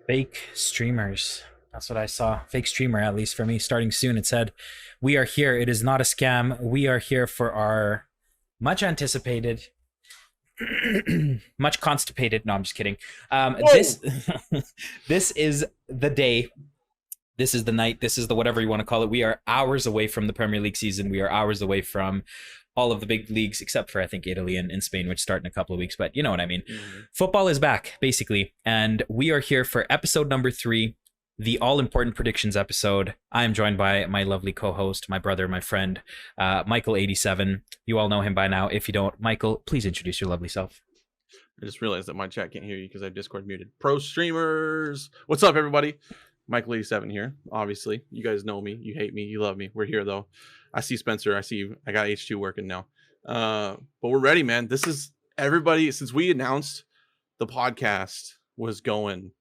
Fake streamers. That's what I saw. Fake streamer, at least for me, starting soon. It said, "We are here. It is not a scam. We are here for our much anticipated, much constipated." No, I'm just kidding. Whoa! This is the day. This is the night. This is the whatever you want to call it. We are hours away from the Premier League season. We are hours away from all of the big leagues, except for I think Italy and Spain, which start in a couple of weeks. But you know what I mean. Mhm. Football is back, basically, and we are here for episode number 3, the all-important predictions episode. I am joined by my lovely co-host, my brother, my friend, Mykal87. You all know him by now. If you don't, Mykal, please introduce your lovely self. I just realized that my chat can't hear you because I have Discord muted. Pro streamers, what's up, everybody? Mykal87 here. Obviously, you guys know me. You hate me. You love me. We're here though. I see Spencer. I see you. I got H2 working now. But we're ready, man. This is everybody. Since we announced the podcast was going,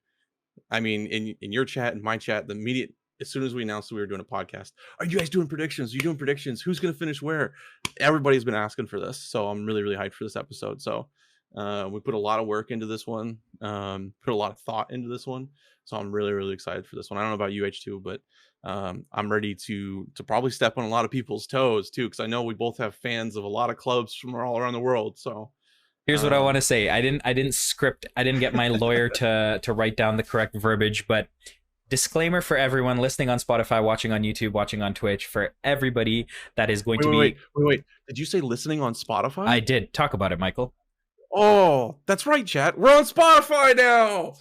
I mean, in your chat and my chat, the immediate as soon as we announced that we were doing a podcast, are you guys doing predictions? Are you doing predictions? Who's gonna finish where? Everybody's been asking for this, so I'm really hyped for this episode. So we put a lot of work into this one, put a lot of thought into this one. So I'm really excited for this one. I don't know about UH2, but I'm ready to probably step on a lot of people's toes too, because I know we both have fans of a lot of clubs from all around the world. So Here's what I want to say. I didn't get my lawyer to write down the correct verbiage, but disclaimer for everyone listening on Spotify, watching on YouTube, watching on Twitch, for everybody that is going to be wait. Did you say listening on Spotify? I did. Talk about it, Mykal. Oh, that's right, chat. We're on Spotify now.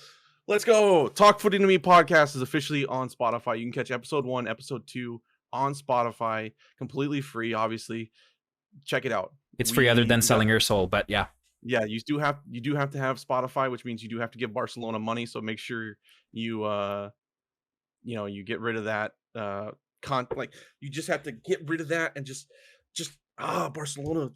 Let's go. Talk Footy to Me podcast is officially on Spotify. You can catch episode 1, episode 2 on Spotify, completely free, obviously. Check it out. It's free other than selling your soul, but yeah. Yeah, you do have to have Spotify, which means you do have to give Barcelona money, so make sure you you get rid of that you just have to get rid of that and just Barcelona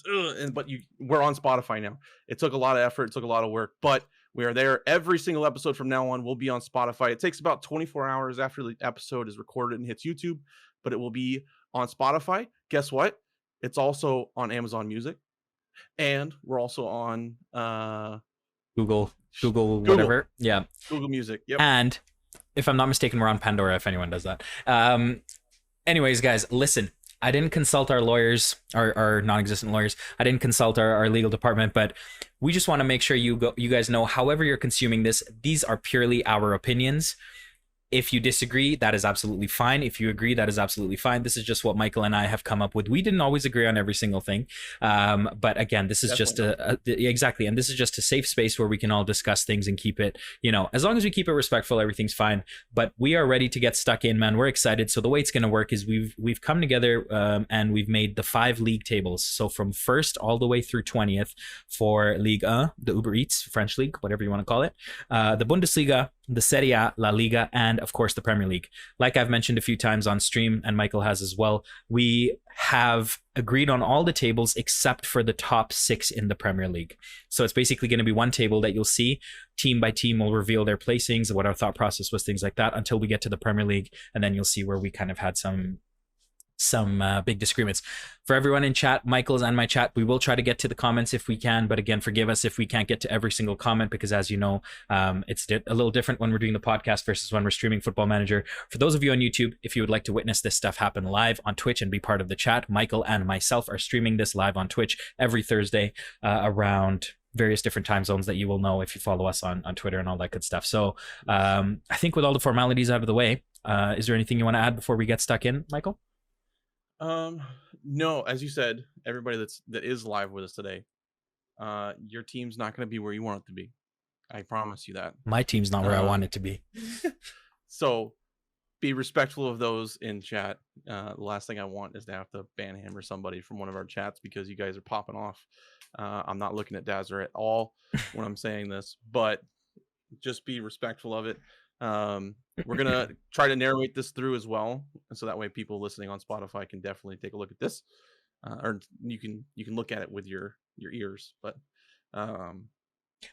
but we're on Spotify now. It took a lot of effort, it took a lot of work, but we are there. Every single episode from now on will be on Spotify. It takes about 24 hours after the episode is recorded and hits YouTube, but it will be on Spotify. Guess what? It's also on Amazon Music, and we're also on Google whatever. Yeah. Google Music. Yep. And if I'm not mistaken, we're on Pandora if anyone does that. Anyways, guys, listen. I didn't consult our lawyers, our non-existent lawyers. I didn't consult our legal department, but we just want to make sure you guys know, however you're consuming this, these are purely our opinions. If you disagree, that is absolutely fine. If you agree, that is absolutely fine. This is just what Mykal and I have come up with. We didn't always agree on every single thing. But again, this is exactly. And this is just a safe space where we can all discuss things and keep it, as long as we keep it respectful, everything's fine. But we are ready to get stuck in, man. We're excited. So the way it's going to work is we've come together and we've made the 5 league tables. So from 1st all the way through 20th for Ligue 1, the Uber Eats French league, whatever you want to call it, the Bundesliga, the Serie A, La Liga, and of course the Premier League. Like I've mentioned a few times on stream, and Mykal has as well, we have agreed on all the tables except for the top 6 in the Premier League. So it's basically going to be one table that you'll see. Team by team will reveal their placings, what our thought process was, things like that, until we get to the Premier League, and then you'll see where we kind of had some big disagreements. For everyone in chat, Mykal's and my chat, we will try to get to the comments if we can, but again, forgive us if we can't get to every single comment, because as you know, it's a little different when we're doing the podcast versus when we're streaming Football Manager. For those of you on YouTube, if you would like to witness this stuff happen live on Twitch and be part of the chat, Mykal and myself are streaming this live on Twitch every Thursday around various different time zones that you will know if you follow us on Twitter and all that good stuff. So I think with all the formalities out of the way, is there anything you want to add before we get stuck in, Mykal? No, as you said, everybody that is live with us today, your team's not going to be where you want it to be. I promise you that. My team's not where I want it to be. So be respectful of those in chat. The last thing I want is to have to banhammer somebody from one of our chats because you guys are popping off. I'm not looking at Dazzer at all when I'm saying this, but just be respectful of it. We're gonna try to narrate this through as well, and so that way people listening on Spotify can definitely take a look at this, or you can look at it with your ears. But yeah,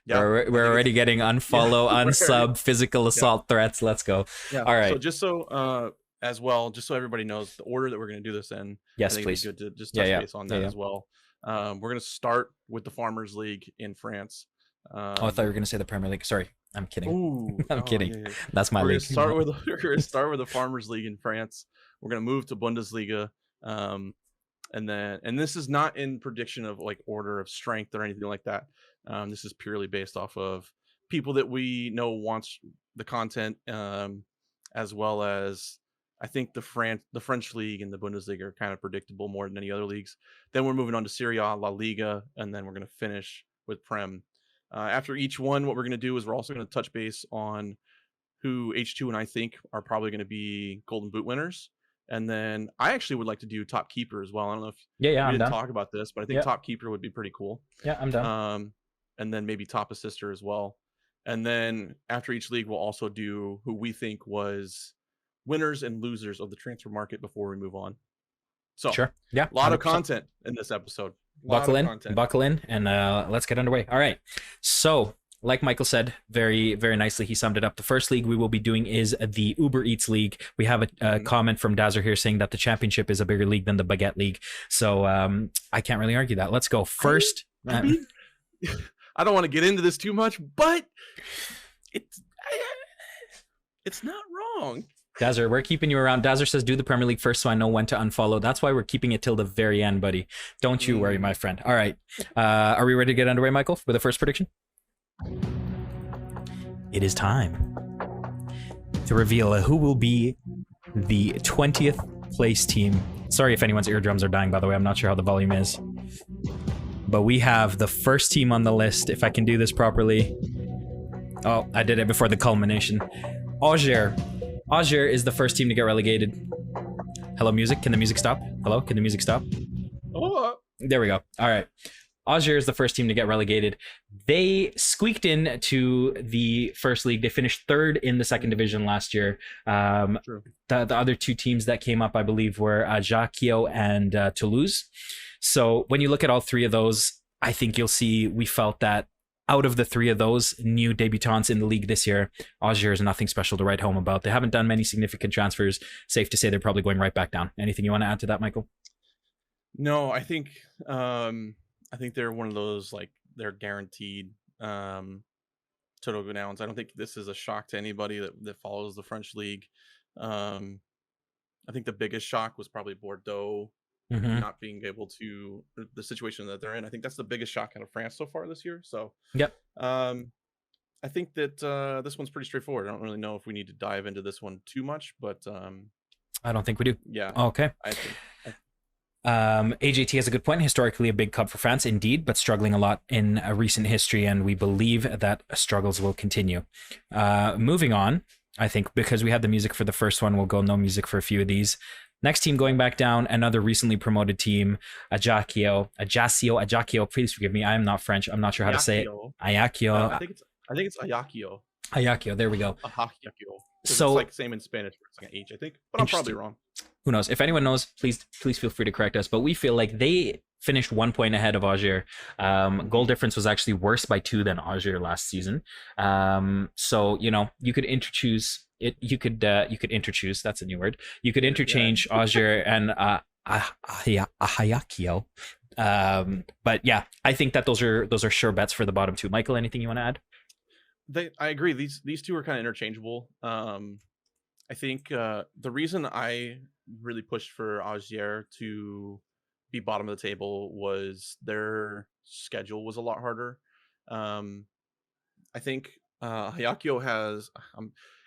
we're already getting unfollow, unsub, physical assault threats. Let's go. Yeah. All right. So just so as well, just so everybody knows the order that we're gonna do this in. Yes, I think please. It'd be good to just touch base on that as well. We're gonna start with the Farmers League in France. I thought you were gonna say the Premier League. Sorry. I'm kidding. Ooh, I'm kidding. Yeah. That's my We're league. gonna start with the Farmers League in France. We're gonna move to Bundesliga, and this is not in prediction of like order of strength or anything like that. This is purely based off of people that we know wants the content, as well as I think the French league and the Bundesliga are kind of predictable more than any other leagues. Then we're moving on to Serie A, La Liga, and then we're going to finish with Prem. After each one, what we're going to do is we're also going to touch base on who H2 and I think are probably going to be Golden Boot winners. And then I actually would like to do top keeper as well. I don't know if Yeah, we I'm didn't done. talk about this, but I think top keeper would be pretty cool. Yeah, I'm done. And then maybe top assister as well. And then after each league, we'll also do who we think was winners and losers of the transfer market before we move on. So Sure. Yeah. a lot 100%. of content in this episode. Buckle in, and let's get underway. All right. So, like Michael said, very, very nicely, he summed it up. The first league we will be doing is the Uber Eats League. We have a comment from Dazer here saying that the championship is a bigger league than the Baguette League. So I can't really argue that. Let's go first. I mean, I don't want to get into this too much, but it's not wrong. Dazer, we're keeping you around. Dazer says, do the Premier League first so I know when to unfollow. That's why we're keeping it till the very end, buddy. Don't you worry, my friend. All right. Are we ready to get underway, Michael, with the first prediction? It is time to reveal who will be the 20th place team. Sorry if anyone's eardrums are dying, by the way. I'm not sure how the volume is. But we have the first team on the list, if I can do this properly. Oh, I did it before the culmination. Auxerre. Auxerre is the first team to get relegated. Hello, music. Can the music stop? Hello? Can the music stop? Oh. There we go. All right. Auxerre is the first team to get relegated. They squeaked in to the first league. They finished third in the second division last year. True. The other two teams that came up, I believe, were Ajaccio and Toulouse. So when you look at all three of those, I think you'll see we felt that out of the three of those new debutants in the league this year, Auxerre is nothing special to write home about. They haven't done many significant transfers. Safe to say they're probably going right back down. Anything you want to add to that, Michael? No, I think they're one of those, like, they're guaranteed to go down. I don't think this is a shock to anybody that follows the French league. I think the biggest shock was probably Bordeaux not being able to, the situation that they're in. I think that's the biggest shock out of France so far this year. So yep. I think that this one's pretty straightforward. I don't really know if we need to dive into this one too much, but I don't think we do. Yeah. Okay. I think. AJT has a good point. Historically, a big club for France, indeed, but struggling a lot in recent history, and we believe that struggles will continue. Moving on, I think because we had the music for the first one, we'll go no music for a few of these. Next team going back down, another recently promoted team, Ajaccio. Please forgive me. I am not French. I'm not sure how to say it. Ajaccio. I think it's Ajaccio. Ajaccio. There we go. Ajaccio. So it's like same in Spanish, it's like an H, I think, but I'm probably wrong. Who knows? If anyone knows, please feel free to correct us. But we feel like they finished 1 point ahead of Auxerre. Goal difference was actually worse by 2 than Auxerre last season. So you could interchoose it. You could interchoose. That's a new word. You could interchange Auxerre and Ajaccio. But yeah, I think that those are sure bets for the bottom two. Michael, anything you want to add? I agree. These two are kind of interchangeable. I think the reason I really pushed for Auxerre to be bottom of the table was their schedule was a lot harder. I think Ajaccio has.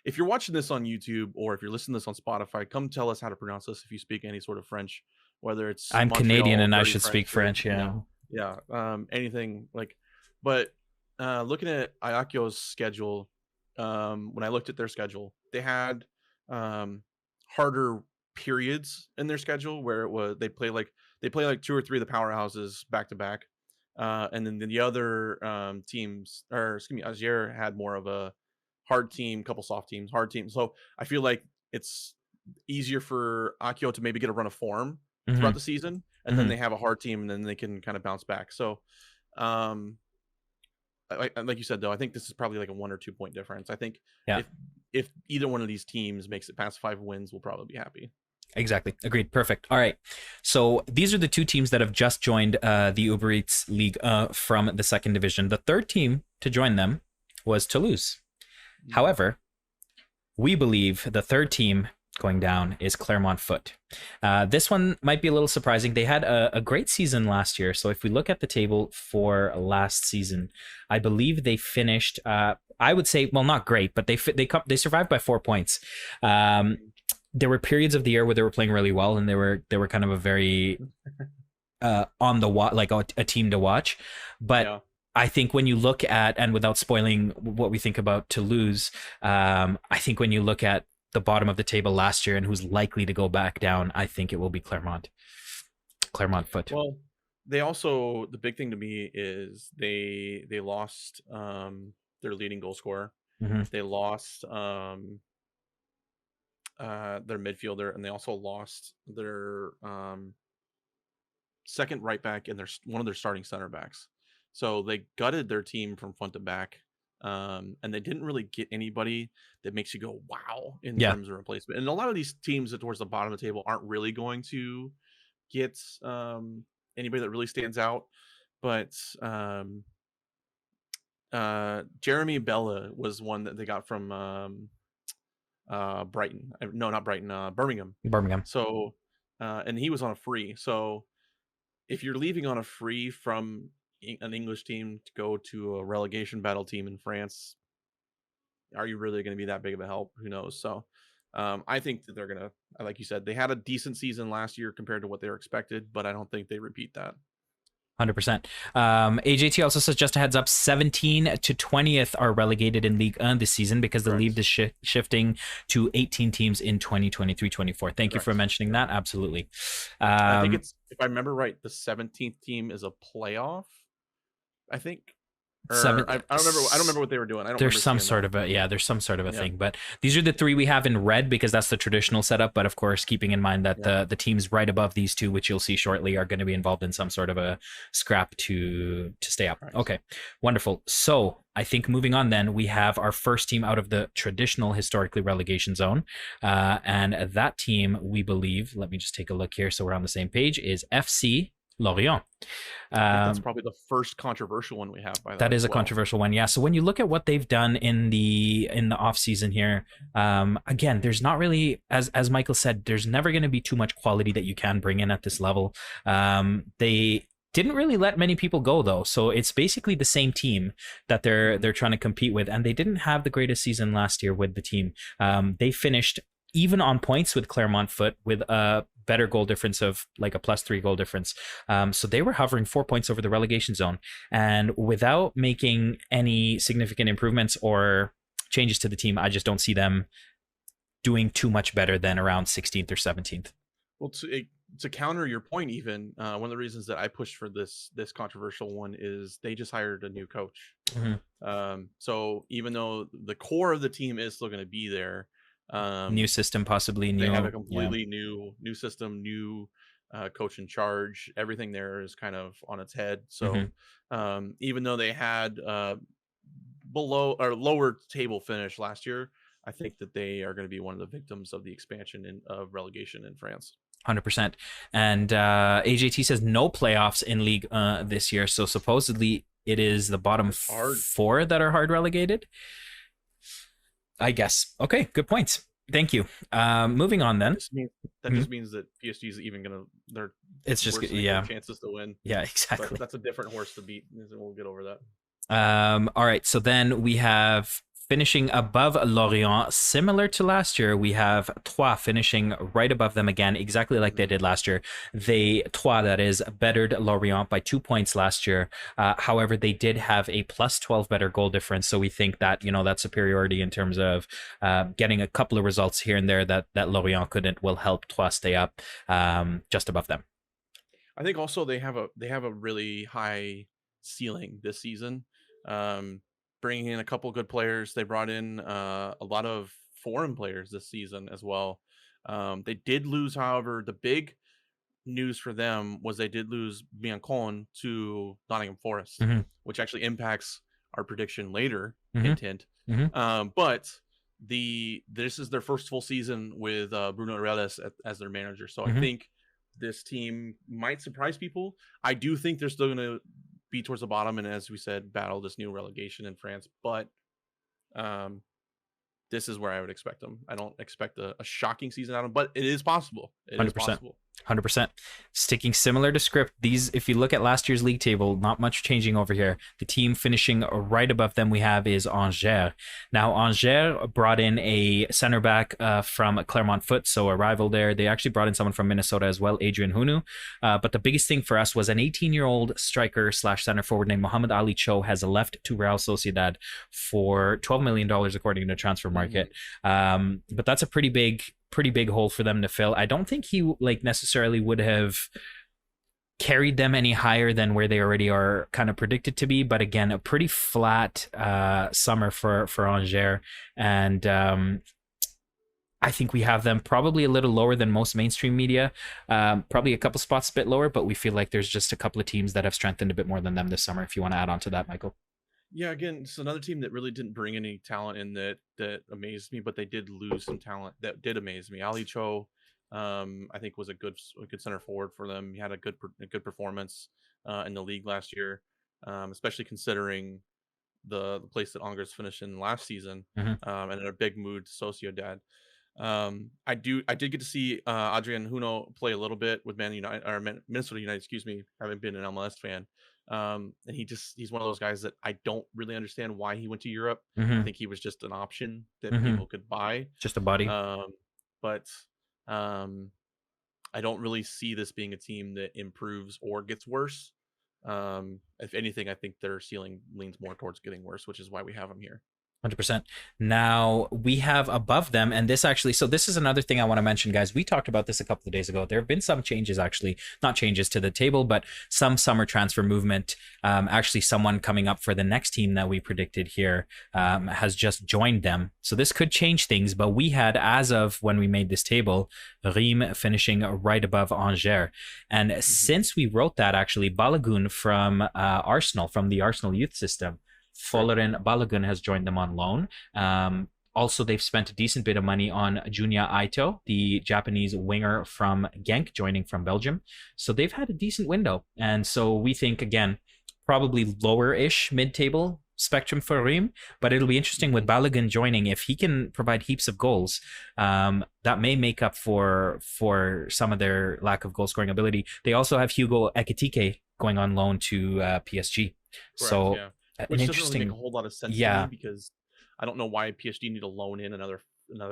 If you're watching this on YouTube or if you're listening to this on Spotify, come tell us how to pronounce this if you speak any sort of French. Whether it's I'm Montreal, Canadian and I should French, speak French. Yeah. Anything like, but. Looking at Ayaccio's schedule, when I looked at their schedule, they had harder periods in their schedule where they play like 2 or 3 of the powerhouses back to back, and then the other teams, or excuse me, Auxerre had more of a hard team, couple soft teams, hard teams. So I feel like it's easier for Ajaccio to maybe get a run of form throughout the season, and then they have a hard team, and then they can kind of bounce back. So. Like you said, though, I think this is probably like a 1 or 2 point difference. I think if either one of these teams makes it past 5 wins, we'll probably be happy. Exactly. Agreed. Perfect. All right. So these are the 2 teams that have just joined the Uber Eats League from the second division. The third team to join them was Toulouse. However, we believe the third team going down is Clermont Foot. This one might be a little surprising. They had a great season last year. So if we look at the table for last season, I believe they finished. I would say, well, not great, but they survived by 4 points. There were periods of the year where they were playing really well, and they were kind of a very on the like a team to watch. But yeah. I think when you look at, and without spoiling what we think about Toulouse, I think when you look at the bottom of the table last year and who's likely to go back down, I think it will be Clermont Foot. Well, they also, the big thing to me is they lost their leading goal scorer. Mm-hmm. They lost their midfielder, and they also lost their second right back and one of their starting center backs. So they gutted their team from front to back, and they didn't really get anybody that makes you go wow in terms of replacement. And a lot of these teams that towards the bottom of the table aren't really going to get anybody that really stands out. But Jeremy Bella was one that they got from Brighton. No, not Brighton. Birmingham. So and he was on a free. So if you're leaving on a free from an English team to go to a relegation battle team in France, are you really going to be that big of a help? Who knows? So I think that they're going to, like you said, they had a decent season last year compared to what they were expected, but I don't think they repeat that. 100%. AJT also says, just a heads up, 17 to 20th are relegated in Ligue 1 this season because the league is shifting to 18 teams in 2023-24. Thank you for mentioning that. Absolutely. I think it's, if I remember right, the 17th team is a playoff, I think. I don't remember what they were doing. There's some sort of a thing, but these are the three we have in red because that's the traditional setup. But of course, keeping in mind that the teams right above these two, which you'll see shortly, are going to be involved in some sort of a scrap to stay up. Right. Okay, wonderful. So I think moving on, then we have our first team out of the traditional historically relegation zone, and that team we believe. Let me just take a look here, so we're on the same page. Is FC Lorient. That's probably the first controversial one we have. That is a controversial one, yeah. So when you look at what they've done in the off season here, again, there's not really, as Mykal said, there's never going to be too much quality that you can bring in at this level. They didn't really let many people go though, so it's basically the same team that they're trying to compete with, and they didn't have the greatest season last year with the team. They finished even on points with Clermont Foot with a better goal difference of like a +3 goal difference. So they were hovering 4 points over the relegation zone, and without making any significant improvements or changes to the team, I just don't see them doing too much better than around 16th or 17th. Well, to counter your point, even one of the reasons that I pushed for this controversial one is they just hired a new coach. Mm-hmm. So even though the core of the team is still going to be there, new system, possibly new. They have a completely new system, new coach in charge. Everything there is kind of on its head. So even though they had below or lower table finish last year, I think that they are going to be one of the victims of the expansion of relegation in France. 100%. And AJT says no playoffs in Ligue 1 this year. So supposedly it is the bottom four that are hard relegated, I guess. Okay, good points. Thank you. Moving on then. That just means that PSG is even gonna. It's just chances to win. Yeah, exactly. But that's a different horse to beat. We'll get over that. All right. So then we have finishing above Lorient, similar to last year. We have Troyes finishing right above them again, exactly like they did last year. Troyes, that is, bettered Lorient by 2 points last year. However, they did have a +12 better goal difference. So we think that, that superiority in terms of getting a couple of results here and there that Lorient couldn't will help Troyes stay up just above them. I think also they have a really high ceiling this season. Bringing in a couple good players. They brought in a lot of foreign players this season as well. They did lose, however, the big news for them was they did lose Mykal to Nottingham Forest, which actually impacts our prediction later. Hint, hint. But this is their first full season with Bruno Reales as their manager. So I think this team might surprise people. I do think they're still going to be towards the bottom and, as we said, battle this new relegation in France. But this is where I would expect them. I don't expect a shocking season out of them, but it is possible. It is 100%. possible. 100%. Sticking similar to script. These, if you look at last year's league table, not much changing over here. The team finishing right above them we have is Angers. Now, Angers brought in a center back from Clermont Foot, so a rival there. They actually brought in someone from Minnesota as well, Adrian Hunu. But the biggest thing for us was an 18-year-old striker / center forward named Mohamed Ali Cho has left to Real Sociedad for $12 million according to Transfer Market. But that's a pretty big hole for them to fill. I don't think he necessarily would have carried them any higher than where they already are kind of predicted to be. But again, a pretty flat summer for Angers. And I think we have them probably a little lower than most mainstream media, probably a couple spots a bit lower, but we feel like there's just a couple of teams that have strengthened a bit more than them this summer. If you want to add on to that, Michael. Yeah, again, it's another team that really didn't bring any talent in that amazed me, but they did lose some talent that did amaze me. Ali Cho, I think, was a good center forward for them. He had a good performance in the league last year, especially considering the place that Angers finished in last season, and in a big mood to Sociedad. I did get to see Adrian Huno play a little bit with Minnesota United, excuse me, having been an MLS fan. And he's one of those guys that I don't really understand why he went to Europe. I think he was just an option that people could buy. Just a body. But I don't really see this being a team that improves or gets worse. If anything, I think their ceiling leans more towards getting worse, which is why we have them here. 100%. Now we have above them, and this is another thing I want to mention, guys. We talked about this a couple of days ago. There have been some changes, actually, not changes to the table, but some summer transfer movement. Actually, someone coming up for the next team that we predicted here has just joined them. So this could change things, but we had, as of when we made this table, Reims finishing right above Angers. And since we wrote that, actually, Balogun from Arsenal, from the Arsenal youth system, Folarin Balogun has joined them on loan. Also, they've spent a decent bit of money on Junya Aito, the Japanese winger from Genk, joining from Belgium. So they've had a decent window. And so we think, again, probably lower-ish mid-table spectrum for Reims, but it'll be interesting with Balogun joining. If he can provide heaps of goals, that may make up for some of their lack of goal-scoring ability. They also have Hugo Ekitike going on loan to PSG. Correct, so... yeah. Which doesn't really make a whole lot of sense to me, because I don't know why PSG need to loan in another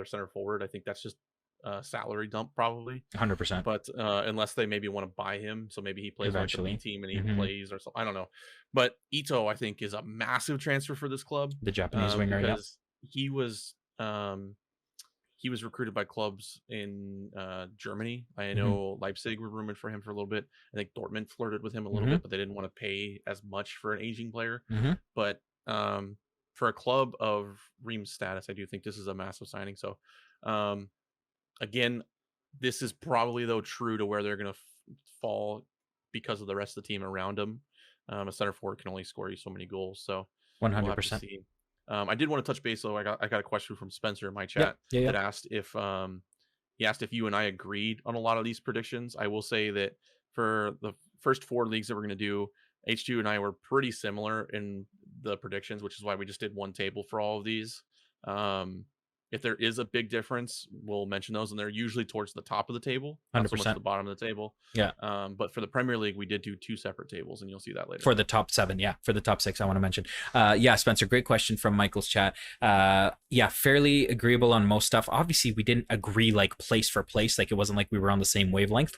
center forward. I think that's just a salary dump, probably. 100%. But unless they maybe want to buy him, so maybe he plays on the B team and he plays or something. I don't know. But Ito, I think, is a massive transfer for this club. The Japanese winger, because he was recruited by clubs in Germany. I know Leipzig were rumored for him for a little bit. I think Dortmund flirted with him a little bit, but they didn't want to pay as much for an aging player. But for a club of Reims status, I do think this is a massive signing. So again, this is probably, though, true to where they're going to fall because of the rest of the team around them. A center forward can only score you so many goals. So 100%. We'll have to see. I did want to touch base, though. I got a question from Spencer in my chat that asked if you and I agreed on a lot of these predictions. I will say that for the first 4 leagues that we're going to do, H2 and I were pretty similar in the predictions, which is why we just did one table for all of these. If there is a big difference, we'll mention those, and they're usually towards the top of the table, not so much the bottom of the table. Yeah. But for the Premier League, we did do 2 separate tables, and you'll see that later. For the top 7, yeah. For the top 6, I want to mention. Spencer, great question from Michael's chat. Fairly agreeable on most stuff. Obviously, we didn't agree place for place. It wasn't like we were on the same wavelength.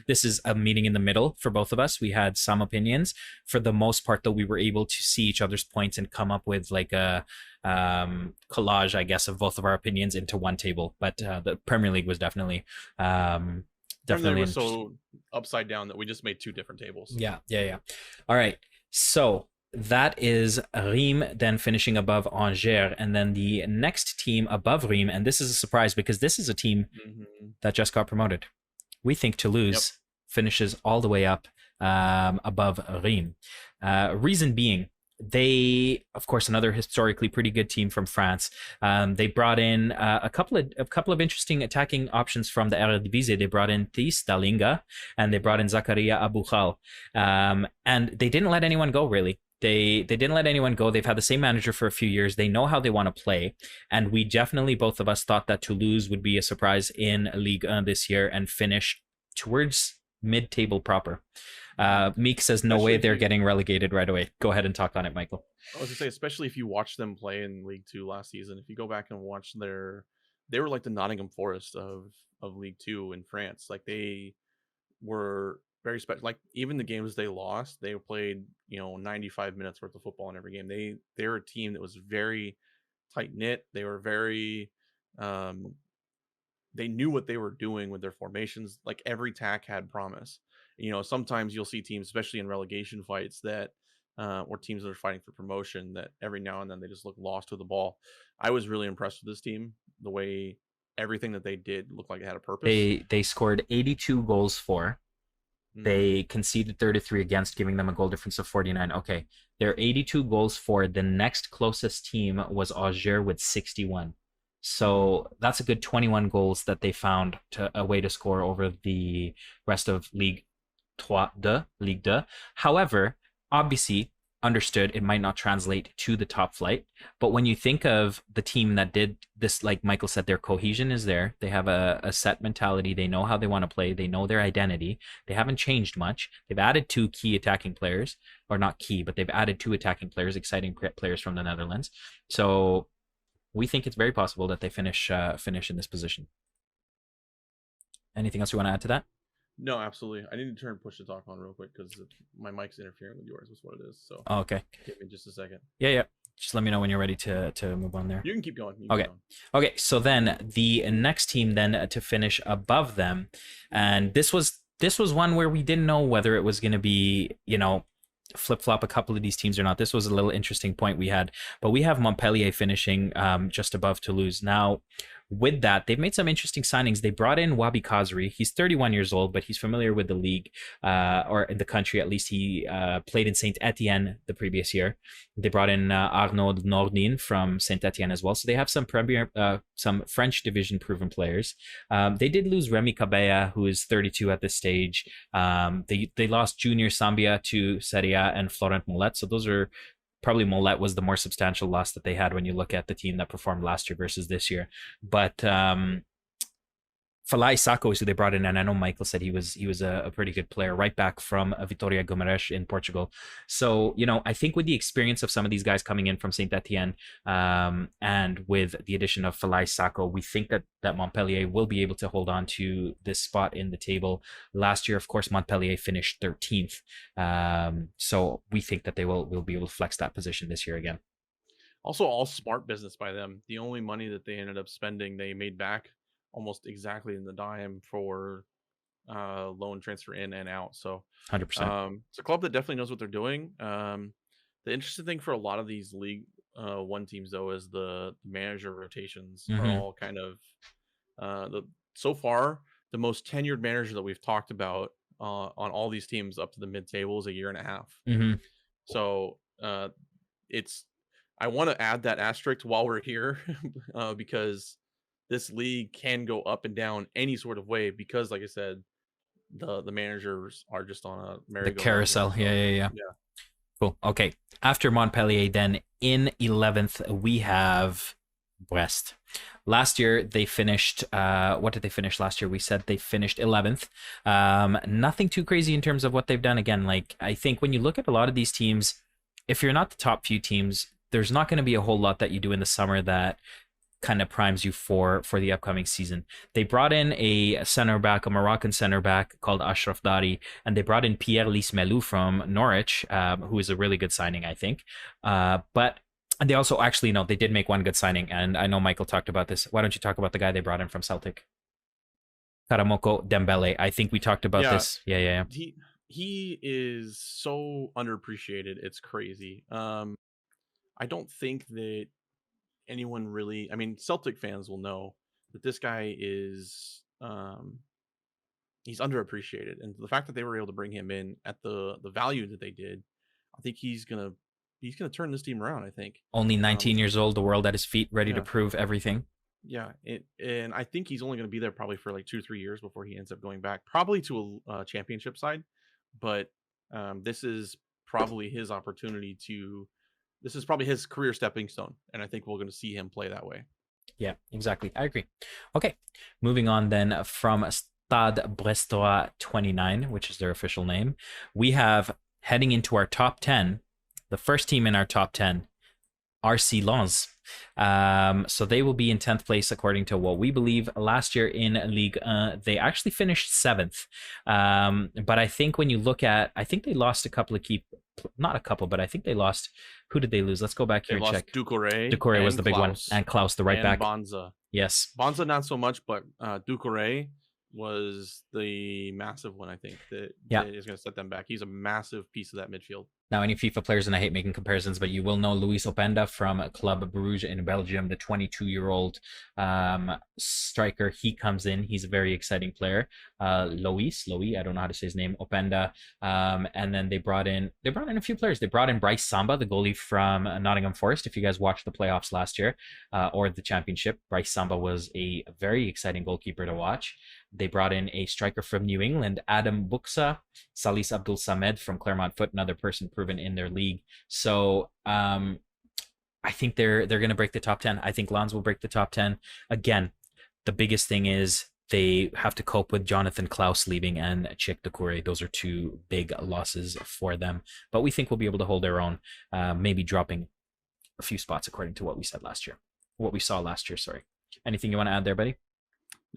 This is a meeting in the middle for both of us. We had some opinions. For the most part, though, we were able to see each other's points and come up with a collage, I guess, of both of our opinions into one table. But the Premier League was definitely was so upside down that we just made 2 different tables. Yeah. All right, so that is Reims then finishing above Angers, and then the next team above Reims, and this is a surprise because this is a team that just got promoted. We think Toulouse finishes all the way up above Reims. Reason being, they, of course, another historically pretty good team from France. They brought in a couple of interesting attacking options from the Eredivisie. They brought in Thys Dalinga and they brought in Zakaria Abukhal. And they didn't let anyone go, really. They didn't let anyone go. They've had the same manager for a few years. They know how they want to play, and we definitely, both of us, thought that Toulouse would be a surprise in Ligue 1 this year and finish towards mid-table proper. Meek says no way they're getting relegated right away. Go ahead and talk on it, Michael. I was gonna say, especially if you watch them play in League Two last season, if you go back and watch they were like the Nottingham Forest of League Two in France. Like they were very special. Like even the games they lost, they played 95 minutes worth of football in every game. They were a team that was very tight knit. They were very they knew what they were doing with their formations. Like every tack had promise. Sometimes you'll see teams, especially in relegation fights, that or teams that are fighting for promotion, that every now and then they just look lost with the ball. I was really impressed with this team. The way everything that they did looked like it had a purpose. They scored 82 goals for. They conceded 33 against, giving them a goal difference of 49. Okay, they're 82 goals for. The next closest team was Angers with 61. So that's a good 21 goals that they found a way to score over the rest of Ligue 2. However, obviously, understood it might not translate to the top flight. But when you think of the team that did this, like Michael said, their cohesion is there. They have a set mentality. They know how they want to play. They know their identity. They haven't changed much. They've added 2 key attacking players, or not key, but they've added 2 attacking players, exciting players from the Netherlands. So we think it's very possible that they finish in this position. Anything else you want to add to that? No, absolutely. I need to turn push to talk on real quick because my mic's interfering with yours. That's what it is. So okay. Give me just a second. Yeah. Just let me know when you're ready to move on there. You can keep going. Okay. So then the next team then to finish above them, and this was one where we didn't know whether it was going to be flip-flop a couple of these teams or not. This was a little interesting point we had, but we have Montpellier finishing just above Toulouse. Now, with that, they've made some interesting signings. They brought in Wabi Kazri. He's 31 years old, but he's familiar with the league, or in the country at least. He played in Saint Etienne the previous year. They brought in Arnaud Nordin from Saint Etienne as well. So they have some some French division proven players. They did lose Remy Cabella, who is 32 at this stage. They lost Junior Sambia to Serie A and Florent Mollet. So those are probably Mollet was the more substantial loss that they had when you look at the team that performed last year versus this year. But Falai Sacco is who they brought in, and I know Michael said he was a pretty good player, right back from Vitória Guimarães in Portugal. So I think with the experience of some of these guys coming in from Saint Etienne, and with the addition of Falai Sacco, we think that Montpellier will be able to hold on to this spot in the table. Last year, of course, Montpellier finished 13th, so we think that they will be able to flex that position this year again. Also, all smart business by them. The only money that they ended up spending, they made back almost exactly in the dime for loan transfer in and out. So 100%. It's a club that definitely knows what they're doing. The interesting thing for a lot of these League One teams, though, is the manager rotations are all kind of so far the most tenured manager that we've talked about on all these teams up to the mid-table is a year and a half. So I want to add that asterisk while we're here because this league can go up and down any sort of way because, like I said, the managers are just on a merry-go-round. The carousel. Yeah. Cool. Okay. After Montpellier, then in 11th, we have Brest. Last year, they finished, what did they finish last year? We said they finished 11th. Nothing too crazy in terms of what they've done. Again, like, I think when you look at a lot of these teams, if you're not the top few teams, there's not going to be a whole lot that you do in the summer that kind of primes you for the upcoming season. They brought in a center back, a Moroccan center back called Ashraf Dari, and they brought in Pierre Lismelou from Norwich, who is a really good signing, I think. But they also they did make one good signing, and I know Michael talked about this. Why don't you talk about the guy they brought in from Celtic? Karamoko Dembele. I think we talked about this. Yeah. He is so underappreciated. It's crazy. I don't think that anyone really, Celtic fans will know that this guy is he's underappreciated, and the fact that they were able to bring him in at the value that they did, I think he's gonna turn this team around. I think only 19 years old, the world at his feet, ready to prove everything. Yeah, and I think he's only going to be there probably for like 2-3 years before he ends up going back, probably to a championship side. But this is probably his opportunity to. This is probably his career stepping stone, and I think we're going to see him play that way. Yeah, exactly. I agree. Okay, moving on then from Stade Brestois 29, which is their official name, we have heading into our top 10, the first team in our top 10, RC Lens. So they will be in 10th place according to what we believe. Last year in Ligue 1, they actually finished 7th. But I think when you look at, I think they lost a couple of not a couple, but I think they lost. Who did they lose? Let's go back here and check. Doucouré. Doucouré was the big one. And Klaus, the right back. Bonza. Yes. Bonza, not so much, but Doucouré was the massive one, I think, that is going to set them back. He's a massive piece of that midfield. Now, any FIFA players, and I hate making comparisons, but you will know Luis Openda from Club Bruges in Belgium, the 22-year-old striker. He comes in. He's a very exciting player. Louis, I don't know how to say his name, Openda. And then they brought in a few players. They brought in Bryce Samba, the goalie from Nottingham Forest. If you guys watched the playoffs last year or the championship, Bryce Samba was a very exciting goalkeeper to watch. They brought in a striker from New England, Adam Buxa, Salis Abdul Samed from Claremont Foot, another person proven in their league. So I think they're going to break the top 10. I think Lens will break the top 10. Again, the biggest thing is they have to cope with Jonathan Klaus leaving and Chick Doucouré. Those are two big losses for them. But we think we'll be able to hold their own, maybe dropping a few spots according to what we saw last year. Sorry. Anything you want to add there, buddy?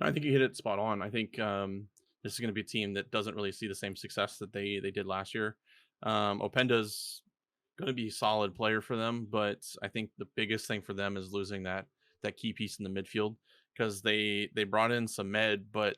No, I think you hit it spot on. I think this is going to be a team that doesn't really see the same success that they did last year. Openda's going to be a solid player for them, but I think the biggest thing for them is losing that key piece in the midfield, because they brought in Samed, but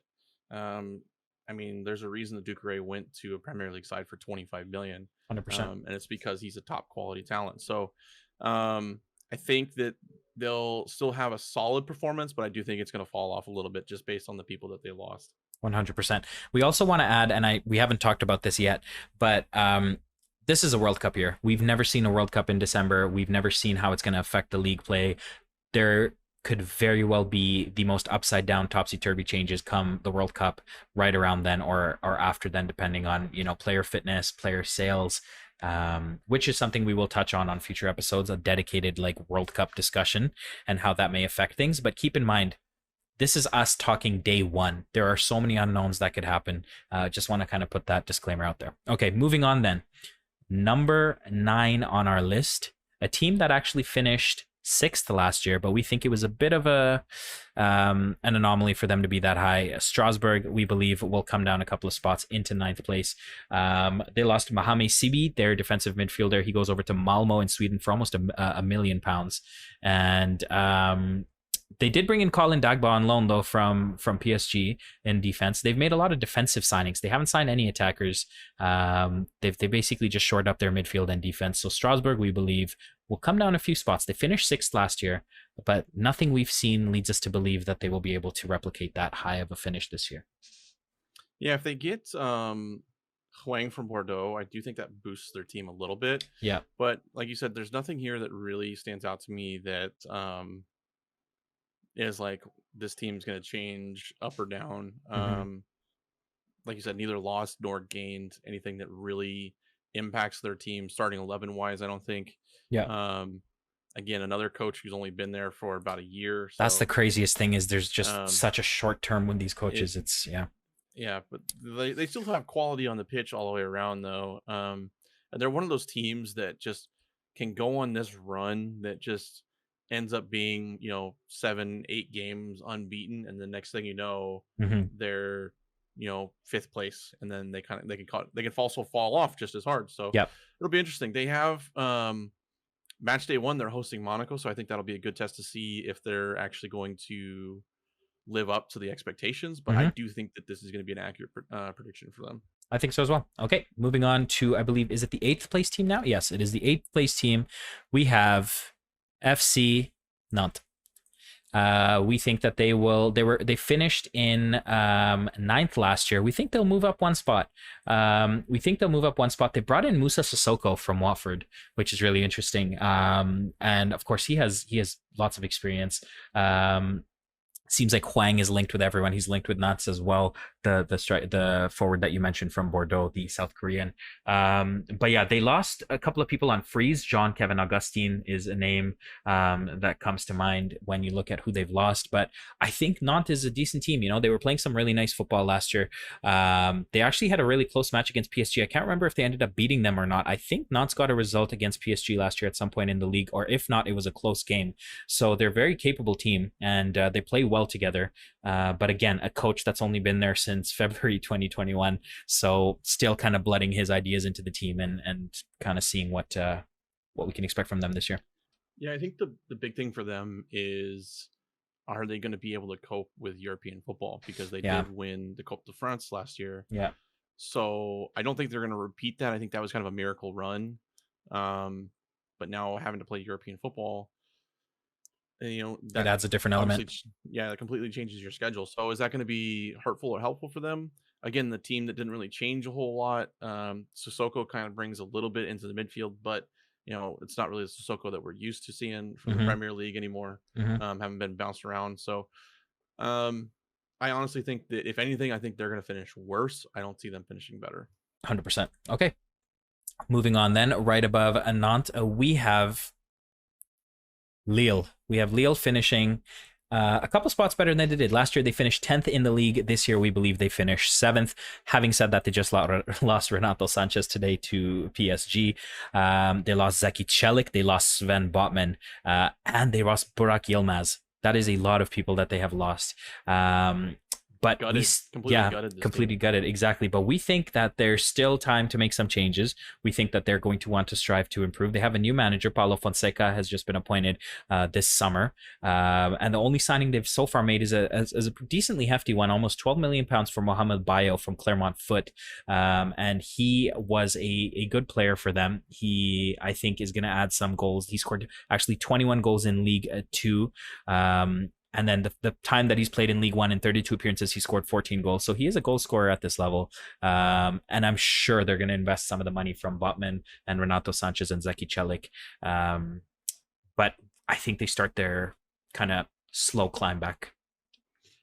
I mean, there's a reason that Doucouré went to a Premier League side for 25 million. 100%. And it's because he's a top quality talent. So I think that they'll still have a solid performance, but I do think it's going to fall off a little bit just based on the people that they lost. 100%. We also want to add, and we haven't talked about this yet, but this is a World Cup year. We've never seen a World Cup in December. We've never seen how it's going to affect the league play. There could very well be the most upside down topsy-turvy changes come the World Cup right around then or after then, depending on, player fitness, player sales, which is something we will touch on future episodes, a dedicated World Cup discussion and how that may affect things. But keep in mind, this is us talking day one. There are so many unknowns that could happen. Just want to kind of put that disclaimer out there. Okay, moving on then. Number 9 on our list, a team that actually finished 6th last year, but we think it was a bit of an anomaly for them to be that high. Strasbourg, we believe, will come down a couple of spots into 9th place. They lost Mahame Sibi, their defensive midfielder. He goes over to Malmo in Sweden for almost £1 million. And they did bring in Colin Dagba on loan, though, from PSG in defense. They've made a lot of defensive signings. They haven't signed any attackers. They basically just shored up their midfield and defense. So Strasbourg, we believe, will come down a few spots. They finished 6th last year, but nothing we've seen leads us to believe that they will be able to replicate that high of a finish this year. Yeah, if they get Hwang from Bordeaux, I do think that boosts their team a little bit. Yeah. But like you said, there's nothing here that really stands out to me that is like this team's going to change up or down. Like you said, neither lost nor gained anything that really impacts their team starting 11 wise, I don't think. Yeah. Again, another coach who's only been there for about a year. So, that's the craziest thing, is there's just such a short term with these coaches. Yeah, but they still have quality on the pitch all the way around, though. And they're one of those teams that just can go on this run that just ends up being 7-8 games unbeaten, and the next thing you know, they're 5th place, and then they can also fall off just as hard. So it'll be interesting. They have match day 1, they're hosting Monaco, so I think that'll be a good test to see if they're actually going to live up to the expectations. But I do think that this is going to be an accurate prediction for them. I think so as well. Okay, moving on to, I believe, is it the 8th place team now? Yes, it is the 8th place team. We have FC Nantes. We think that they finished in 9th last year. We think they'll move up one spot. They brought in Moussa Sissoko from Watford, which is really interesting. And of course he has lots of experience. Seems like Huang is linked with everyone. He's linked with Nats as well. The forward that you mentioned from Bordeaux, the South Korean. But yeah, they lost a couple of people on freeze. Jean Kevin Augustine is a name that comes to mind when you look at who they've lost. But I think Nantes is a decent team. You know, they were playing some really nice football last year. They actually had a really close match against PSG. I can't remember if they ended up beating them or not. I think Nantes got a result against PSG last year at some point in the league, or if not, it was a close game. So they're a very capable team, and they play well together. But again, a coach that's only been there since February 2021, so still kind of blooding his ideas into the team, and kind of seeing what we can expect from them this year. Yeah, I think the big thing for them is, are they going to be able to cope with European football, because they Yeah. did win the Coupe de France last year. Yeah. So I don't think they're going to repeat that. I think that was kind of a miracle run. But now having to play European football, you know, It that adds a different obviously, element. yeah, that completely changes your schedule. So is that going to be hurtful or helpful for them? Again, the team that didn't really change a whole lot. Sissoko kind of brings a little bit into the midfield, but you know, it's not really the Sissoko that we're used to seeing from the Mm-hmm. Premier League anymore. Mm-hmm. Haven't been bounced around. So I honestly think that if anything, I think they're going to finish worse. I don't see them finishing better. 100%. Okay. Moving on then, right above Nantes, we have Lille. We have Lille finishing a couple spots better than they did last year. They finished 10th in the league. This year, we believe they finished 7th. Having said that, they just lost Renato Sanchez today to PSG. They lost Zeki Celik. They lost Sven Botman. And they lost Burak Yilmaz. That is a lot of people that they have lost. But Gutted, completely gutted, exactly. But we think that there's still time to make some changes. We think that they're going to want to strive to improve. They have a new manager. Paulo Fonseca has just been appointed this summer, and the only signing they've so far made is a decently hefty one, almost £12 million for Mohamed Bayo from Clermont Foot, and he was a good player for them. He, I think, is going to add some goals. He scored actually 21 goals in League 2. And then the time that he's played in League One in 32 appearances, he scored 14 goals. So he is a goal scorer at this level. And I'm sure they're going to invest some of the money from Botman and Renato Sanchez and Zeki Celik. But I think they start their kind of slow climb back.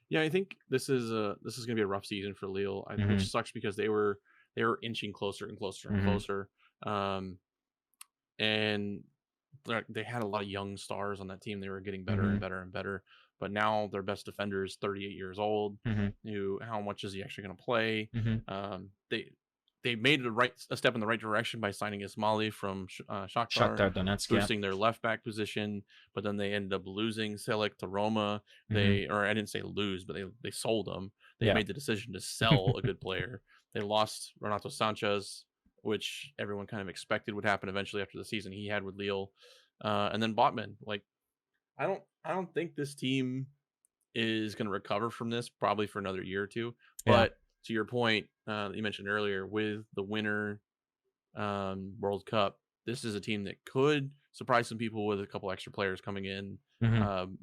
Yeah, I think this is going to be a rough season for Lille, which sucks because they were inching closer and closer and closer. And they had a lot of young stars on that team. They were getting better and better and better. But now their best defender is 38 years old. How much is he actually going to play? They made a step in the right direction by signing Ismaili from Shakhtar Donetsk, boosting their left back position. But then they ended up losing Selek to Roma. Or I didn't say lose, but they sold him. They made the decision to sell a good player. They lost Renato Sanchez, which everyone kind of expected would happen eventually after the season he had with Lille. And then Botman, like, I don't think this team is going to recover from this probably for another year or two. But to your point that you mentioned earlier, with the winter World Cup, this is a team that could surprise some people with a couple extra players coming in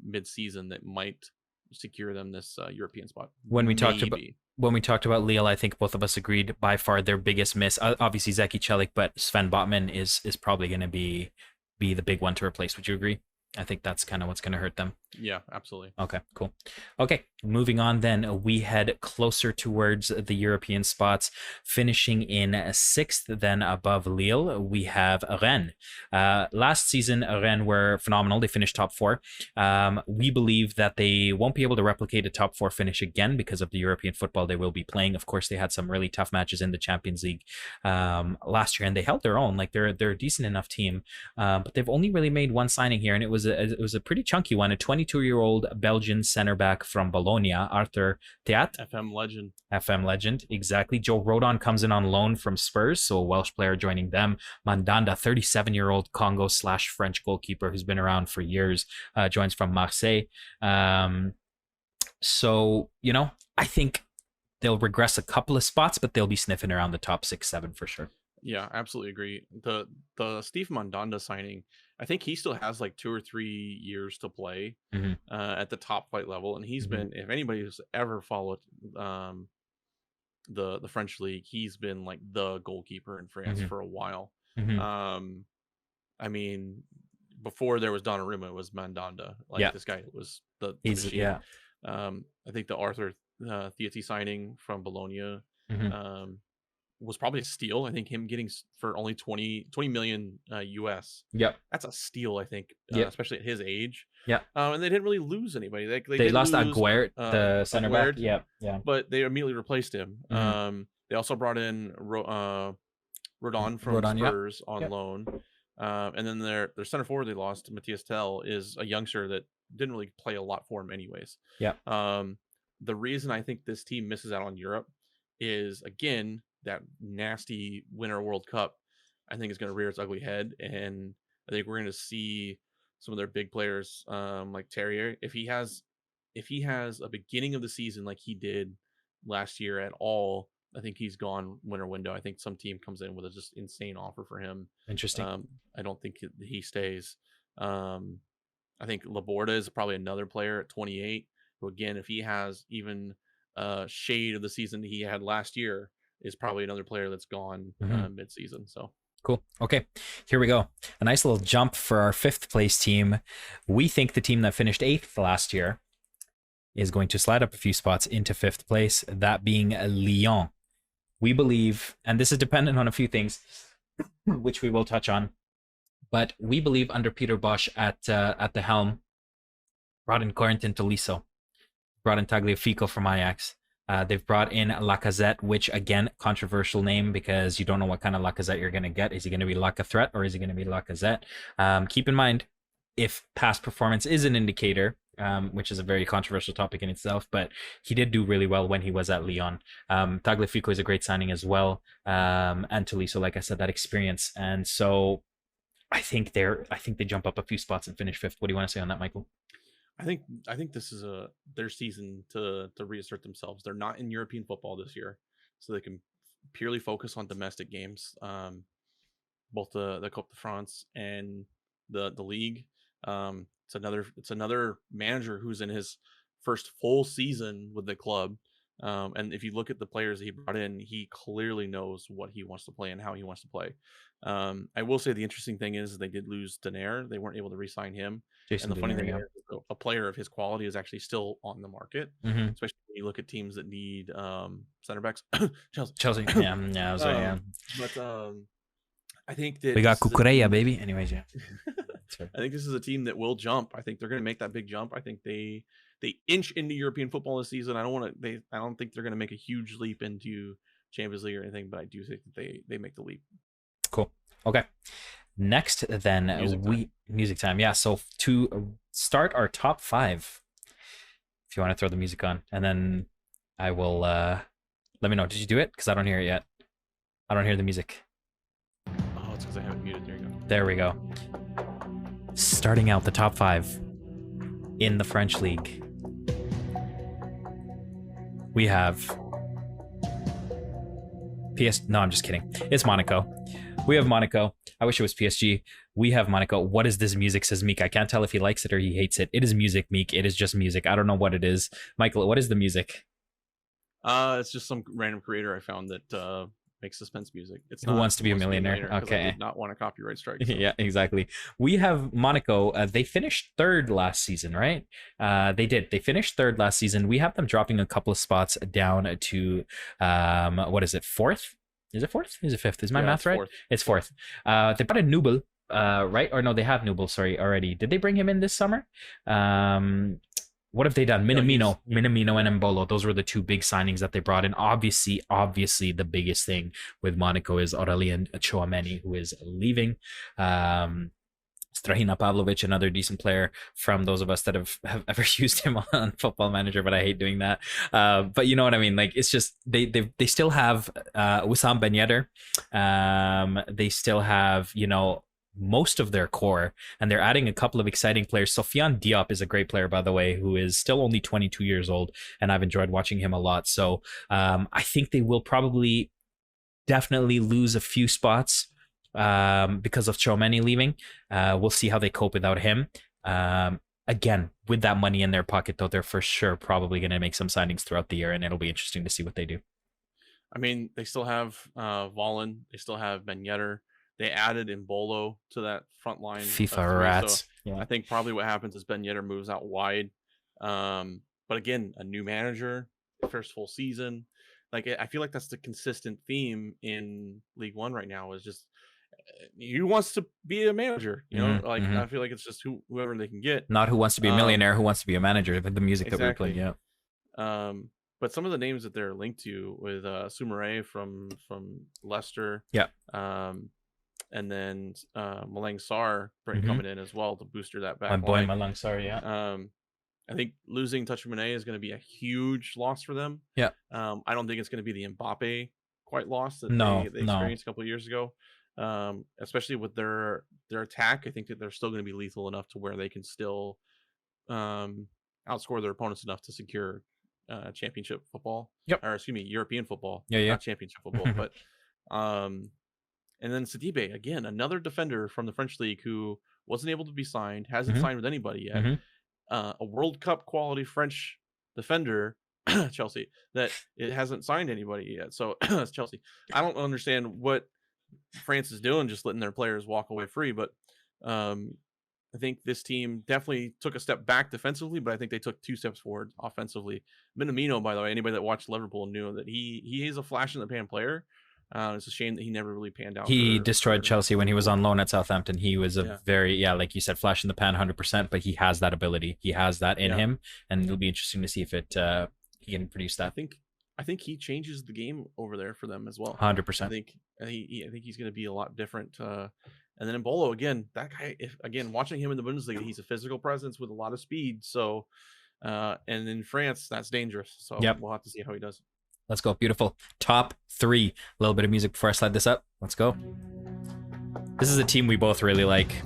mid-season that might secure them this European spot. When we talked about Lille, I think both of us agreed by far their biggest miss, obviously Zeki Celik, but Sven Botman is probably going to be the big one to replace. Would you agree? I think that's kind of what's going to hurt them. Yeah, absolutely. Okay, cool. Okay, moving on then, we head closer towards the European spots, finishing in 6th then above Lille. We have Rennes. Last season, Rennes were phenomenal. They finished top 4. We believe that they won't be able to replicate a top 4 finish again because of the European football they will be playing. Of course, they had some really tough matches in the Champions League last year, and they held their own. Like they're a decent enough team, but they've only really made one signing here, and it was a pretty chunky one. A 22-year-old Belgian center back from Bologna, Arthur Theat. FM legend, exactly. Joe Rodon comes in on loan from Spurs, so a Welsh player joining them. Mandanda, 37-year-old Congo/French goalkeeper who's been around for years, joins from Marseille. So, you know, I think they'll regress a couple of spots, but they'll be sniffing around the top 6-7 for sure. Yeah, absolutely agree. The Steve Mandanda signing, I think he still has like 2 or 3 years to play at the top flight level, and he's been, if anybody's ever followed the French league, he's been like the goalkeeper in France for a while. I mean, before there was Donnarumma, it was Mandanda. Like this guy was the machine. I think the Arthur Theati signing from Bologna Mhm. um, was probably a steal. I think him getting for only 20 million US. Yep. That's a steal, I think, Yep. especially at his age. Yep. And they didn't really lose anybody. They They did lost lose Aguert, the center back. Aguerd, Yep. Yeah. but they immediately replaced him. Mhm. They also brought in Rodon from Rodon. Yep. Spurs on Yep. loan. And then their center forward they lost, Matthias Tell, is a youngster that didn't really play a lot for him anyways. Yep. The reason I think this team misses out on Europe is, again, that nasty Winter World Cup, I think is going to rear its ugly head. And I think we're going to see some of their big players like Terrier. If he has a beginning of the season like he did last year at all, I think he's gone winter window. I think some team comes in with a just insane offer for him. Interesting. I don't think he stays. I think Laborda is probably another player at 28 who, again, if he has even a shade of the season he had last year, is probably another player that's gone mid-season. So cool. Okay, here we go. A nice little jump for our 5th place team. We think the team that finished 8th last year is going to slide up a few spots into 5th place, that being Lyon. We believe, and this is dependent on a few things, which we will touch on, but we believe under Peter Bosch at the helm, brought in Corentin Tolisso, brought in Tagliafico from Ajax. They've brought in Lacazette, which, again, controversial name because you don't know what kind of Lacazette you're going to get. Is he going to be Lacazette or is he going to be Lacazette? Keep in mind, if past performance is an indicator, which is a very controversial topic in itself, but he did do really well when he was at Lyon. Tagliafico is a great signing as well. And Tolisso, like I said, that experience. And so I think they jump up a few spots and finish 5th. What do you want to say on that, Michael? I think this is their season to reassert themselves. They're not in European football this year, so they can purely focus on domestic games, both the Coupe de France and the league. It's another manager who's in his first full season with the club. And if you look at the players that he brought in, he clearly knows what he wants to play and how he wants to play. I will say the interesting thing is they did lose Denaire. They weren't able to re-sign him. Jason And the funny thing Denaire, is, a player of his quality is actually still on the market, especially when you look at teams that need center backs. Chelsea. Yeah, I was right. Yeah. But I think that We got Cucurella, baby. Anyways, yeah. I think this is a team that will jump. I think they're going to make that big jump. I think they inch into European football this season. I don't think they're going to make a huge leap into Champions League or anything, but I do think that they make the leap. Cool. Okay. Next, then music time. Yeah. So to start our top 5, if you want to throw the music on, and then I will let me know. Did you do it? Because I don't hear it yet. I don't hear the music. Oh, it's because I have it muted. There you go. There we go. Starting out the top 5 in the French league, we have No, I'm just kidding. It's Monaco. We have Monaco. I wish it was PSG. We have Monaco. What is this music, says Meek. I can't tell if he likes it or he hates it. It is music, Meek. It is just music. I don't know what it is. Michael, what is the music? It's just some random creator I found that makes suspense music. It's Who Wants to Be a Millionaire? Okay. I did not want a copyright strike. So. Yeah, exactly. We have Monaco. They finished 3rd last season, right? They did. They finished 3rd last season. We have them dropping a couple of spots down to what is it? 4th? Is it 4th? Is it 5th? Is my math right? 4th. It's 4th. They brought in Nubel, right? Or no, they have Nubel, sorry, already. Did they bring him in this summer? What have they done? Minamino and Mbolo. Those were the 2 big signings that they brought in. Obviously, the biggest thing with Monaco is Aurelien Tchouameni, who is leaving. Strahina Pavlovic, another decent player from those of us that have ever used him on Football Manager, but I hate doing that. But you know what I mean? Like, it's just they still have Wissam Ben Yedder. They still have, most of their core, and they're adding a couple of exciting players. Sofiane Diop is a great player, by the way, who is still only 22 years old, and I've enjoyed watching him a lot. So I think they will probably definitely lose a few spots because of Tchouameni leaving. We'll see how they cope without him. Again, with that money in their pocket, though, they're for sure probably going to make some signings throughout the year, and it'll be interesting to see what they do. I mean, they still have Vollen. They still have Ben Yedder. They added Mbolo to that front line. FIFA rats. So yeah. I think probably what happens is Ben Yedder moves out wide. but again, a new manager, first full season. Like I feel like that's the consistent theme in League One right now is just who wants to be a manager, you know? Like I feel like it's just whoever they can get. Not who wants to be a millionaire, who wants to be a manager. The music that we were playing, Exactly. yeah. But some of the names that they're linked to with Sumare from Leicester, Yeah. and then Malang Sarr coming in as well to booster that back My boy line. Malang Sarr, yeah. I think losing Touchmane is going to be a huge loss for them. Yeah. I don't think it's going to be the Mbappe quite loss that they experienced a couple of years ago. Especially with their attack, I think that they're still going to be lethal enough to where they can still outscore their opponents enough to secure championship football. Yep. Or excuse me, European football. Yeah. Not championship football, but and then Sidibe, again, another defender from the French league who wasn't able to be signed, hasn't signed with anybody yet. A World Cup quality French defender, Chelsea, that it hasn't signed anybody yet. So it's Chelsea. I don't understand what France is doing, just letting their players walk away free. But I think this team definitely took a step back defensively, but I think they took 2 steps forward offensively. Minamino, by the way, anybody that watched Liverpool knew that he is a flash in the pan player. It's a shame that he never really panned out. He destroyed Chelsea when he was on loan at Southampton. He was a very, like you said, flash in the pan 100%, but he has that ability. He has that in him, and it'll be interesting to see if he can produce that. I think he changes the game over there for them as well. 100%. I think he's going to be a lot different. And then Embolo, again, that guy, watching him in the Bundesliga, he's a physical presence with a lot of speed. So, and in France, that's dangerous. So we'll have to see how he does. Let's go. Beautiful. Top 3. A little bit of music before I slide this up. Let's go. This is a team we both really like.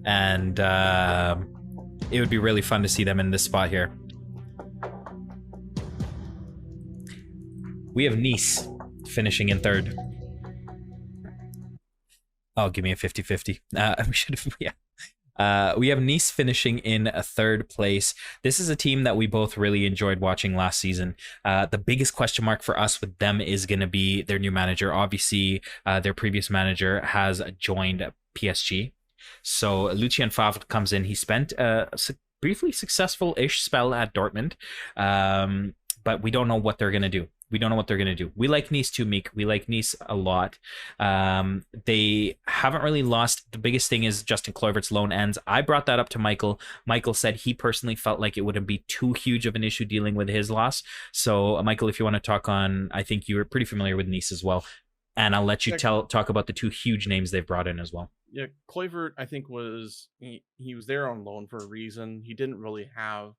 And it would be really fun to see them in this spot here. We have Nice finishing in 3rd. Oh, give me a 50-50. We should have, we have Nice finishing in a 3rd place. This is a team that we both really enjoyed watching last season. The biggest question mark for us with them is going to be their new manager. Obviously, their previous manager has joined PSG. So Lucien Favre comes in. He spent a briefly successful-ish spell at Dortmund, but we don't know what they're going to do. We like Nice too, Meek. We like Nice a lot. They haven't really lost. The biggest thing is Justin Kluivert's loan ends. I brought that up to Mykal. Mykal said he personally felt like it wouldn't be too huge of an issue dealing with his loss. So, Mykal, if you want to talk on, I think you were pretty familiar with Nice as well. And I'll let you talk about the 2 huge names they've brought in as well. Yeah, Kluivert, I think, he was there on loan for a reason. He didn't really have...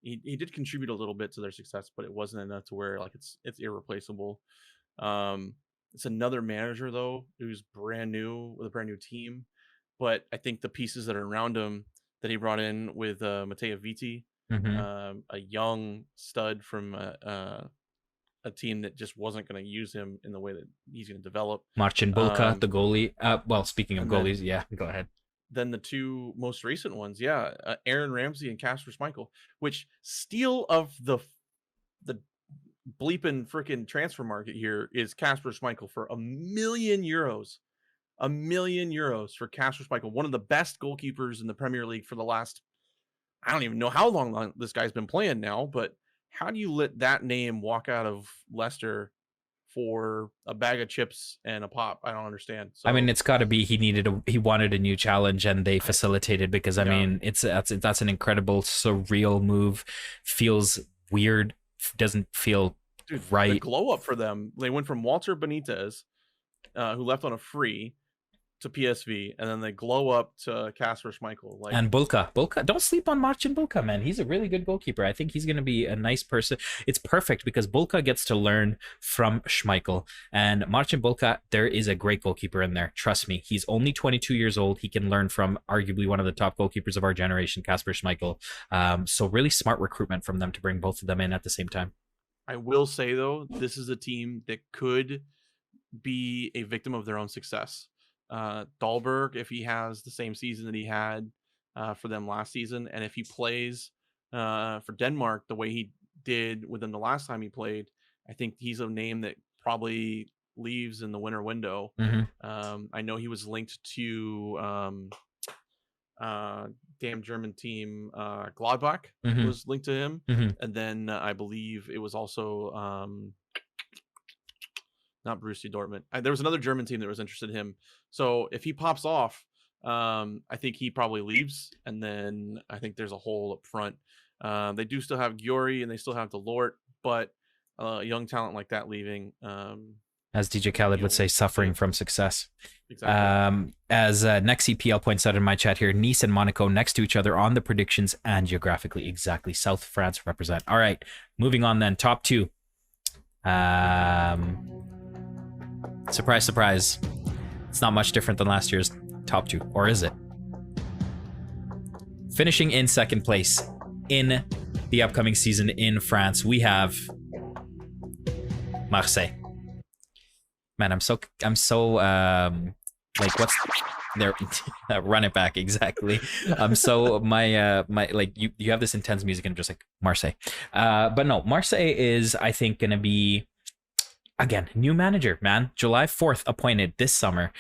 He did contribute a little bit to their success, but it wasn't enough to where like it's irreplaceable. It's another manager though who's brand new with a brand new team, but I think the pieces that are around him that he brought in with Matteo Vitti, a young stud from a team that just wasn't going to use him in the way that he's going to develop. Marcin Bulka, the goalie. Well, speaking of goalies, go ahead. Then the 2 most recent ones, Aaron Ramsey and Kasper Schmeichel, which steal of the bleeping freaking transfer market here is Kasper Schmeichel for €1 million. €1 million for Kasper Schmeichel, one of the best goalkeepers in the Premier League for the last, I don't even know how long this guy's been playing now, but how do you let that name walk out of Leicester for a bag of chips and a pop? I don't understand. So, I mean, it's got to be he wanted a new challenge, and they facilitated because I mean, that's an incredible surreal move. Feels weird, doesn't feel right. The glow up for them. They went from Walter Benitez, who left on a free, to PSV, and then they glow up to Kasper Schmeichel. And Bulka, don't sleep on Marcin Bulka, man. He's a really good goalkeeper. I think he's going to be a nice person. It's perfect because Bulka gets to learn from Schmeichel. And Marcin Bulka, there is a great goalkeeper in there. Trust me. He's only 22 years old. He can learn from arguably one of the top goalkeepers of our generation, Kasper Schmeichel. So really smart recruitment from them to bring both of them in at the same time. I will say, though, this is a team that could be a victim of their own success. Dahlberg, if he has the same season that he had for them last season, and if he plays for Denmark the way he did with them the last time he played, I think he's a name that probably leaves in the winter window. I know he was linked to damn German team, Gladbach Mhm. was linked to him, Mhm. and then I believe it was also not Borussia Dortmund. There was another German team that was interested in him. So if he pops off, I think he probably leaves, and then I think there's a hole up front. They do still have Giori and they still have Delort, but a young talent like that leaving, As DJ Khaled would say, suffering yeah. from success. Exactly. As next CPL points out in my chat here, Nice and Monaco next to each other on the predictions and geographically exactly. South France represent. All right, moving on then. Top two. Surprise, surprise. It's not much different than last year's top two, or is it? Finishing in second place in the upcoming season in France, we have Marseille. Man, I'm so like, what's there? Run it back, exactly. I'm so my like, you have this intense music and I'm just like Marseille, but no, Marseille is, I think, gonna be, again, new manager, man. July 4th appointed this summer.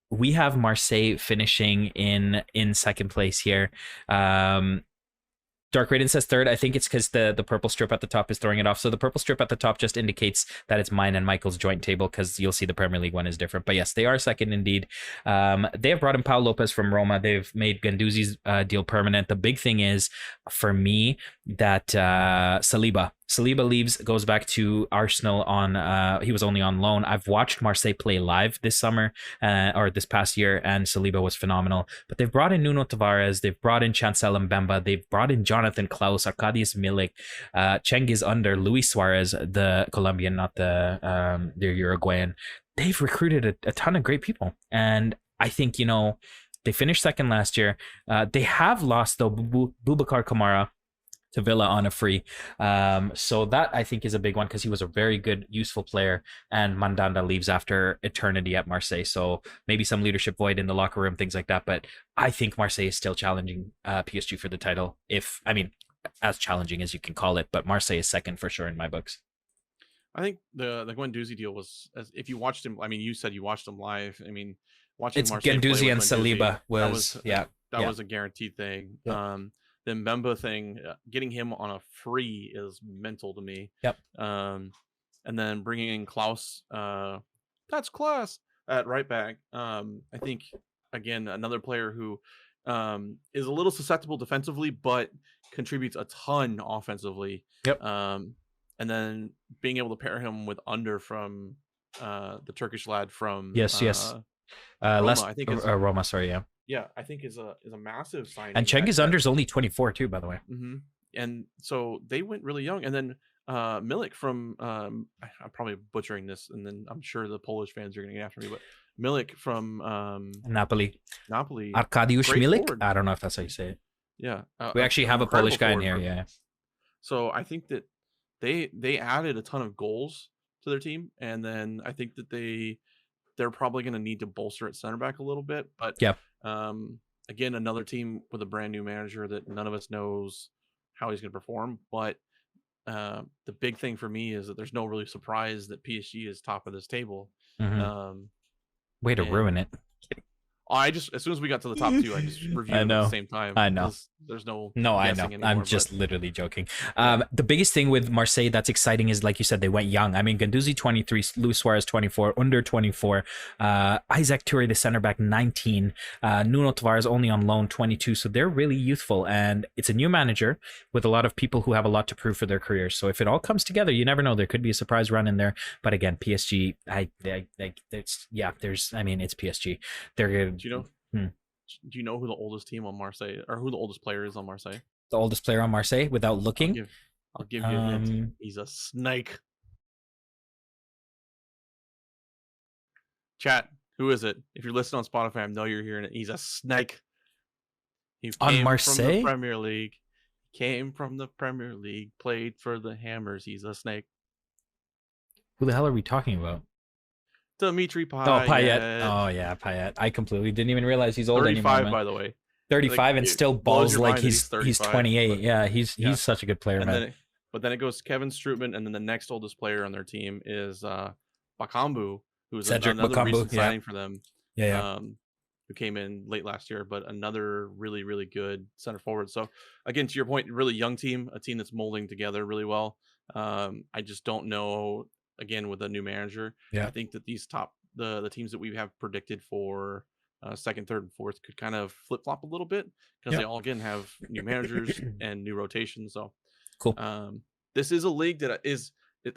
We have Marseille finishing in second place here. Dark Raiden says third. I think it's because the purple strip at the top is throwing it off. So the purple strip at the top just indicates that it's mine and Michael's joint table, because you'll see the Premier League one is different. But yes, they are second indeed. They have brought in Pau Lopez from Roma. They've made Guendouzi's deal permanent. The big thing is, for me, that Saliba leaves, goes back to Arsenal on he was only on loan. I've watched Marseille play live this summer or this past year, and Saliba was phenomenal. But they've brought in Nuno Tavares, they've brought in Chancel Mbemba, they've brought in Jonathan Klaus, Arkadiusz Milik, Cengiz Under, Luis Suarez, the Colombian, not the Uruguayan. They've recruited a ton of great people, and I think, they finished second last year. They have lost, though, Boubacar Kamara to Villa on a free. So that, I think, is a big one, because he was a very good, useful player, and Mandanda leaves after eternity at Marseille. So maybe some leadership void in the locker room, things like that. But I think Marseille is still challenging PSG for the title. As challenging as you can call it, but Marseille is second for sure in my books. I think the Guendouzi deal was, if you watched him, I mean, you said you watched him live. I mean, watching It's Marseille Guendouzi and Guendouzi, Saliba was a guaranteed thing. Yeah. The Mbemba thing, getting him on a free is mental to me. Yep. And then bringing in Klaus, that's class at right back. I think, again, another player who is a little susceptible defensively, but contributes a ton offensively. Yep. And then being able to pair him with Under from the Turkish lad from yes. Roma, I think is Roma, sorry, yeah. Yeah, I think is a massive signing. And Cengiz Under's only 24 too, by the way. Mm-hmm. And so they went really young. And then Milik from I'm probably butchering this, and then I'm sure the Polish fans are going to get after me, but Milik from Napoli. Arkadiusz Milik? Forward. I don't know if that's how you say it. Yeah. We actually have a Polish guy in here, yeah. So I think that they added a ton of goals to their team, and then I think that they're probably going to need to bolster at center back a little bit. But yeah. Again, another team with a brand new manager that none of us knows how he's going to perform. But the big thing for me is that there's no really surprise that PSG is top of this table. Mm-hmm. Way to ruin it. As soon as we got to the top two, I just reviewed them at the same time. I know. There's no I know. Anymore, I'm just literally joking. The biggest thing with Marseille that's exciting is, like you said, they went young. I mean, Guendouzi 23, Luis Suarez 24, Under 24, Isaac Toure, the center back, 19, Nuno Tavares only on loan, 22. So they're really youthful, and it's a new manager with a lot of people who have a lot to prove for their careers. So if it all comes together, you never know. There could be a surprise run in there. But again, PSG, it's PSG. They're good. Do you know who the oldest team on Marseille, or who the oldest player is on Marseille? The oldest player on Marseille, without looking? I'll give you a hint. He's a snake. Chat, who is it? If you're listening on Spotify, I know you're hearing it. He's a snake. He on Marseille? From the Premier League. Came from the Premier League. Played for the Hammers. He's a snake. Who the hell are we talking about? Dimitri Payet. Oh, Payet. Oh, yeah, Payet. I completely didn't even realize he's old 35, anymore. by the way. 35 and still balls like he's 28. But, yeah, he's such a good player, man. But then it goes Kevin Strootman, and then the next oldest player on their team is Bakambu, who's another recent signing for them. Yeah. who came in late last year, but another really, really good center forward. So again, to your point, really young team, a team that's molding together really well. I just don't know. Again, with a new manager, Yeah. I think that these the teams that we have predicted for second, third, and fourth could kind of flip flop a little bit because they all again have new managers and new rotations. So Cool. this is a league that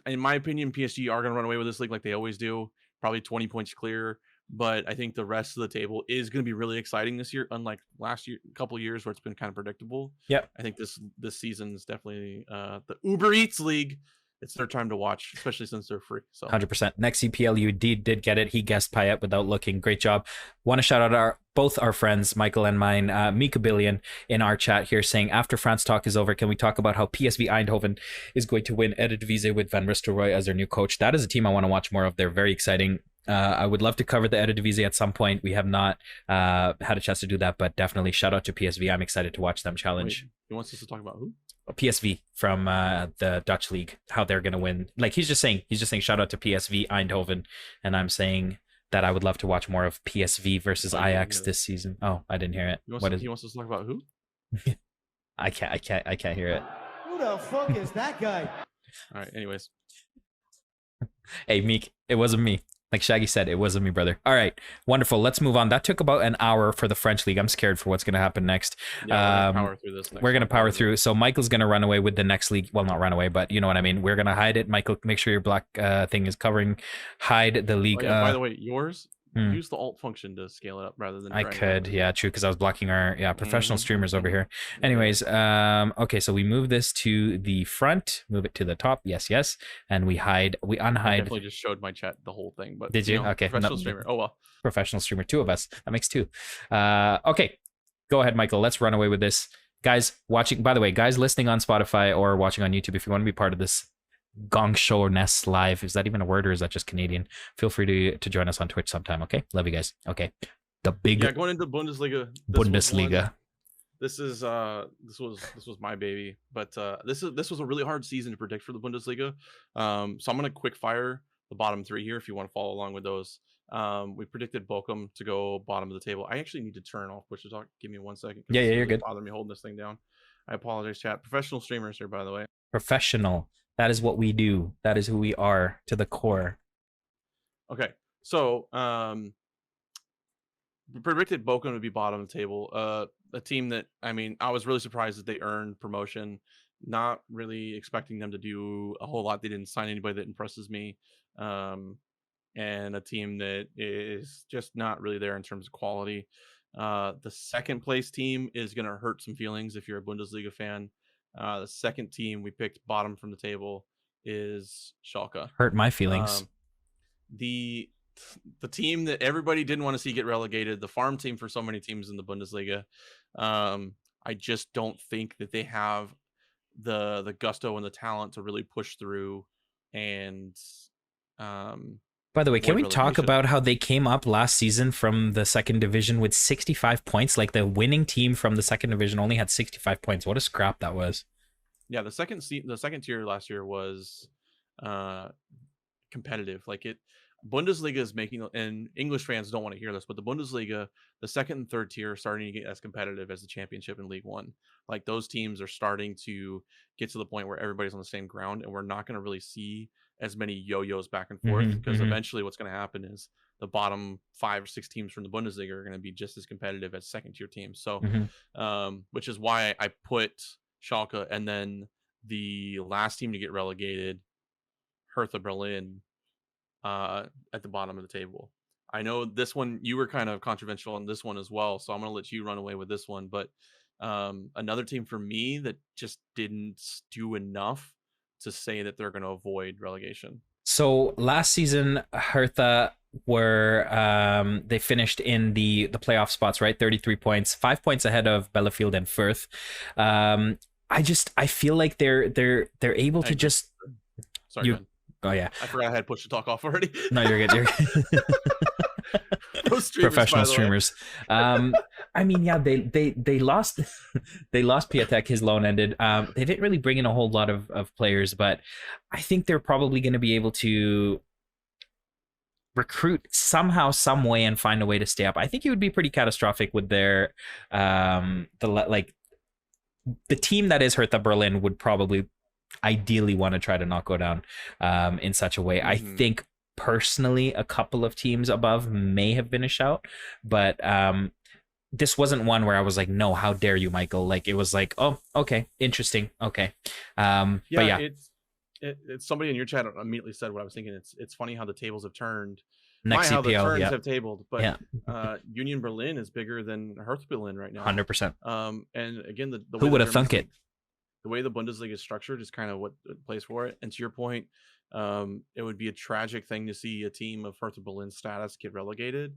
in my opinion, PSG are going to run away with this league like they always do, probably 20 points clear. But I think the rest of the table is going to be really exciting this year, unlike last year, a couple of years where it's been kind of predictable. Yep. I think this season is definitely the Uber Eats League. It's their time to watch, especially since they're free. So 100%. Next CPL, you did get it. He guessed Payet without looking. Great job. Want to shout out both our friends, Mykal and mine, Mykal Billion, in our chat here saying, after France talk is over, can we talk about how PSV Eindhoven is going to win Eredivisie with Van Nistelrooy as their new coach? That is a team I want to watch more of. They're very exciting. I would love to cover the Eredivisie at some point. We have not had a chance to do that, but definitely shout out to PSV. I'm excited to watch them challenge. Wait, he wants us to talk about who? PSV from the Dutch league, how they're going to win. Like he's just saying shout out to PSV Eindhoven, and I'm saying that I would love to watch more of PSV versus Ajax this season. Oh, I didn't hear it. He wants us to talk about who? I can't hear it. Who the fuck is that guy? All right. Anyways. Hey, Meek, it wasn't me. Like Shaggy said, it wasn't me, brother. All right, wonderful. Let's move on. That took about an hour for the French league. I'm scared for what's going to happen next. Yeah, we're going to power through. So Michael's going to run away with the next league. Well, not run away, but you know what I mean. We're going to hide it. Michael, make sure your black thing is covering. Hide the league. Oh, yeah, by the way, yours, use the alt function to scale it up rather than I could. Yeah, true, because I was blocking our professional streamers over here. Anyways, okay, so we move this to the front, move it to the top. Yes. And we unhide. I definitely just showed my chat the whole thing, but did you? Okay. Professional streamer. Oh well. Professional streamer, two of us. That makes two. Okay. Go ahead, Michael. Let's run away with this. Guys watching, by the way, guys listening on Spotify or watching on YouTube, if you want to be part of this Gong Show Nest live, is that even a word or is that just Canadian? Feel free to join us on Twitch sometime. Okay, love you guys. Okay, the big going into Bundesliga. This was my baby, but this was a really hard season to predict for the Bundesliga. So I'm gonna quick fire the bottom three here if you want to follow along with those. We predicted Bochum to go bottom of the table. I actually need to turn off push to talk. Give me 1 second. Yeah, you're good. Bother me holding this thing down. I apologize, chat. Professional streamers here, by the way. Professional. That is what we do. That is who we are to the core. Okay, so we predicted Bochum to be bottom of the table. A team that, I mean, I was really surprised that they earned promotion. Not really expecting them to do a whole lot. They didn't sign anybody that impresses me. And a team that is just not really there in terms of quality. The second place team is going to hurt some feelings if you're a Bundesliga fan. The second team we picked bottom from the table is Schalke. Hurt my feelings. The team that everybody didn't want to see get relegated, the farm team for so many teams in the Bundesliga. I just don't think that they have the gusto and the talent to really push through. And by the way, can we talk about how they came up last season from the second division with 65 points? Like the winning team from the second division only had 65 points. What a scrap that was. Yeah, the second tier last year was competitive. Bundesliga is making, and English fans don't want to hear this, but the Bundesliga, the second and third tier are starting to get as competitive as the Championship and League One. Like those teams are starting to get to the point where everybody's on the same ground, and we're not going to really see as many yo-yos back and forth because eventually what's going to happen is the bottom 5 or 6 teams from the Bundesliga are going to be just as competitive as second tier teams. So, which is why I put Schalke, and then the last team to get relegated, Hertha Berlin, at the bottom of the table. I know this one you were kind of controversial on this one as well, so I'm going to let you run away with this one. But another team for me that just didn't do enough to say that they're going to avoid relegation. So last season, Hertha were they finished in the playoff spots, right? 33 points, 5 points ahead of Bielefeld and Fürth. I feel like they're able to just. Sorry. Man. Oh yeah, I forgot I had push to talk off already. No, you're good. You're good. Professional streamers. I mean, yeah, they lost Piatek. His loan ended. They didn't really bring in a whole lot of players, but I think they're probably going to be able to recruit somehow, some way, and find a way to stay up. I think it would be pretty catastrophic with their the team that is Hertha Berlin would probably ideally want to try to not go down in such a way. I think personally a couple of teams above may have been a shout, but this wasn't one where I was like, no, how dare you, Mykal? Like, it was like, oh, okay, interesting, okay. But yeah, it's somebody in your chat immediately said what I was thinking. It's funny how the tables have turned. next How the CPL, turns yeah, have tabled, but yeah, Union Berlin is bigger than Hertha Berlin right now. 100%. And again, the Who would have thunk it? The way the Bundesliga is structured is kind of what plays for it. And to your point, it would be a tragic thing to see a team of Hertha Berlin status get relegated.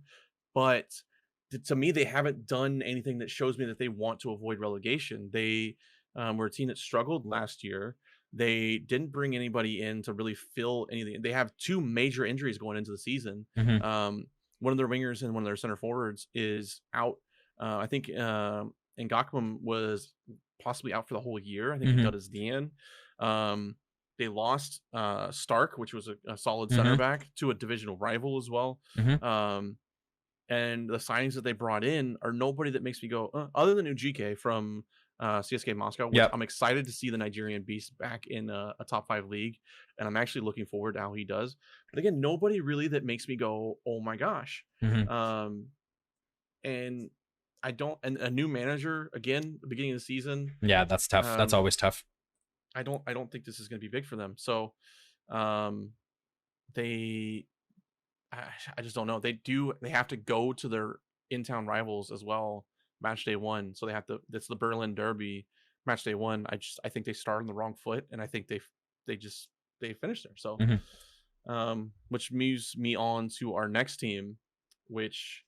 But to me, they haven't done anything that shows me that they want to avoid relegation. They were a team that struggled last year. They didn't bring anybody in to really fill anything. They have 2 major injuries going into the season. Mm-hmm. One of their wingers and one of their center forwards is out. I think Ngakam was possibly out for the whole year. I think he got his knee in. They lost Stark, which was a solid center back, to a divisional rival as well. And the signings that they brought in are nobody that makes me go, other than Ujike from CSK Moscow, which I'm excited to see the Nigerian beast back in a top 5 league. And I'm actually looking forward to how he does. But again, nobody really that makes me go, oh my gosh. And I don't, and a new manager again, the beginning of the season. Yeah, that's tough. That's always tough. I don't think this is going to be big for them. So I just don't know. They have to go to their in-town rivals as well, match day 1. So that's the Berlin Derby, match day 1. I think they started on the wrong foot, and I think they finished there. So which moves me on to our next team, which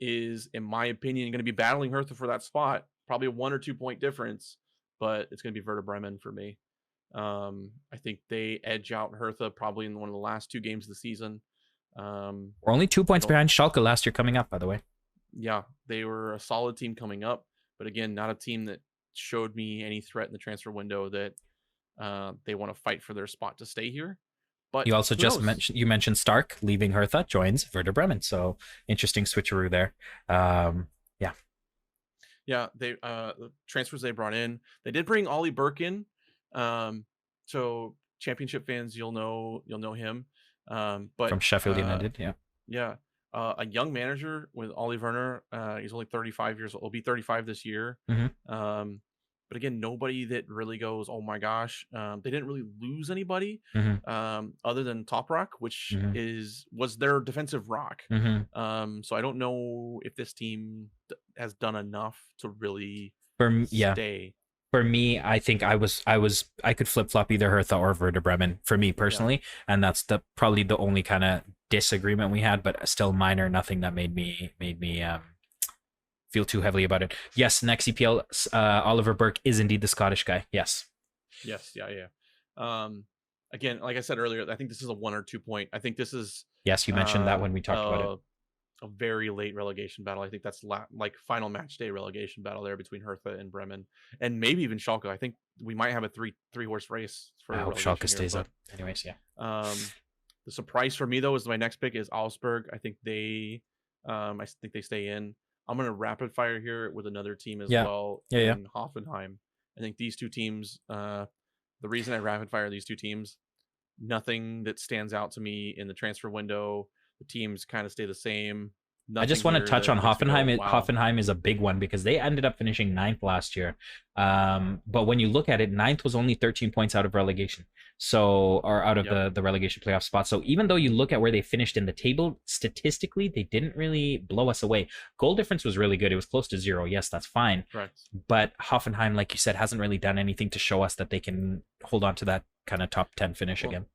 is, in my opinion, going to be battling Hertha for that spot. Probably a 1 or 2 point difference, but it's going to be Werder Bremen for me. I think they edge out Hertha probably in one of the last 2 games of the season. We're only 2 points behind Schalke last year coming up, by the way. Yeah, they were a solid team coming up, but again, not a team that showed me any threat in the transfer window that they want to fight for their spot to stay here. But you also just mentioned Stark leaving Hertha, joins Werder Bremen, so interesting switcheroo there. Yeah, they the transfers they brought in, they did bring Ollie Burke in. So championship fans, you'll know him. But from Sheffield United, a young manager with Ollie Werner. He's only 35 years old. He'll be 35 this year. But again, nobody that really goes, oh my gosh. They didn't really lose anybody other than Top Rock, which was their defensive rock. So I don't know if this team has done enough to really stay. For me, I think I could flip flop either Hertha or Werder Bremen for me personally, and that's probably the only kind of disagreement we had, but still minor, nothing that made me feel too heavily about it. Yes, next EPL, Oliver Burke is indeed the Scottish guy. Yes. Again, like I said earlier, I think this is a 1 or 2 point. I think this is. Yes, you mentioned that when we talked about it. A very late relegation battle. I think that's like final match day relegation battle there between Hertha and Bremen, and maybe even Schalke. I think we might have a three horse race for. I hope Schalke stays up. Anyways, yeah. The surprise for me though is my next pick is Augsburg. I think they stay in. I'm gonna rapid fire here with another team as well. In Hoffenheim. I think these 2 teams. The reason I rapid fire these 2 teams, nothing that stands out to me in the transfer window. The teams kind of stay the same. I just want to touch on Hoffenheim. Hoffenheim is a big one because they ended up finishing 9th last year. But when you look at it, 9th was only 13 points out of relegation. Or out of the relegation playoff spot. So even though you look at where they finished in the table, statistically, they didn't really blow us away. Goal difference was really good. It was close to 0. Yes, that's fine. Right. But Hoffenheim, like you said, hasn't really done anything to show us that they can hold on to that kind of top 10 finish again.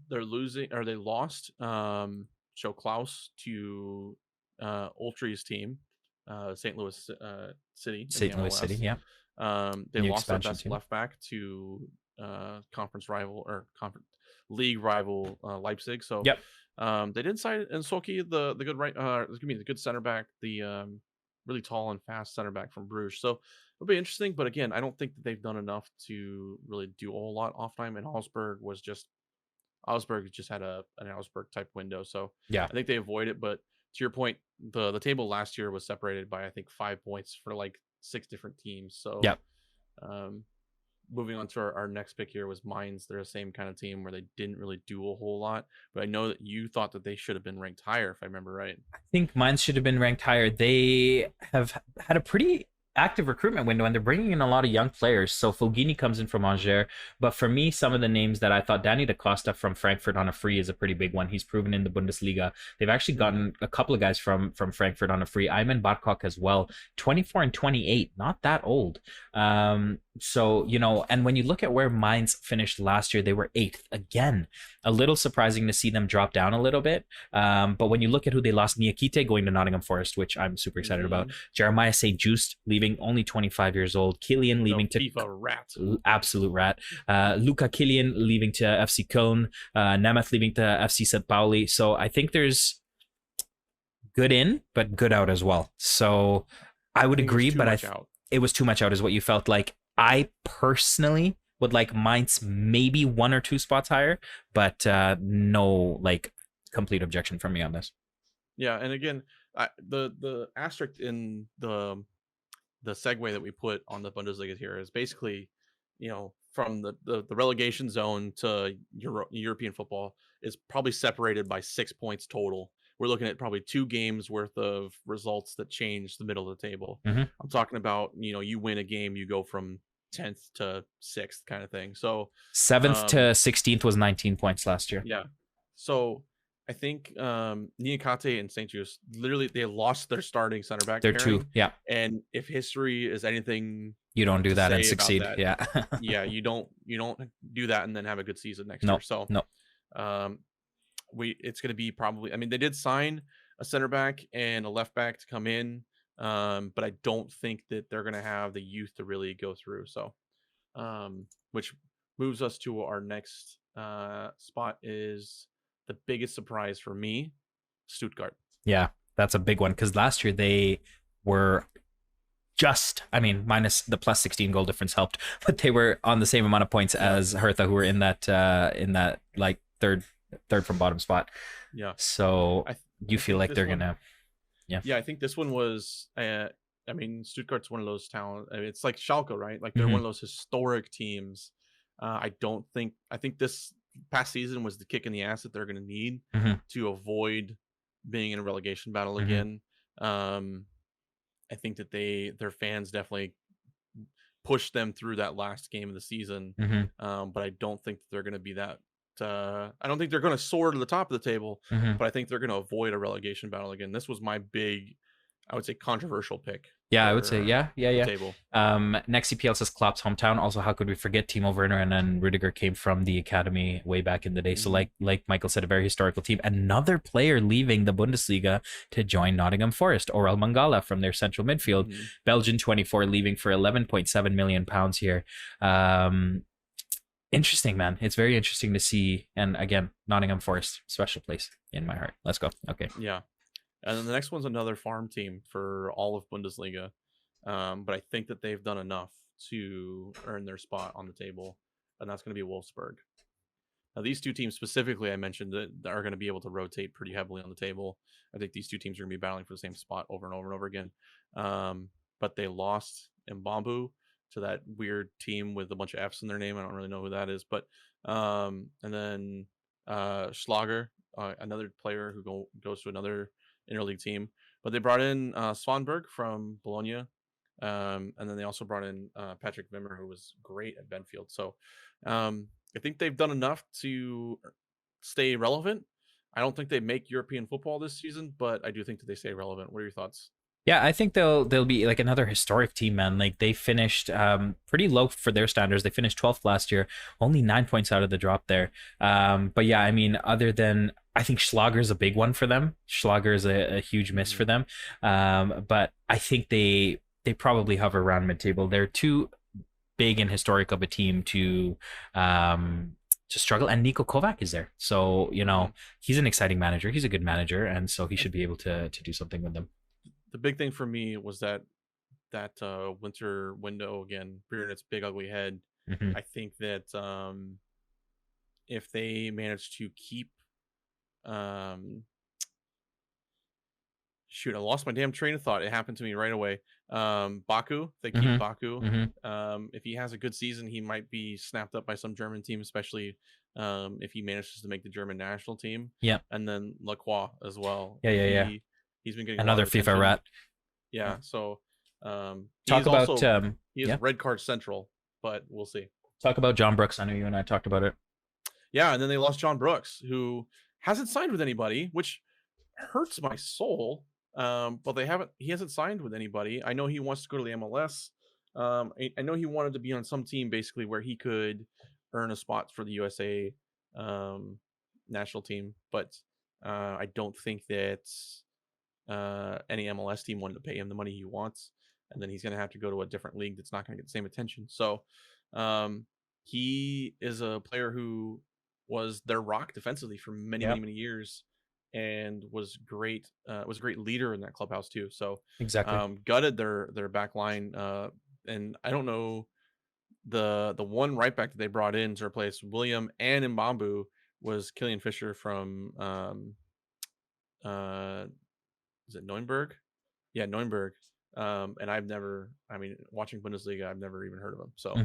They lost Joe Klaus to Ultri's team, St. Louis City. St. Louis City, yeah. They lost their best left back to conference league rival Leipzig. So they didn't sign Nsoki, the good the good center back, the really tall and fast center back from Bruges. So it'll be interesting. But again, I don't think that they've done enough to really do a whole lot off time. And Augsburg was just Augsburg just had an Augsburg type window, so Yeah. I think they avoid it. But to your point, the table last year was separated by I think 5 points for like 6 different teams. So Yep. moving on to our next pick here was Mainz. They're the same kind of team where they didn't really do a whole lot, but I know that you thought that they should have been ranked higher, if I remember right. I think mine should have been ranked higher. They have had a pretty active recruitment window, and they're bringing in a lot of young players. So Fulgini comes in from Angers, but for me, some of the names that I thought, Danny Da Costa from Frankfurt on a free is a pretty big one. He's proven in the Bundesliga. They've actually gotten a couple of guys from Frankfurt on a free. Ayman Barkok as well, 24 and 28, not that old. So, and when you look at where Mainz finished last year, they were 8th. Again, a little surprising to see them drop down a little bit. But when you look at who they lost, Niakite going to Nottingham Forest, which I'm super excited about. Jeremiah St. Just leaving, only 25 years old. Killian leaving to FIFA rat. Absolute rat. Luca Killian leaving to FC Köln. Nemeth leaving to FC St. Pauli. So I think there's good in, but good out as well. So I would agree, but it was too much out is what you felt like. I personally would like Mainz maybe 1 or 2 spots higher, but no like complete objection from me on this. Yeah, and again, the asterisk in the segue that we put on the Bundesliga here is basically, from the relegation zone to European football is probably separated by 6 points total. We're looking at probably 2 games worth of results that change the middle of the table. I'm talking about, you win a game, you go from 10th to 6th kind of thing. So 7th to 16th was 19 points last year. Yeah. So I think Niakate and St. Just literally they lost their starting center back. They're pairing, 2. Yeah. And if history is anything, you don't do that and succeed. That, yeah. Yeah, you don't do that and then have a good season next year. So no. It's going to be probably, I mean, they did sign a center back and a left back to come in, but I don't think that they're going to have the youth to really go through. So, which moves us to our next spot is the biggest surprise for me, Stuttgart. Yeah, that's a big one because last year they were minus the plus 16 goal difference helped, but they were on the same amount of points as Hertha, who were in that like third from bottom spot. Yeah. So you feel like they're gonna, yeah. I think this one was. Stuttgart's one of those talent. It's like Schalke, right? Like they're one of those historic teams. I think this past season was the kick in the ass that they're going to need to avoid being in a relegation battle again. I think that their fans definitely pushed them through that last game of the season. But I don't think that they're going to be that. I don't think they're going to soar to the top of the table, but I think they're going to avoid a relegation battle again. This was my big, I would say, controversial pick. Yeah, I would say, yeah. Table. Next CPL says Klopp's hometown. Also, how could we forget Timo Werner and then Rudiger came from the academy way back in the day. So like Michael said, a very historical team. Another player leaving the Bundesliga to join Nottingham Forest, Orel Mangala from their central midfield. Belgian 24 leaving for £11.7 million here. Interesting, man. It's very interesting to see. And again, Nottingham Forest, special place in my heart. Let's go. Okay. Yeah. And then the next one's another farm team for all of Bundesliga. But I think that they've done enough to earn their spot on the table. And that's going to be Wolfsburg. Now, these 2 teams specifically I mentioned that are going to be able to rotate pretty heavily on the table. I think these 2 teams are going to be battling for the same spot over and over and over again. But they lost Mbambu to that weird team with a bunch of F's in their name. I don't really know who that is. But and then Schlager, another player who goes to another interleague team, but they brought in Svanberg from Bologna, and then they also brought in Patrick Wimmer, who was great at Benfield. So I think they've done enough to stay relevant. I don't think they make European football this season, but I do think that they stay relevant. What are your thoughts? Yeah, I think they'll be like another historic team, man. Like they finished pretty low for their standards. They finished 12th last year, only 9 points out of the drop there. But yeah, I mean, other than I think Schlager is a big one for them. Schlager is a huge miss for them. But I think they probably hover around mid-table. They're too big and historic of a team to struggle. And Niko Kovac is there, so he's an exciting manager. He's a good manager, and so he should be able to do something with them. The big thing for me was that winter window again rearing its big ugly head. I think that if they manage to keep shoot, I lost my damn train of thought. It happened to me right away. Baku, they keep Baku. If he has a good season, he might be snapped up by some German team, especially if he manages to make the German national team. Yeah. And then Lacroix as well. Yeah. He's been getting Another a lot of FIFA attention. rat. Yeah. So Talk about he is red card central, but we'll see. Talk about John Brooks. I know you and I talked about it. Yeah, and then they lost John Brooks, who hasn't signed with anybody, which hurts my soul. But he hasn't signed with anybody. I know he wants to go to the MLS. I know he wanted to be on some team basically where he could earn a spot for the USA national team, but I don't think that any MLS team wanted to pay him the money he wants, and then he's going to have to go to a different league that's not going to get the same attention. So he is a player who was their rock defensively for many years, and was great. Was a great leader in that clubhouse too. So exactly gutted their back line. And I don't know, the one right back that they brought in to replace William and Mbambu was Killian Fisher from is it Neuenberg? Yeah, Neuenberg. And watching Bundesliga, I've never even heard of him. So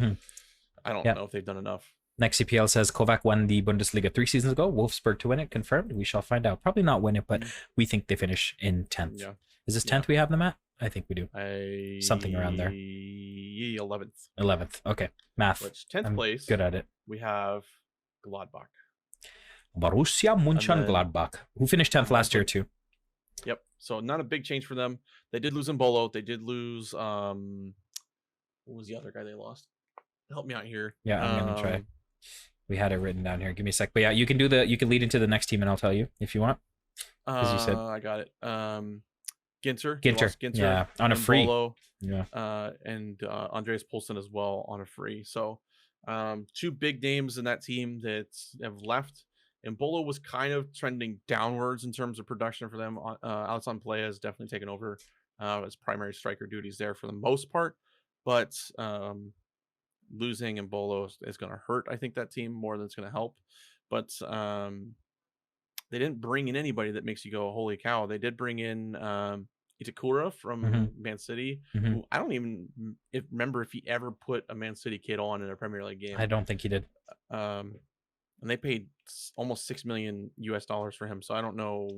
I don't know if they've done enough. Next CPL says Kovac won the Bundesliga 3 seasons ago. Wolfsburg to win it. Confirmed. We shall find out. Probably not win it, but we think they finish in 10th. Yeah. Is this 10th we have them at? I think we do. Something around there. 11th. 11th. Okay. Math. Which 10th place. Good at it. We have Gladbach. Borussia Mönchengladbach, who finished 10th last year too. Yep. So not a big change for them. They did lose Mbolo. They did lose what was the other guy they lost? Help me out here. Yeah, I'm gonna try. We had it written down here. Give me a sec. But yeah, you can lead into the next team and I'll tell you if you want. You said I got it. Ginter. Yeah, on a free. Mbolo, and Andreas Poulsen as well on a free. So 2 big names in that team that have left. And Bolo was kind of trending downwards in terms of production for them. Alexandre Playa has definitely taken over his primary striker duties there for the most part. But losing Mbolo is going to hurt, I think, that team more than it's going to help. But they didn't bring in anybody that makes you go, holy cow. They did bring in Itakura from Man City, who I don't even remember if he ever put a Man City kid on in a Premier League game. I don't think he did. And they paid almost $6 million for him. So I don't know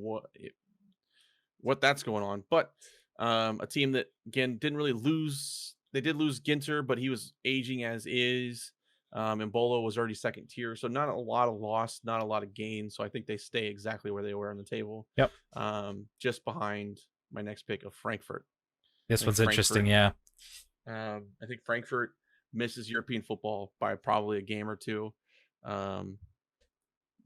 what that's going on. But a team that, again, didn't really lose. They did lose Ginter, but he was aging as is. And Bolo was already second tier. So not a lot of loss, not a lot of gain. So I think they stay exactly where they were on the table. Yep. Just behind my next pick of Frankfurt. This one's interesting, yeah. I think Frankfurt misses European football by probably a game or two.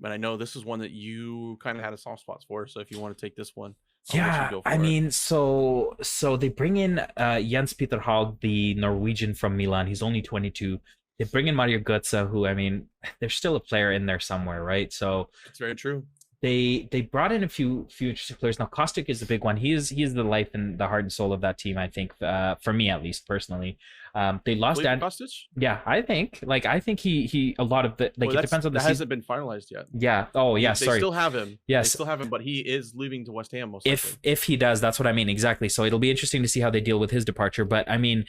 But I know this is one that you kind of had a soft spot for. So if you want to take this one, I mean, so they bring in Jens Peter Haug, the Norwegian from Milan. He's only 22. They bring in Mario Götze, who, I mean, there's still a player in there somewhere, right? So it's very true. They brought in a few interesting players. Now Kostic is the big one. He is the life and the heart and soul of that team, I think, for me at least personally. They lost Dan Kostic? Yeah, I think he a lot of the it depends on the that hasn't been finalized yet. Yeah. Oh yeah, they sorry. Still have him. Yes. They still have him, but he is leaving to West Ham most likely. If if he does, that's what I mean exactly. So it'll be interesting to see how they deal with his departure. But I mean,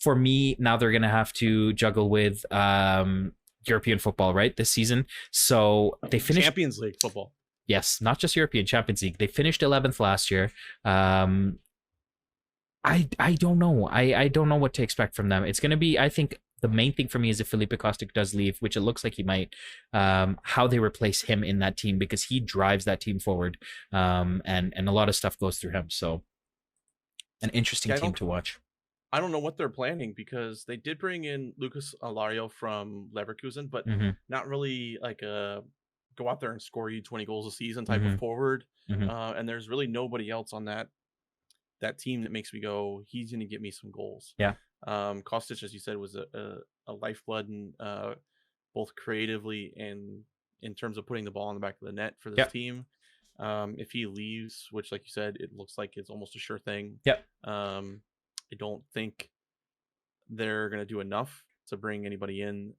for me now they're gonna have to juggle with European football, right, this season. So they finished Champions League football. Yes, not just European Champions League. They finished 11th last year. I don't know. I don't know what to expect from them. It's going to be, I think, the main thing for me is if Felipe Kostic does leave, which it looks like he might, how they replace him in that team, because he drives that team forward, and a lot of stuff goes through him. So an interesting team to watch. I don't know what they're planning, because they did bring in Lucas Alario from Leverkusen, but not really like a go out there and score you 20 goals a season type of forward. And there's really nobody else on that team that makes me go, he's going to get me some goals. Yeah. Kostic, as you said, was a lifeblood, and both creatively and in terms of putting the ball in the back of the net for this team. If he leaves, which, like you said, it looks like it's almost a sure thing. I don't think they're going to do enough to bring anybody in.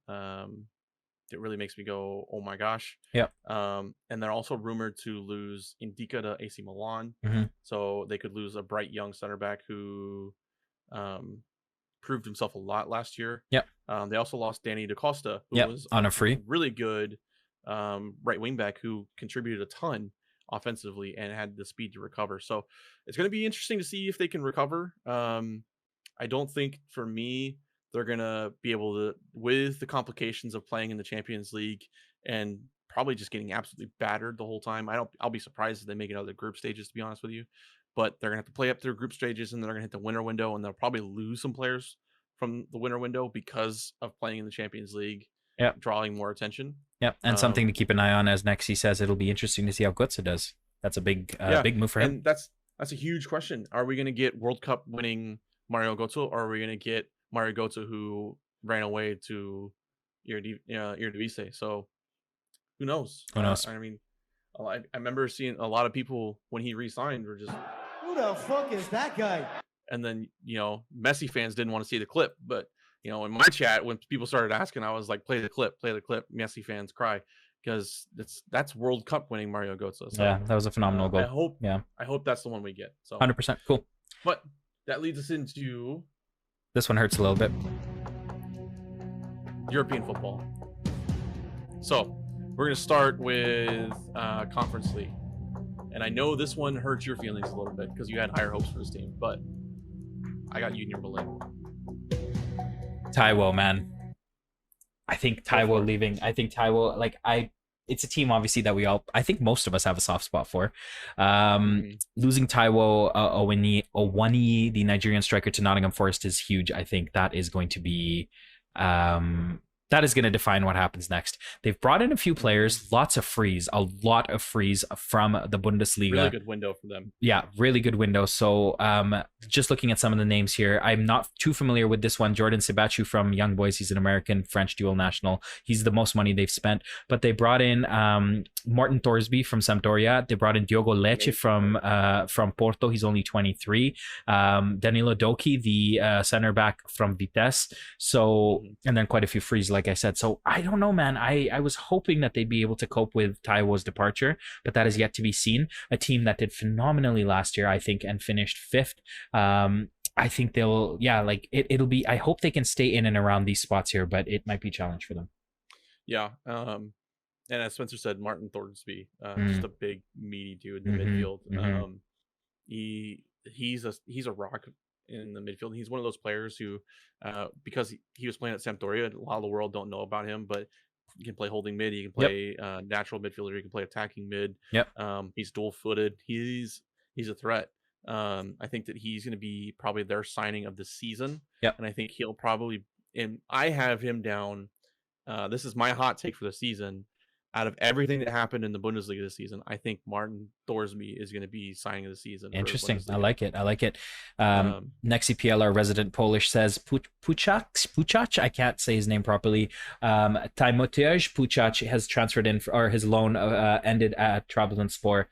it really makes me go, oh my gosh. Yep. And they're also rumored to lose Indica to AC Milan. Mhm. So they could lose a bright young center back who proved himself a lot last year. Yep. They also lost Danny DaCosta, who Yep. was On a free. really good right wing back who contributed a ton offensively and had the speed to recover. So it's going to be interesting to see if they can recover. I don't think, for me, they're going to be able to, with the complications of playing in the Champions League and probably just getting absolutely battered the whole time. I'll be surprised if they make it out of the group stages, to be honest with you. But they're going to have to play up through group stages, and then they're going to hit the winter window, and they'll probably lose some players from the winter window because of playing in the Champions League, Yep. drawing more attention. Yep. And something to keep an eye on, as Nexi says, it'll be interesting to see how Götze does. That's a big move for him. And that's a huge question. Are we going to get World Cup winning Mario Götze, or are we going to get Mario Götze who ran away to Eredivisie? So who knows? Who knows? I mean, I remember seeing a lot of people when he re-signed were just, Who the fuck is that guy? and then, Messi fans didn't want to see the clip. But, in my chat, when people started asking, I was like, play the clip. Messi fans cry, because that's World Cup winning Mario Götze. So, Yeah, that was a phenomenal goal. I hope that's the one we get. So 100%. Cool. But that leads us into This one hurts a little bit. European football. So we're going to start with Conference League. And I know this one hurts your feelings a little bit because you had higher hopes for this team, but I got Union Berlin. Taiwo, man. I think Taiwo leaving. I think Taiwo, it's a team obviously that I think most of us have a soft spot for. Losing Taiwo Owani, the Nigerian striker, to Nottingham Forest is huge. I think that is going to be that is going to define what happens next. They've brought in a few players, a lot of frees from the Bundesliga. Really good window for them. Yeah, really good window. So just looking at some of the names here, I'm not too familiar with this one. Jordan Sebachu from Young Boys. He's an American-French dual national. He's the most money they've spent. But they brought in Morten Thorsby from Sampdoria. They brought in Diogo Lecce from Porto. He's only 23. Danilo Doki, the center back from Vitesse. So, and then quite a few frees, like I said. So I don't know, man. I was hoping that they'd be able to cope with Taiwo's departure, but that is yet to be seen. A team that did phenomenally last year, I think, and finished 5th. I think they'll, it'll be, I hope they can stay in and around these spots here, but it might be a challenge for them. Yeah. And as Spencer said, Morten Thorsby, just a big, meaty dude in the midfield. He's a rock in the midfield. He's one of those players who, because he was playing at Sampdoria, a lot of the world don't know about him, but he can play holding mid, he can play natural midfielder, he can play attacking mid. He's dual-footed. He's a threat. I think that he's going to be probably their signing of the season. And I think he'll probably, and I have him down. This is my hot take for the season. Out of everything that happened in the Bundesliga this season, I think Morten Thorsby is going to be signing of the season. Interesting. I like it. Next EPL, our resident Polish says Puchacz. I can't say his name properly. Timotej Puchacz has transferred in, or his loan ended at Trabzonspor.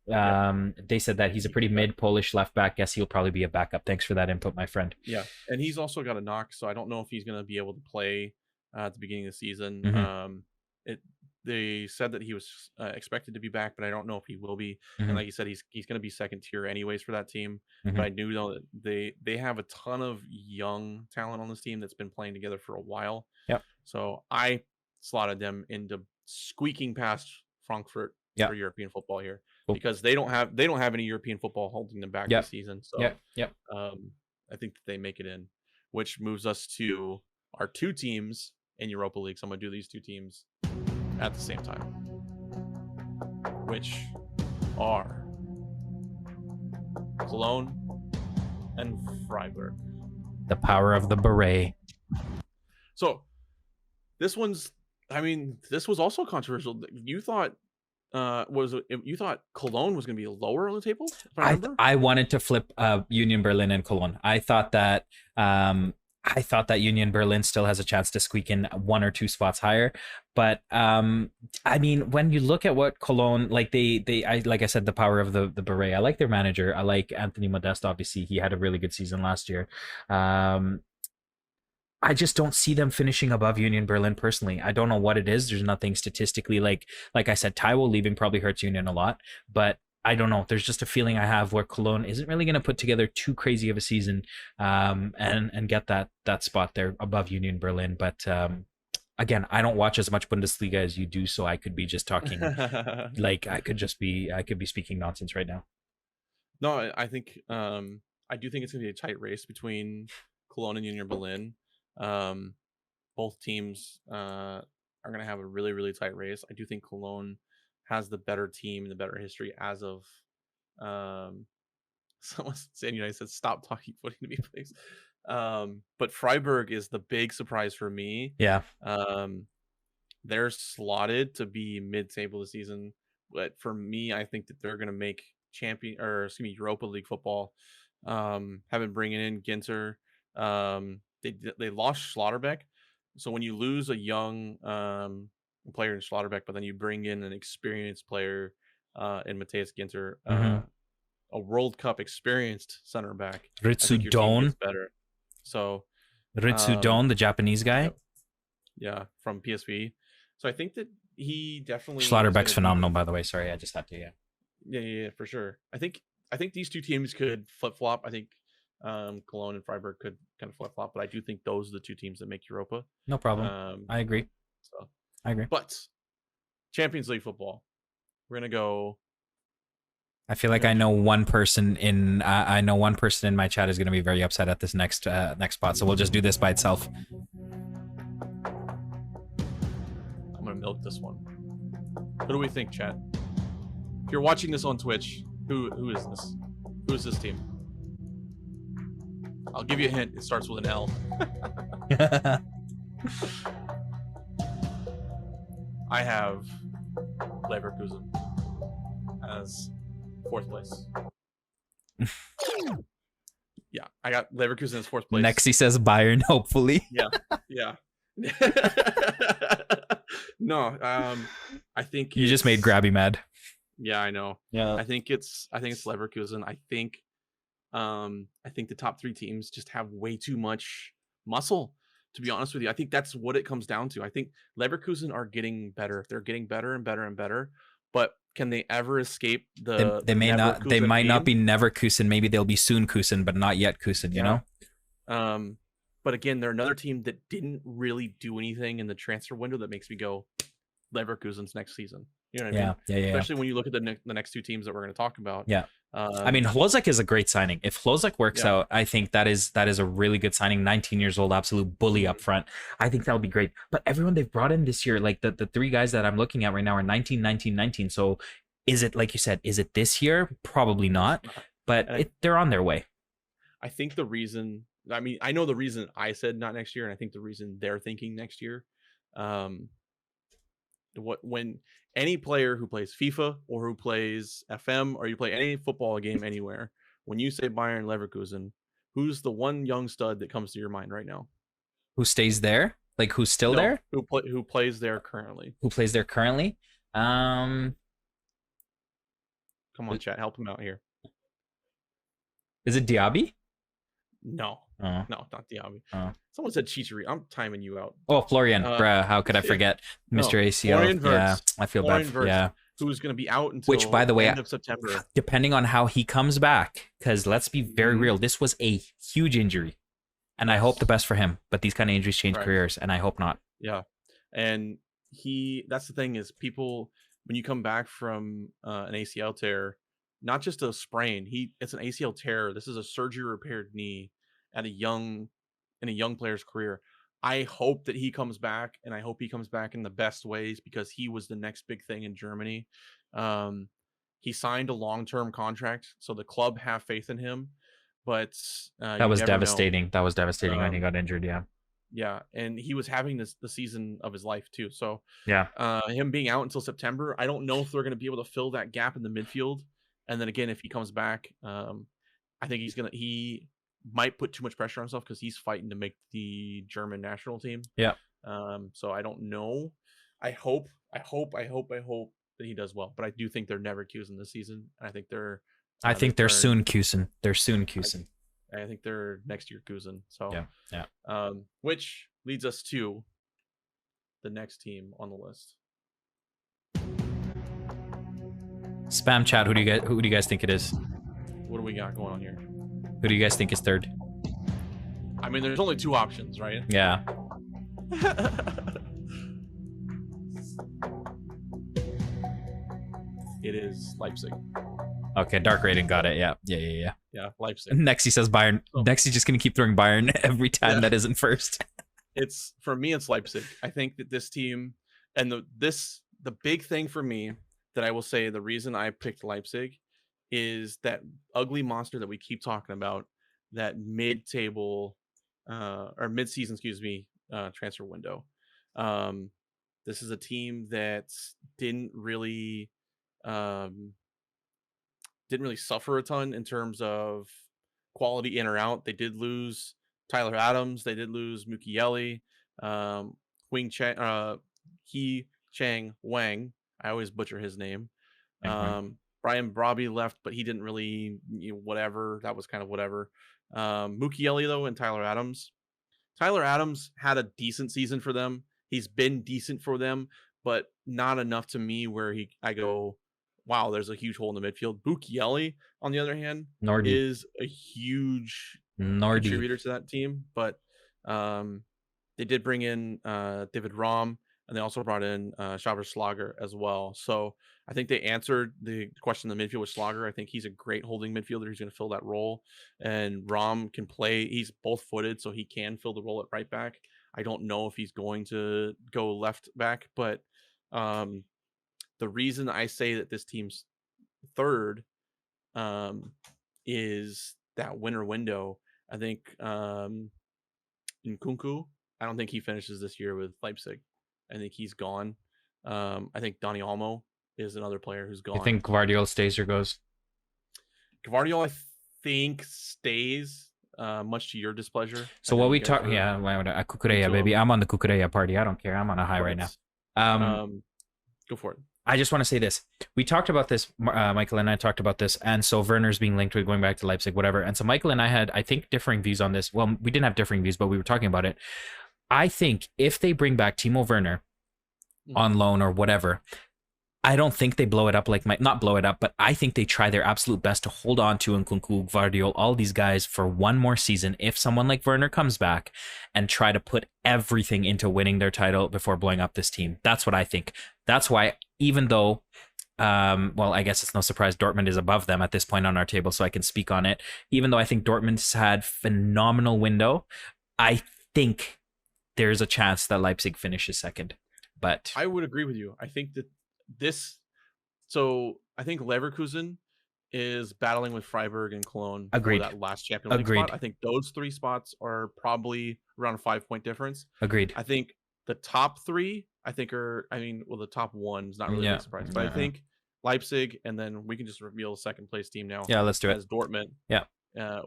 They said that he's a pretty mid Polish left back. Guess he'll probably be a backup. Thanks for that input, my friend. Yeah, and he's also got a knock, so I don't know if he's going to be able to play at the beginning of the season. They said that he was expected to be back, but I don't know if he will be. And like you said, he's going to be second tier anyways for that team. But I do know that they have a ton of young talent on this team that's been playing together for a while. So I slotted them into squeaking past Frankfurt for European football here, because they don't have any European football holding them back this season. So I think that they make it in, which moves us to our two teams in Europa League. So I'm going to do these two teams at the same time, which are Cologne and Freiburg. The power of the beret. So this was also controversial. You thought you thought Cologne was going to be lower on the table? I wanted to flip Union Berlin and Cologne. I thought that Union Berlin still has a chance to squeak in 1 or 2 spots higher. But I mean, when you look at what Cologne, like I said, the power of the beret. I like their manager. I like Anthony Modeste. Obviously, he had a really good season last year. I just don't see them finishing above Union Berlin personally. I don't know what it is. There's nothing statistically like I said, Taiwo leaving probably hurts Union a lot, but I don't know. There's just a feeling I have where Cologne isn't really going to put together too crazy of a season, and get that spot there above Union Berlin. But again, I don't watch as much Bundesliga as you do, so I could be just talking like I could be speaking nonsense right now. No, I think I do think it's gonna be a tight race between Cologne and Union Berlin. Both teams are gonna have a really, really tight race. I do think Cologne has the better team and the better history as of someone saying United said stop talking footy to me, please. But Freiburg is the big surprise for me. Yeah. They're slotted to be mid-table this season, but for me, I think that they're gonna make Europa League football. Having bringing in Ginter, they lost Schlotterbeck, so when you lose a young player in Schlotterbeck, but then you bring in an experienced player in Matthias Ginter, a World Cup experienced center back, I think your team gets better. So Ritsu the Japanese guy, yeah, from PSV. So I think that he definitely Schlotterbeck's phenomenal, by the way. Sorry, I just had to. Yeah, for sure. I think these two teams could flip flop. I think Cologne and Freiburg could kind of flip flop, but I do think those are the two teams that make Europa. No problem. I agree. So I agree. But Champions League football, we're gonna go. I feel like I know one person in my chat is going to be very upset at this next spot. So we'll just do this by itself. I'm gonna milk this one. What do we think, chat? If you're watching this on Twitch, who is this? Who is this team? I'll give you a hint. It starts with an L. I have Leverkusen as 4th place. Yeah, I got Leverkusen as 4th place. Next he says Bayern, hopefully. Yeah. No, I think you just made Grabby mad. Yeah, I know. Yeah, I think it's Leverkusen. I think the top 3 teams just have way too much muscle, to be honest with you. I think that's what it comes down to. I think Leverkusen are getting better. They're getting better and better and better. But can they ever escape the? They may not. They might not be game? Neverkusen. Maybe they'll be soon Kusen, but not yet Kusen. You know. But again, they're another team that didn't really do anything in the transfer window that makes me go Leverkusen's next season. You know what I mean? Yeah. Especially when you look at the next 2 teams that we're going to talk about. Yeah. I mean, Hlozek is a great signing. If Hlozek works out, I think that is a really good signing. 19 years old, absolute bully up front. I think that'll be great. But everyone they've brought in this year, like the 3 guys that I'm looking at right now are 19, 19, 19. So is it, like you said, is it this year? Probably not. But they're on their way. I think the reason, I mean, I know the reason I said not next year, and I think the reason they're thinking next year, when any player who plays FIFA or who plays FM or you play any football game anywhere, when you say Bayern Leverkusen, who's the one young stud that comes to your mind right now? Who stays there? Like who's still there? Who plays there currently? Who plays there currently? Come on, chat, help him out here. Is it Diaby? No, no, not Diaby. Someone said Chichiri. I'm timing you out. Oh, Florian. Bruh, how could I forget Mr. ACL? Yeah, I feel bad. Yeah. Who's going to be out until Which, by the way, end of September. Depending on how he comes back, because let's be very real, this was a huge injury. And I hope the best for him. But these kind of injuries change careers, and I hope not. Yeah. And that's the thing is people, when you come back from an ACL tear, not just a sprain, it's an ACL tear. This is a surgery repaired knee in a young player's career. I hope that he comes back, and I hope he comes back in the best ways because he was the next big thing in Germany. He signed a long-term contract, so the club have faith in him. But that was devastating. That was devastating when he got injured. Yeah. Yeah, and he was having the season of his life too. So yeah, him being out until September, I don't know if they're going to be able to fill that gap in the midfield. And then again, if he comes back, I think he might put too much pressure on himself because he's fighting to make the German national team. Yeah. So I don't know. I hope that he does well, but I do think they're never Kusen this season. I think they're. I think they're soon Kusen. They're soon Kusen. I think they're next year Kusen. So yeah. Which leads us to the next team on the list. Spam chat. Who do you guys think it is? What do we got going on here? Who do you guys think is third? I mean, there's only 2 options, right? Yeah. It is Leipzig. Okay, Dark Raiden got it. Yeah. Yeah, Leipzig. Nexi says Bayern. Oh. Nexi's just gonna keep throwing Bayern every time Yeah. that isn't first. It's for me, it's Leipzig. I think that this team and the big thing for me that I will say the reason I picked Leipzig is that ugly monster that we keep talking about, that mid-table or mid-season, transfer window. This is a team that didn't really suffer a ton in terms of quality in or out. They did lose Tyler Adams. They did lose Mykal, He Chang Wang. I always butcher his name. Brian Brobby left, but he didn't really, whatever. That was kind of whatever. Mykal, though, and Tyler Adams. Tyler Adams had a decent season for them. He's been decent for them, but not enough to me where I go, wow, there's a huge hole in the midfield. Mykal, on the other hand, is a huge contributor to that team. But they did bring in David Raum, and they also brought in Xaver Schlager as well. So I think they answered the question in the midfield with Schlager. I think he's a great holding midfielder. He's going to fill that role. And Raum can play. He's both-footed, so he can fill the role at right back. I don't know if he's going to go left back, but the reason I say that this team's third is that winter window. I think Nkunku, I don't think he finishes this year with Leipzig. I think he's gone. I think Dani Olmo is another player who's gone. You think Gvardiol stays or goes? Gvardiol, I think, stays, much to your displeasure. So what we talk, Kukureya, baby. I'm on the Kukureya party. I don't care. I'm on a high right now. Go for it. I just want to say this. We talked about this. Mykal and I talked about this. And so Werner's being linked with going back to Leipzig, whatever. And so Mykal and I had, I think, differing views on this. Well, we didn't have differing views, but we were talking about it. I think if they bring back Timo Werner on loan or whatever, I don't think they blow it up not blow it up, but I think they try their absolute best to hold on to Nkunku, Gvardiol, all these guys for one more season. If someone like Werner comes back, and try to put everything into winning their title before blowing up this team. That's what I think. That's why, even though, well, I guess it's no surprise Dortmund is above them at this point on our table, so I can speak on it. Even though I think Dortmund's had phenomenal window, I think there's a chance that Leipzig finishes second. But I would agree with you. I think that I think Leverkusen is battling with Freiburg and Cologne for that last Champions League spot. I think those 3 spots are probably around a 5-point difference. Agreed. I think the top 3, the top 1 is not really a surprise, but I think Leipzig, and then we can just reveal the second place team now. Yeah, let's do it. As Dortmund. Yeah.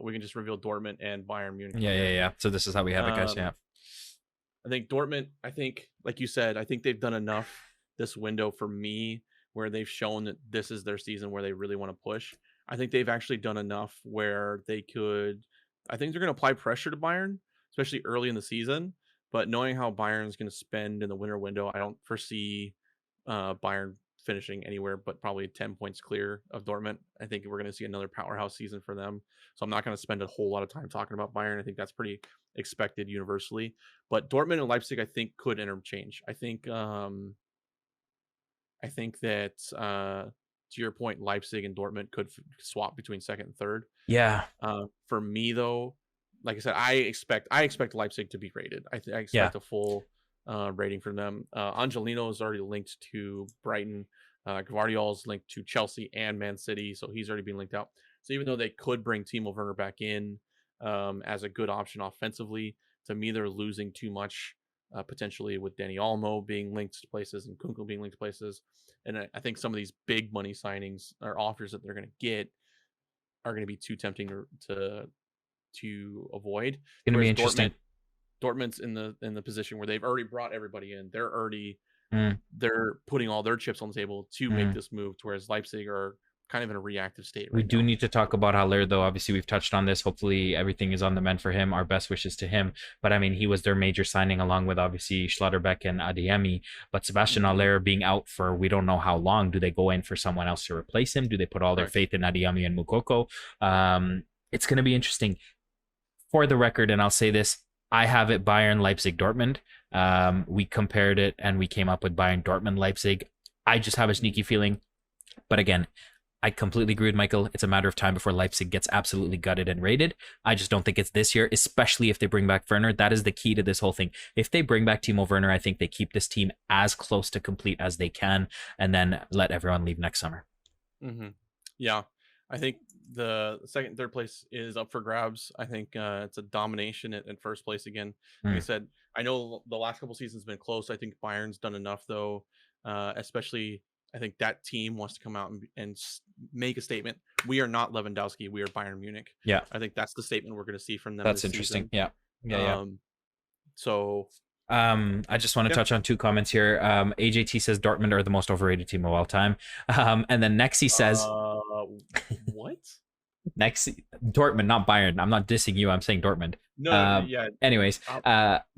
We can just reveal Dortmund and Bayern Munich. Yeah. So this is how we have it, guys. Yeah. I think Dortmund, like you said, I think they've done enough this window for me where they've shown that this is their season where they really want to push. I think they've actually done enough where I think they're going to apply pressure to Bayern, especially early in the season. But knowing how Bayern's going to spend in the winter window, I don't foresee Bayern finishing anywhere but probably 10 points clear of Dortmund. I think we're going to see another powerhouse season for them. So I'm not going to spend a whole lot of time talking about Bayern. I think that's pretty expected universally. But Dortmund and Leipzig, I think, could interchange. I think that to your point, Leipzig and Dortmund could swap between second and third. Yeah. For me, though, like I said, I expect Leipzig to be rated. I expect a full rating from them. Angelino is already linked to Brighton. Gvardiol is linked to Chelsea and Man City, so he's already been linked out. So even though they could bring Timo Werner back in as a good option offensively, to me they're losing too much potentially with Dani Olmo being linked to places and Nkunku being linked to places. And I think some of these big money signings or offers that they're going to get are going to be too tempting to avoid. It's going to be interesting. Dortmund's in the position where they've already brought everybody in. They're already they're putting all their chips on the table to make this move. Whereas Leipzig are kind of in a reactive state. We Right do now. need to talk about Haller, though. Obviously, we've touched on this. Hopefully, everything is on the mend for him. Our best wishes to him. But I mean, he was their major signing, along with obviously Schlotterbeck and Adeyemi. But Sebastian Mhm. Haller being out for we don't know how long. Do they go in for someone else to replace him? Do they put all their Correct. faith in Adeyemi and Mukoko? It's going to be interesting. For the record, and I'll say this, I have it Bayern, Leipzig, Dortmund. We compared it and we came up with Bayern, Dortmund, Leipzig. I just have a sneaky feeling. But again, I completely agree with Michael. It's a matter of time before Leipzig gets absolutely gutted and raided. I just don't think it's this year, especially if they bring back Werner. That is the key to this whole thing. If they bring back Timo Werner, I think they keep this team as close to complete as they can and then let everyone leave next summer. Mm-hmm. Yeah, I think the second, third place is up for grabs. I think it's a domination at first place again. Like I said, I know the last couple seasons have been close. I think Bayern's done enough though, especially. I think that team wants to come out and make a statement. We are not Lewandowski. We are Bayern Munich. Yeah, I think that's the statement we're going to see from them. that's this interesting. Season. Yeah. So I just want to touch on 2 comments here. AJT says Dortmund are the most overrated team of all time. And then Nexi says what? Nexi Dortmund, not Bayern. I'm not dissing you. I'm saying Dortmund. No, yeah. Anyways,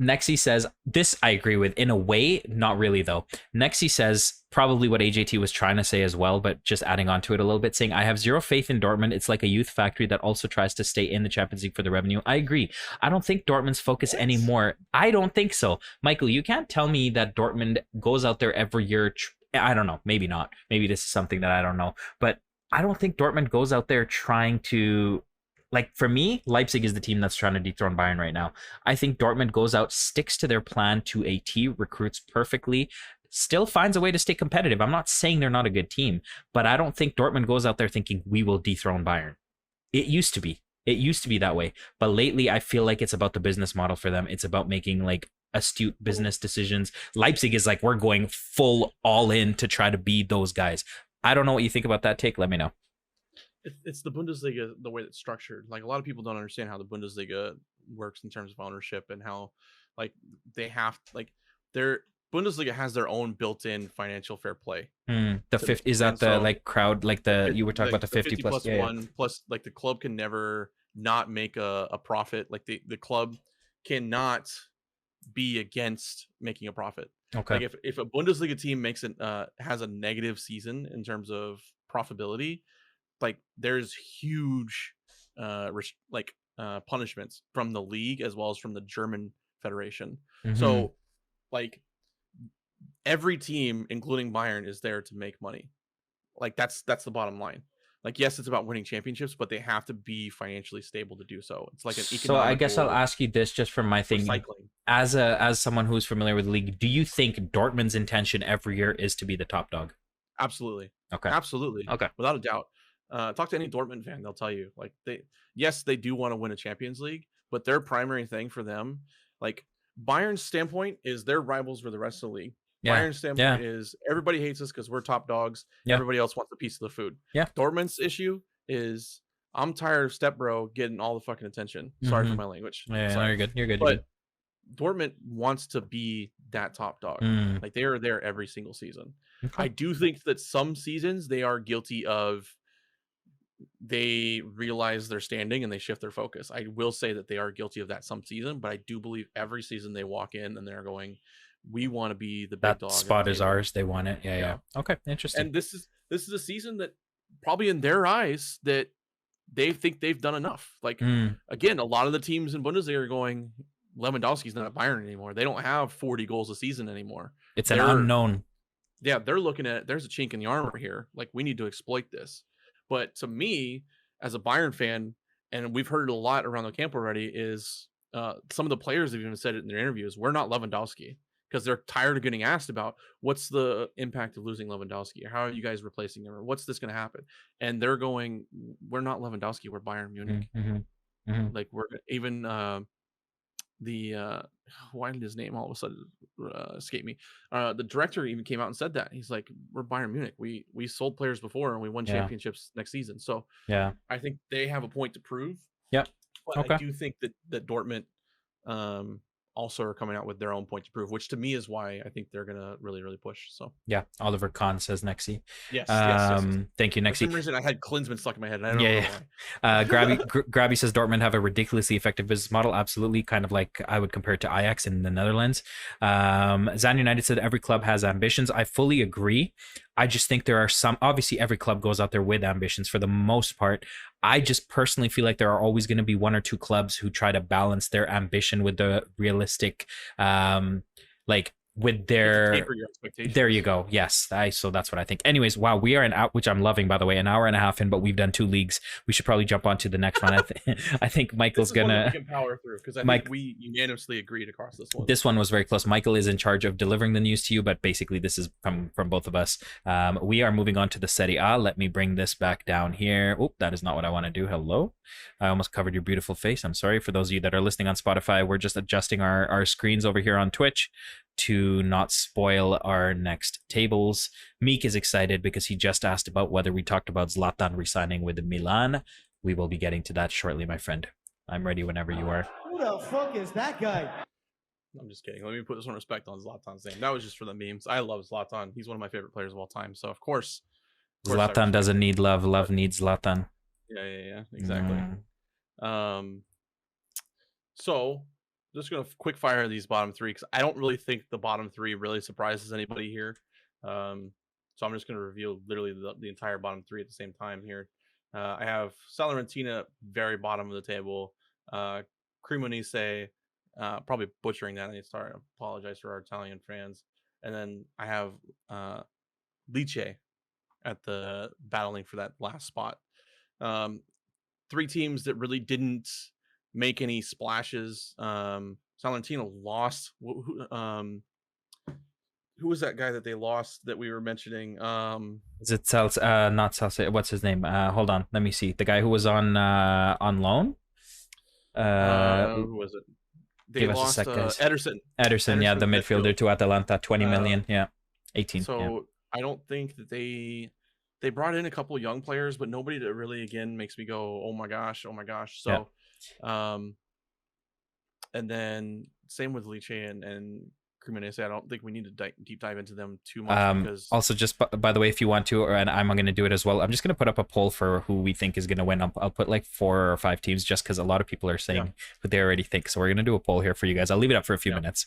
Nexi says this I agree with in a way, not really though. Nexi says probably what AJT was trying to say as well, but just adding on to it a little bit, saying I have zero faith in Dortmund. It's like a youth factory that also tries to stay in the Champions League for the revenue. I agree. I don't think Dortmund's focus anymore. I don't think so. Michael, you can't tell me that Dortmund goes out there every year. I don't know. Maybe not. Maybe this is something that I don't know, but I don't think Dortmund goes out there trying to, like, for me, Leipzig is the team that's trying to dethrone Bayern right now. I think Dortmund goes out, sticks to their plan to a T, recruits perfectly, still finds a way to stay competitive. I'm not saying they're not a good team, but I don't think Dortmund goes out there thinking we will dethrone Bayern. It used to be. It used to be that way. But lately, I feel like it's about the business model for them. It's about making, like, astute business decisions. Leipzig is like, we're going full all in to try to be those guys. I don't know what you think about that take. Let me know. It's the Bundesliga, the way it's structured. Like, a lot of people don't understand how the Bundesliga works in terms of ownership and how, like, they have, like, their Bundesliga has their own built-in financial fair play. The 50 is that the like crowd, like the you were talking about the 50 plus 1 plus, like, the club can never not make a profit. Like, the club cannot be against making a profit. Okay. Like, if a Bundesliga team makes it has a negative season in terms of profitability, like, there's huge punishments from the league as well as from the German federation. So, like, every team, including Bayern, is there to make money. Like, that's the bottom line. Like, yes, it's about winning championships, but they have to be financially stable to do so. It's like an economical. So I guess I'll ask you this just from my thing. Recycling. As someone who's familiar with the league, do you think Dortmund's intention every year is to be the top dog? Absolutely. Okay. Absolutely. Okay. Without a doubt. Talk to any Dortmund fan, they'll tell you, like, they do want to win a Champions League, but their primary thing for them, like, Bayern's standpoint is they're rivals for the rest of the league. Yeah. Bayern's standpoint is everybody hates us because we're top dogs. Yeah. Everybody else wants a piece of the food. Yeah. Dortmund's issue is I'm tired of Step Bro getting all the fucking attention. Sorry for my language. Yeah, no, you're good. You're good. But Dortmund wants to be that top dog. Like, they are there every single season. Okay. I do think that some seasons they are guilty of, they realize their standing and they shift their focus. I will say that they are guilty of that some season, but I do believe every season they walk in and they're going, we want to be the big dog. That spot is ours. They want it. Yeah. Okay. Interesting. And this is a season that probably in their eyes that they think they've done enough. Like, again, a lot of the teams in Bundesliga are going, Lewandowski's not at Bayern anymore. They don't have 40 goals a season anymore. It's an unknown. Yeah, they're looking at, there's a chink in the armor here. Like, we need to exploit this. But to me, as a Bayern fan, and we've heard it a lot around the camp already, is some of the players have even said it in their interviews, we're not Lewandowski, because they're tired of getting asked about what's the impact of losing Lewandowski, or how are you guys replacing him, or what's this going to happen? And they're going, we're not Lewandowski, we're Bayern Munich. Like, we're even why did his name all of a sudden escape me? The director even came out and said that. He's like, we're Bayern Munich. We sold players before and we won championships next season. So yeah, I think they have a point to prove. Yeah. But I do think that Dortmund also are coming out with their own point to prove, which to me is why I think they're gonna really, really push. So Yeah, Oliver Kahn says Nexi. yes. Thank you, For some Nexi. reason, I had Klinsmann stuck in my head, and I don't know Yeah. why. Grabby says Dortmund have a ridiculously effective business model. Absolutely, kind of like I would compare it to Ajax in the Netherlands. Zan United said every club has ambitions. I fully agree. I just think there are some. Obviously, every club goes out there with ambitions for the most part. I just personally feel like there are always going to be one or two clubs who try to balance their ambition with the realistic, like with their Taper your expectations. there you go. Yes. So that's what I think. Anyways, wow, we are which I'm loving, by the way, an hour and a half in, but we've done 2 leagues. We should probably jump on to the next one. I think Michael's gonna. We can power through because I think we unanimously agreed across this one. This one was very close. Michael is in charge of delivering the news to you, but basically this is from both of us. We are moving on to the Serie A. Let me bring this back down here. Oh, that is not what I want to do. Hello. I almost covered your beautiful face. I'm sorry. For those of you that are listening on Spotify, we're just adjusting our screens over here on Twitch to not spoil our next tables. Meek is excited because he just asked about whether we talked about Zlatan resigning with Milan. We will be getting to that shortly, my friend. I'm ready whenever you are. Who the fuck is that guy? I'm just kidding. Let me put some respect on Zlatan's name. That was just for the memes. I love Zlatan. He's one of my favorite players of all time. So of course Zlatan doesn't need love. Love needs Zlatan. Yeah. Exactly. So just gonna quick fire these bottom 3 because I don't really think the bottom 3 really surprises anybody here. So I'm just gonna reveal literally the entire bottom 3 at the same time here. I have Salernitana very bottom of the table. Cremonese, probably butchering that. I need to start. Apologize for our Italian fans. And then I have Lecce at the battling for that last spot. 3 teams that really didn't make any splashes. Salernitana lost. Who was that guy that they lost that we were mentioning? Is it not Salsa? What's his name? Hold on, let me see. The guy who was on loan. Who was it? They give lost us a sec, guys. Ederson, yeah, the midfielder to Atalanta, 20 million. Yeah, 18. So yeah. I don't think that they brought in a couple of young players, but nobody that really again makes me go, oh my gosh. So, and then same with Lecce and Cremonese. I don't think we need to deep dive into them too much because also just by the way, if you want to, and I'm going to do it as well, I'm just going to put up a poll for who we think is going to win. I'll put like 4 or 5 teams just because a lot of people are saying what they already think. So we're going to do a poll here for you guys. I'll leave it up for a few minutes.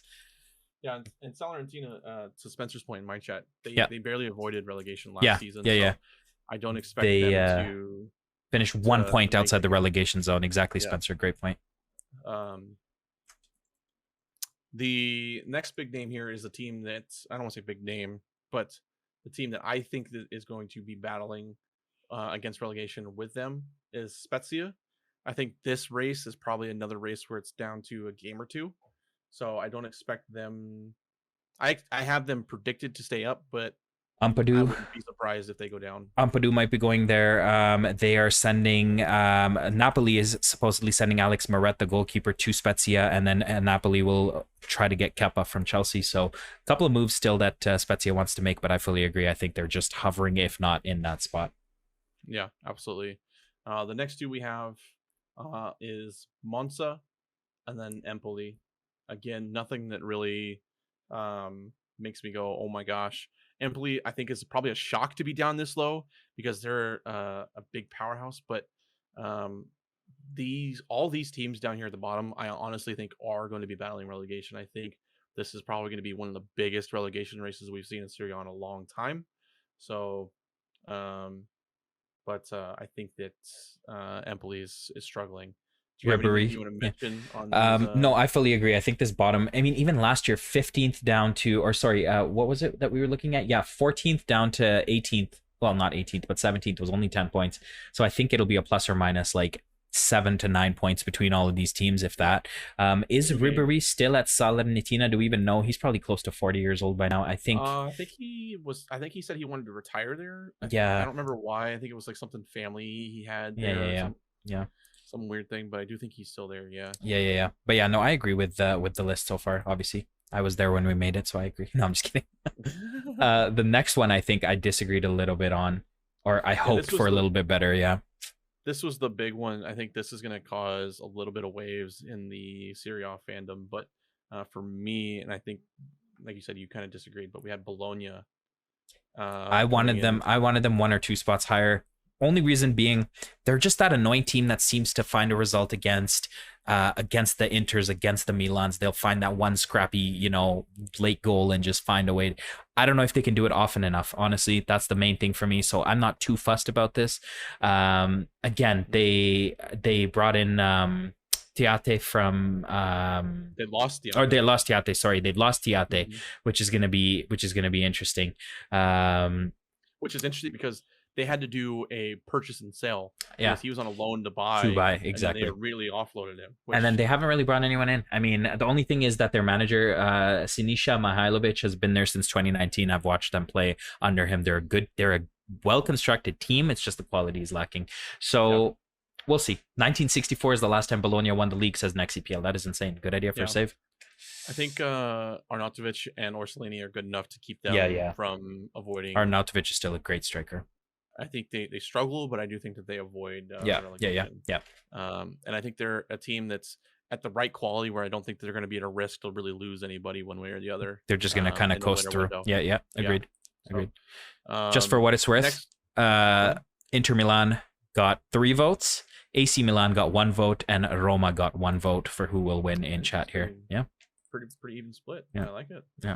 Yeah, and Salernitana, to Spencer's point in my chat, they barely avoided relegation last season. Yeah. I don't expect them to finish 1 point outside the relegation zone. Exactly, Spencer. Great point. The next big name here is a team that I don't want to say big name, but the team that I think that is going to be battling against relegation with them is Spezia. I think this race is probably another race where it's down to a game or 2. So I don't expect them. I have them predicted to stay up, but Ampadu. I wouldn't be surprised if they go down. Ampadu might be going there. They are sending. Napoli is supposedly sending Alex Moret, the goalkeeper, to Spezia, and then Napoli will try to get Kepa from Chelsea. So a couple of moves still that Spezia wants to make, but I fully agree. I think they're just hovering, if not in that spot. Yeah, absolutely. The next 2 we have is Monza and then Empoli. Again, nothing that really makes me go, oh my gosh. Empoli, I think, is probably a shock to be down this low because they're a big powerhouse. But all these teams down here at the bottom, I honestly think are going to be battling relegation. I think this is probably going to be one of the biggest relegation races we've seen in Serie A in a long time. So, but I think that Empoli is struggling. Ribery. You want to mention on these, no, I fully agree. I think this bottom, I mean, even last year, 15th down to, or sorry, what was it that we were looking at? Yeah, 14th down to 18th. Well, not 18th, but 17th was only 10 points. So I think it'll be a plus or minus like 7 to 9 points between all of these teams, if that. Is Ribery still at Salernitana? Do we even know? He's probably close to 40 years old by now. I think he said he wanted to retire there. I don't remember why. I think it was like something family he had there. Yeah. Some weird thing, but I do think he's still there. Yeah. But yeah, no, I agree with the list so far. Obviously, I was there when we made it, so I agree. No, I'm just kidding. The next one, I think I disagreed a little bit on, or I hoped for a little bit better. Yeah. This was the big one. I think this is going to cause a little bit of waves in the Serie A fandom, but for me, and I think, like you said, you kind of disagreed, but we had Bologna. I wanted them 1 or 2 spots higher. Only reason being, they're just that annoying team that seems to find a result against the Inters, against the Milans. They'll find that one scrappy, late goal and just find a way. I don't know if they can do it often enough. Honestly, that's the main thing for me. So I'm not too fussed about this. Again, they brought in Tiate from they lost Tiate. Or they lost Tiate. Sorry, they've lost Tiate, which is gonna be interesting. Which is interesting because they had to do a purchase and sale. Yeah, he was on a loan to buy. Exactly. And they really offloaded him. And then they haven't really brought anyone in. I mean, the only thing is that their manager, Sinisa Mihailovic, has been there since 2019. I've watched them play under him. They're a well-constructed team. It's just the quality is lacking. So we'll see. 1964 is the last time Bologna won the league, says Next EPL. That is insane. Good idea for a save. I think Arnautovic and Orsolini are good enough to keep them from avoiding. Arnautovic is still a great striker. I think they struggle, but I do think that they avoid relegation. And I think they're a team that's at the right quality where I don't think they're going to be at a risk to really lose anybody one way or the other. They're just going to kind of coast through. Window. Agreed. So, just for what it's worth, Inter Milan got 3 votes, AC Milan got 1 vote, and Roma got 1 vote for who will win in chat here. Yeah. Pretty even split. Yeah. I like it. Yeah.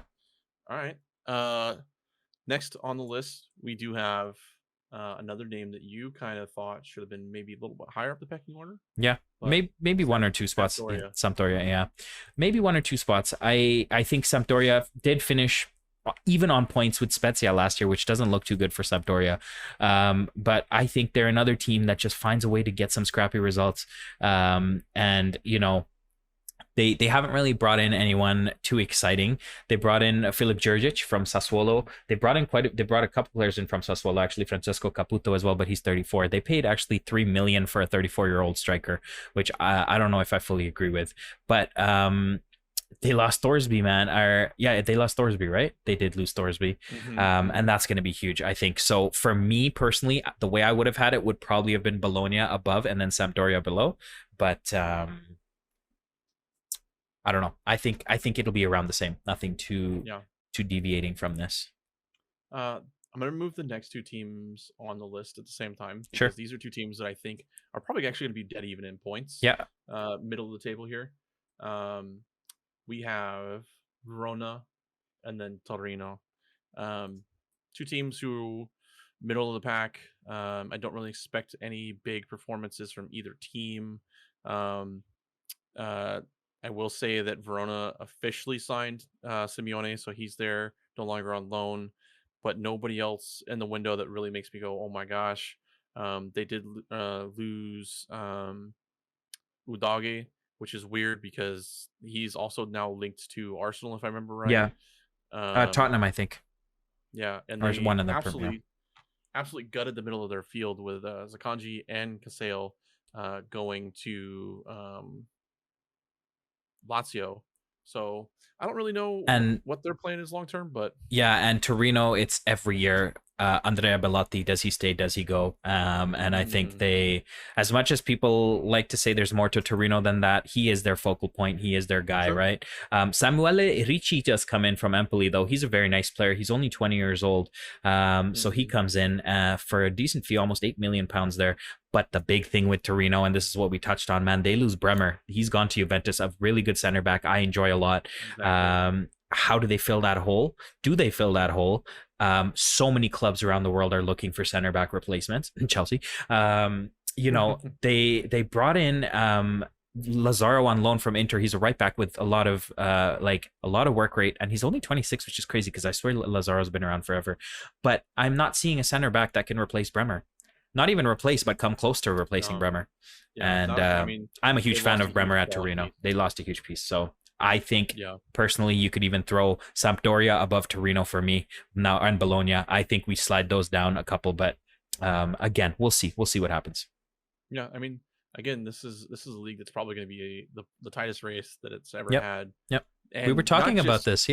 All right. Next on the list, we do have another name that you kind of thought should have been maybe a little bit higher up the pecking order. Yeah, maybe 1 or 2 spots. Sampdoria, yeah, maybe 1 or 2 spots. I think Sampdoria did finish even on points with Spezia last year, which doesn't look too good for Sampdoria. But I think they're another team that just finds a way to get some scrappy results. And They haven't really brought in anyone too exciting. They brought in Filip Jurgic from Sassuolo. They brought a couple players in from Sassuolo, actually Francesco Caputo as well, but he's 34. They paid actually $3 million for a 34-year-old striker, which I don't know if I fully agree with. But they lost Thorsby, man. They lost Thorsby, right? They did lose Thorsby. And that's going to be huge, I think. So for me personally, the way I would have had it would probably have been Bologna above and then Sampdoria below. But I don't know. I think it'll be around the same. Nothing too deviating from this. I'm going to move the next 2 teams on the list at the same time. Sure. These are 2 teams that I think are probably actually going to be dead even in points. Yeah. Middle of the table here. We have Verona and then Torino. 2 teams who middle of the pack. I don't really expect any big performances from either team. I will say that Verona officially signed Simeone, so he's there, no longer on loan. But nobody else in the window that really makes me go, oh my gosh. They did lose Udage, which is weird because he's also now linked to Arsenal, if I remember right. Yeah. Tottenham, I think. Yeah, and there's one in the absolutely gutted the middle of their field with Zakanji and Casale going to Lazio. So I don't really know what their plan is long term, but and Torino, it's every year. Andrea Bellotti, does he stay? Does he go? And I think they, as much as people like to say there's more to Torino than that, he is their focal point. He is their guy, right? Samuele Ricci does come in from Empoli, though. He's a very nice player. He's only 20 years old. So he comes in for a decent fee, almost £8 million there. But the big thing with Torino, and this is what we touched on, man, they lose Bremer. He's gone to Juventus, a really good center back I enjoy a lot. Exactly. How do they fill that hole? Do they fill that hole? So many clubs around the world are looking for center back replacements. Chelsea, they brought in Lazaro on loan from Inter. He's a right back with a lot of work rate, and he's only 26, which is crazy because I swear Lazaro's been around forever. But I'm not seeing a center back that can replace Bremer. Not even replace, but come close to replacing Bremer. I'm a huge fan of Bremer at Torino. They lost a huge piece, so I think personally you could even throw Sampdoria above Torino for me now, and Bologna. I think we slide those down a couple, but again, we'll see what happens. Yeah, I mean, again, this is a league that's probably going to be the tightest race that it's ever had. Yep. And we were talking about this,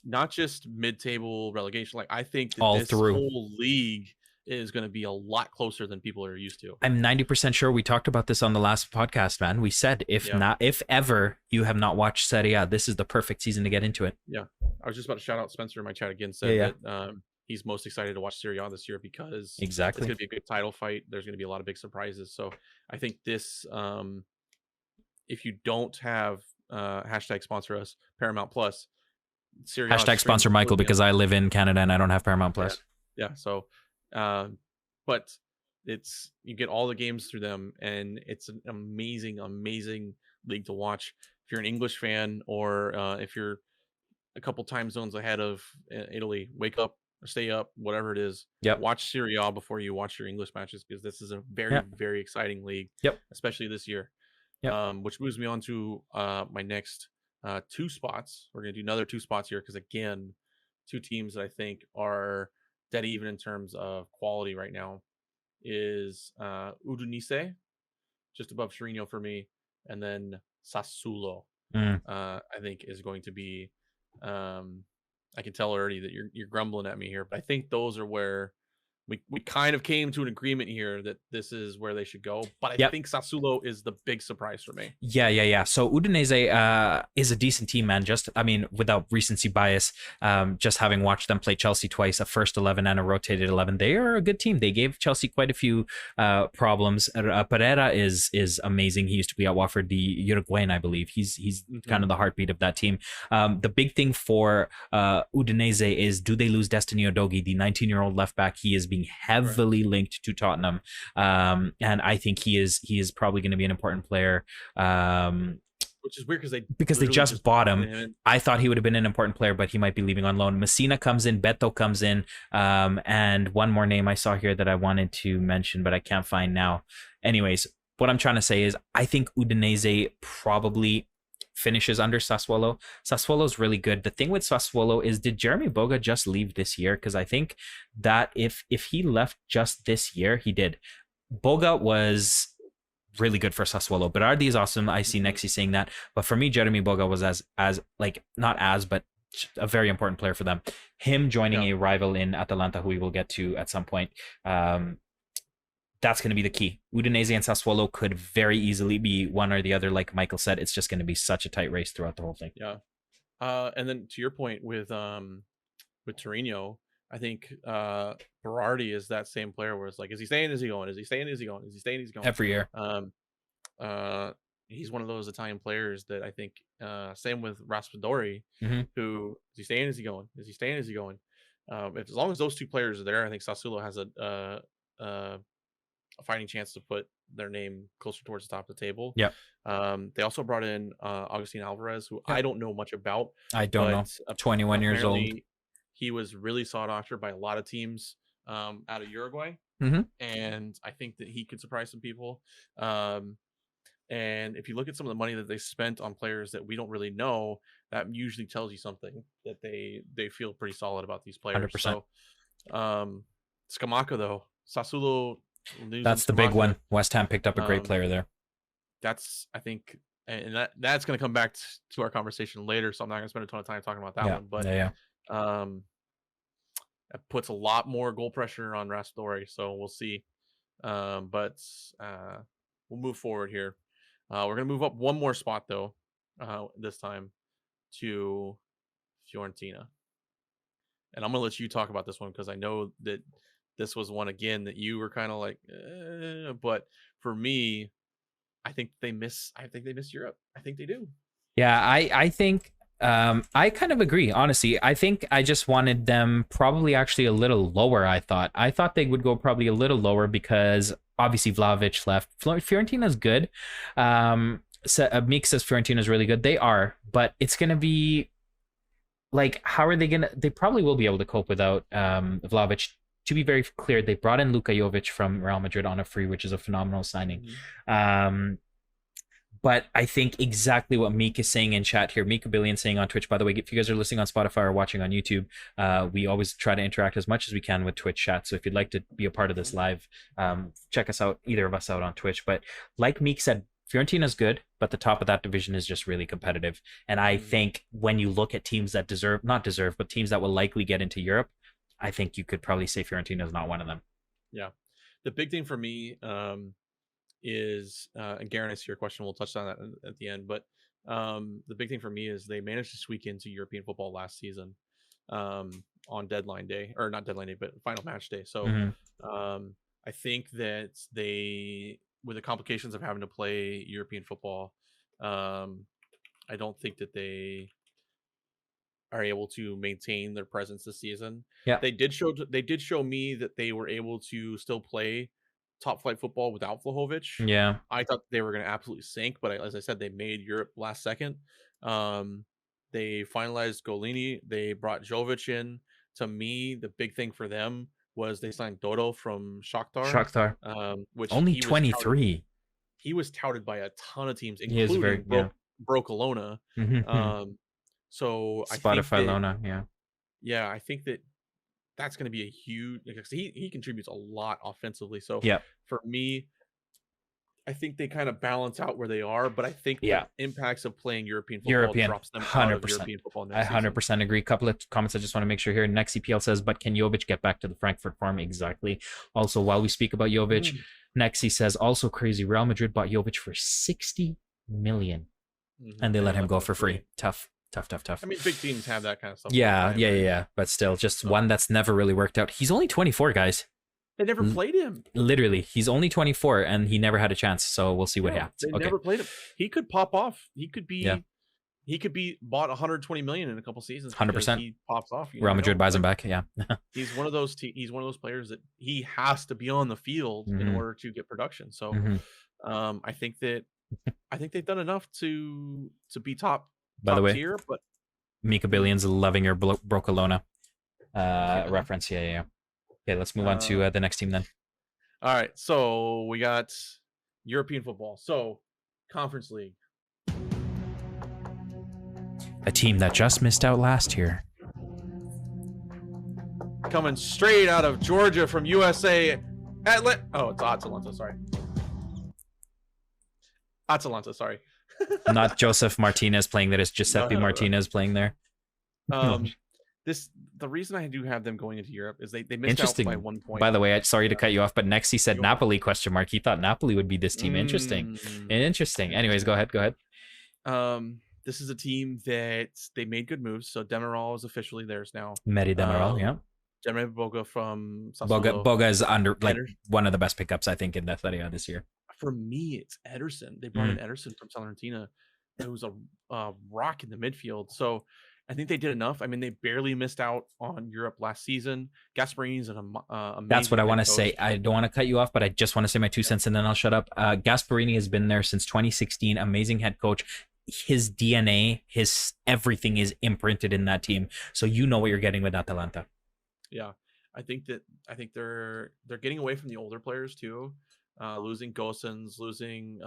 not just mid-table relegation. Like I think that all this through whole league is going to be a lot closer than people are used to. I'm 90% sure we talked about this on the last podcast, man. We said if ever you have not watched Serie A, this is the perfect season to get into it. Yeah, I was just about to shout out Spencer in my chat again. Said that he's most excited to watch Serie A this year because Exactly. it's going to be a good title fight. There's going to be a lot of big surprises. So I think this, if you don't have hashtag sponsor us Paramount Plus, Serie A hashtag sponsor Michael because I live in Canada and I don't have Paramount Plus. Yeah. So, but it's you get all the games through them, and it's an amazing league to watch. If you're an English fan, or if you're a couple time zones ahead of Italy, wake up or stay up, whatever it is. Yep. Watch Serie A before you watch your English matches because this is a very exciting league. Yep. Especially this year. Yep. Which moves me on to my next 2 spots. We're gonna do another 2 spots here because again, 2 teams that I think are dead even in terms of quality right now is Udinese, just above Torino for me, and then Sassuolo. I think is going to be. I can tell already that you're grumbling at me here, but I think those are where we kind of came to an agreement here that this is where they should go. But I think Sassuolo is the big surprise for me. Yeah. So Udinese is a decent team, man. Without recency bias, just having watched them play Chelsea twice, a first 11 and a rotated 11, they are a good team. They gave Chelsea quite a few problems. Pereira is amazing. He used to be at Watford, the Uruguayan, I believe. He's kind of the heartbeat of that team. The big thing for Udinese is, do they lose Destiny Udogie, the 19-year-old left back? He is being heavily linked to Tottenham, and I think he is probably going to be an important player. Which is weird because they just bought him. I thought he would have been an important player, but he might be leaving on loan. Messina comes in, Beto comes in, and one more name I saw here that I wanted to mention, but I can't find now. Anyways, what I'm trying to say is I think Udinese probably finishes under Sassuolo. Sassuolo's really good. The thing with Sassuolo is, did Jeremy Boga just leave this year? Because I think that if he left just this year, he did. Boga was really good for Sassuolo. Berardi is awesome. I see Nexi saying that. But for me, Jeremy Boga was but a very important player for them. Him joining a rival in Atalanta, who we will get to at some point, that's going to be the key. Udinese and Sassuolo could very easily be one or the other. Like Michael said, it's just going to be such a tight race throughout the whole thing. Yeah. And then to your point with Torino, I think Berardi is that same player where it's like, is he staying? Is he going? Is he staying? Is he going? Is he staying? Is he going? Every year. He's one of those Italian players that I think, same with Raspadori, who, is he staying? Is he going? Is he staying? Is he going? As long as those 2 players are there, I think Sassuolo has a fighting chance to put their name closer towards the top of the table. Yeah. They also brought in Augustin Alvarez, who I don't know much about. I don't know. 21 years old. He was really sought after by a lot of teams out of Uruguay. And I think that he could surprise some people. And if you look at some of the money that they spent on players that we don't really know, that usually tells you something, that they feel pretty solid about these players. 100%. So Scamacca, though, Sassuolo, that's the big one. West Ham picked up a great player there. That's, I think, and that's going to come back to our conversation later, so I'm not going to spend a ton of time talking about that one. But that puts a lot more goal pressure on Raspadori, so we'll see. But we'll move forward here. We're going to move up one more spot, though, this time to Fiorentina. And I'm going to let you talk about this one because I know that this was one, again, that you were kind of like, but for me, I think they miss Europe. I think they do. Yeah, I think I kind of agree, honestly. I think I just wanted them probably actually a little lower. I thought they would go probably a little lower because obviously Vlahovic left. Fiorentina's good. Meek says Fiorentina's really good. They are, but it's going to be like, how are they going to, they probably will be able to cope without Vlahovic. To be very clear, they brought in Luka Jovic from Real Madrid on a free, which is a phenomenal signing. But I think exactly what Meek is saying in chat here, Meek Billion saying on Twitch, by the way, if you guys are listening on Spotify or watching on YouTube, we always try to interact as much as we can with Twitch chat. So if you'd like to be a part of this live, check us out, either of us out on Twitch. But like Meek said, Fiorentina's good, but the top of that division is just really competitive. And I think when you look at teams that but teams that will likely get into Europe, I think you could probably say Fiorentina is not one of them. Yeah. The big thing for me is, and Garen, I see your question. We'll touch on that at the end. But the big thing for me is they managed to squeak into European football last season on deadline day, or not deadline day, but final match day. So Hmm. I think that they, with the complications of having to play European football, I don't think that they are able to maintain their presence this season. Yeah. They did show me that they were able to still play top flight football without Vlahovic. Yeah. I thought they were going to absolutely sink, but as I said, they made Europe last second. They finalized Golini. They brought Jovic in. To me, the big thing for them was they signed Dodo from Shakhtar, Shakhtar. which Only he was touted, 23. he was touted by a ton of teams, He is very, including Brocolona. Mhm. So I think Spotify that, Lona, yeah. yeah, I think that that's going to be a huge, because he contributes a lot offensively. So Yeah. for me, I think they kind of balance out where they are, but I think Yeah. the impacts of playing European football drops them out of 100%. European football I next season. 100% agree. Couple of comments I just want to make sure here. Next CPL says, but can Jovic get back to the Frankfurt farm? Exactly. Also, while we speak about Jovic, Nexi says, also crazy. Real Madrid bought Jovic for 60 million and they let him go for free. Tough. I mean, big teams have that kind of stuff. Yeah. But still, just one that's never really worked out. He's only 24, guys. They never played him. Literally, he's only 24 and he never had a chance. So we'll see what happens. They never played him. He could pop off. He could be bought 120 million in a couple seasons. 100%. He pops off. Real Madrid buys him back. Yeah. He's one of those players that he has to be on the field in order to get production. So I think they've done enough to be top. By the way, tier, but Mika Billions loving your Brocolona reference. Yeah. Okay, let's move on to the next team then. All right, so we got European football. So Conference League. A team that just missed out last year. Coming straight out of Georgia from USA. It's Atalanta, sorry. Not Joseph Martinez playing there. It's Giuseppe Martinez playing there. The reason I do have them going into Europe is they missed out by 1 point. By the way, sorry to cut you off, but Nexi said Napoli ? He thought Napoli would be this team. Interesting. Anyways, go ahead. This is a team that they made good moves. So Demiral is officially theirs now. Meri Demiral, yeah. Jeremy Boga from Sassuolo. Boga is one of the best pickups, I think, in the Serie A this year. For me, it's Ederson. They brought in Ederson from Salernitana. It was a rock in the midfield. So I think they did enough. I mean, they barely missed out on Europe last season. Gasparini's an amazing. That's what I want to say. I don't want to cut you off, but I just want to say my 2 cents and then I'll shut up. Gasparini has been there since 2016. Amazing head coach. His DNA, his everything is imprinted in that team. So you know what you're getting with Atalanta. Yeah, I think they're getting away from the older players too. Losing Gosens, losing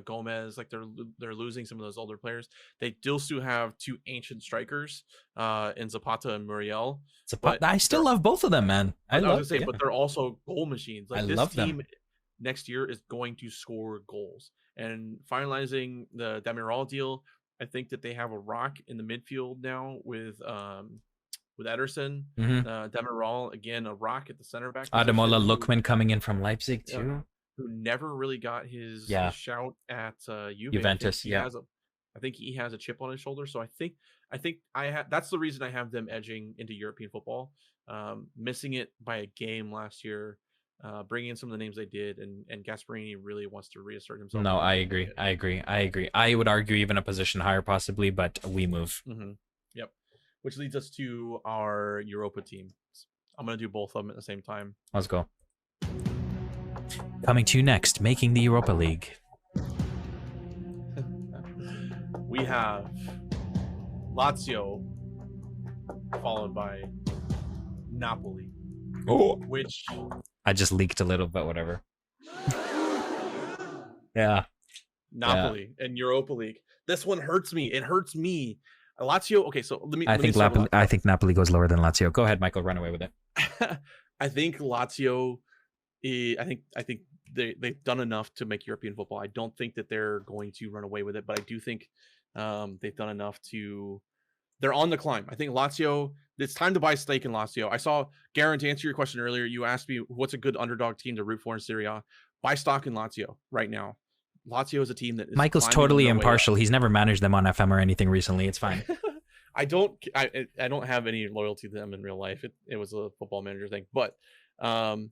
Gomez, like they're losing some of those older players. They still have 2 ancient strikers in Zapata and Muriel. I still love both of them, man. But they're also goal machines. Like, this team them. Next year is going to score goals. And finalizing the Demiral deal, I think that they have a rock in the midfield now with Ederson. Demiral, again, a rock at the center back. Ademola Lookman coming in from Leipzig too, who never really got his shout at Juventus. I think he has a chip on his shoulder. So I think that's the reason I have them edging into European football. Missing it by a game last year. Bringing in some of the names they did, and Gasparini really wants to reassert himself. No, I agree. I would argue even a position higher possibly, but we move. Yep. Which leads us to our Europa team. I'm going to do both of them at the same time. Let's go. Coming to you next, making the Europa League. We have Lazio, followed by Napoli. Which I just leaked a little, but whatever. Yeah. Napoli and Europa League. This one hurts me. It hurts me. Lazio. Okay, so let me. I think Napoli goes lower than Lazio. Go ahead, Michael. Run away with it. I think Lazio. I think they've done enough to make European football. I don't think that they're going to run away with it, but I do think they've done enough to they're on the climb. I think Lazio. It's time to buy stake in Lazio. I saw Garen, to answer your question earlier. You asked me what's a good underdog team to root for in Serie A. Buy stock in Lazio right now. Lazio is a team that is Michael's climbing totally their way up. impartial. He's never managed them on FM or anything recently. It's fine. I don't have any loyalty to them in real life. It was a football manager thing, but the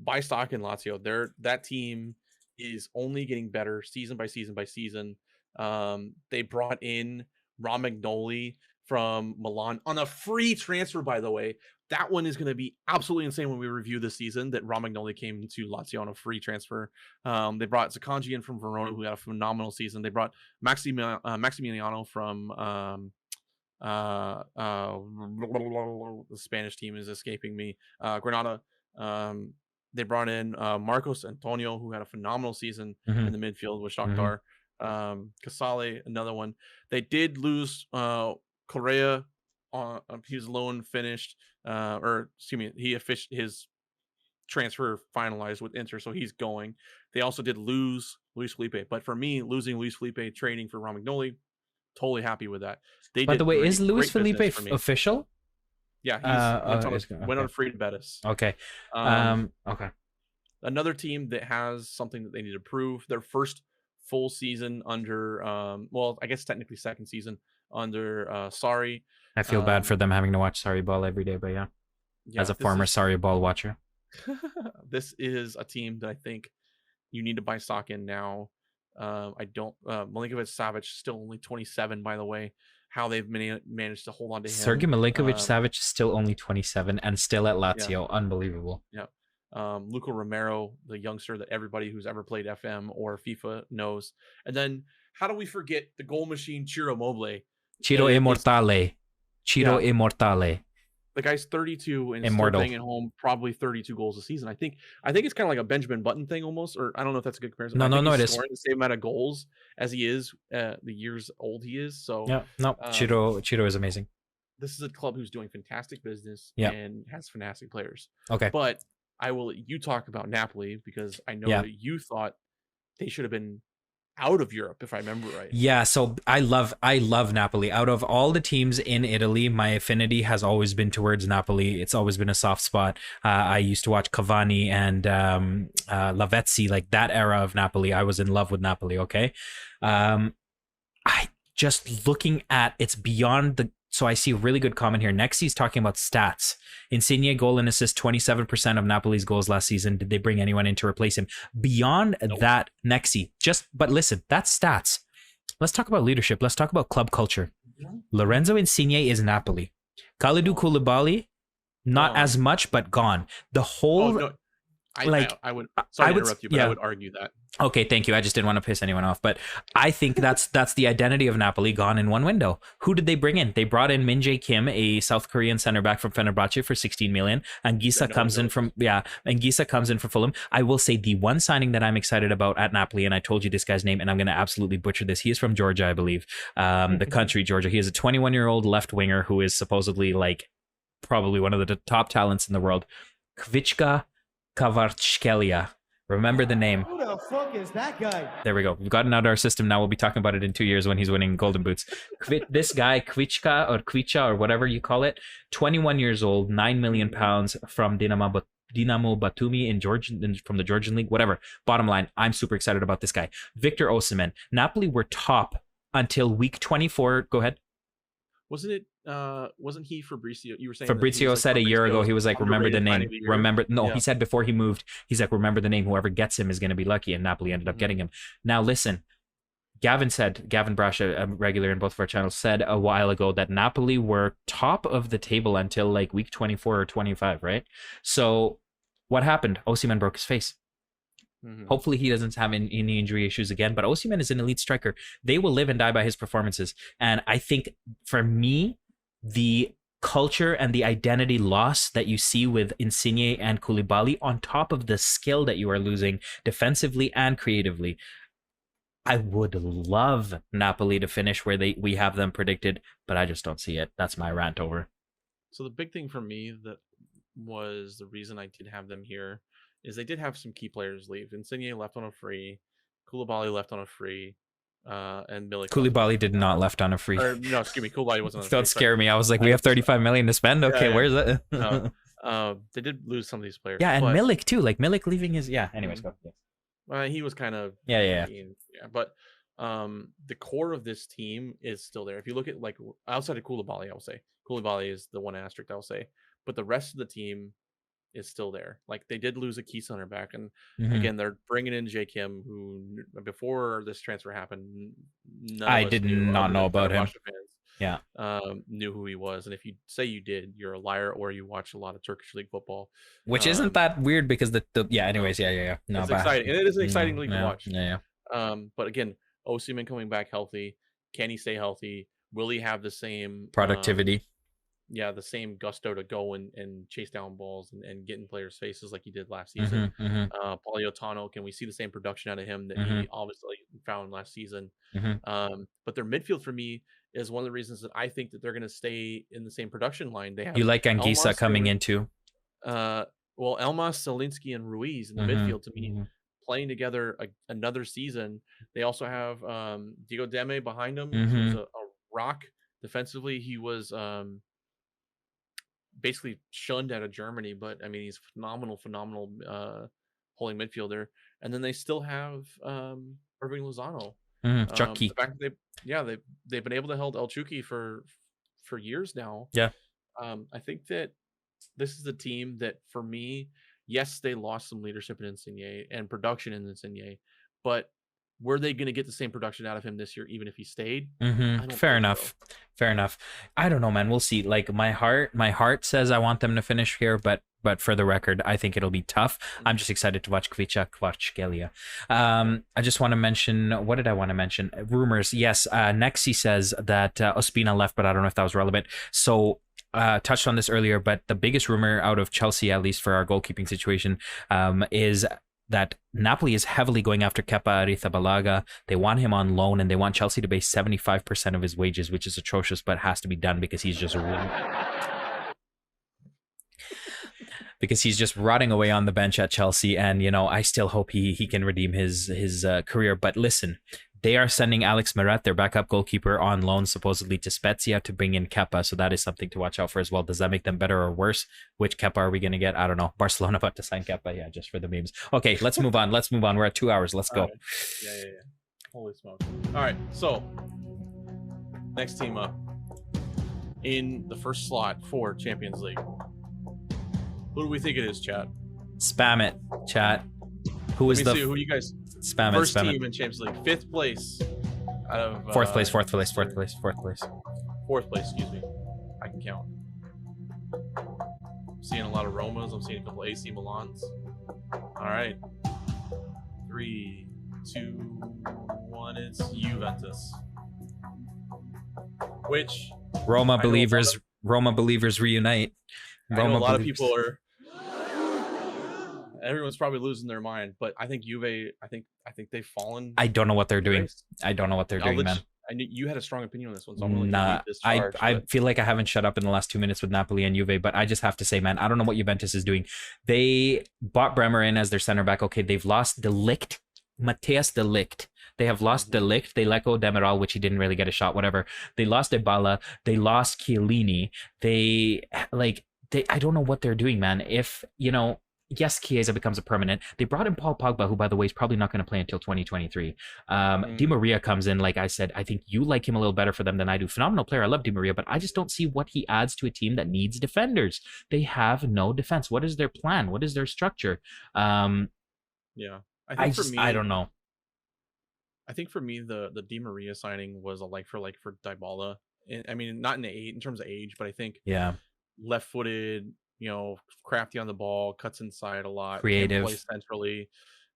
buy stock in Lazio. That team is only getting better season by season by season. They brought in Romagnoli from Milan on a free transfer, by the way. That one is going to be absolutely insane when we review this season that Romagnoli came to Lazio on a free transfer. They brought Zakanji in from Verona, who had a phenomenal season. They brought Maximiliano from the Spanish team is escaping me. Granada. They brought in Marcos Antonio, who had a phenomenal season in the midfield with Shakhtar. Casale, another one. They did lose Correa. His loan finished, or excuse me, his transfer finalized with Inter, so he's going. They also did lose Luis Felipe, but for me, losing Luis Felipe, trading for Romagnoli, totally happy with that. By the way, is Luis Felipe official? Yeah, went on free to Betis. Okay. Okay. Another team that has something that they need to prove. Their first full season under, well, I guess technically second season under Sarri. I feel bad for them having to watch Sarri ball every day, but yeah as a former Sarri ball watcher. This is a team that I think you need to buy stock in now. I don't. Milinkovic-Savic still only 27, by the way. How they've managed to hold on to him. Sergei Milinkovic-Savic is still only 27 and still at Lazio. Yeah. Unbelievable. Yeah. Luca Romero, the youngster that everybody who's ever played FM or FIFA knows. And then how do we forget the goal machine Ciro Immobile? Ciro Immortale. The guy's 32 and still playing at home, probably 32 goals a season. I think it's kind of like a Benjamin Button thing almost, or I don't know if that's a good comparison. No, it is the same amount of goals as he is, the years old he is. So Ciro is amazing. This is a club who's doing fantastic business and has fantastic players. Okay, but I will let you talk about Napoli because I know that you thought they should have been out of Europe, if I remember right. Yeah, so I love Napoli. Out of all the teams in Italy, my affinity has always been towards Napoli. It's always been a soft spot. I used to watch Cavani and Lavezzi, like that era of Napoli. I was in love with Napoli, okay? I just looking at it's beyond the. So I see a really good comment here. Nexi's talking about stats. Insigne goal and assist, 27% of Napoli's goals last season. Did they bring anyone in to replace him? Beyond that, Nexi, but listen, that's stats. Let's talk about leadership. Let's talk about club culture. Lorenzo Insigne is Napoli. Kalidou Koulibaly, not as much, but gone. The whole... I would interrupt you, but I would argue that. Okay, thank you. I just didn't want to piss anyone off, but I think that's the identity of Napoli gone in one window. Who did they bring in? They brought in Min Jae Kim, a South Korean center back from Fenerbahce for 16 million, and Gisa comes in from Fulham. I will say the one signing that I'm excited about at Napoli, and I told you this guy's name, and I'm going to absolutely butcher this. He is from Georgia, I believe, the country Georgia. He is a 21-year-old left winger who is supposedly like probably one of the top talents in the world. Kvichka Kvaratskhelia. Remember the name. Who the fuck is that guy? There we go. We've gotten out of our system. Now we'll be talking about it in 2 years when he's winning golden boots. This guy, Kvicha or whatever you call it, 21 years old, £9 million from Dinamo Batumi from the Georgian league, whatever. Bottom line, I'm super excited about this guy. Victor Osimhen. Napoli were top until week 24. Go ahead. Wasn't he Fabrizio? You were saying Fabrizio said a year ago, he was like, remember the name. He said before he moved, he's like, remember the name. Whoever gets him is going to be lucky. And Napoli ended up getting him. Now, listen, Gavin Brash, a regular in both of our channels, said a while ago that Napoli were top of the table until like week 24 or 25, right? So what happened? Osimhen broke his face. Hopefully he doesn't have any injury issues again, but Osimhen is an elite striker. They will live and die by his performances. And I think for me, the culture and the identity loss that you see with Insigne and Koulibaly on top of the skill that you are losing defensively and creatively, I would love Napoli to finish where we have them predicted, but I just don't see it. That's my rant over. So the big thing for me that was the reason I did have them here is they did have some key players leave. Insigne left on a free. Koulibaly left on a free. and Milik. Koulibaly did not left on a free. Or no, excuse me, Koulibaly wasn't on a free. Don't scare me. I was like, we have 35 million to spend. Okay, yeah. where's it? No. They did lose some of these players. Yeah, and but, Milik too. Like Milik leaving his. Yeah. Anyways, go. he was kind of. Yeah. But the core of this team is still there. If you look at like outside of Koulibaly, I will say Koulibaly is the one asterisk I will say, but the rest of the team is still there. Like they did lose a key center back, and again they're bringing in Jay Kim, who before this transfer happened, I did not know about him. Yeah, knew who he was, and if you say you did, you're a liar, or you watch a lot of Turkish league football, which isn't that weird because the yeah. Anyways, yeah. No, it's exciting, and it is an exciting league to watch. Yeah. But again, Osimhen coming back healthy. Can he stay healthy? Will he have the same productivity? The same gusto to go and chase down balls and get in players' faces like he did last season. Poliotano, can we see the same production out of him that he obviously found last season? But their midfield for me is one of the reasons that I think that they're going to stay in the same production line. They have you like Anguissa coming into? Elmas, Zielinski, and Ruiz in the midfield to me. Playing together another season. They also have Diego Demme behind him, who's a rock defensively. He was basically shunned out of Germany, but I mean he's phenomenal holding midfielder. And then they still have Irving Lozano. Chucky. The fact that they've been able to hold El Chucky for years now. Yeah. I think that this is a team that for me, yes, they lost some leadership in Insigne and production in Insigne, but were they going to get the same production out of him this year, even if he stayed? Fair enough. I don't know, man. We'll see. Like my heart says I want them to finish here, but for the record, I think it'll be tough. I'm just excited to watch Kvaratskhelia. I just want to mention, what did I want to mention? Rumors. Yes, Nexi says that Ospina left, but I don't know if that was relevant. So touched on this earlier, but the biggest rumor out of Chelsea, at least for our goalkeeping situation, is that Napoli is heavily going after Kepa Arrizabalaga. They want him on loan, and they want Chelsea to pay 75% of his wages, which is atrocious, but has to be done because he's just rotting away on the bench at Chelsea. And I still hope he can redeem his career. But listen, they are sending Alex Meret, their backup goalkeeper, on loan supposedly to Spezia to bring in Kepa. So that is something to watch out for as well. Does that make them better or worse? Which Kepa are we going to get? I don't know. Barcelona about to sign Kepa. Yeah, just for the memes. Okay, let's move on. We're at 2 hours. Let's go. Right. Yeah. Holy smokes. All right, so next team up in the first slot for Champions League. Who do we think it is, chat? Spam it, chat. Who is Let me see who you guys... Spam First it. team in Champions League, 5th place out of fourth place. Fourth place, excuse me. I can count. I'm seeing a lot of Romas. I'm seeing a couple AC Milans. All right. 3, 2, 1. It's Juventus. Which Roma believers reunite. I know a lot of people are. Everyone's probably losing their mind, but I think Juve. I think they've fallen. I don't know what they're doing. Man. I knew you had a strong opinion on this one, so I'm really this charge, I feel like I haven't shut up in the last 2 minutes with Napoli and Juve, but I just have to say, man, I don't know what Juventus is doing. They bought Bremer in as their center back. Okay, they've lost Matthias de Ligt. They have lost de Ligt. They let go Demiral, which he didn't really get a shot. Whatever. They lost Dybala. They lost Chiellini. I don't know what they're doing, man. If yes, Chiesa becomes a permanent. They brought in Paul Pogba, who, by the way, is probably not going to play until 2023. Di Maria comes in, like I said. I think you like him a little better for them than I do. Phenomenal player. I love Di Maria, but I just don't see what he adds to a team that needs defenders. They have no defense. What is their plan? What is their structure? I don't know. I think for me, the Di Maria signing was a like for Dybala. I mean, not in terms of age, but I think left-footed, crafty on the ball, cuts inside a lot, creative, plays centrally.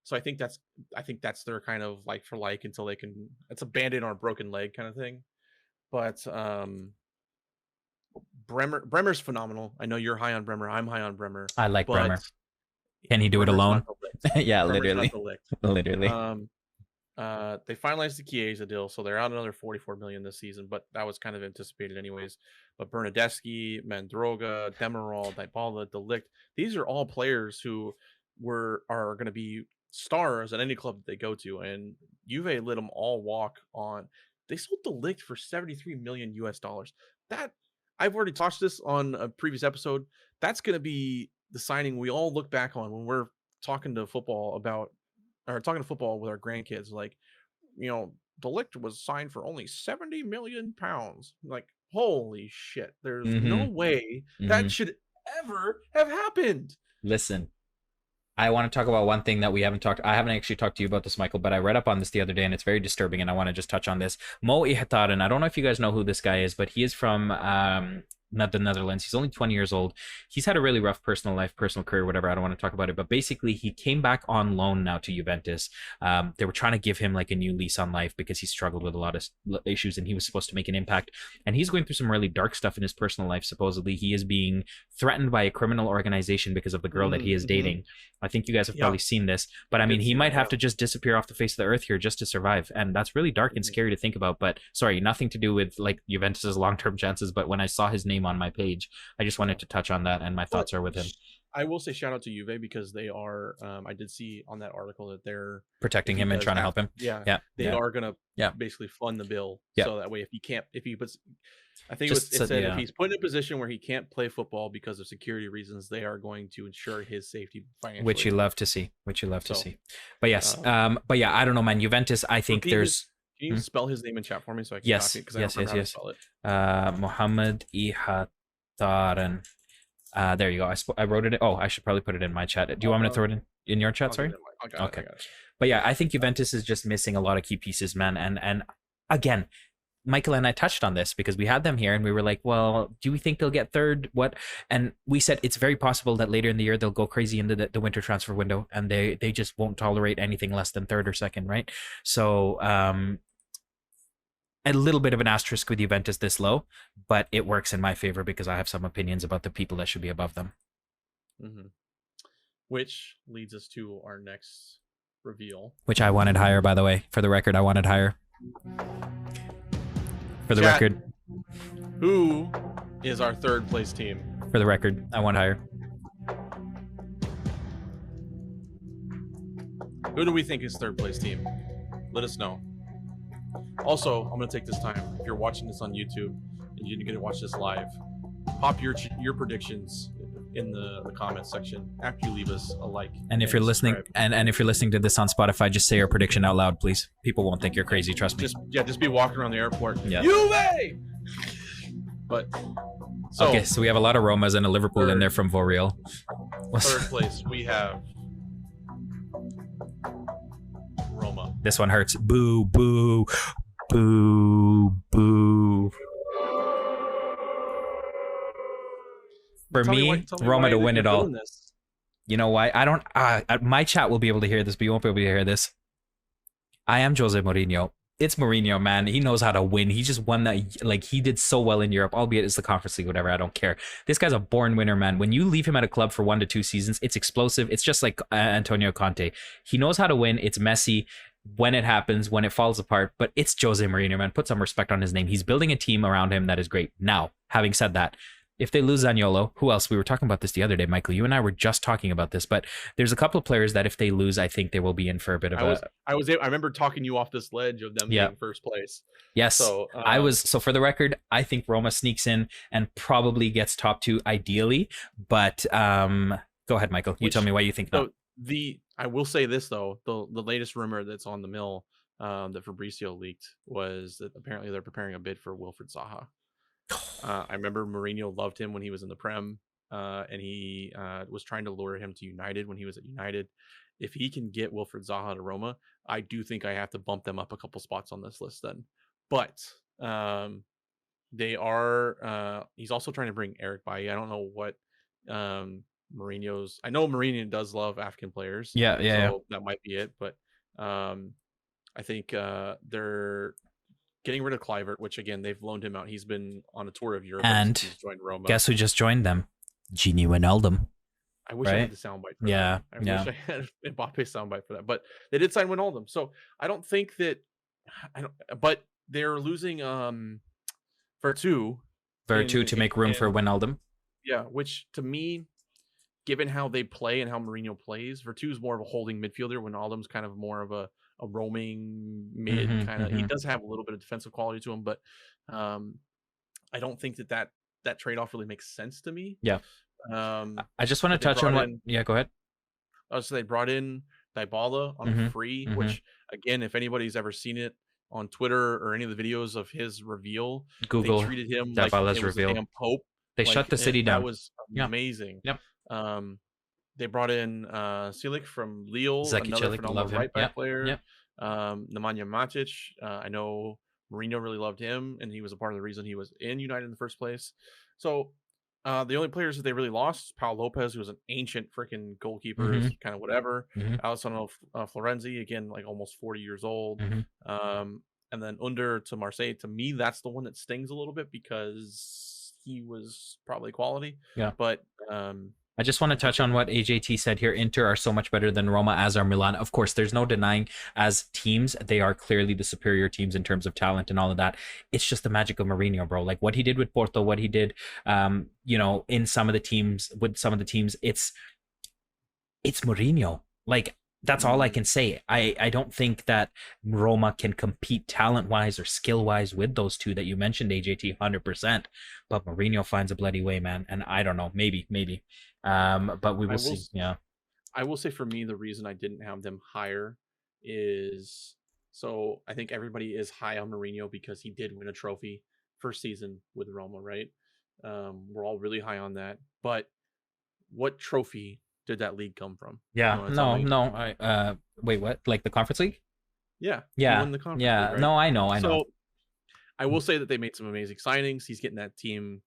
So I think that's their kind of like for like until they can. It's a band-aid on a broken leg kind of thing. But Bremer's phenomenal. I know you're high on Bremer. I'm high on Bremer. I like Bremer. Can he do it alone? Yeah, literally. Literally. They finalized the Chiesa deal, so they're out another 44 million this season, but that was kind of anticipated anyways. But Bernadeschi, Mandroga, Demiral, Dybala, De Ligt, these are all players who are going to be stars at any club that they go to, and Juve let them all walk on. They sold De Ligt for 73 million US dollars. That I've already touched this on a previous episode. That's going to be the signing we all look back on when we're talking to football about, or talking to football with our grandkids. Like, De Ligt was signed for only 70 million pounds. Like, holy shit! There's no way that should ever have happened. Listen, I want to talk about one thing that we haven't talked. I haven't actually talked to you about this, Michael, but I read up on this the other day, and it's very disturbing. And I want to just touch on this. Mo Ihataren. I don't know if you guys know who this guy is, but he is from the Netherlands. He's only 20 years old. He's had a really rough personal life, personal career, whatever. I don't want to talk about it, but basically he came back on loan now to Juventus. They were trying to give him like a new lease on life because he struggled with a lot of issues, and he was supposed to make an impact. And he's going through some really dark stuff in his personal life. Supposedly he is being threatened by a criminal organization because of the girl that he is dating. I think you guys have probably seen this, but I mean, he might have to just disappear off the face of the earth here just to survive. And that's really dark and scary to think about. But sorry, nothing to do with like Juventus's long-term chances. But when I saw his name on my page, I just wanted to touch on that, and my thoughts are with him. I will say shout out to Juve because they are. I did see on that article that they're protecting him and trying to help him. They are gonna basically fund the bill, so that way if he puts, I think it said if he's put in a position where he can't play football because of security reasons, they are going to ensure his safety financially. Which you love to see. But yes, but yeah, I don't know, man. Juventus, I think there's. Can you spell his name in chat for me so I can copy it? Because I don't remember how to spell it. Mohamed Ihataren. There you go. I wrote it. Oh, I should probably put it in my chat. Do you want me to throw it in your chat? Sorry. I got it. But yeah, I think Juventus is just missing a lot of key pieces, man. And again, Mykal and I touched on this because we had them here and we were like, well, do we think they'll get third? What? And we said it's very possible that later in the year they'll go crazy into the winter transfer window and they just won't tolerate anything less than third or second, right? So a little bit of an asterisk with Juventus this low, but it works in my favor because I have some opinions about the people that should be above them. Which leads us to our next reveal. Which I wanted higher, by the way. For the record, I wanted higher. For the record. Who is our third place team? For the record, I want higher. Who do we think is third place team? Let us know. Also, I'm going to take this time, if you're watching this on YouTube and you didn't get to watch this live, pop your predictions in the comments section after you leave us a like. And if you're listening and if you're listening to this on Spotify, just say your prediction out loud, please. People won't think you're crazy, trust me. Just be walking around the airport. Yeah. Juve! But okay, so we have a lot of Romas and a Liverpool in there from Voreal. Third place, we have Roma. This one hurts. Boo, boo, boo, boo. For me, Roma to win it all. You know why? I don't. My chat will be able to hear this, but you won't be able to hear this. I am Jose Mourinho. It's Mourinho, man. He knows how to win. He just won that. Like, he did so well in Europe, albeit it's the Conference League, whatever. I don't care. This guy's a born winner, man. When you leave him at a club for 1 to 2 seasons, it's explosive. It's just like Antonio Conte. He knows how to win. It's messy when it happens, when it falls apart, but it's Jose Mourinho, man. Put some respect on his name. He's building a team around him that is great. Now, having said that, if they lose Zaniolo, who else? We were talking about this the other day, Michael. You and I were just talking about this, but there's a couple of players that if they lose, I think they will be in for a bit of I remember talking you off this ledge of them being first place. Yes. So so for the record, I think Roma sneaks in and probably gets top 2 ideally, but go ahead, Michael. You tell me why you think not. I will say this though, the latest rumor that's on the mill that Fabrizio leaked was that apparently they're preparing a bid for Wilfried Zaha. I remember Mourinho loved him when he was in the Prem, and he was trying to lure him to United when he was at United. If he can get Wilfried Zaha to Roma, I do think I have to bump them up a couple spots on this list then. But they are. He's also trying to bring Eric Bailly. I don't know what Mourinho's. I know Mourinho does love African players. Yeah. That might be it. But I think they're getting rid of Kluivert, which again they've loaned him out. He's been on a tour of Europe and he's joined Roma. Guess who just joined them? Gini Wijnaldum. I wish I had the soundbite for that. I wish I had Mbappe's soundbite for that. But they did sign Wijnaldum. So I don't think that but they're losing Vertu to make room for Wijnaldum. Yeah, which to me given how they play and how Mourinho plays, Vertu is more of a holding midfielder when Aldum's kind of more of a roaming mid kind of. He does have a little bit of defensive quality to him, but I don't think that trade-off really makes sense to me. Yeah. I just want to touch on what. Yeah, go ahead. So they brought in Dybala on free, which again, if anybody's ever seen it on Twitter or any of the videos of his reveal, Google they treated him Dybala's like it was reveal. a damn pope. They shut the city down. That was amazing. Yep. They brought in Silic from Lille, Zeki another Cilic, phenomenal right back player. Yep. Nemanja Matic, I know Mourinho really loved him, and he was a part of the reason he was in United in the first place. So the only players that they really lost, Paul Lopez, who was an ancient freaking goalkeeper, kind of whatever. Alessandro Florenzi, again, like almost 40 years old. And then Under to Marseille. To me, that's the one that stings a little bit because he was probably quality. Yeah. But I just want to touch on what AJT said here. Inter are so much better than Roma, as are Milan. Of course, there's no denying as teams, they are clearly the superior teams in terms of talent and all of that. It's just the magic of Mourinho, bro. Like what he did with Porto, what he did, in some of the teams, it's Mourinho. Like that's all I can say. I don't think that Roma can compete talent-wise or skill-wise with those two that you mentioned, AJT, 100%. But Mourinho finds a bloody way, man. And I don't know, maybe. But we will see. Yeah. I will say for me, the reason I didn't have them higher is so I think everybody is high on Mourinho because he did win a trophy first season with Roma, right? We're all really high on that. But what trophy did that league come from? Yeah, no. Wait, what? Like the Conference League? Yeah. Yeah. He won the Conference yeah. League, right? No, I know. So I will say that they made some amazing signings. He's getting that team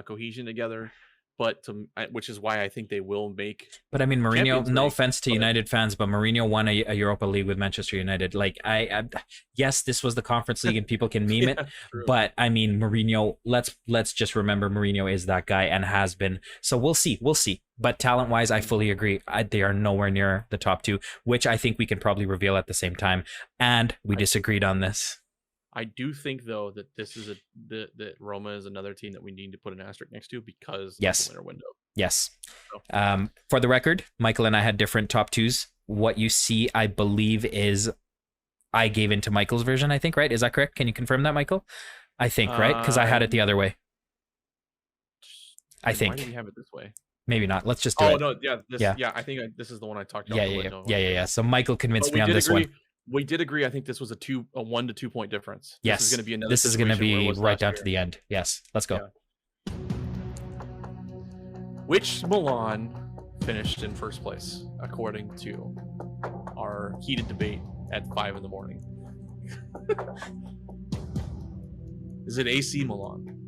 cohesion together, which is why I think they will make. But I mean, Mourinho. Champions No League, offense to United fans, but Mourinho won a Europa League with Manchester United. Like, yes, this was the Conference League, and people can meme it. True. But I mean, Mourinho. Let's just remember, Mourinho is that guy and has been. So we'll see. But talent-wise, I fully agree. They are nowhere near the top two, which I think we can probably reveal at the same time. And we disagreed on this. I do think though that this is that Roma is another team that we need to put an asterisk next to because of the winter window. Yes. So. For the record, Mykal and I had different top twos. What you see, I believe, is I gave into Mykal's version, I think, right? Is that correct? Can you confirm that, Mykal? I think, right? Because I had it the other way. I think. Why do we have it this way? Maybe not. Let's just do it. Oh, no. Yeah. I think this is the one I talked about. Yeah. So Mykal convinced me on this one. We did agree. I think this was a 1 to 2 point difference. Yes. This is going to be another. This is going to be right down to the end. Yes. Let's go. Yeah. Which Milan finished in first place, according to our heated debate at 5 a.m. Is it AC Milan?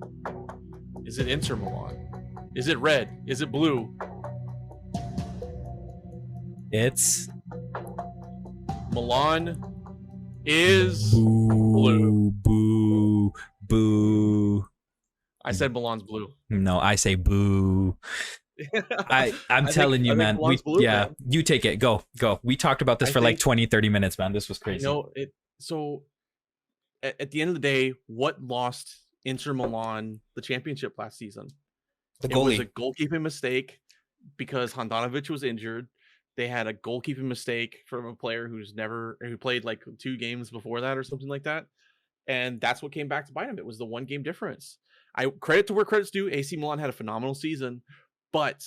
Is it Inter Milan? Is it red? Is it blue? It's Milan is blue. Boo. I said Milan's blue. No, I say boo. I'm telling you, man. You take it. Go. We talked about this for like 20, 30 minutes, man. This was crazy. So at the end of the day, what lost Inter Milan the championship last season? The goalie. It was a goalkeeping mistake because Handanovic was injured. They had a goalkeeping mistake from a player who played like 2 games before that or something like that. And that's what came back to bite him. It was the 1 game difference. Credit to where credit's due. AC Milan had a phenomenal season, but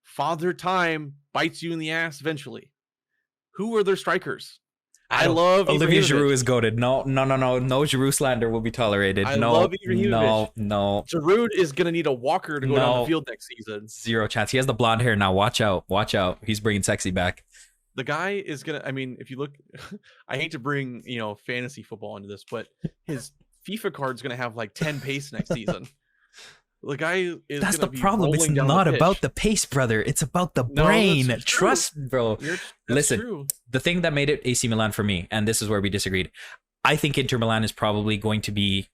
Father Time bites you in the ass eventually. Who are their strikers? I love Olivier Giroud is goated. No Giroud slander will be tolerated. No. Giroud is gonna need a walker to go down the field next season. 0 chance. He has the blonde hair now. Watch out. He's bringing sexy back. The guy is gonna. I mean, if you look, I hate to bring fantasy football into this, but his FIFA card's gonna have like 10 pace next season. The guy is. That's the problem. It's not about the pace, brother. It's about the brain. Trust, bro. Listen, true. The thing that made it AC Milan for me, and this is where we disagreed. I think Inter Milan is probably going to be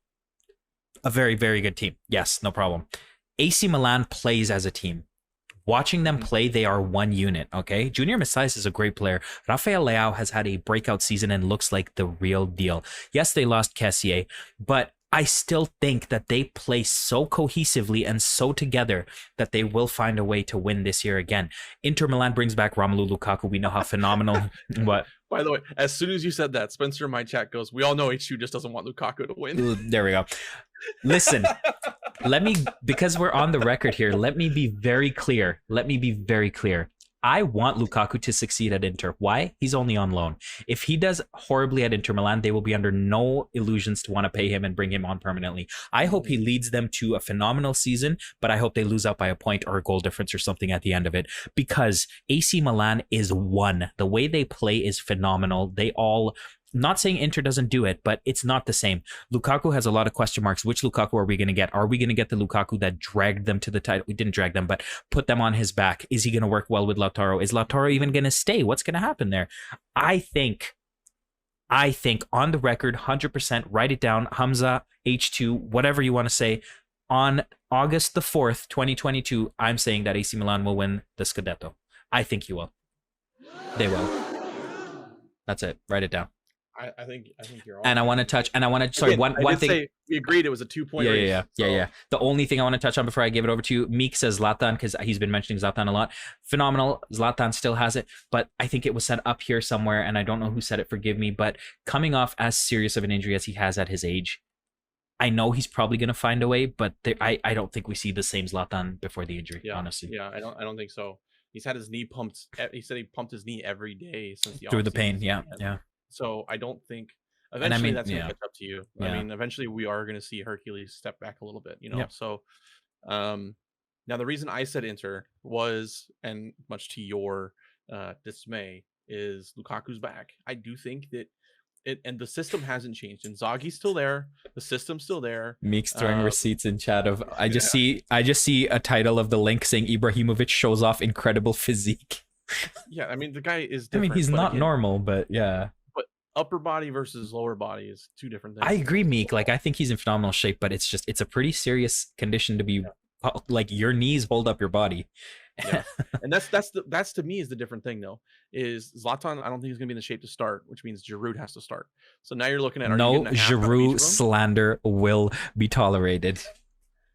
a very, very good team. Yes, no problem. AC Milan plays as a team. Watching them play, they are one unit, okay? Junior Messias is a great player. Rafael Leao has had a breakout season and looks like the real deal. Yes, they lost Kessié, but I still think that they play so cohesively and so together that they will find a way to win this year again. Inter Milan brings back Romelu Lukaku. We know how phenomenal. What? By the way, as soon as you said that, Spencer in my chat goes, "We all know H2 just doesn't want Lukaku to win." There we go. Listen, because we're on the record here, let me be very clear. I want Lukaku to succeed at Inter. Why? He's only on loan. If he does horribly at Inter Milan, they will be under no illusions to want to pay him and bring him on permanently. I hope he leads them to a phenomenal season, but I hope they lose out by a point or a goal difference or something at the end of it, because AC Milan is one. The way they play is phenomenal. Not saying Inter doesn't do it, but it's not the same. Lukaku has a lot of question marks. Which Lukaku are we going to get? Are we going to get the Lukaku that dragged them to the title? We didn't drag them, but put them on his back. Is he going to work well with Lautaro? Is Lautaro even going to stay? What's going to happen there? I think on the record, 100%, write it down, Hamza, H2, whatever you want to say, on August the 4th, 2022, I'm saying that AC Milan will win the Scudetto. I think he will. They will. That's it. Write it down. I think you're. And I want to touch. And I want to. Sorry, one thing. Say we agreed it was a 2-point race. Yeah. The only thing I want to touch on before I give it over to you, Meek says Zlatan, because he's been mentioning Zlatan a lot. Phenomenal. Zlatan still has it, but I think it was set up here somewhere, and I don't know who said it. Forgive me, but coming off as serious of an injury as he has at his age, I know he's probably going to find a way, but I don't think we see the same Zlatan before the injury. Honestly. Yeah, I don't think so. He's had his knee pumped. He said he pumped his knee every day since through the pain. Yeah. So I don't think eventually that's going to catch up to you. Yeah. I mean, eventually we are going to see Hercules step back a little bit, So now the reason I said Inter was, and much to your dismay, is Lukaku's back. I do think that and the system hasn't changed. Inzaghi's still there. The system's still there. Meek's throwing receipts in chat of I just see a title of the link saying Ibrahimovic shows off incredible physique. Yeah, I mean the guy is different. I mean he's not normal, but yeah. Upper body versus lower body is two different things. I agree, Meek. Like I think he's in phenomenal shape, but it's a pretty serious condition to be like your knees hold up your body. Yeah. And that's to me is the different thing though. Is Zlatan, I don't think he's gonna be in the shape to start, which means Giroud has to start. So now you're looking at no Giroud slander will be tolerated.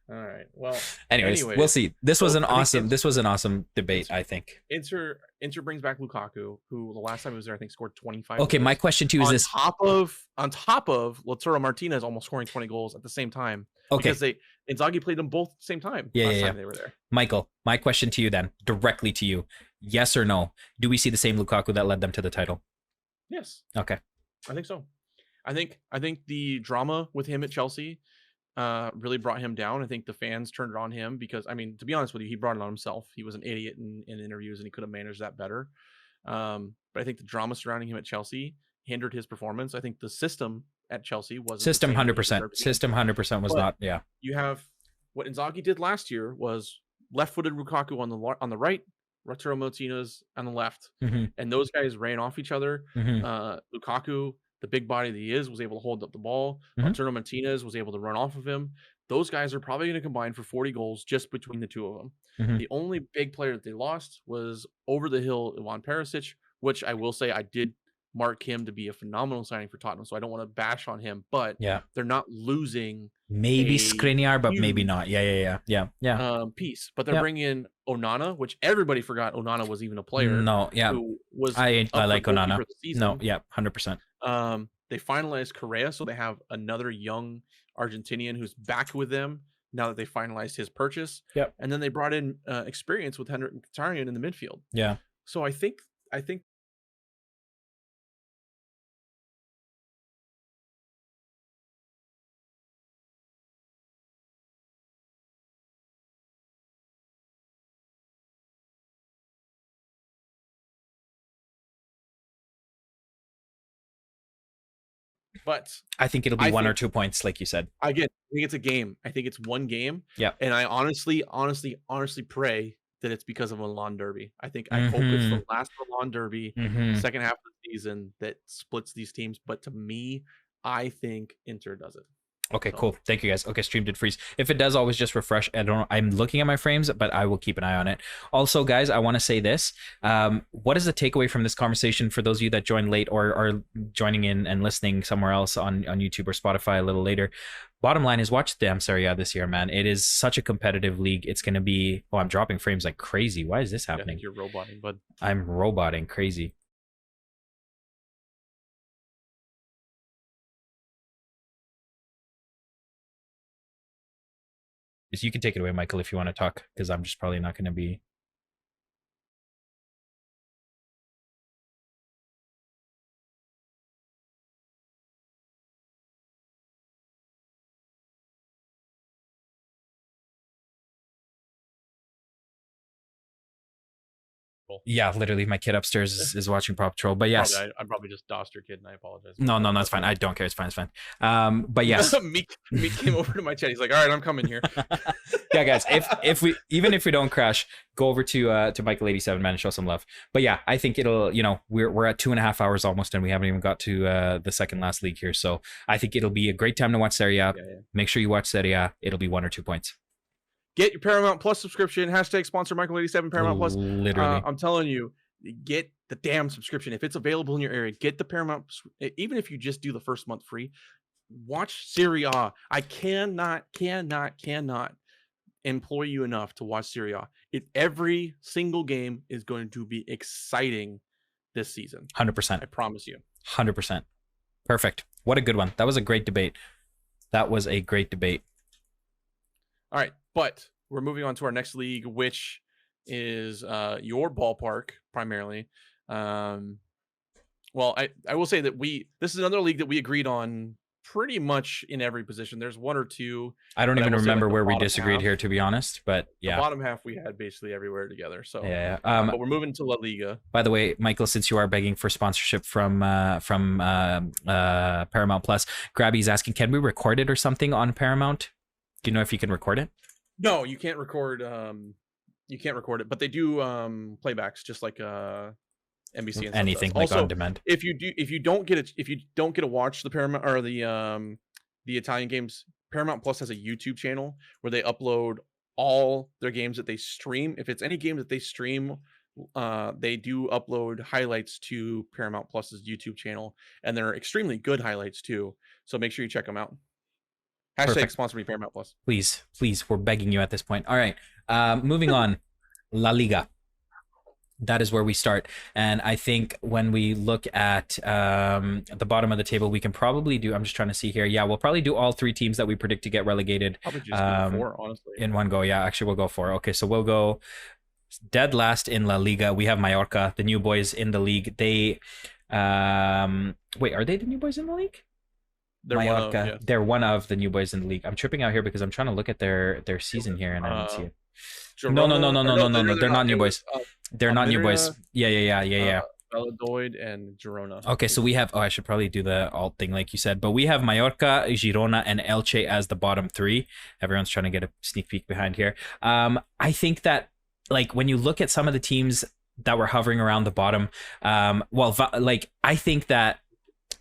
All right. Well, anyways, we'll see. This was an awesome debate, I think. Inter brings back Lukaku, who the last time he was there, I think scored 25 Okay, goals. my question to you is this. On top of Lautaro Martinez almost scoring 20 goals at the same time. Okay. Because Inzaghi played them both at the same time. Yeah. They were there. Michael, my question to you then, directly to you. Yes or no? Do we see the same Lukaku that led them to the title? Yes. Okay. I think so. I think the drama with him at Chelsea really brought him down. I think the fans turned it on him because, I mean, to be honest with you, he brought it on himself. He was an idiot in interviews and he could have managed that better. But I think the drama surrounding him at Chelsea hindered his performance. I think the system at Chelsea wasn't system 100%. System 100% was not. Yeah. You have what Inzaghi did last year was left-footed Lukaku on the right, Lautaro Martinez on the left, and those guys ran off each other. Lukaku, the big body that he is, was able to hold up the ball. Lautaro Martinez was able to run off of him. Those guys are probably going to combine for 40 goals just between the two of them. The only big player that they lost was over the hill Ivan Perisic, which I will say I did mark him to be a phenomenal signing for Tottenham, so I don't want to bash on him, but they're not losing maybe Skriniar, but maybe not. Yeah. Piece, but they're bringing in Onana, which everybody forgot Onana was even a player. Who was I like Onana. For the season. 100%. They finalized Correa, so they have another young Argentinian who's back with them now that they finalized his purchase. And then they brought in experience with Henrik Mkhitaryan in the midfield. Yeah. So I think But I think it'll be 1 or 2 points, like you said. Again, I think it's a game. I think it's one game. Yeah. And I honestly pray that it's because of a Milan derby. I hope it's the last Milan derby, second half of the season that splits these teams. But to me, I think Inter does it. Okay, So- cool. Thank you guys. Okay, stream did freeze. If it does, always just refresh. I don't. I'm looking at my frames, but I will keep an eye on it. Also, guys, I want to say this. What is the takeaway from this conversation for those of you that joined late or are joining in and listening somewhere else on YouTube or Spotify a little later? Bottom line is watch the damn Serie A this year, man. It is such a competitive league. It's going to be. Oh, I'm dropping frames like crazy. Why is this I happening? think you're roboting, bud. I'm roboting crazy. So you can take it away, Michael, if you want to talk, because I'm just probably not going to be. Yeah, literally, my kid upstairs is watching Paw Patrol. But yes, I probably just DOSed your kid, and I apologize. no, that's fine. I don't care. It's fine. It's fine. But yes, Meek came over to my chat. He's like, "All right, I'm coming here." yeah, guys. If we don't crash, go over to Mykal87, man, and show some love. But yeah, I think it'll. We're at 2.5 hours almost, and we haven't even got to the second last league here. So I think it'll be a great time to watch Serie A. Yeah. Make sure you watch Serie A. It'll be 1 or 2 points. Get your Paramount Plus subscription. # sponsor Mykal87 Paramount Plus. Literally. I'm telling you, get the damn subscription. If it's available in your area, get the Paramount. Even if you just do the first month free, watch Serie A. I cannot employ you enough to watch Serie A. Every single game is going to be exciting this season. 100%. I promise you. 100%. Perfect. What a good one. That was a great debate. All right, but we're moving on to our next league, which is your ballpark primarily. Well, I will say that this is another league that we agreed on pretty much in every position. There's one or two. I don't even remember where we disagreed here, to be honest. But yeah, the bottom half we had basically everywhere together. So yeah. But we're moving to La Liga. By the way, Michael, since you are begging for sponsorship from Paramount Plus, Grabby's asking, can we record it or something on Paramount? Do you know if you can record it? No, you can't record. You can't record it, but they do playbacks, just like NBC and anything like also, on demand. If you don't get to watch the Paramount or the Italian games, Paramount Plus has a YouTube channel where they upload all their games that they stream. If it's any game that they stream, they do upload highlights to Paramount Plus's YouTube channel, and they're extremely good highlights too. So make sure you check them out. # Perfect. sponsor me Paramount Plus. Please, we're begging you at this point. All right, moving on. La Liga. That is where we start. And I think when we look at the bottom of the table, we can probably do, I'm just trying to see here. Yeah, we'll probably do all 3 teams that we predict to get relegated. Probably just do 4, honestly. In one go. Yeah, actually, we'll go 4. Okay, so we'll go dead last in La Liga. We have Mallorca, the new boys in the league. They, wait, are they the new boys in the league? Mallorca, they're one of the new boys in the league. I'm tripping out here because I'm trying to look at their season here and I don't see it. No. They're not new boys. They're not new boys. Yeah. Valladolid and Girona. Okay, so we have. Oh, I should probably do the alt thing like you said. But we have Mallorca, Girona, and Elche as the bottom 3. Everyone's trying to get a sneak peek behind here. I think that like when you look at some of the teams that were hovering around the bottom, I think that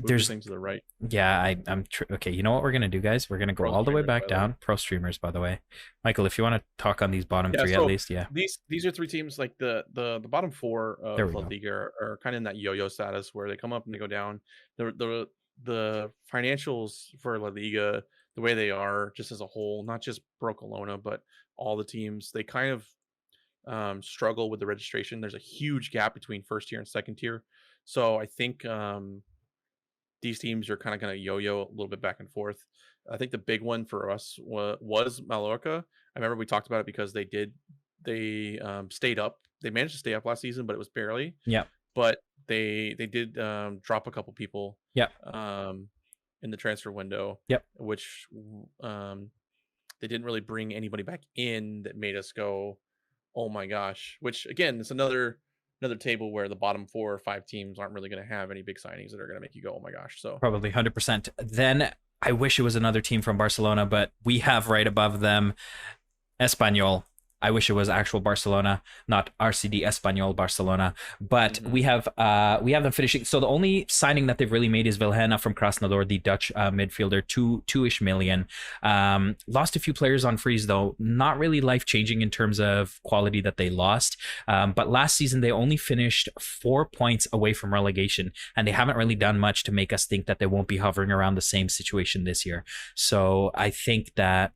there's things to the right. Yeah, I'm okay. You know what we're gonna do, guys? We're gonna go all the way back down. Pro streamers, by the way. Michael, if you want to talk on these bottom 3 at least, yeah. These are 3 teams. Like the bottom 4 of La Liga are kind of in that yo-yo status where they come up and they go down. The financials for La Liga, the way they are, just as a whole, not just Barcelona, but all the teams, they kind of struggle with the registration. There's a huge gap between first tier and second tier. So I think these teams are kind of going to yo-yo a little bit back and forth. I think the big one for us was Mallorca. I remember we talked about it because they stayed up. They managed to stay up last season, but it was barely. Yeah. But they did drop a couple people. Yeah. In the transfer window. Yep. Which they didn't really bring anybody back in that made us go, oh my gosh. Which again, it's another table where the bottom 4 or 5 teams aren't really going to have any big signings that are going to make you go, oh my gosh. So probably 100%. Then I wish it was another team from Barcelona, but we have right above them Espanyol. I wish it was actual Barcelona, not RCD Espanyol Barcelona. But we have them finishing. So the only signing that they've really made is Vilhena from Krasnodar, the Dutch midfielder, two-ish million. Lost a few players on freeze though, not really life changing in terms of quality that they lost. But last season they only finished 4 points away from relegation, and they haven't really done much to make us think that they won't be hovering around the same situation this year. So I think that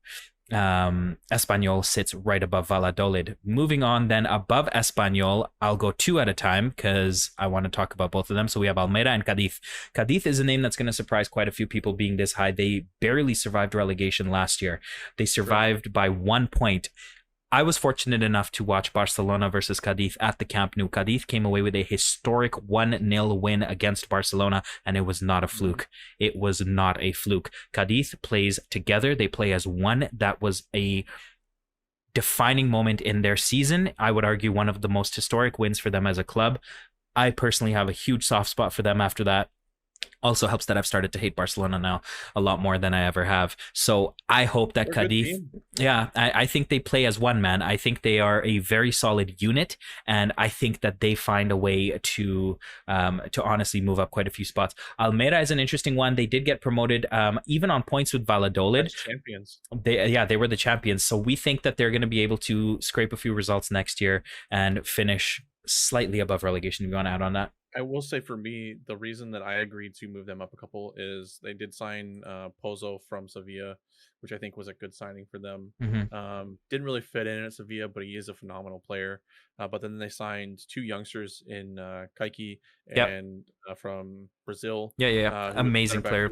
Espanyol sits right above Valladolid. Moving on then above Espanyol, I'll go two at a time because I want to talk about both of them. So we have Almeida and Cadiz. Cadiz is a name that's going to surprise quite a few people being this high. They barely survived relegation last year. They survived by 1 point. I was fortunate enough to watch Barcelona versus Cadiz at the Camp Nou. Cadiz came away with a historic 1-0 win against Barcelona, and it was not a fluke. It was not a fluke. Cadiz plays together. They play as one. That was a defining moment in their season. I would argue one of the most historic wins for them as a club. I personally have a huge soft spot for them after that. Also helps that I've started to hate Barcelona now a lot more than I ever have. So I hope that Cadiz, I think they play as one, man. I think they are a very solid unit, and I think that they find a way to honestly move up quite a few spots. Almeida is an interesting one. They did get promoted, even on points with Valladolid. As champions. They were the champions. So we think that they're going to be able to scrape a few results next year and finish slightly above relegation. If you want to add on that. I will say for me, the reason that I agreed to move them up a couple is they did sign Pozo from Sevilla, which I think was a good signing for them. Didn't really fit in at Sevilla, but he is a phenomenal player. But then they signed two youngsters in Kaiki and from Brazil. Amazing player.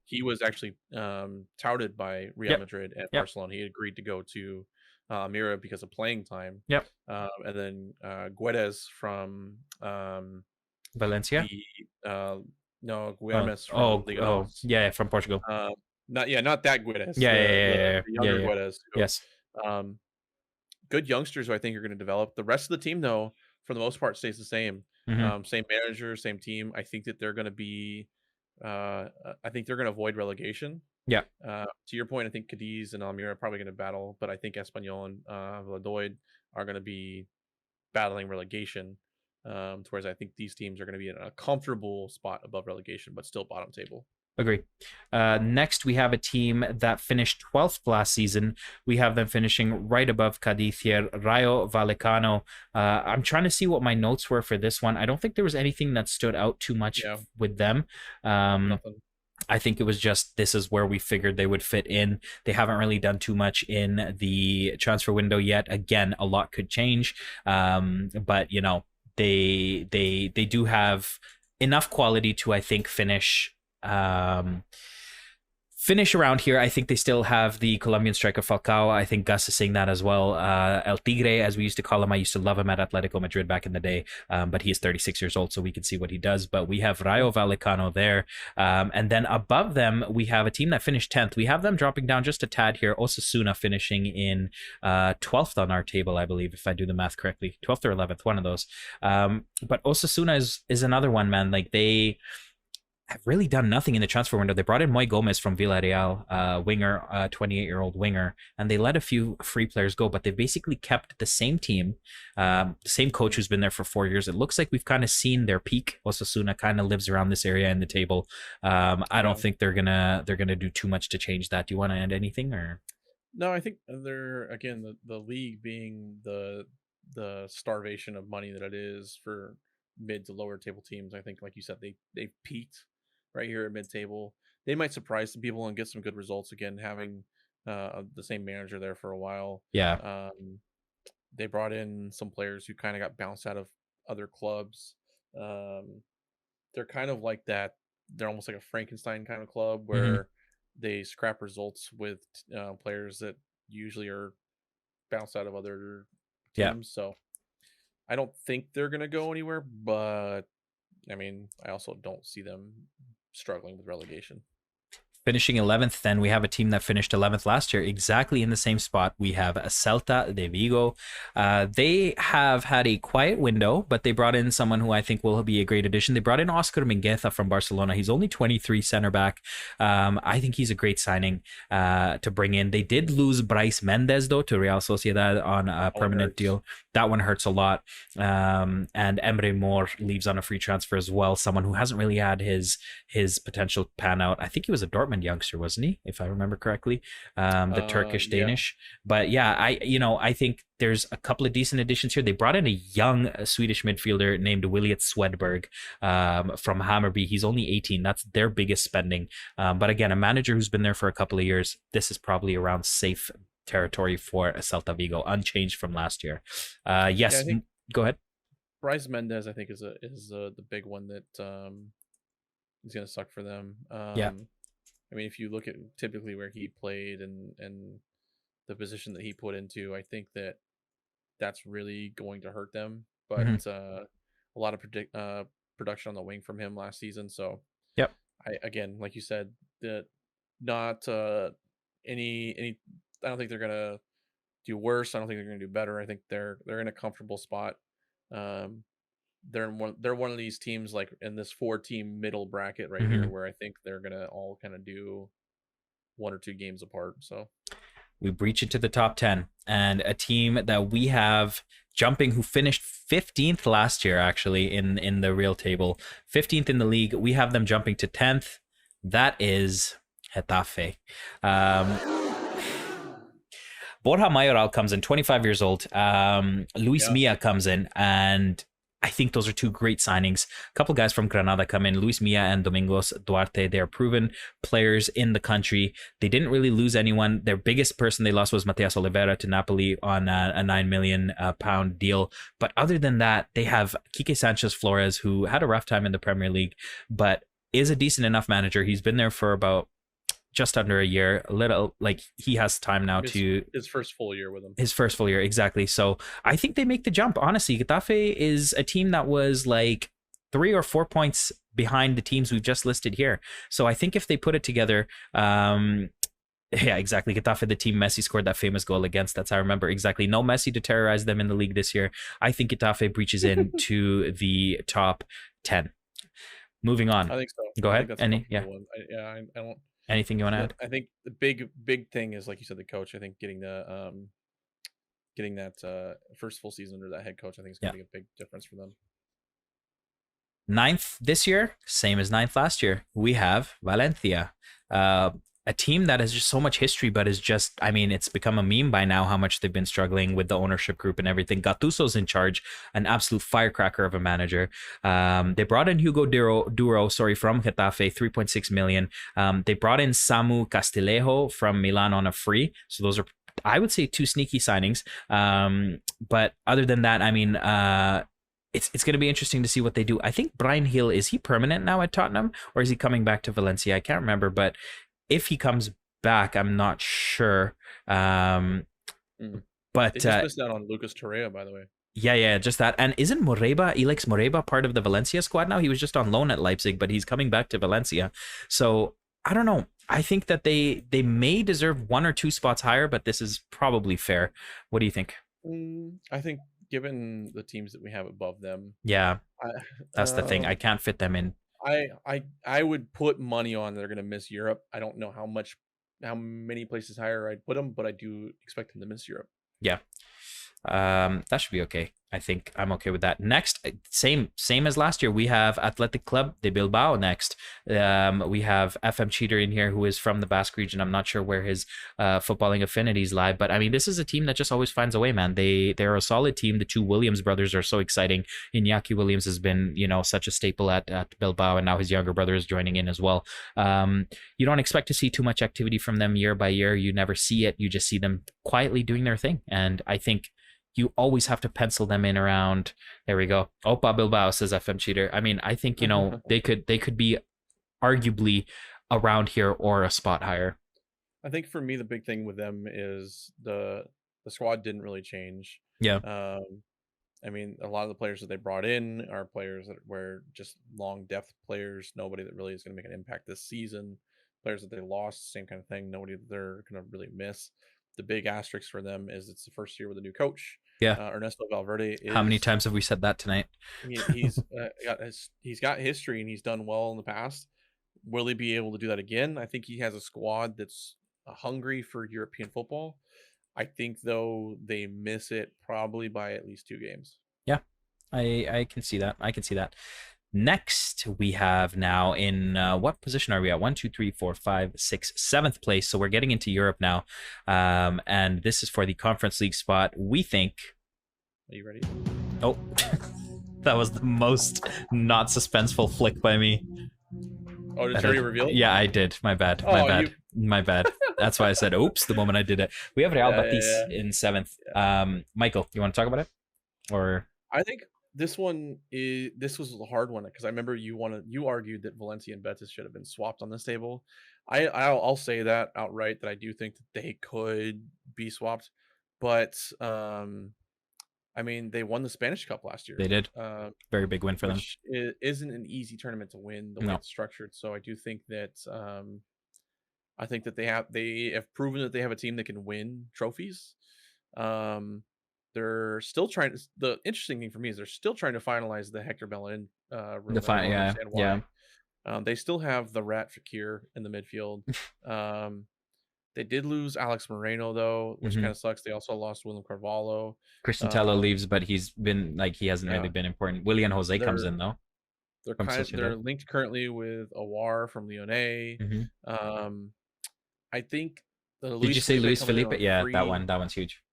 He was actually touted by Real Madrid and Barcelona. He agreed to go to Almeria because of playing time. And then Guedes from Valencia. No, Guedes from Liga. From Portugal. Not that Guedes. The younger Guedes. Yes. Good youngsters who I think are going to develop. The rest of the team, though, for the most part, stays the same. Same manager, same team. I think that they're going to be. I think they're going to avoid relegation. To your point, I think Cadiz and Almeria are probably going to battle, but I think Espanyol and Valladolid are going to be battling relegation. Whereas I think these teams are going to be in a comfortable spot above relegation, but still bottom table. Agree. Next, we have a team that finished 12th last season. We have them finishing right above Cadiz here, Rayo Vallecano. I'm trying to see what my notes were for this one. I don't think there was anything that stood out too much with them. Nothing. I think it was just this is where we figured they would fit in. They haven't really done too much in the transfer window yet. Again, a lot could change. But you know, they do have enough quality to, I think, finish around here. I think they still have the Colombian striker Falcao. I think Gus is saying that as well. El Tigre, as we used to call him. I used to love him at Atletico Madrid back in the day, but he is 36 years old, so we can see what he does. But we have Rayo Vallecano there. And then above them, we have a team that finished 10th. We have them dropping down just a tad here. Osasuna finishing in 12th on our table, I believe, if I do the math correctly. 12th or 11th, one of those. But Osasuna is another one, man. Like, they have really done nothing in the transfer window. They brought in Moy Gomez from Villarreal, winger, 28-year-old winger, and they let a few free players go, but they've basically kept the same team, the same coach who's been there for 4 years. It looks like we've kind of seen their peak. Osasuna kind of lives around this area in the table. I don't think they're gonna do too much to change that. Do you want to add anything, or? No, I think they're, again, the league being the starvation of money that it is for mid to lower table teams. I think, like you said, they peaked right here at mid-table. They might surprise some people and get some good results again, having the same manager there for a while. They brought in some players who kind of got bounced out of other clubs. They're kind of like that. They're almost like a Frankenstein kind of club where they scrap results with players that usually are bounced out of other teams. So I don't think they're going to go anywhere, but I mean, I also don't see them struggling with relegation. Finishing 11th, then we have a team that finished 11th last year, exactly in the same spot. We have Celta de Vigo. They have had a quiet window, but they brought in someone who I think will be a great addition. They brought in Oscar Mingueza from Barcelona. He's only 23, center back. I think he's a great signing to bring in. They did lose Brais Mendes, though, to Real Sociedad on a permanent deal. That one hurts a lot. And Emre Mor leaves on a free transfer as well, someone who hasn't really had his potential pan out. I think he was a Dortmund youngster, wasn't he, if I remember correctly, the Turkish Danish. But yeah, I think there's a couple of decent additions here. They brought in a young Swedish midfielder named Williot Swedberg from Hammarby. He's only 18. That's their biggest spending. But again, a manager who's been there for a couple of years. This is probably around safe territory for Celta Vigo, unchanged from last year. Yes, yeah, go ahead. Brais Mendes, I think, is the big one that is going to suck for them. Yeah. I mean, if you look at typically where he played and the position that he put into, I think that's really going to hurt them. But a lot of production on the wing from him last season. So, yep. Again, like you said, that not any. I don't think they're gonna do worse. I don't think they're gonna do better. I think they're in a comfortable spot. They're one of these teams like in this 4-team middle bracket right here, where I think they're gonna all kind of do 1 or 2 games apart. So we breach into the top 10, and a team that we have jumping, who finished 15th last year, actually in the real table, 15th in the league. We have them jumping to 10th. That is Getafe. Borja Mayoral comes in, 25 years old. Luis Milla comes in, and I think those are 2 great signings. A couple guys from Granada come in, Luis Milla and Domingos Duarte. They are proven players in the country. They didn't really lose anyone. Their biggest person they lost was Matias Oliveira to Napoli on a £9 million deal. But other than that, they have Quique Sanchez Flores, who had a rough time in the Premier League, but is a decent enough manager. He's been there for about just under a year, a little, like, he has time now to his first full year with him. His first full year, exactly. So I think they make the jump. Honestly, Getafe is a team that was like 3 or 4 points behind the teams we've just listed here. So I think if they put it together, yeah, exactly. Getafe, the team Messi scored that famous goal against. That's how I remember exactly. No Messi to terrorize them in the league this year. I think Getafe breaches into the top 10. Moving on. I think so. Go ahead. I don't. Anything you want to add? I think the big thing is, like you said, the coach. I think getting that first full season under that head coach, I think is going to make a big difference for them. 9th this year, same as 9th last year. We have Valencia, a team that has just so much history, but is just, I mean, it's become a meme by now how much they've been struggling with the ownership group and everything. Gattuso's in charge, an absolute firecracker of a manager. They brought in Hugo Duro, from Getafe, 3.6 million. They brought in Samu Castillejo from Milan on a free. So those are, I would say, 2 sneaky signings. But other than that, I mean, it's going to be interesting to see what they do. I think Brian Hill, is he permanent now at Tottenham, or is he coming back to Valencia? I can't remember, but if he comes back, I'm not sure. But they just missed out on Lucas Torreira, by the way. Yeah, just that. And isn't Elex Moreba part of the Valencia squad now? He was just on loan at Leipzig, but he's coming back to Valencia. So I don't know. I think that they may deserve 1 or 2 spots higher, but this is probably fair. What do you think? I think given the teams that we have above them, that's the thing. I can't fit them in. I would put money on they're going to miss Europe. I don't know how many places higher I'd put them, but I do expect them to miss Europe. Yeah. That should be okay. I think I'm okay with that. Next, same as last year, we have Athletic Club de Bilbao next. We have FM Cheater in here, who is from the Basque region. I'm not sure where his footballing affinities lie, but I mean, this is a team that just always finds a way, man. They're a solid team. The 2 Williams brothers are so exciting. Iñaki Williams has been, such a staple at Bilbao, and now his younger brother is joining in as well. You don't expect to see too much activity from them year by year. You never see it. You just see them quietly doing their thing, and I think you always have to pencil them in around. There we go. Opa Bilbao, says FM Cheater. I mean, I think, they could be arguably around here or a spot higher. I think for me, the big thing with them is the squad didn't really change. Yeah. I mean, a lot of the players that they brought in are players that were just long depth players. Nobody that really is going to make an impact this season. players that they lost, same kind of thing. Nobody that they're going to really miss. The big asterisk for them is it's the first year with a new coach. Yeah. Ernesto Valverde is. How many times have we said that tonight? He's got history and he's done well in the past. Will he be able to do that again? I think he has a squad that's hungry for European football. I think though they miss it probably by at least 2 games. Yeah, I can see that. I can see that. Next, we have now in what position are we at? 1, 2, 3, 4, 5, 6, 7th place. So we're getting into Europe now. And this is for the Conference League spot. We think. Are you ready? Oh, that was the most not suspenseful flick by me. Oh, did you already reveal it? Yeah, I did. My bad. My bad. That's why I said oops the moment I did it. We have Real Betis in 7th. Michael, you want to talk about it? Or I think this was a hard one because I remember you argued that Valencia and Betis should have been swapped on this table. I'll say that outright that I do think that they could be swapped, but I mean they won the Spanish Cup last year. They did. Very big win for them. Which isn't an easy tournament to win the way it's structured. So I do think that they have proven that they have a team that can win trophies. They're still trying to. The interesting thing for me is they're still trying to finalize the Hector Bellerin. They still have the Rat Fakir in the midfield. They did lose Alex Moreno though, which kind of sucks. They also lost William Carvalho. Christian Tello leaves, but he hasn't really been important. Willian Jose comes in though. They're linked currently with Awar from Lyonnais. I think. Did you say Luis Felipe? Yeah, that one's huge.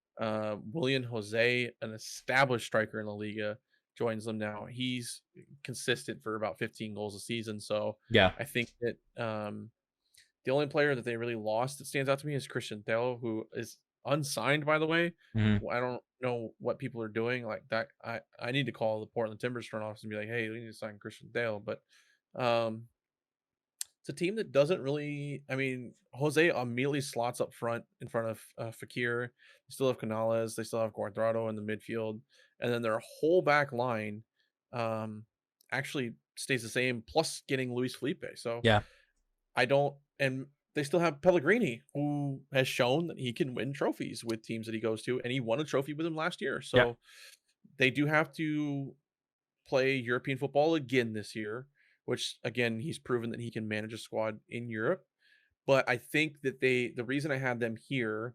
Willian Jose, an established striker in the Liga, joins them now. He's consistent for about 15 goals a season. So yeah, I think that the only player that they really lost that stands out to me is Christian Tello, who is unsigned, by the way. I don't know what people are doing like that. I need to call the Portland Timbers front office and be like, hey, we need to sign Christian Tello. But it's a team that doesn't really. I mean, Jose immediately slots up front in front of Fakir. They still have Canales. They still have Guadrado in the midfield, and then their whole back line actually stays the same. Plus getting Luis Felipe. So yeah, and they still have Pellegrini, who has shown that he can win trophies with teams that he goes to, and he won a trophy with them last year. So they do have to play European football again this year. Which again, he's proven that he can manage a squad in Europe. But I think that the reason I had them here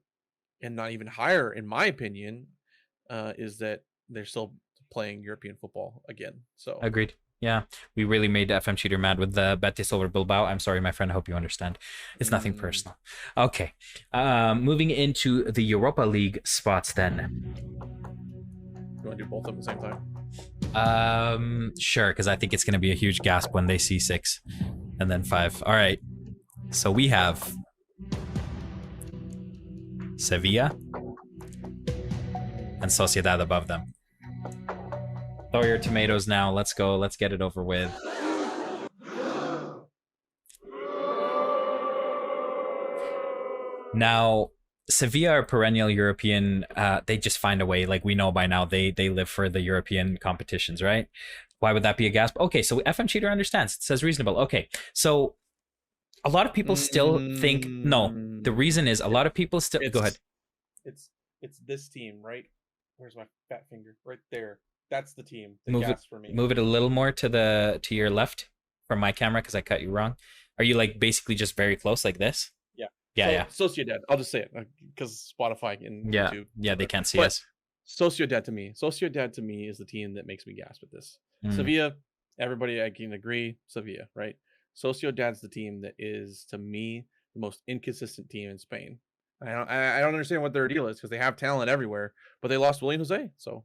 and not even higher, in my opinion, is that they're still playing European football again. So agreed. Yeah, we really made FM Cheater mad with the Betis over Bilbao. I'm sorry, my friend. I hope you understand. It's nothing personal. Okay, moving into the Europa League spots then. You want to do both at the same time? Sure, because I think it's going to be a huge gasp when they see 6 and then 5. All right, so we have Sevilla and Sociedad above them. Throw your tomatoes now. Let's go. Let's get it over with. Now, Sevilla are perennial European. They just find a way. Like we know by now, they live for the European competitions, right? Why would that be a gasp? Okay, so FM Cheater understands. It says reasonable. Okay, so a lot of people still think no. The reason is a lot of people still go ahead. It's this team, right? Where's my fat finger? Right there. That's the team. For me. Move it a little more to your left from my camera because I cut you wrong. Are you like basically just very close like this? Yeah. Sociedad. I'll just say it because Spotify and YouTube. Yeah, they can't see us. Sociedad to me is the team that makes me gasp at this. Sevilla, everybody I can agree. Sevilla, right? Sociedad's the team that is to me the most inconsistent team in Spain. I don't understand what their deal is because they have talent everywhere, but they lost William Jose. So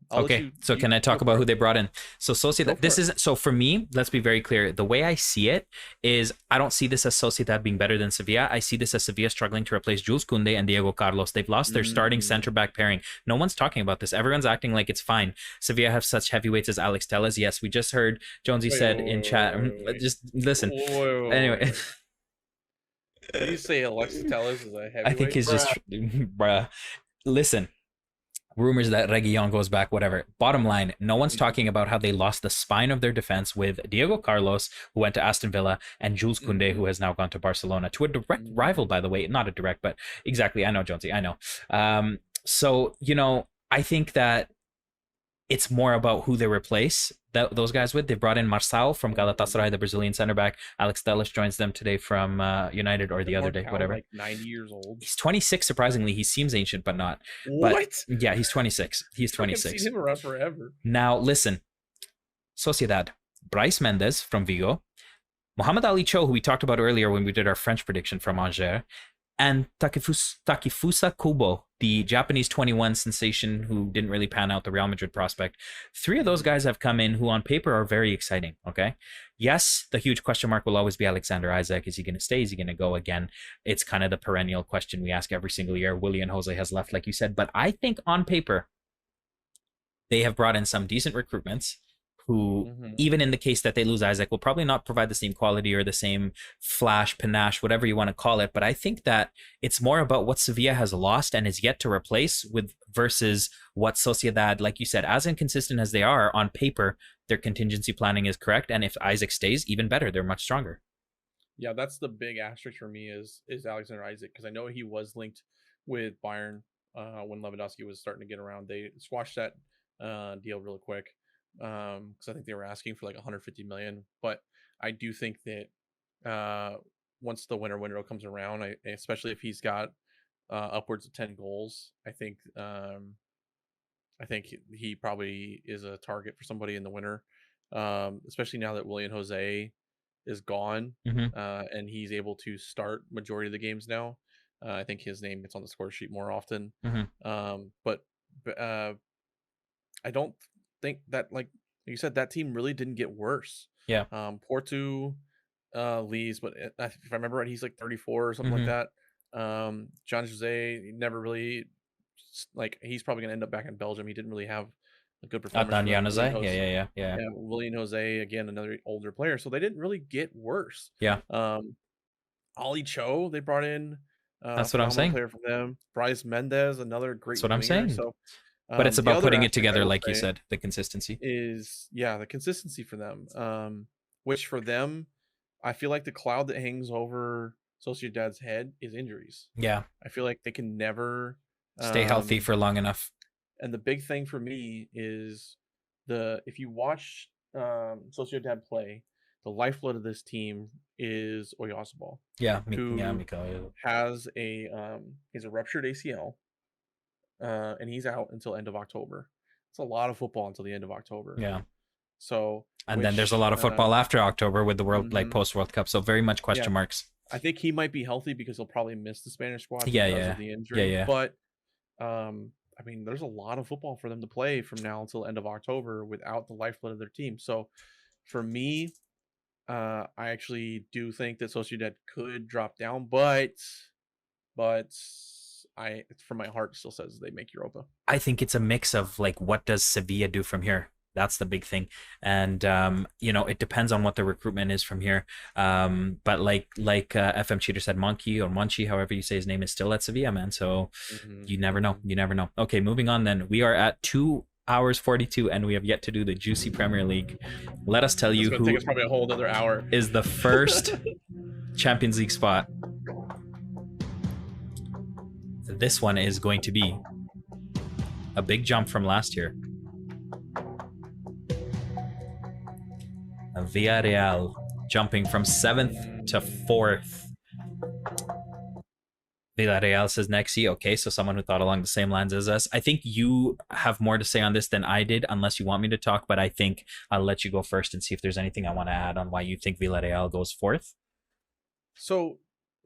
so can I talk about who they brought in? So Sociedad, this is so for me. Let's be very clear. The way I see it is, I don't see this as Sociedad being better than Sevilla. I see this as Sevilla struggling to replace Jules Koundé and Diego Carlos. They've lost their starting center back pairing. No one's talking about this. Everyone's acting like it's fine. Sevilla have such heavyweights as Alex Telles. Yes, we just heard Jonesy said in chat. Just listen. Anyway. Did you say Alexis Telles is a heavyweight? I think he's just bruh. Listen, rumors that Reguilon goes back, whatever. Bottom line, no one's talking about how they lost the spine of their defense with Diego Carlos, who went to Aston Villa, and Jules Koundé, who has now gone to Barcelona, to a direct rival, by the way. Not a direct, but exactly. I know, Jonesy. I know. So, I think that it's more about who they replace those guys with. They brought in Marçal from Galatasaray, the Brazilian center back. Alex Telles joins them today from United, or the other day, whatever. Like 90 years old. He's 26. Surprisingly, he seems ancient, but not. But, yeah, he's 26. He's 26. I've seen him around forever. Now, listen. Sociedad. Bryce Mendes from Vigo. Mohamed Ali Cho, who we talked about earlier when we did our French prediction from Angers. And Takifusa Kubo, the Japanese 21 sensation who didn't really pan out, the Real Madrid prospect. 3 of those guys have come in who on paper are very exciting, okay? Yes, the huge question mark will always be Alexander Isaac. Is he going to stay? Is he going to go again? It's kind of the perennial question we ask every single year. Willian Jose has left, like you said. But I think on paper, they have brought in some decent recruitments who, even in the case that they lose Isaac, will probably not provide the same quality or the same flash, panache, whatever you want to call it. But I think that it's more about what Sevilla has lost and is yet to replace with versus what Sociedad, like you said, as inconsistent as they are on paper, their contingency planning is correct. And if Isaac stays, even better, they're much stronger. Yeah, that's the big asterisk for me is Alexander Isaac, because I know he was linked with Bayern when Lewandowski was starting to get around. They squashed that deal real quick. Because I think they were asking for like 150 million, but I do think that once the winter comes around, especially if he's got upwards of 10 goals, I think he probably is a target for somebody in the winter, especially now that Willian Jose is gone and he's able to start majority of the games now. I think his name gets on the score sheet more often. But I don't think that, like you said, that team really didn't get worse. Yeah. Porto leaves, but if I remember right, he's like 34 or something like that. John Jose never really, like, he's probably gonna end up back in Belgium. He didn't really have a good performance. Yeah. Willian Jose, again, another older player, so they didn't really get worse. Yeah. Ali Cho, they brought in. That's what I'm saying. Player from them. Bryce Mendes, another great. That's what I'm saying. So. But it's about putting it together, like you said, the consistency. The consistency for them. Which for them, I feel like the cloud that hangs over Sociedad's head is injuries. Yeah. I feel like they can never stay healthy for long enough. And the big thing for me is if you watch Sociedad play, the lifeblood of this team is Oyarzabal. Yeah, Mykal has he's a ruptured ACL. And he's out until end of October. It's a lot of football until the end of October. Yeah. So then there's a lot of football after October with the post World Cup. So very much question marks. I think he might be healthy because he'll probably miss the Spanish squad because of the injury. But I mean, there's a lot of football for them to play from now until end of October without the lifeblood of their team. So for me, I actually do think that Sociedad could drop down, but from my heart still says they make Europa. I think it's a mix of, like, what does Sevilla do from here? That's the big thing. And it depends on what the recruitment is from here. But like FM Cheater said, Monchi, however you say his name, is still at Sevilla, man. So you never know. Okay, moving on then. We are at 2 hours 42 and we have yet to do the juicy Premier League. Let us tell you who take us probably a whole other hour is the first Champions League spot. This one is going to be a big jump from last year. Villarreal jumping from 7th to 4th. Villarreal says Nexi. Okay, so someone who thought along the same lines as us. I think you have more to say on this than I did, unless you want me to talk, but I think I'll let you go first and see if there's anything I want to add on why you think Villarreal goes 4th. So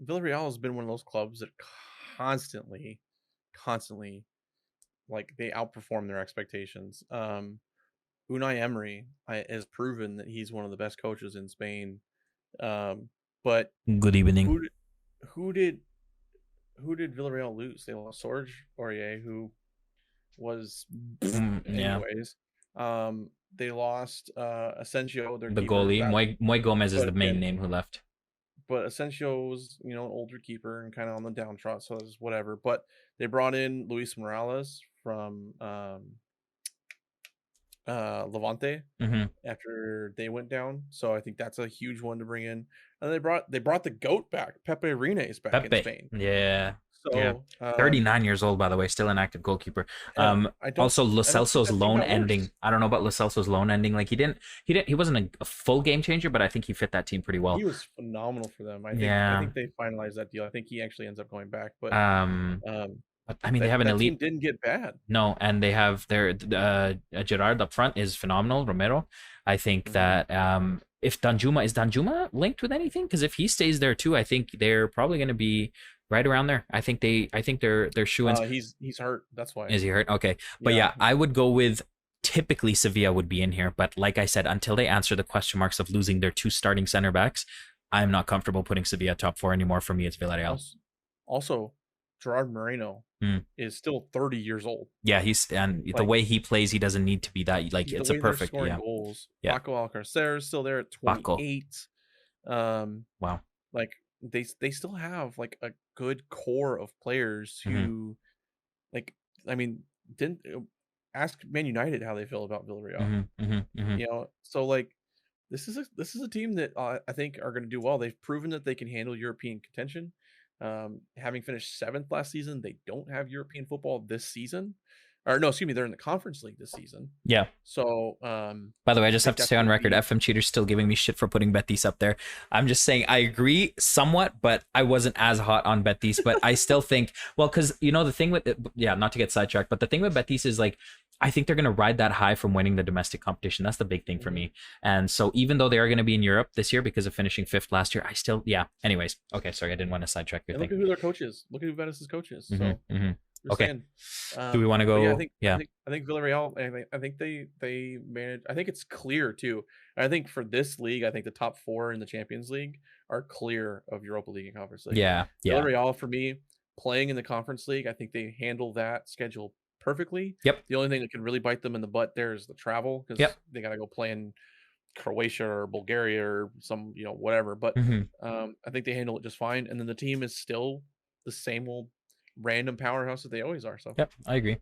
Villarreal has been one of those clubs that constantly, like, they outperform their expectations. Unai Emery has proven that he's one of the best coaches in Spain. But good evening. Who did Villarreal lose? They lost Serge Aurier, who was anyways. They lost Asensio, the goalie. Moy Gomez is the main name who left. But Asensio was, an older keeper and kind of on the downtrot, so it's whatever. But they brought in Luis Morales from Levante after they went down. So I think that's a huge one to bring in. And they brought the GOAT back. Pepe Reina is back in Spain. Yeah. So 39 years old, by the way, still an active goalkeeper. I don't Also Lo think Celso's that team loan got ending. worse. I don't know about Lo Celso's loan ending. Like he wasn't a full game changer, but I think he fit that team pretty well. He was phenomenal for them. I think they finalized that deal. I think he actually ends up going back. But but, I mean, they have an that elite. team didn't get bad. No, and they have their Gerard up front is phenomenal. Romero. I think that if Danjuma linked with anything? Because if he stays there too, I think they're probably going to be right around there. I think they're shoo-ins. He's hurt. That's why. Is he hurt? Okay, but yeah, I would go with. Typically, Sevilla would be in here, but like I said, until they answer the question marks of losing their 2 starting center backs, I'm not comfortable putting Sevilla top 4 anymore. For me, it's Villarreal. Also, Gerard Moreno is still 30 years old. Yeah, the way he plays, he doesn't need to be that. Like, it's a perfect goals. Yeah. Paco Alcacer is still there at 28. Wow. Like they still have like a good core of players who, like, I mean, didn't ask Man United how they feel about Villarreal. You know, so like this is a team that I think are going to do well. They've proven that they can handle European contention. Having finished 7th last season, they don't have European football this season. Or no, excuse me, they're in the Conference League this season. Yeah. So, by the way, I just have to say on record, FM Cheater's still giving me shit for putting Betis up there. I'm just saying I agree somewhat, but I wasn't as hot on Betis. But I still think, well, because you know the thing with not to get sidetracked, but the thing with Betis is like I think they're going to ride that high from winning the domestic competition. That's the big thing for me. And so even though they are going to be in Europe this year because of finishing 5th last year, I still anyways, okay, sorry, I didn't want to sidetrack your thing. Look at who their coach is. Look at who Betis' coach is. So. Okay. Do we want to go? I think Villarreal. I think they manage. I think it's clear too. I think for this league, I think the top 4 in the Champions League are clear of Europa League and Conference League. Yeah. Villarreal for me playing in the Conference League, I think they handle that schedule perfectly. Yep. The only thing that can really bite them in the butt there is the travel because they got to go play in Croatia or Bulgaria or some whatever. But I think they handle it just fine. And then the team is still the same old random powerhouse that they always are. So yep, I agree.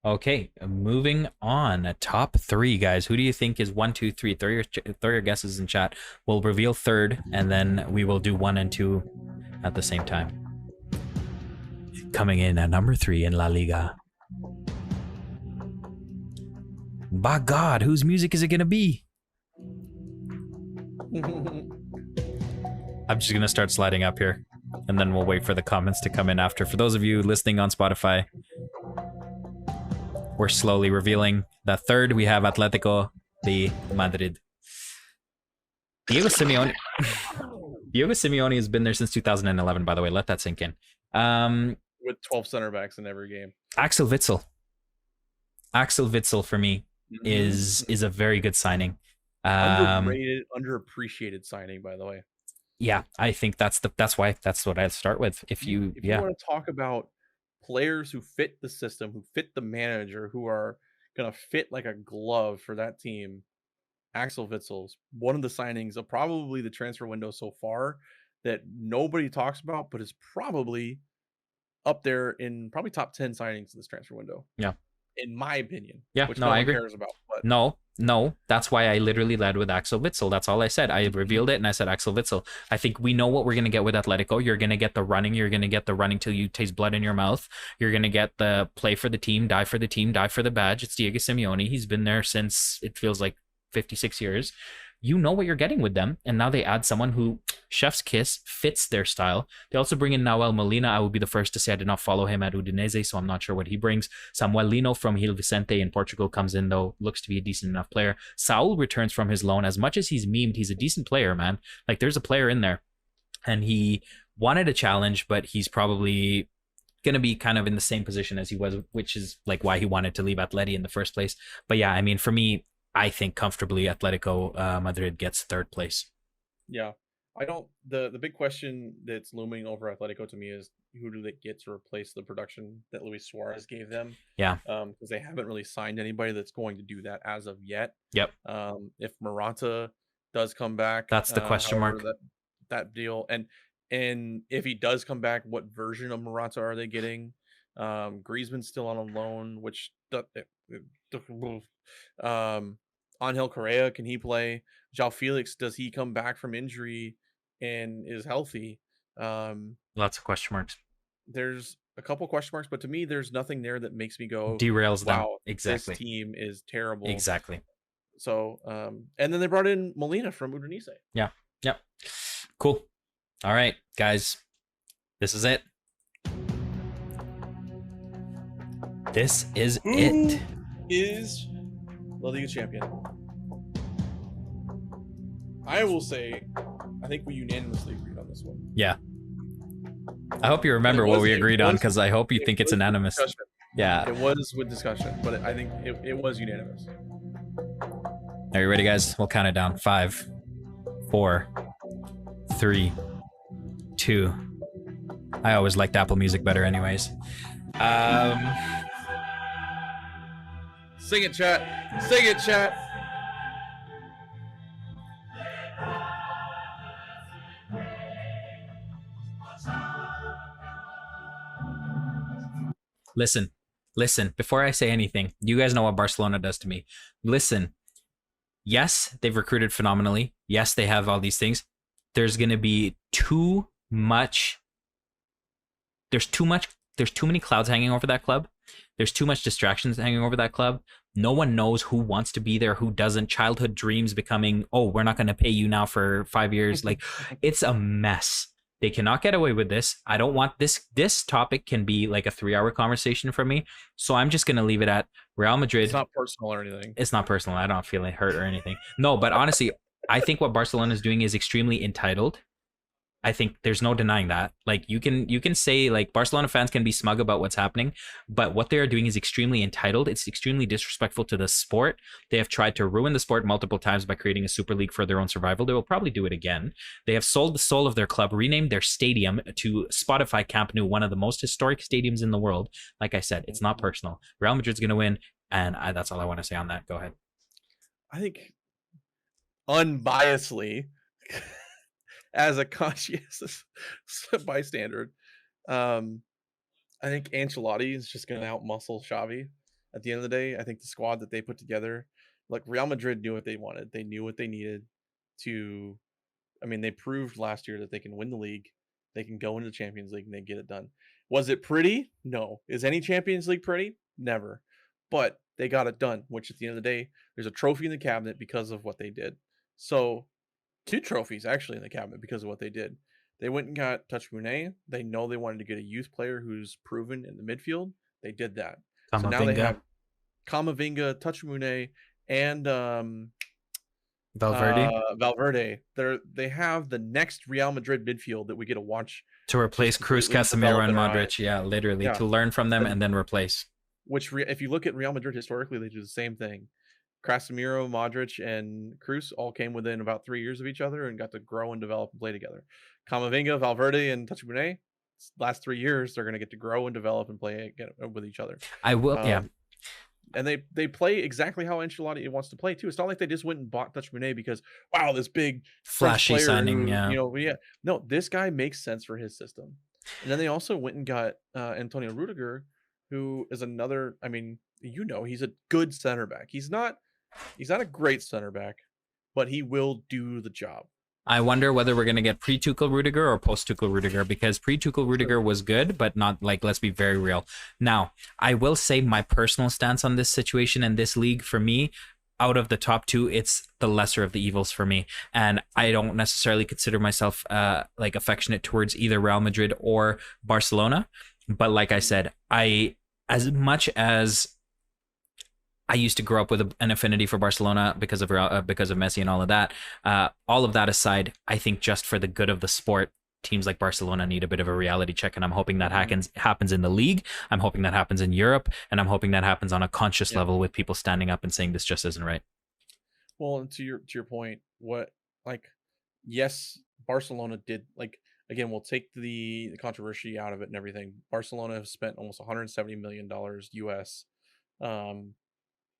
Okay, moving on. Top 3, guys. Who do you think is 1, 2, 3? Throw your guesses in chat. We'll reveal 3rd, and then we will do 1 and 2 at the same time. Coming in at number 3 in La Liga. By God, whose music is it gonna be? I'm just gonna start sliding up here. And then we'll wait for the comments to come in after. For those of you listening on Spotify, we're slowly revealing the 3rd. We have Atletico de Madrid. Diego Simeone. Diego Simeone has been there since 2011, by the way. Let that sink in. With 12 center backs in every game. Axel Witsel. Axel Witsel for me is a very good signing. Underrated, underappreciated signing, by the way. Yeah, I think that's what I'd start with. If you want to talk about players who fit the system, who fit the manager, who are gonna fit like a glove for that team, Axel Witsel's one of the signings of probably the transfer window so far that nobody talks about, but is probably up there in probably top 10 signings in this transfer window. Yeah. In my opinion. Yeah, which no, I agree. Cares about, but... No, that's why I literally led with Axel Witsel. That's all I said. I revealed it and I said Axel Witsel. I think we know what we're going to get with Atletico. You're going to get the running. You're going to get the running till you taste blood in your mouth. You're going to get the play for the team, die for the team, die for the badge. It's Diego Simeone. He's been there since it feels like 56 years. You know what you're getting with them. And now they add someone who, chef's kiss, fits their style. They also bring in Nahuel Molina. I would be the first to say I did not follow him at Udinese, so I'm not sure what he brings. Samuel Lino from Gil Vicente in Portugal comes in, though. Looks to be a decent enough player. Saul returns from his loan. As much as he's memed, he's a decent player, man. Like, there's a player in there. And he wanted a challenge, but he's probably going to be kind of in the same position as he was, which is like why he wanted to leave Atleti in the first place. But yeah, I mean, for me, I think comfortably Atletico Madrid gets 3rd place. Yeah. The big question that's looming over Atletico to me is who do they get to replace the production that Luis Suarez gave them? Yeah. Because they haven't really signed anybody that's going to do that as of yet. Yep. If Morata does come back, that's the question mark. That deal, and if he does come back, what version of Morata are they getting? Griezmann's still on a loan, which Angel Correa, can he play? João Felix, does he come back from injury and is healthy? Lots of question marks. There's a couple question marks, but to me, there's nothing there that makes me go, Derails them. wow, Exactly. this team is terrible. Exactly. So, and then they brought in Molina from Udinese. Yeah. Yep. Cool. All right, guys. This is it. This is it. Is La Liga champion? I will say, I think we unanimously agreed on this one. Yeah. I hope you remember what we agreed on, because I hope you think it's unanimous. Yeah. It was with discussion, but I think it was unanimous. Are you ready, guys? We'll count it down. 5, 4, 3, 2. I always liked Apple Music better anyways. Sing it, chat. Sing it, chat. Listen, before I say anything, you guys know what Barcelona does to me. Listen, yes, they've recruited phenomenally. Yes, they have all these things. There's going to be there's too many clouds hanging over that club. There's too much distractions hanging over that club. No one knows who wants to be there, who doesn't. Childhood dreams becoming, oh, we're not going to pay you now for 5 years. Like, it's a mess. They cannot get away with this. I don't want this. This topic can be like a 3-hour conversation for me. So I'm just going to leave it at Real Madrid. It's not personal or anything. It's not personal. I don't feel hurt or anything. No, but honestly, I think what Barcelona is doing is extremely entitled. I think there's no denying that. Like, you can say, like, Barcelona fans can be smug about what's happening, but what they are doing is extremely entitled. It's extremely disrespectful to the sport. They have tried to ruin the sport multiple times by creating a super league for their own survival. They will probably do it again. They have sold the soul of their club, renamed their stadium to Spotify Camp Nou, one of the most historic stadiums in the world. Like I said, it's not personal. Real Madrid's going to win, and that's all I want to say on that. Go ahead. I think unbiasedly, as a conscientious bystander, I think Ancelotti is just going to outmuscle Xavi at the end of the day. I think the squad that they put together, like, Real Madrid knew what they wanted. They knew what they needed to. I mean, they proved last year that they can win the league. They can go into the Champions League and they get it done. Was it pretty? No. Is any Champions League pretty? Never. But they got it done, which at the end of the day, there's a trophy in the cabinet because of what they did. So, 2 trophies actually in the cabinet because of what they did. They went and got Touch Monet. They know they wanted to get a youth player who's proven in the midfield. They did that. So now they have Camavinga, Touch Monet, and Valverde. They have the next Real Madrid midfield that we get to watch to replace Cruz, Casemiro, and Modric. Yeah, literally, to learn from them and then replace. Which, if you look at Real Madrid historically, they do the same thing. Casemiro, Modric, and Cruz all came within about 3 years of each other and got to grow and develop and play together. Camavinga, Valverde, and Touch Monet, last 3 years, they're going to get to grow and develop and play with each other. I will, yeah. And they play exactly how Ancelotti wants to play too. It's not like they just went and bought Touch Monet because, wow, this big flashy signing, No, this guy makes sense for his system. And then they also went and got Antonio Rudiger, who is another. I mean, he's a good center back. He's not a great center back, but he will do the job. I wonder whether we're going to get pre-Tuchel Rudiger or post-Tuchel Rudiger, because pre-Tuchel Rudiger was good, but not, like, let's be very real. Now, I will say my personal stance on this situation and this league, for me, out of the top 2, it's the lesser of the evils for me. And I don't necessarily consider myself like affectionate towards either Real Madrid or Barcelona. But like I said, as much as I used to grow up with an affinity for Barcelona because of Messi and all of that aside, I think just for the good of the sport, teams like Barcelona need a bit of a reality check, and I'm hoping that happens in the league. I'm hoping that happens in Europe, and I'm hoping that happens on a conscious level with people standing up and saying this just isn't right. Well, and to your point, yes, Barcelona did, again, we'll take the controversy out of it and everything. Barcelona have spent almost $170 million US.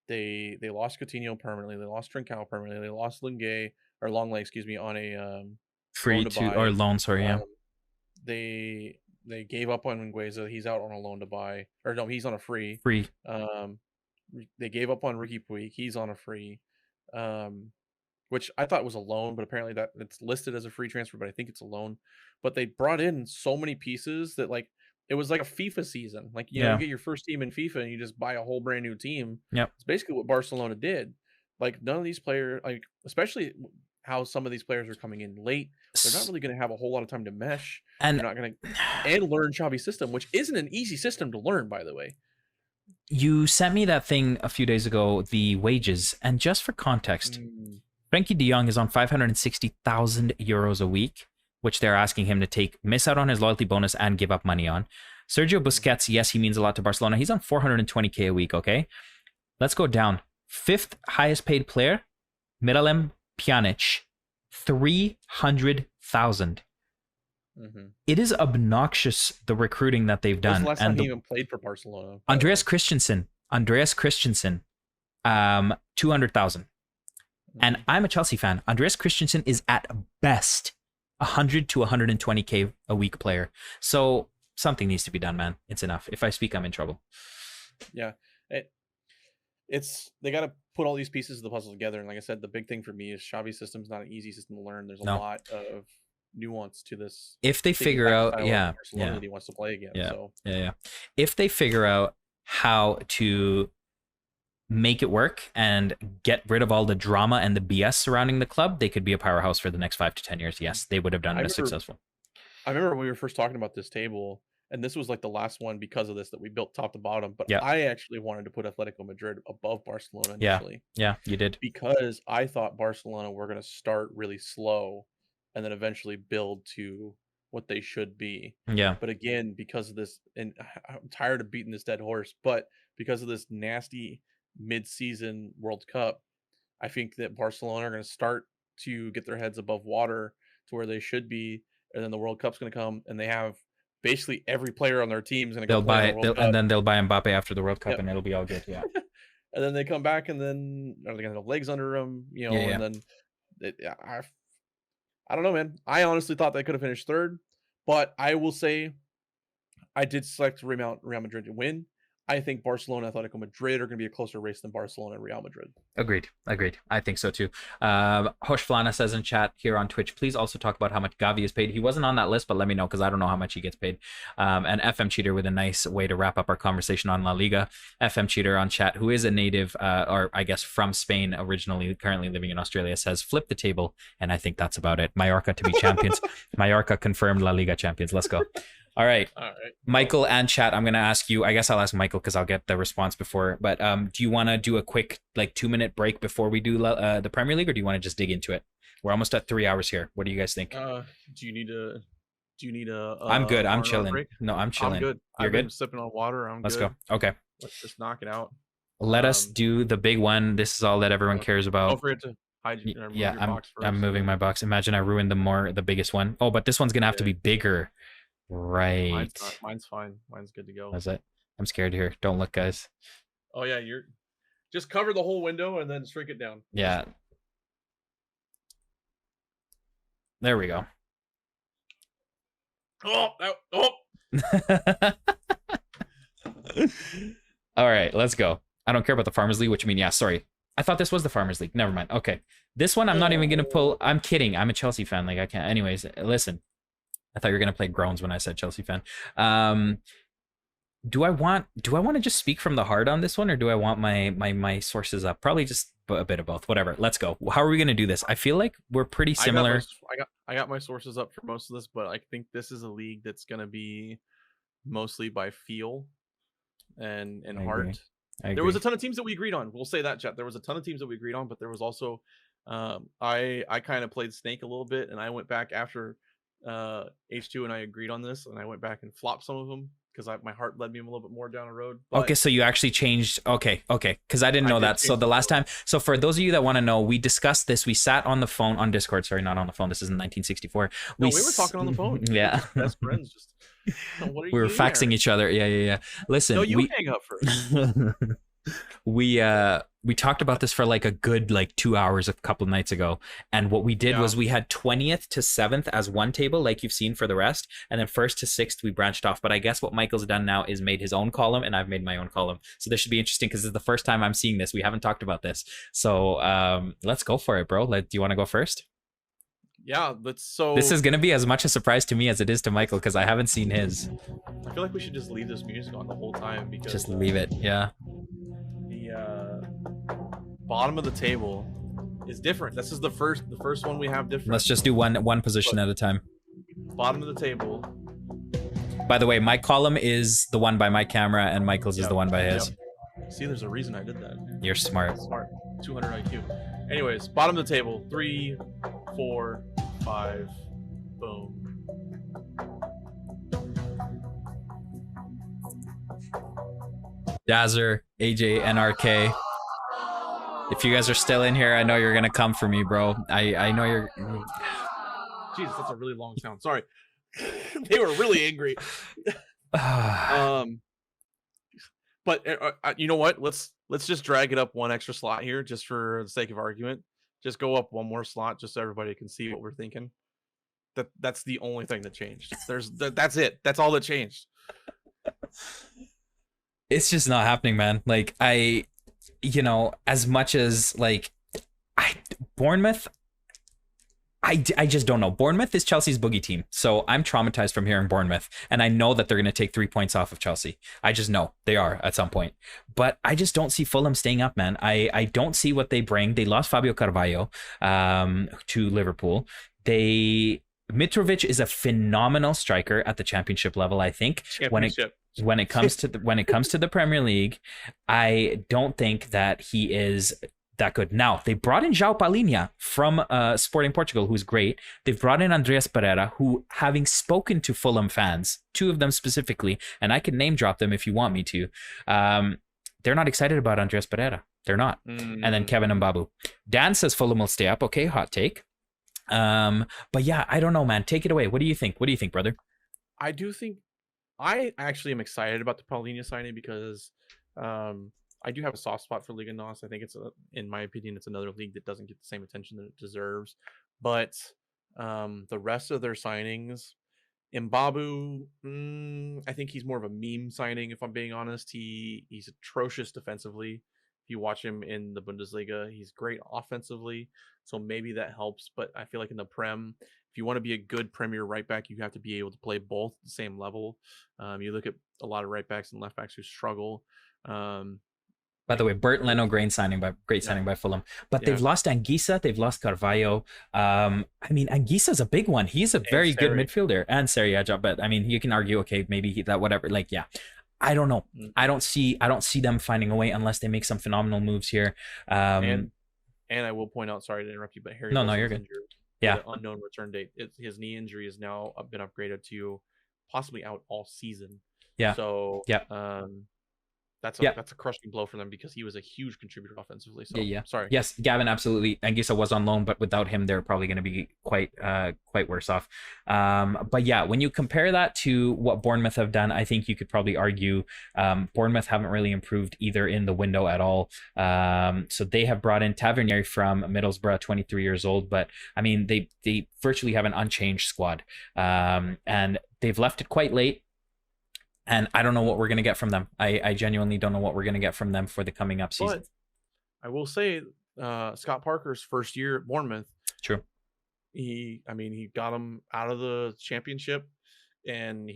They lost Coutinho permanently. They lost Trincao permanently. They lost Longley, on a free to or loan. Sorry, yeah. they gave up on Ngueza. He's out on a loan to buy, or no, he's on a free. Free. They gave up on Ricky Puig. He's on a free, which I thought was a loan, but apparently that it's listed as a free transfer, but I think it's a loan. But they brought in so many pieces that like it was like a FIFA season. Like you know, you get your first team in FIFA and you just buy a whole brand new team. Yep. It's basically what Barcelona did. Like none of these players, like especially how some of these players are coming in late, they're not really going to have a whole lot of time to mesh. And they're not going to and learn Xavi's system, which isn't an easy system to learn, by the way. You sent me that thing a few days ago, the wages, and just for context, Frankie de Jong is on 560,000 euros a week, which they're asking him to miss out on his loyalty bonus and give up money on. Sergio Busquets, yes, he means a lot to Barcelona. He's on 420K a week, okay? Let's go down. Fifth highest paid player, Miralem Pjanic, 300,000. It is obnoxious, the recruiting that they've done. When's the last time he even played for Barcelona? Andreas Christensen, 200,000. And I'm a Chelsea fan. Andreas Christensen is at best 100 to 120K a week player. So something needs to be done, man. It's enough. If I speak, I'm in trouble. Yeah. They got to put all these pieces of the puzzle together. And like I said, the big thing for me is Xavi's system is not an easy system to learn. There's a lot of nuance to this. If they figure out, that he wants to play again. If they figure out how to make it work and get rid of all the drama and the BS surrounding the club, they could be a powerhouse for the next 5 to 10 years. Yes, they would have done it successful. I remember when we were first talking about this table, and this was like the last one because of this that we built top to bottom. But I actually wanted to put Atletico Madrid above Barcelona initially. Yeah, you did. Because I thought Barcelona were going to start really slow and then eventually build to what they should be. Yeah. But again, because of this, and I'm tired of beating this dead horse, but because of this nasty mid-season World Cup, I think that Barcelona are going to start to get their heads above water to where they should be, and then the World Cup's going to come, and they have basically every player on their team is going to go play in the World Cup. And then they'll buy Mbappe after the World Cup, and it'll be all good. Yeah. And then they come back, and then are they going to have legs under them? You know, and then I don't know, man. I honestly thought they could have finished third, but I will say I did select Real Madrid to win. I think Barcelona and Atletico Madrid are going to be a closer race than Barcelona and Real Madrid. Agreed. I think so too. Hosh Flana says in chat here on Twitch, please also talk about how much Gavi is paid. He wasn't on that list, but let me know because I don't know how much he gets paid. And FM Cheater with a nice way to wrap up our conversation on La Liga. FM Cheater on chat, who is a native, or I guess from Spain originally, currently living in Australia, says flip the table. And I think that's about it. Mallorca to be champions. Mallorca confirmed La Liga champions. Let's go. All right. Mykal and chat, I'm going to ask you, I guess I'll ask Mykal because I'll get the response before, but do you want to do a quick 2-minute break before we do the Premier League, or do you want to just dig into it? We're almost at 3 hours here. What do you guys think? Do you need a I'm good. I'm chilling. Break? No, I'm chilling. I'm good. You're good? Been sipping on water. Let's go. Okay. Let's just knock it out. Let us do the big one. This is all that everyone cares about. Don't forget to hide your box first. I'm moving my box. Imagine I ruined the biggest one. Oh, but this one's going to have to be bigger. Right. Mine's fine. Mine's good to go. That's it. I'm scared here. Don't look, guys. Oh yeah, you're just cover the whole window and then shrink it down. Yeah. There we go. Oh. All right, let's go. I don't care about the Farmers League, which sorry. I thought this was the Farmers League. Never mind. Okay. This one I'm not even going to pull. I'm kidding. I'm a Chelsea fan. I can't. Anyways, listen. I thought you were gonna play groans when I said Chelsea fan. Do I want to just speak from the heart on this one, or do I want my sources up? Probably just a bit of both. Whatever. Let's go. How are we gonna do this? I feel like we're pretty similar. I got my sources up for most of this, but I think this is a league that's gonna be mostly by feel and heart. There was a ton of teams that we agreed on. We'll say that, chat. There was a ton of teams that we agreed on, but there was also I kind of played snake a little bit, and I went back after H2 and I agreed on this, and I went back and flopped some of them because my heart led me a little bit more down a road. But okay, so you actually changed. Okay, because I didn't know that. So the last time, so for those of you that want to know, we discussed this. We sat on the phone on Discord. Sorry, not on the phone. This is in 1964. We were talking on the phone. Yeah, best friends. Just we were faxing each other. Yeah. Listen, no, you hang up first. we talked about this for like a good 2 hours a couple nights ago, and what we did was we had 20th to 7th as one table, like you've seen for the rest, and then 1st to 6th we branched off. But I guess what Michael's done now is made his own column, and I've made my own column. So this should be interesting because this is the first time I'm seeing this. We haven't talked about this, so let's go for it, bro. Do you want to go first? Yeah, so this is gonna be as much a surprise to me as it is to Michael because I haven't seen his. I feel like we should just leave this music on the whole time because just leave it. Yeah. The bottom of the table is different. This is the first one we have different. Let's just do one position at a time. Bottom of the table. By the way, my column is the one by my camera, and Michael's is the one by his. See, there's a reason I did that. You're smart. 200 IQ. Anyways, bottom of the table. 3, 4, 5. Boom. Dazzer, AJ, NRK. If you guys are still in here, I know you're gonna come for me, bro. I know you're. Jesus, that's a really long sound. Sorry. They were really angry. But you know what? Let's just drag it up one extra slot here, just for the sake of argument. Just go up one more slot, just so everybody can see what we're thinking. That's the only thing that changed. That's it. That's all that changed. It's just not happening, man. As much as Bournemouth. I just don't know. Bournemouth is Chelsea's boogie team. So I'm traumatized from hearing Bournemouth. And I know that they're going to take 3 points off of Chelsea. I just know they are at some point. But I just don't see Fulham staying up, man. I don't see what they bring. They lost Fabio Carvalho to Liverpool. Mitrovic is a phenomenal striker at the championship level, I think. When it comes to the Premier League, I don't think that he is that good. Now, they brought in João Palhinha from Sporting Portugal, who's great. They've brought in Andreas Pereira, who, having spoken to Fulham fans, 2 of them specifically, and I can name drop them if you want me to, they're not excited about Andreas Pereira. They're not. And then Kevin Mbabu. Dan says Fulham will stay up. Okay, hot take. But yeah, I don't know, man. Take it away. What do you think? What do you think, brother? I actually am excited about the Palhinha signing because I do have a soft spot for Liga NOS. I think in my opinion, it's another league that doesn't get the same attention that it deserves. But the rest of their signings, Mbabu, I think he's more of a meme signing, if I'm being honest. He's atrocious defensively. If you watch him in the Bundesliga, he's great offensively. So maybe that helps. But I feel like in the Prem, if you want to be a good Premier right back, you have to be able to play both at the same level. You look at a lot of right backs and left backs who struggle. By the way, Bert Leno, great signing by Fulham. But they've lost Anguissa, they've lost Carvalho. Anguissa's a big one. He's a very good midfielder, and Serie A job. But I mean, you can argue, okay, maybe whatever. I don't know. I don't see them finding a way unless they make some phenomenal moves here. And I will point out, sorry to interrupt you, but Harry. No, you're good. Yeah. Unknown return date. His knee injury has now been upgraded to possibly out all season. Yeah. So that's a crushing blow for them because he was a huge contributor offensively. So sorry. Yes, Gavin, absolutely. Anguissa was on loan, but without him, they're probably going to be quite worse off. But yeah, when you compare that to what Bournemouth have done, I think you could probably argue Bournemouth haven't really improved either in the window at all. So they have brought in Tavernier from Middlesbrough, 23 years old, but I mean they virtually have an unchanged squad, and they've left it quite late. And I don't know what we're going to get from them. I genuinely don't know what we're going to get from them for the coming up season. But I will say, Scott Parker's first year at Bournemouth. True. He got them out of the championship, and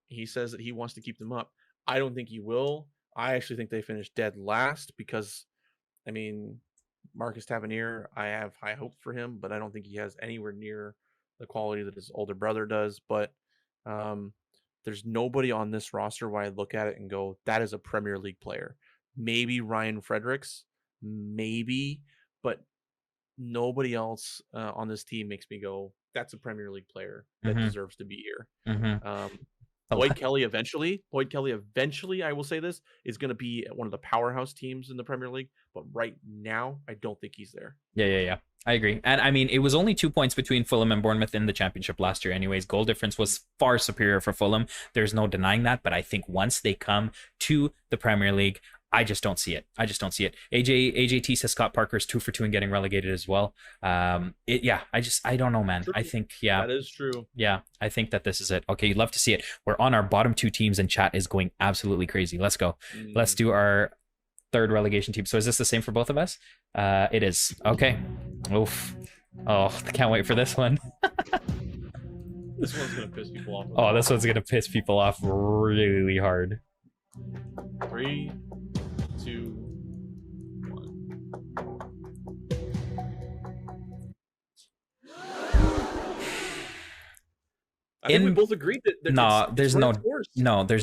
he says that he wants to keep them up. I don't think he will. I actually think they finished dead last because, Marcus Tavernier, I have high hopes for him, but I don't think he has anywhere near the quality that his older brother does. But there's nobody on this roster where I look at it and go, that is a Premier League player. Maybe Ryan Fredericks, maybe, but nobody else on this team makes me go, that's a Premier League player that deserves to be here. Lloyd Kelly eventually, I will say this, is going to be one of the powerhouse teams in the Premier League. But right now, I don't think he's there. Yeah. I agree. And I mean, it was only 2 points between Fulham and Bournemouth in the championship last year anyways. Goal difference was far superior for Fulham. There's no denying that. But I think once they come to the Premier League, I just don't see it. AJT says Scott Parker's 2 for 2 and getting relegated as well. I don't know, man. True. I think, yeah. That is true. Yeah, I think that this is it. Okay, you'd love to see it. We're on our bottom 2 teams and chat is going absolutely crazy. Let's go. Let's do our third relegation team. So is this the same for both of us? It is. Okay. Oof. Oh, I can't wait for this one. This one's going to piss people off. Oh, this one's going to piss people off really hard. 3, 2, 1. I think we both agreed that no, it's there's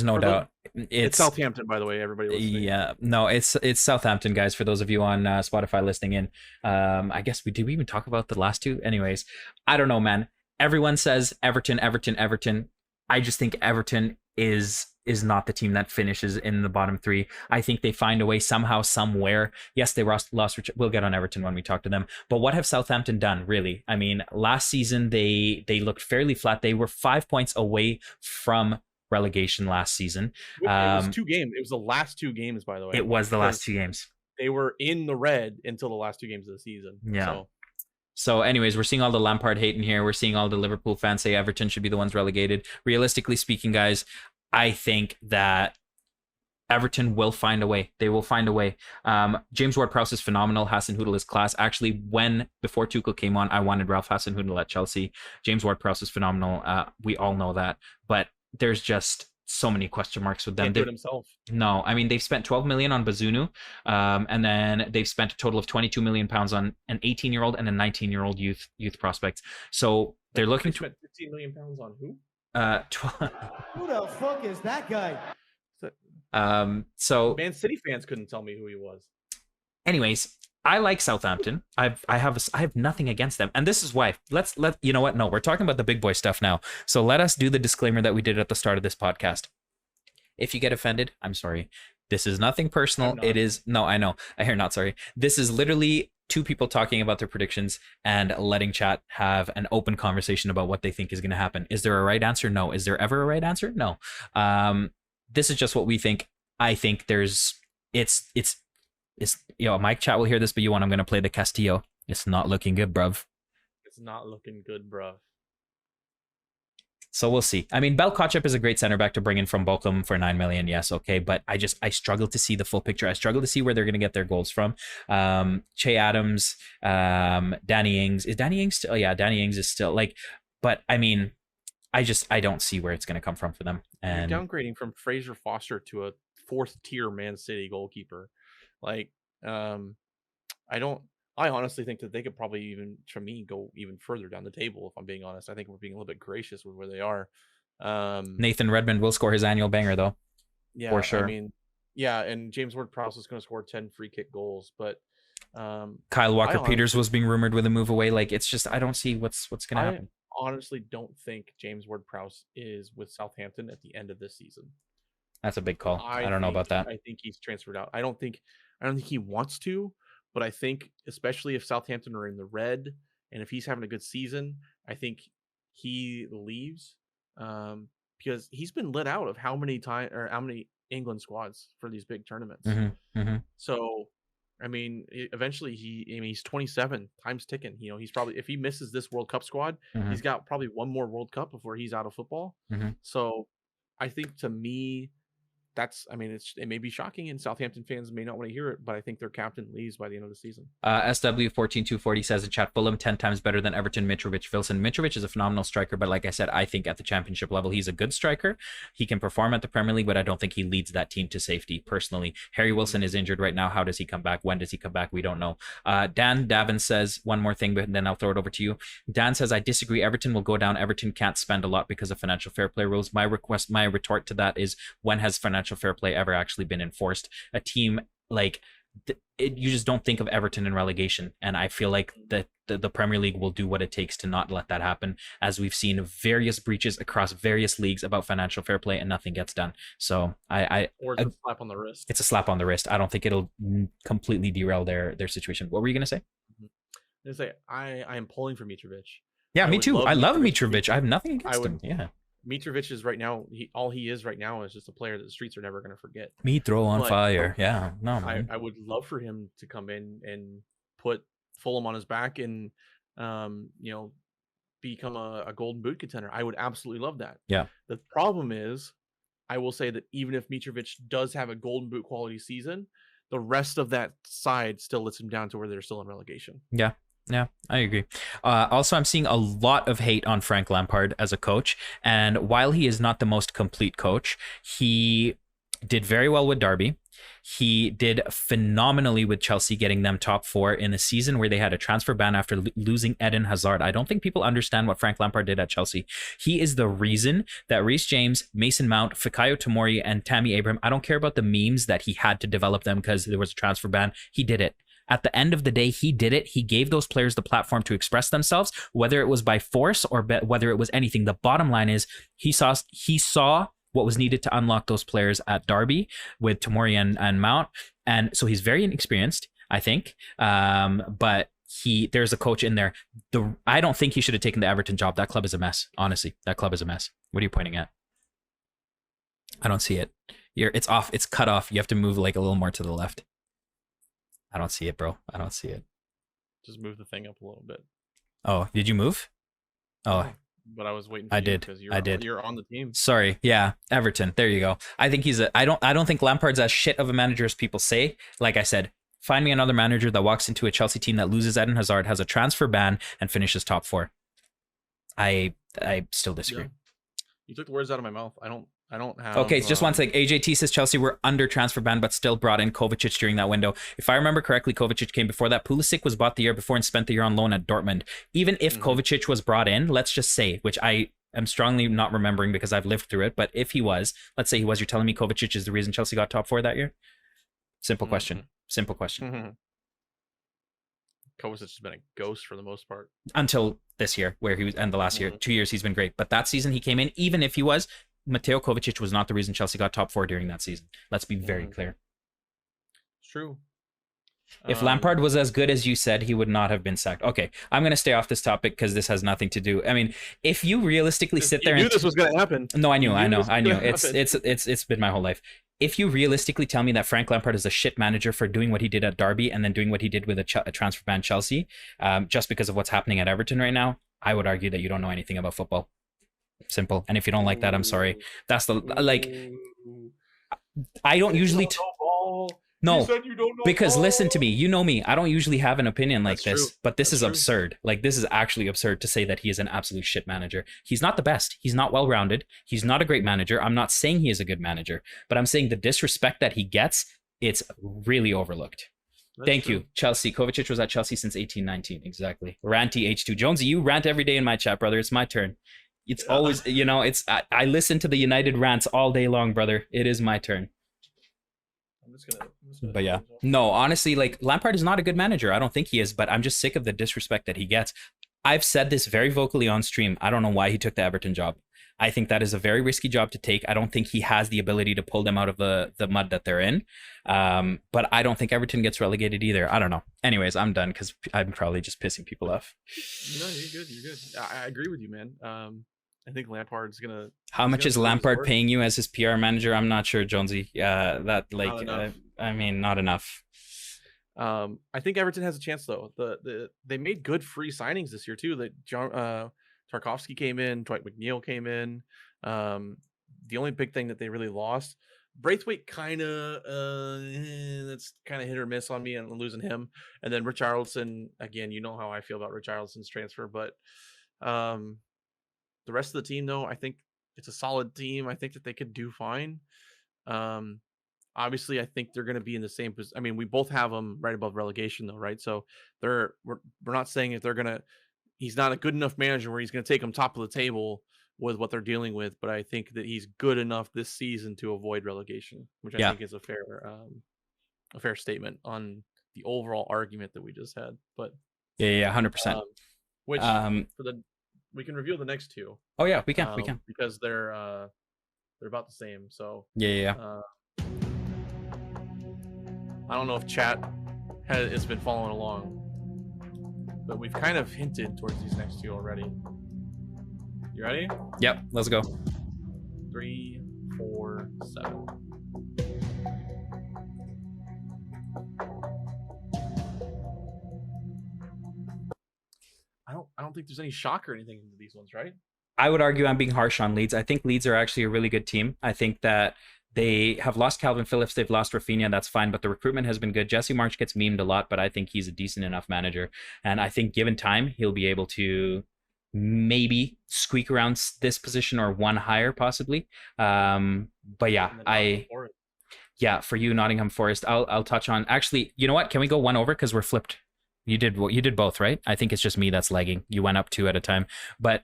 no doubt. It's Southampton, by the way, everybody listening. Yeah, no, it's Southampton, guys. For those of you on Spotify listening in, I guess did we even talk about the last two? Anyways, I don't know, man. Everyone says Everton. I just think Everton is not the team that finishes in the bottom 3. I think they find a way somehow, somewhere. Yes, they lost. We'll get on Everton when we talk to them. But what have Southampton done, really? I mean, last season they looked fairly flat. They were 5 points away from relegation last season. It was 2 games. It was the last 2 games, by the way. It was the last 2 games. They were in the red until the last 2 games of the season. Yeah. So anyways, we're seeing all the Lampard hate in here. We're seeing all the Liverpool fans say Everton should be the ones relegated. Realistically speaking, guys, I think that Everton will find a way. They will find a way. James Ward-Prowse is phenomenal. Hasenhüttl is class. Actually, before Tuchel came on, I wanted Ralph Hasenhüttl at Chelsea. James Ward-Prowse is phenomenal. We all know that. But there's just so many question marks with them. Can't do it himself. No, I mean, they've spent 12 million on Bazunu, and then they've spent a total of 22 million pounds on an 18-year-old and a 19-year-old youth prospects. So they're looking to spend 15 million pounds on who? Who the fuck is that guy? So Man City fans couldn't tell me who he was. Anyways, I like Southampton. I have nothing against them, and this is why. You know what? No, we're talking about the big boy stuff now. So let us do the disclaimer that we did at the start of this podcast. If you get offended, I'm sorry. This is nothing personal. It is I know. I hear not sorry. This is literally 2 people talking about their predictions and letting chat have an open conversation about what they think is going to happen. Is there a right answer? No. Is there ever a right answer? No. This is just what we think. I think it's Mike chat will hear this, but I'm going to play the Castillo. It's not looking good, bruv. It's not looking good, bruv. So we'll see. I mean, Belkacep is a great center back to bring in from Bochum for 9 million. Yes, okay, but I struggle to see the full picture. I struggle to see where they're going to get their goals from. Che Adams, Danny Ings. Is Danny Ings still? Oh, yeah, Danny Ings is still but I mean, I don't see where it's going to come from for them. And you're downgrading from Fraser Foster to a 4th tier Man City goalkeeper. I honestly think that they could probably even, for me, go even further down the table. If I'm being honest, I think we're being a little bit gracious with where they are. Nathan Redmond will score his annual banger, though. Yeah, for sure. I mean, yeah, and James Ward-Prowse is going to score 10 free kick goals, but Kyle Walker-Peters was being rumored with a move away. It's just I don't see what's going to happen. I honestly don't think James Ward-Prowse is with Southampton at the end of this season. That's a big call. I don't know about that. I think he's transferred out. I don't think he wants to. But I think, especially if Southampton are in the red, and if he's having a good season, I think he leaves because he's been let out of how many England squads for these big tournaments. So, I mean, eventually he's 27, time's ticking. He's probably, if he misses this World Cup squad, he's got probably one more World Cup before he's out of football. So, I think to me, it may be shocking, and Southampton fans may not want to hear it, but I think their captain leaves by the end of the season. SW14240 says in chat, Fulham 10 times better than Everton. Mitrovic is a phenomenal striker, but like I said, I think at the championship level, he's a good striker. He can perform at the Premier League, but I don't think he leads that team to safety, personally. Harry Wilson is injured right now. How does he come back? When does he come back? We don't know. Dan Davin says one more thing, but then I'll throw it over to you. Dan says, I disagree. Everton will go down. Everton can't spend a lot because of financial fair play rules. My retort to that is, when has financial fair play ever actually been enforced? A team you just don't think of Everton in relegation, and I feel like the Premier League will do what it takes to not let that happen, as we've seen various breaches across various leagues about financial fair play and nothing gets done. So or it's a slap on the wrist. It's a slap on the wrist. I don't think it'll completely derail their situation. What were you gonna say? I am pulling for Mitrovic. Yeah, me too. I love Mitrovic. I have nothing against him. Yeah. Mitrovic is right now. All he is right now is just a player that the streets are never going to forget. Me throw on But fire. Yeah, no man. I would love for him to come in and put Fulham on his back and become a golden boot contender. I would absolutely love that. Yeah. The problem is, I will say that even if Mitrovic does have a golden boot quality season, the rest of that side still lets him down to where they're still in relegation. Yeah, I agree. Also, I'm seeing a lot of hate on Frank Lampard as a coach. And while he is not the most complete coach, he did very well with Derby. He did phenomenally with Chelsea, getting them top 4 in the season where they had a transfer ban after losing Eden Hazard. I don't think people understand what Frank Lampard did at Chelsea. He is the reason that Reece James, Mason Mount, Fikayo Tomori, and Tammy Abraham, I don't care about the memes that he had to develop them because there was a transfer ban. He did it. At the end of the day, he did it. He gave those players the platform to express themselves, whether it was by force or whether it was anything. The bottom line is he saw what was needed to unlock those players at Derby with Tomori and Mount. And so he's very inexperienced, I think. But there's a coach in there. I don't think he should have taken the Everton job. That club is a mess. Honestly, that club is a mess. What are you pointing at? I don't see it. It's off. It's cut off. You have to move like a little more to the left. I don't see it, bro. I don't see it. Just move the thing up a little bit. Oh, did you move? Oh, but I was waiting for I you did. because You're on the team. Sorry. Yeah, Everton. There you go. I think I don't think Lampard's as shit of a manager as people say. Like I said, find me another manager that walks into a Chelsea team that loses Eden Hazard, has a transfer ban, and finishes top 4. I still disagree. Yeah. You took the words out of my mouth. I don't have. Okay, just one thing. AJT says Chelsea were under transfer ban, but still brought in Kovacic during that window. If I remember correctly, Kovacic came before that. Pulisic was bought the year before and spent the year on loan at Dortmund. Even if Kovacic was brought in, let's just say, which I am strongly not remembering because I've lived through it, but if he was, let's say he was, you're telling me Kovacic is the reason Chelsea got top 4 that year? Simple question. Simple question. Kovacic has been a ghost for the most part. Until this year, where he was, and the last year, 2 years, he's been great. But that season he came in, even if he was, Mateo Kovacic was not the reason Chelsea got top 4 during that season. Let's be very clear. It's true. If Lampard was as good as you said, he would not have been sacked. Okay, I'm going to stay off this topic because this has nothing to do. I mean, if you realistically sit there, you knew this was going to happen. No, I knew. It's been my whole life. If you realistically tell me that Frank Lampard is a shit manager for doing what he did at Derby and then doing what he did with a transfer ban Chelsea, just because of what's happening at Everton right now, I would argue that you don't know anything about football. Simple. And if you don't like that, I'm sorry. That's the I don't usually. No, because listen to me. You know me. I don't usually have an opinion like this, but this is absurd. Like, this is actually absurd to say that he is an absolute shit manager. He's not the best. He's not well-rounded. He's not a great manager. I'm not saying he is a good manager, but I'm saying the disrespect that he gets, it's really overlooked. Thank you, Chelsea. Kovacic was at Chelsea since 1819. Exactly. Ranty H2. Jonesy, you rant every day in my chat, brother. It's my turn. It's always, I listen to the United rants all day long, brother. It is my turn. But yeah, no, honestly, like, Lampard is not a good manager. I don't think he is, but I'm just sick of the disrespect that he gets. I've said this very vocally on stream. I don't know why he took the Everton job. I think that is a very risky job to take. I don't think he has the ability to pull them out of the mud that they're in. But I don't think Everton gets relegated either. I don't know. Anyways, I'm done because I'm probably just pissing people off. No, you're good. You're good. I agree with you, man. I think Lampard's gonna. How much is Lampard paying you as his PR manager? I'm not sure, Jonesy. Not enough. I think Everton has a chance though. They made good free signings this year too. That Tarkowski came in, Dwight McNeil came in. The only big thing that they really lost, Braithwaite, kind of that's kind of hit or miss on me and losing him. And then Richarlison, again, you know how I feel about Richarlison's transfer, but the rest of the team, though, I think it's a solid team. I think that they could do fine. Obviously, I think they're going to be in the same position. I mean, we both have them right above relegation, though, right? So we're not saying if they're going to. He's not a good enough manager where he's going to take them top of the table with what they're dealing with. But I think that he's good enough this season to avoid relegation, which I think is a fair statement on the overall argument that we just had. But 100%. Which we can reveal the next two. Oh yeah, we can because they're about the same. So I don't know if chat has been following along, but we've kind of hinted towards these next two already. You ready? Yep, let's go. 3, 4, 7. I don't think there's any shock or anything into these ones, right? I would argue I'm being harsh on Leeds. I think Leeds are actually a really good team. I think that they have lost Calvin Phillips. They've lost Rafinha. That's fine, but the recruitment has been good. Jesse March gets memed a lot, but I think he's a decent enough manager. And I think given time, he'll be able to maybe squeak around this position or one higher possibly. But yeah, for you, Nottingham Forest, I'll touch on. Actually, you know what? Can we go one over because we're flipped? You did both, right? I think it's just me that's lagging. You went up 2 at a time, but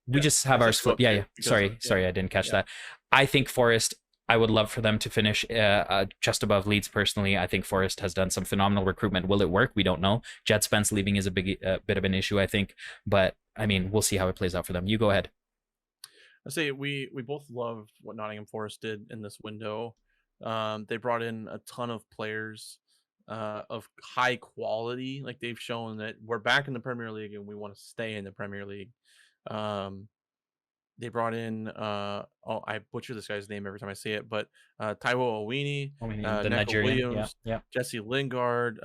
we just have ours flip. Yeah. Sorry, I didn't catch that. I think Forest. I would love for them to finish just above Leeds. Personally, I think Forest has done some phenomenal recruitment. Will it work? We don't know. Jed Spence leaving is a big bit of an issue, I think. But I mean, we'll see how it plays out for them. You go ahead. I say we both love what Nottingham Forest did in this window. They brought in a ton of players of high quality. Like they've shown that we're back in the Premier League and we want to stay in the Premier League. They brought in I butcher this guy's name every time I say it, but Taiwo Owini, the Neco Nigerian, Williams, Jesse Lingard,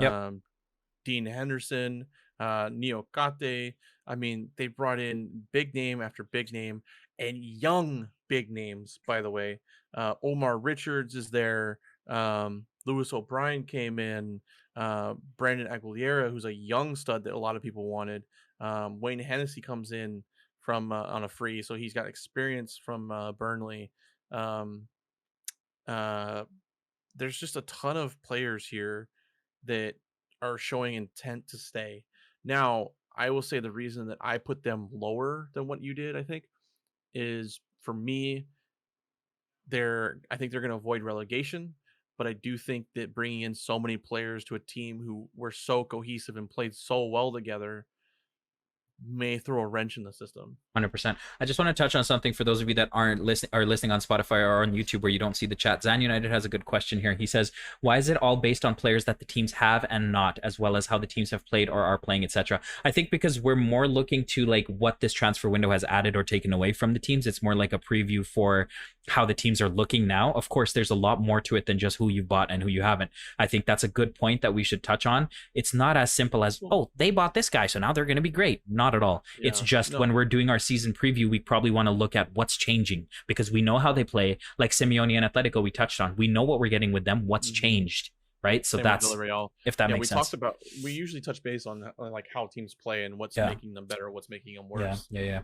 Dean Henderson, Neo Kate. I mean, they brought in big name after big name and young big names, by the way. Omar Richards is there. Lewis O'Brien came in. Brandon Aguilera, who's a young stud that a lot of people wanted. Wayne Hennessy comes in from on a free, so he's got experience from Burnley. There's just a ton of players here that are showing intent to stay. Now, I will say the reason that I put them lower than what you did, I think, is for me, I think they're going to avoid relegation, but I do think that bringing in so many players to a team who were so cohesive and played so well together may throw a wrench in the system. 100%. I just want to touch on something for those of you that aren't listening on Spotify or on YouTube where you don't see the chat. Zan United has a good question here. He says, why is it all based on players that the teams have and not, as well as how the teams have played or are playing, etc.? I think because we're more looking to like what this transfer window has added or taken away from the teams. It's more like a preview for how the teams are looking now. Of course, there's a lot more to it than just who you bought and who you haven't. I think that's a good point that we should touch on. It's not as simple as, oh, they bought this guy, so now they're going to be great. Not at all. Yeah, it's just when we're doing our season preview, we probably want to look at what's changing because we know how they play. Like Simeone and Atletico, we touched on. We know what we're getting with them. What's changed, right? So that's if that makes sense. We usually touch base on like how teams play and what's making them better, what's making them worse. Yeah.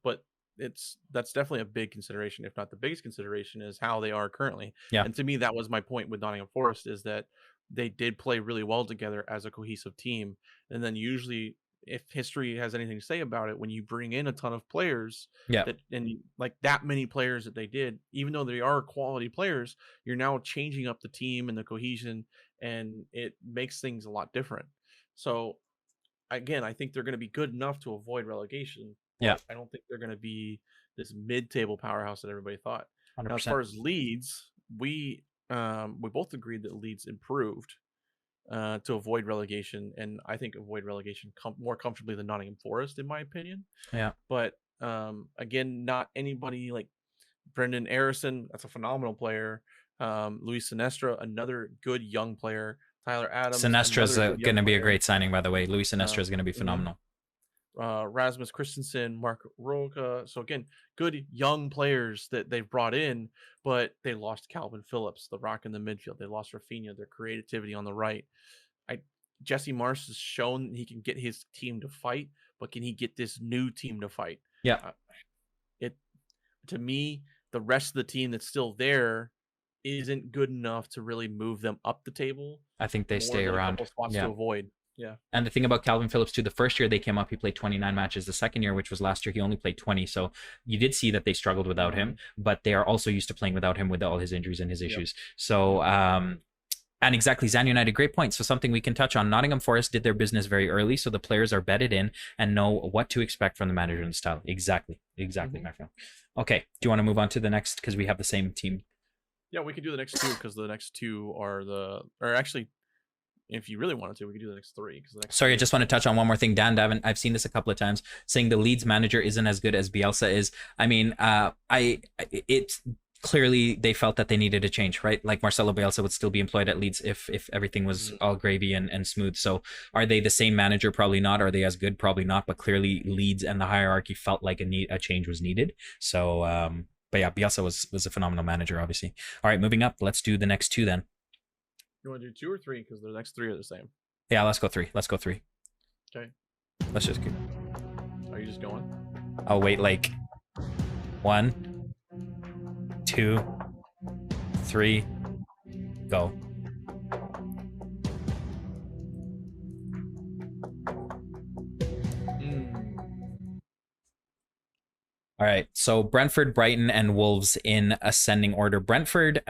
But that's definitely a big consideration, if not the biggest consideration, is how they are currently. Yeah. And to me, that was my point with Nottingham Forest, is that they did play really well together as a cohesive team. And then usually, if history has anything to say about it, when you bring in a ton of players, and like that many players that they did, even though they are quality players, you're now changing up the team and the cohesion, and it makes things a lot different. So again, I think they're going to be good enough to avoid relegation. Yeah. I don't think they're going to be this mid-table powerhouse that everybody thought. 100%. Now, as far as Leeds, we both agreed that Leeds improved to avoid relegation, and I think avoid relegation more comfortably than Nottingham Forest, in my opinion. Yeah. But again, not anybody like Brendan Arison, that's a phenomenal player. Luis Sinestra, another good young player. Tyler Adams. Sinestra's going to be a great signing, by the way. Luis Sinestra is going to be phenomenal. Rasmus Christensen, Mark Roca. So again, good young players that they've brought in, but they lost Calvin Phillips, the rock in the midfield. They lost Rafinha, their creativity on the right. Jesse Marsh has shown he can get his team to fight, but can he get this new team to fight? Yeah. To me, the rest of the team that's still there isn't good enough to really move them up the table. I think they stay around. A couple spots to avoid. Yeah. And the thing about Calvin Phillips too, the first year they came up, he played 29 matches. The second year, which was last year, he only played 20. So you did see that they struggled without him, but they are also used to playing without him with all his injuries and his issues. So, and exactly, Zan United, great point. So something we can touch on. Nottingham Forest did their business very early, so the players are bedded in and know what to expect from the manager and style. Exactly, my friend. Okay, do you want to move on to the next, because we have the same team? Yeah, we can do the next two, because the next two are actually, if you really wanted to, we could do the next 3. Sorry, I just want to touch on one more thing. Dan Davin, I've seen this a couple of times, saying the Leeds manager isn't as good as Bielsa is. I mean, it's clearly they felt that they needed a change, right? Like Marcelo Bielsa would still be employed at Leeds if everything was all gravy and smooth. So are they the same manager? Probably not. Are they as good? Probably not. But clearly Leeds and the hierarchy felt like a change was needed. So, but yeah, Bielsa was a phenomenal manager, obviously. All right, moving up. Let's do the next 2 then. You want to do 2 or 3? Because the next 3 are the same. Yeah, let's go 3. Okay. Let's just go. Are you just going? I'll wait like 1, 2, 3, go. All right, so Brentford, Brighton, and Wolves in ascending order. Brentford,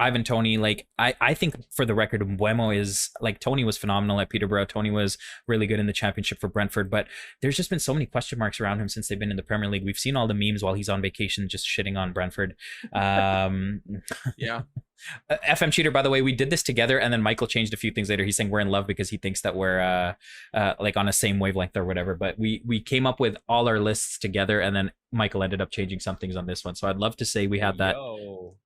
Ivan Toney, like I think for the record, Mbeumo is like Toney was phenomenal at Peterborough. Toney was really good in the championship for Brentford, but there's just been so many question marks around him since they've been in the Premier League. We've seen all the memes while he's on vacation, just shitting on Brentford. Yeah. FM Cheater, by the way, we did this together, and then Michael changed a few things later. He's saying we're in love because he thinks that we're like on a same wavelength or whatever. But we came up with all our lists together, and then Michael ended up changing some things on this one. So I'd love to say we had that.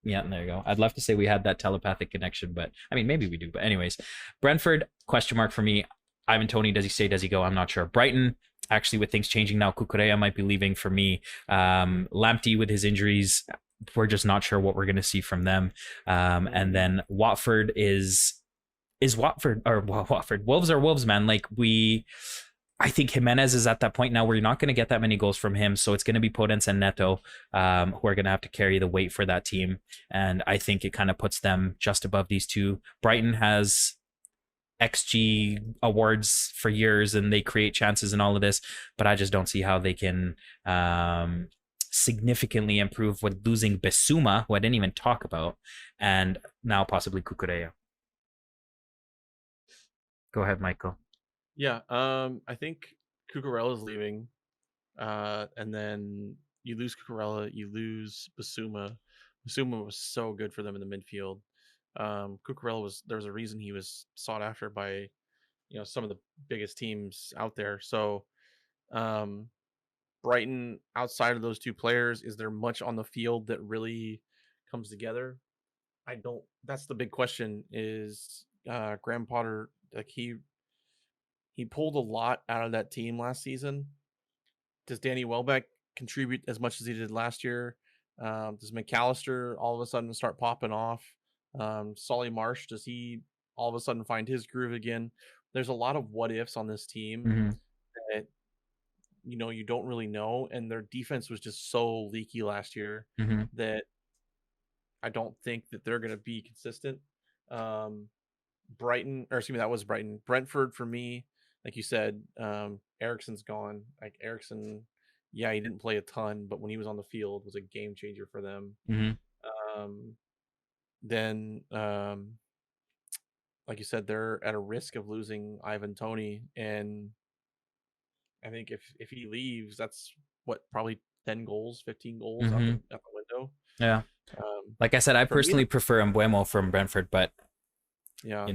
Yeah, there you go. I'd love to say we had that telepathic connection, but I mean maybe we do. But anyways, Brentford, question mark for me. Ivan Toney, does he stay? Does he go? I'm not sure. Brighton, actually, with things changing now, Cucurella might be leaving for me. Lamptey with his injuries, we're just not sure what we're going to see from them. And then Watford is Watford, or Watford. Wolves are Wolves, man. Like I think Jimenez is at that point now where you're not going to get that many goals from him. So it's going to be Podence and Neto who are going to have to carry the weight for that team. And I think it kind of puts them just above these 2. Brighton has XG awards for years and they create chances and all of this, but I just don't see how they can significantly improve with losing Bissouma, who I didn't even talk about, and now possibly Cucurella. Go ahead, Michael. Yeah, I think Cucurella is leaving, and then you lose Cucurella, you lose Bissouma. Bissouma was so good for them in the midfield. Cucurella there's a reason he was sought after by, some of the biggest teams out there. So, Brighton, outside of those 2 players, is there much on the field that really comes together? That's the big question. Is Graham Potter, like he pulled a lot out of that team last season. Does Danny Welbeck contribute as much as he did last year? Does McAllister all of a sudden start popping off? Solly Marsh, does he all of a sudden find his groove again? There's a lot of what ifs on this team that you don't really know, and their defense was just so leaky last year that I don't think that they're going to be consistent. Brighton, or excuse me, that was Brighton. Brentford for me, like you said, Eriksen's gone. Like Eriksen, yeah, he didn't play a ton, but when he was on the field, was a game changer for them. Then, like you said, they're at a risk of losing Ivan Toney, and I think if he leaves, that's probably 10 goals, 15 goals out the window. Yeah. Like I said, I personally prefer Mbeumo from Brentford, but yeah,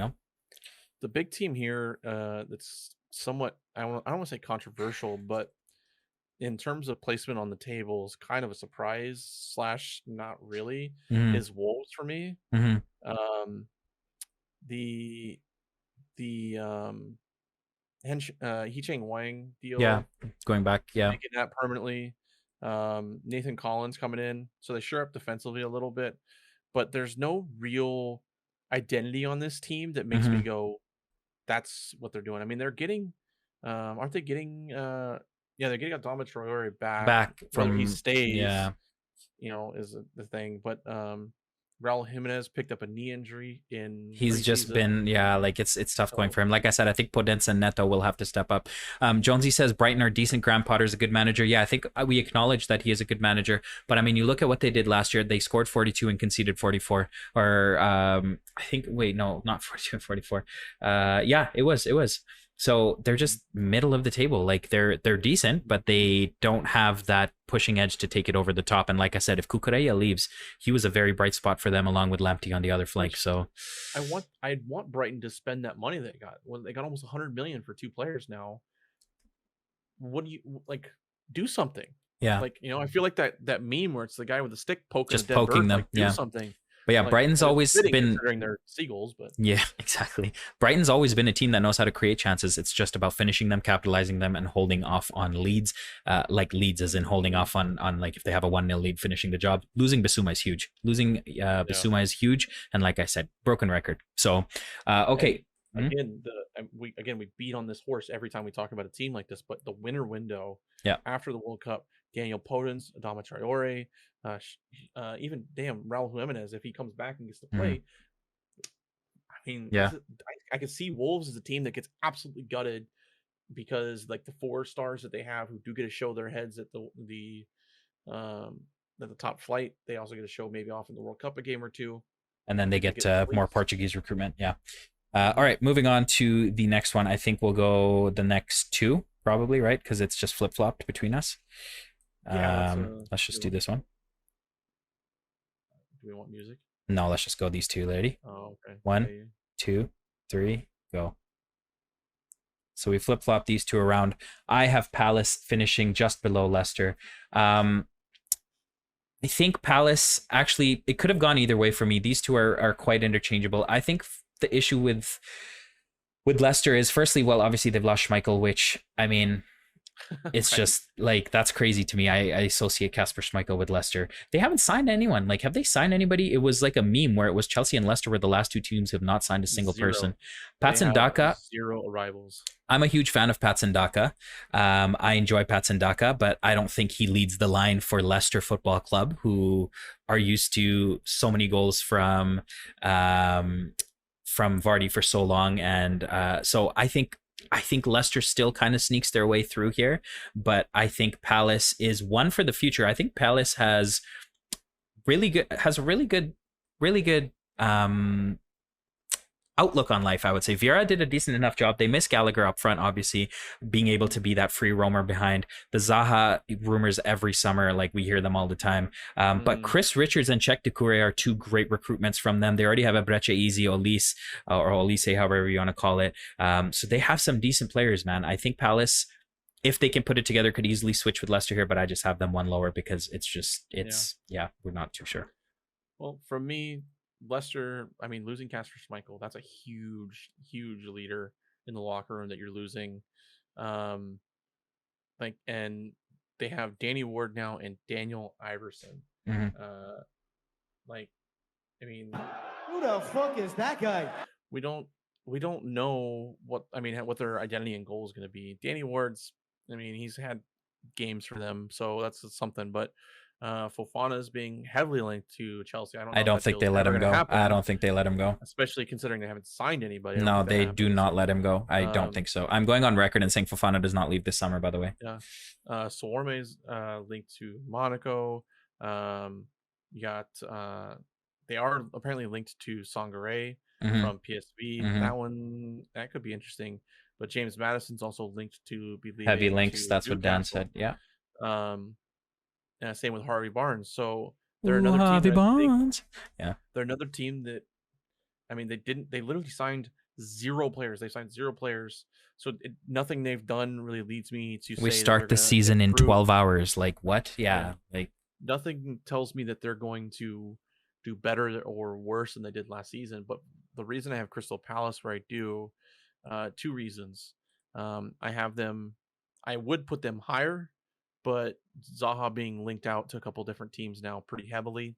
the big team here that's somewhat, I don't want to say controversial, but in terms of placement on the table is kind of a surprise /, not really, is Wolves for me. The Hee-Chang Wang deal. Yeah, going back. Yeah, making that permanently. Nathan Collins coming in, so they shore up defensively a little bit, but there's no real identity on this team that makes me go, that's what they're doing. I mean, they're getting, aren't they getting? Yeah, they're getting Adama Traore back from he stays. Yeah, is the thing, but Raul Jimenez picked up a knee injury in. He's just been, like it's tough going for him. Like I said, I think Podence and Neto will have to step up. Jonesy says Brighton are decent. Graham Potter's a good manager. Yeah, I think we acknowledge that he is a good manager. But I mean, you look at what they did last year. They scored 42 and conceded 44. Or I think, wait, no, not 42 and 44. Yeah, it was. So they're just middle of the table. Like they're decent, but they don't have that pushing edge to take it over the top. And like I said, if Kukureya leaves, he was a very bright spot for them along with Lamptey on the other flank. So I'd want Brighton to spend that money they got. Well, they got almost 100 million for 2 players now. What do you like? Do something. yeah, Like, I feel like that meme where it's the guy with the stick poking just a dead poking bird, them. like, do Yeah. something. But yeah, Like, Brighton's and it's always fitting been considering they're seagulls, but yeah, exactly. Brighton's always been a team that knows how to create chances. It's just about finishing them, capitalizing them, and holding off on leads. Like leads as in holding off on like if they have a 1-0 lead, finishing the job. Losing Basuma is huge. Losing Basuma is huge. And like I said, broken record. So okay. Again, we beat on this horse every time we talk about a team like this, but the winter window after the World Cup, Daniel Podence, Adama Traore, even Raul Jimenez, if he comes back and gets to play, I mean, I could see Wolves as a team that gets absolutely gutted because like the 4 stars that they have who do get to show their heads at the top flight, they also get to show maybe off in the World Cup a game or two, and then they get more Portuguese recruitment. Yeah. All right, moving on to the next one. I think we'll go the next 2 probably, right? Because it's just flip flopped between us. Let's just do this one. Do we want music? No, let's just go these 2, lady. Oh, okay. 1, 2, 3, go. So we flip flop these 2 around. I have Palace finishing just below Leicester. I think Palace actually, it could have gone either way for me. These 2 are quite interchangeable. I think the issue with Leicester is firstly, well, obviously they've lost Schmeichel, which I mean, it's just like that's crazy to me. I associate Kasper Schmeichel with Leicester. They haven't signed anyone. Like, have they signed anybody? It was like a meme where it was Chelsea and Leicester were the last 2 teams who have not signed a single person. Patson Daka, 0 arrivals. I'm a huge fan of Patson Daka. I enjoy Patson Daka, but I don't think he leads the line for Leicester Football Club, who are used to so many goals from Vardy for so long, and so I think Leicester still kind of sneaks their way through here, but I think Palace is one for the future. I think Palace has a really good outlook on life, I would say. Vieira did a decent enough job. They miss Gallagher up front, obviously, being able to be that free roamer behind. The Zaha rumors every summer, like we hear them all the time. But Chris Richards and Czech Doucouré are 2 great recruitments from them. They already have a Brecha Easy, Olise, or Olise, however you want to call it. So they have some decent players, man. I think Palace, if they can put it together, could easily switch with Leicester here, but I just have them 1 lower because we're not too sure. Well, for me, Leicester, I mean, losing Kasper Schmeichel, that's a huge, huge leader in the locker room that you're losing. And they have Danny Ward now and Daniel Iverson. Mm-hmm. I mean, who the fuck is that guy? We don't know what their identity and goal is going to be. Danny Ward's, I mean, he's had games for them, so that's something, but Fofana is being heavily linked to Chelsea. I don't think they let him go. I don't think they let him go, especially considering they haven't signed anybody. No, they do not let him go. I don't think so. I'm going on record and saying Fofana does not leave this summer, by the way. Yeah. Swarme is linked to Monaco. You got they are apparently linked to Sangare from PSV. That could be interesting. But James Madison's also linked to be heavy links. That's what Dan said. Yeah. Same with Harvey Barnes. So they're another team. Harvey Barnes. Yeah. They're another team that, I mean, they literally signed 0 players. They signed 0 players. So nothing they've done really leads me to say we start the season in 12 hours. Like what? Yeah. Like nothing tells me that they're going to do better or worse than they did last season. But the reason I have Crystal Palace where I do, 2 reasons. I would put them higher, but Zaha being linked out to a couple different teams now pretty heavily.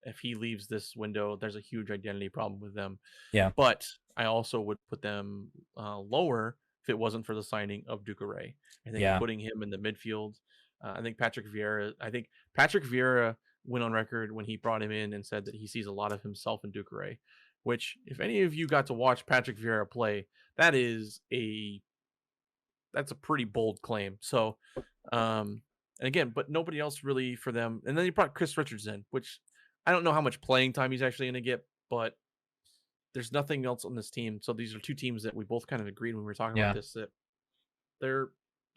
If he leaves this window, there's a huge identity problem with them. Yeah. But I also would put them lower if it wasn't for the signing of Doucouré. I think putting him in the midfield. I think Patrick Vieira went on record when he brought him in and said that he sees a lot of himself in Doucouré, which if any of you got to watch Patrick Vieira play, that's a pretty bold claim. So, and again, but nobody else really for them. And then you brought Chris Richards in, which I don't know how much playing time he's actually going to get, but there's nothing else on this team. So these are two teams that we both kind of agreed when we were talking Yeah. about this, that they're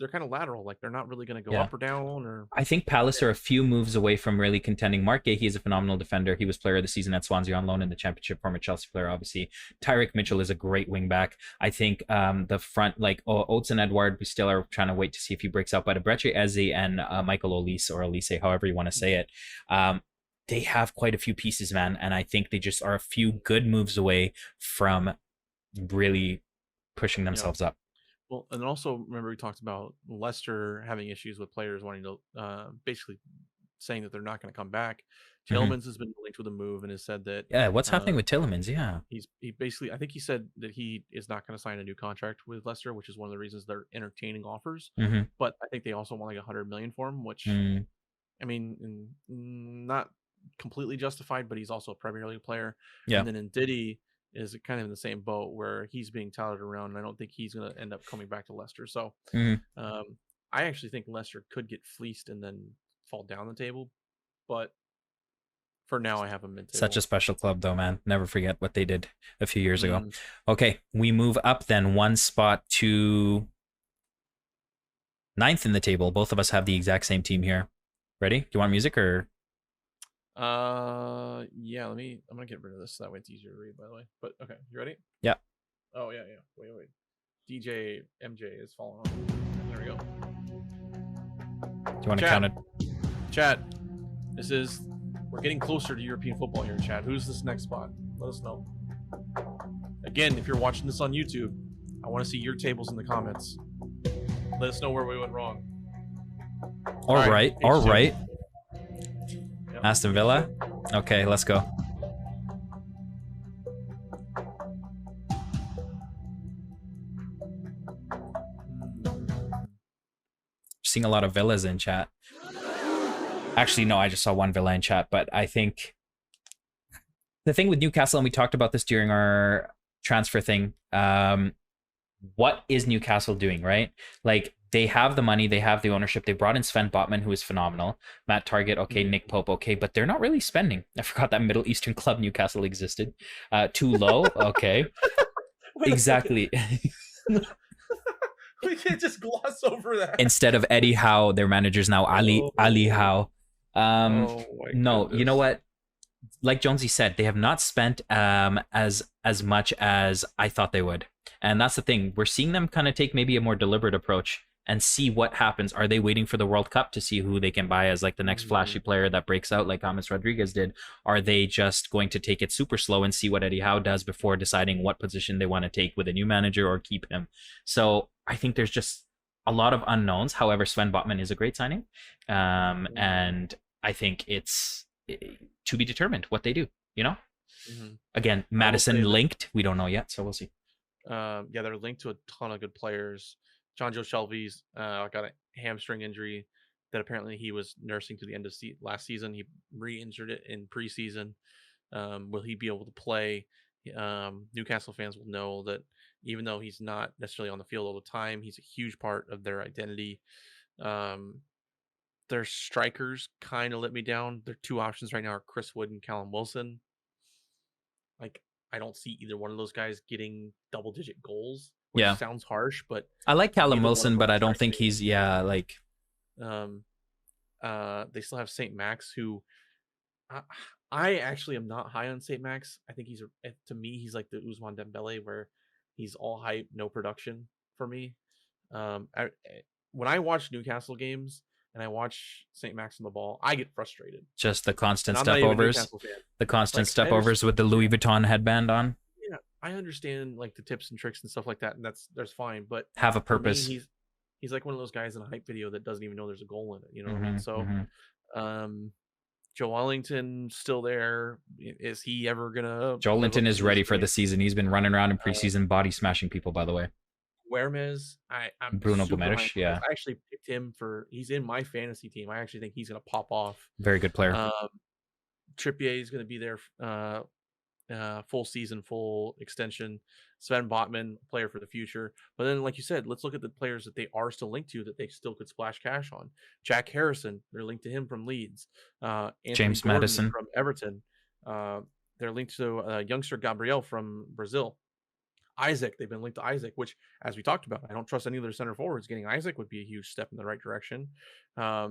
kind of lateral. Like they're not really going to go Yeah. up or down. Or I think Palace are a few moves away from really contending. Mark Gahey is a phenomenal defender. He was player of the season at Swansea on loan in the Championship, former Chelsea player, obviously. Tyrick Mitchell is a great wing back. I think the front, like Oates and Edouard, we still are trying to wait to see if he breaks out. But Abreche Eze and Mykal Olise, or Olise, however you want to say it, they have quite a few pieces, man. And I think they just are a few good moves away from really pushing themselves up. Well, and also remember we talked about Leicester having issues with players wanting to basically saying that they're not going to come back. Tielemans has been linked with a move and has said that. Yeah, what's happening with Tielemans? Yeah, he basically, I think he said that he is not going to sign a new contract with Leicester, which is one of the reasons they're entertaining offers. But I think they also want like 100 million for him, which I mean, not completely justified, but he's also a Premier League player. Yeah. And then Ndidi is kind of in the same boat where he's being touted around, and I don't think he's going to end up coming back to Leicester. So I actually think Leicester could get fleeced and then fall down the table. But for now, I have them mid-table. Such a special club, though, man. Never forget what they did a few years ago. Okay, we move up then one spot to 9th in the table. Both of us have the exact same team here. Ready? Do you want music or? Yeah, I'm gonna get rid of this so that way it's easier to read, by the way. But okay, you ready? Yeah. Oh yeah. Wait. DJ MJ is falling off. There we go. Do you want to count it? Chad, we're getting closer to European football here, Chad. Who's this next spot? Let us know. Again, if you're watching this on YouTube, I want to see your tables in the comments. Let us know where we went wrong. All right. Yep. Aston Villa. Okay, let's go. Seeing a lot of Villas in chat. Actually, no, I just saw one Villa in chat, but I think the thing with Newcastle, and we talked about this during our transfer thing, what is Newcastle doing, right? Like, they have the money, they have the ownership. They brought in Sven Botman, who is phenomenal. Matt Target, okay. Nick Pope, okay. But they're not really spending. I forgot that Middle Eastern club Newcastle existed. Too low, okay. Exactly. We can't just gloss over that. Instead of Eddie Howe, their manager's now Ali Howe. No, you know what? Like Jonesy said, they have not spent as much as I thought they would. And that's the thing. We're seeing them kind of take maybe a more deliberate approach and see what happens. Are they waiting for the World Cup to see who they can buy as like the next flashy player that breaks out like James Rodriguez did? Are they just going to take it super slow and see what Eddie Howe does before deciding what position they want to take with a new manager or keep him? So I think there's just a lot of unknowns. However, Sven Botman is a great signing. And I think it's to be determined what they do, you know? Again, Madison linked. We don't know yet, so we'll see. Yeah, they're linked to a ton of good players. John Joe Shelby's got a hamstring injury that apparently he was nursing to the end of last season. He re-injured it in preseason. Will he be able to play? Newcastle fans will know that even though he's not necessarily on the field all the time, he's a huge part of their identity. Their strikers kind of let me down. Their two options right now are Chris Wood and Callum Wilson. Like, I don't see either one of those guys getting double-digit goals. Which sounds harsh, but I like Callum Wilson, but I don't think he's they still have St. Max, who I actually am not high on St. Max. I think to me he's like the Ousmane Dembele, where he's all hype, no production for me. When I watch Newcastle games and I watch St. Max on the ball, I get frustrated. Just the constant step-overs. The constant step-overs with the Louis Vuitton headband on. Yeah, I understand like the tips and tricks and stuff like that, and that's fine. But have a purpose. Me, he's like one of those guys in a hype video that doesn't even know there's a goal in it. You know what I mean? So, Joe Wellington still there. Is he ever gonna? Joe Wellington is ready for the season. He's been running around in preseason, body smashing people. By the way, Guermez, I'm Bruno Gomes. Yeah, I actually picked him he's in my fantasy team. I actually think he's gonna pop off. Very good player. Trippier is gonna be there. Full season, full extension. Sven Botman, player for the future. But then, like you said, let's look at the players that they are still linked to that they still could splash cash on. Jack Harrison, they're linked to him from Leeds. James Maddison from Everton. they're linked to youngster Gabriel from Brazil. Isaac, they've been linked to Isaac, which, as we talked about, I don't trust any of their center forwards. Getting Isaac would be a huge step in the right direction.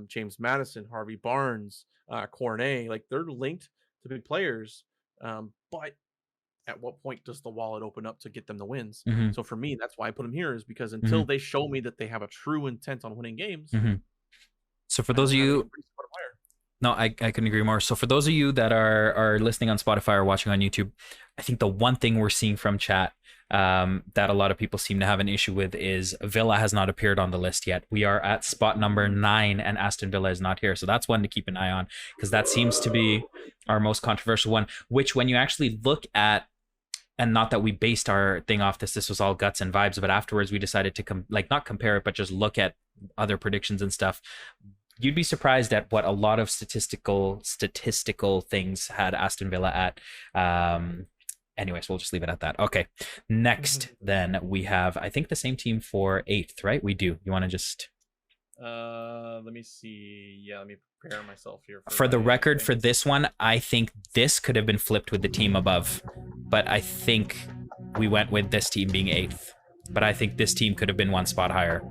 James Madison, Harvey Barnes, Cornet, like they're linked to big players. But at what point does the wallet open up to get them the wins? Mhm. So for me, that's why I put them here, is because until they show me that they have a true intent on winning games, So for I those of don't have you, anybody to put 'em higher. no, I couldn't agree more. So for those of you that are listening on Spotify or watching on YouTube, I think the one thing we're seeing from chat that a lot of people seem to have an issue with is Villa has not appeared on the list yet. We are at spot number 9 and Aston Villa is not here. So that's one to keep an eye on, because that seems to be our most controversial one, which when you actually look at, and not that we based our thing off this was all guts and vibes, but afterwards we decided to not compare it, but just look at other predictions and stuff. You'd be surprised at what a lot of statistical things had Aston Villa at. Anyways, we'll just leave it at that. Okay. Next, then we have, I think, the same team for 8th, right? We do. You want to just... Let me see. Yeah, let me prepare myself here. For the record, for this one, I think this could have been flipped with the team above, but I think we went with this team being 8th. But I think this team could have been one spot higher.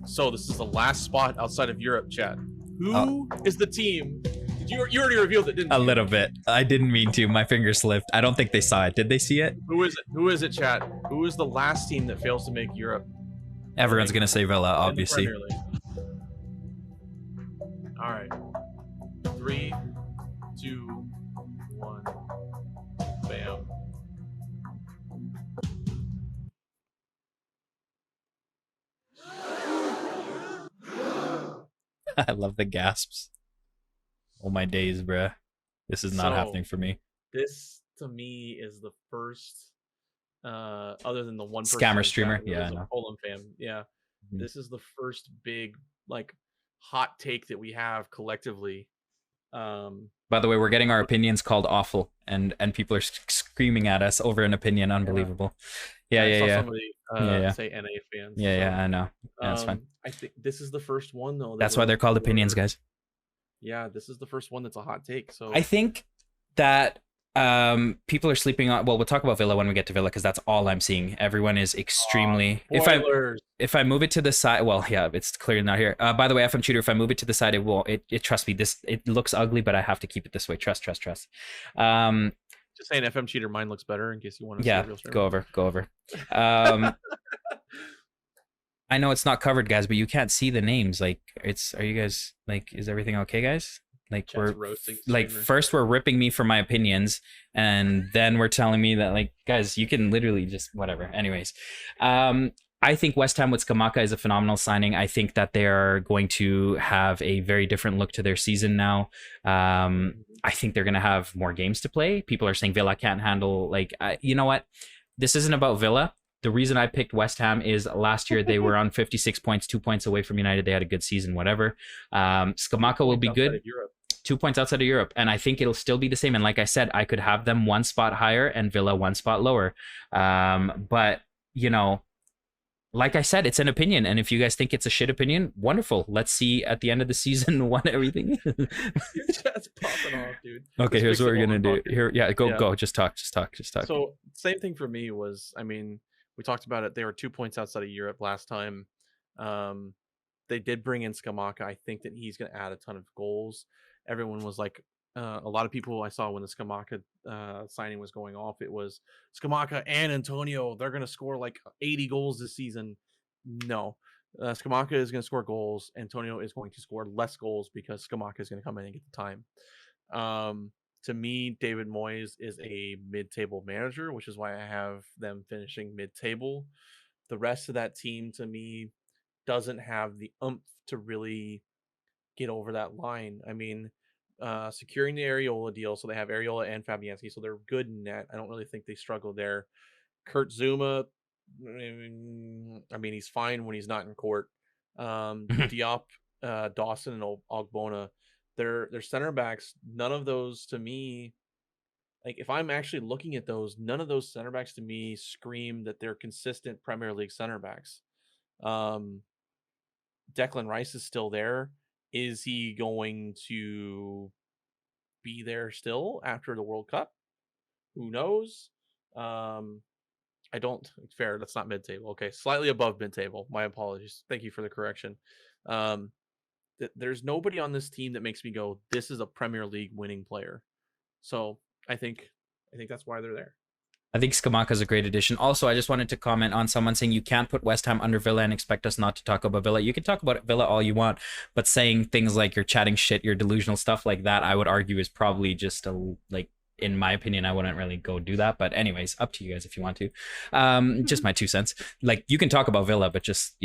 So this is the last spot outside of Europe, chat. Who is the team? You already revealed it, didn't you? A little bit. I didn't mean to. My finger slipped. I don't think they saw it. Did they see it? Who is it? Who is it, chat? Who is the last team that fails to make Europe? Everyone's going to say Villa, In the obviously. Premier League. All right. 3, 2, 1. Bam. I love the gasps. Oh my days, bruh. This is not happening for me. This to me is the first, other than the one person Scammer in chat streamer? who Yeah, is I a know. Fulham fan. Yeah, Mhm. this is the first big like hot take that we have collectively. By the way, we're getting our opinions called awful, and people are screaming at us over an opinion. Unbelievable. Yeah, I saw yeah. somebody Yeah. say NA fans. Yeah, I know. Yeah, that's fine. I think this is the first one though. That's why they're called opinions, guys. Yeah, this is the first one that's a hot take. So I think that people are sleeping on. Well, we'll talk about Villa when we get to Villa, because that's all I'm seeing. Everyone is extremely. spoilers. If I move it to the side, well, yeah, it's clearly not here. By the way, FM Tutor, if I move it to the side, it will. It trust me. It looks ugly, but I have to keep it this way. Trust. Just saying, FM Cheater, mine looks better in case you want to. Yeah, see a real stream. go over. I know it's not covered, guys, but you can't see the names. Like, are you guys like? Is everything okay, guys? Like, Chat's we're roasting like, streamer. first we're ripping me for my opinions, and then we're telling me that, like, guys, you can literally just whatever. Anyways, I think West Ham with Scamacca is a phenomenal signing. I think that they are going to have a very different look to their season now. I think they're going to have more games to play. People are saying Villa can't handle, like, you know what? This isn't about Villa. The reason I picked West Ham is last year they were on 56 points, 2 points away from United. They had a good season, whatever. Scamacca will be good. 2 points outside of Europe. And I think it'll still be the same. And like I said, I could have them one spot higher and Villa one spot lower. But, you know, like I said, it's an opinion. And if you guys think it's a shit opinion, wonderful. Let's see at the end of the season what everything. Chat's popping off, dude. Okay, here's what we're going to do. Here, go. Just talk. So same thing for me was, I mean, we talked about it. They were 2 points outside of Europe last time. They did bring in Scamacca. I think that he's going to add a ton of goals. Everyone was like, a lot of people I saw when the Scamacca signing was going off, it was Scamacca and Antonio. They're going to score like 80 goals this season. No, Scamacca is going to score goals. Antonio is going to score less goals because Scamacca is going to come in and get the time. To me, David Moyes is a mid-table manager, which is why I have them finishing mid-table. The rest of that team, to me, doesn't have the oomph to really get over that line. I mean, securing the Areola deal, so they have Areola and Fabianski, so they're good in net. I don't really think they struggle there. Kurt Zuma, I mean, he's fine when he's not in court. Diop, Dawson, and Ogbonna. They're center backs. None of those to me, like if I'm actually looking at those, none of those center backs to me scream that they're consistent Premier League center backs. Declan Rice is still there. Is he going to be there still after the World Cup? Who knows? I don't fair. That's not mid-table. Okay, slightly above mid-table. My apologies. Thank you for the correction. There's nobody on this team that makes me go, this is a Premier League winning player. So I think that's why they're there. I think Skamaka is a great addition. Also, I just wanted to comment on someone saying you can't put West Ham under Villa and expect us not to talk about Villa. You can talk about Villa all you want, but saying things like you're chatting shit, you're delusional, stuff like that, I would argue is probably just in my opinion, I wouldn't really go do that. But anyways, up to you guys if you want to. Just my 2 cents. Like, you can talk about Villa, but just,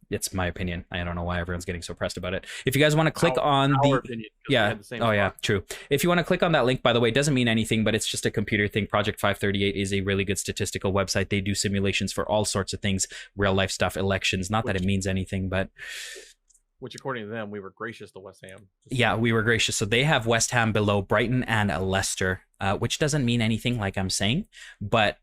it's my opinion. I don't know why everyone's getting so pressed about it. If you guys want to click on our opinion, yeah, oh yeah, true. If you want to click on that link, by the way, it doesn't mean anything, but it's just a computer thing. Project 538 is a really good statistical website. They do simulations for all sorts of things, real life stuff, elections. Not that it means anything, but which according to them, we were gracious to West Ham. Yeah, we were gracious. So they have West Ham below Brighton and Leicester, which doesn't mean anything, like I'm saying, but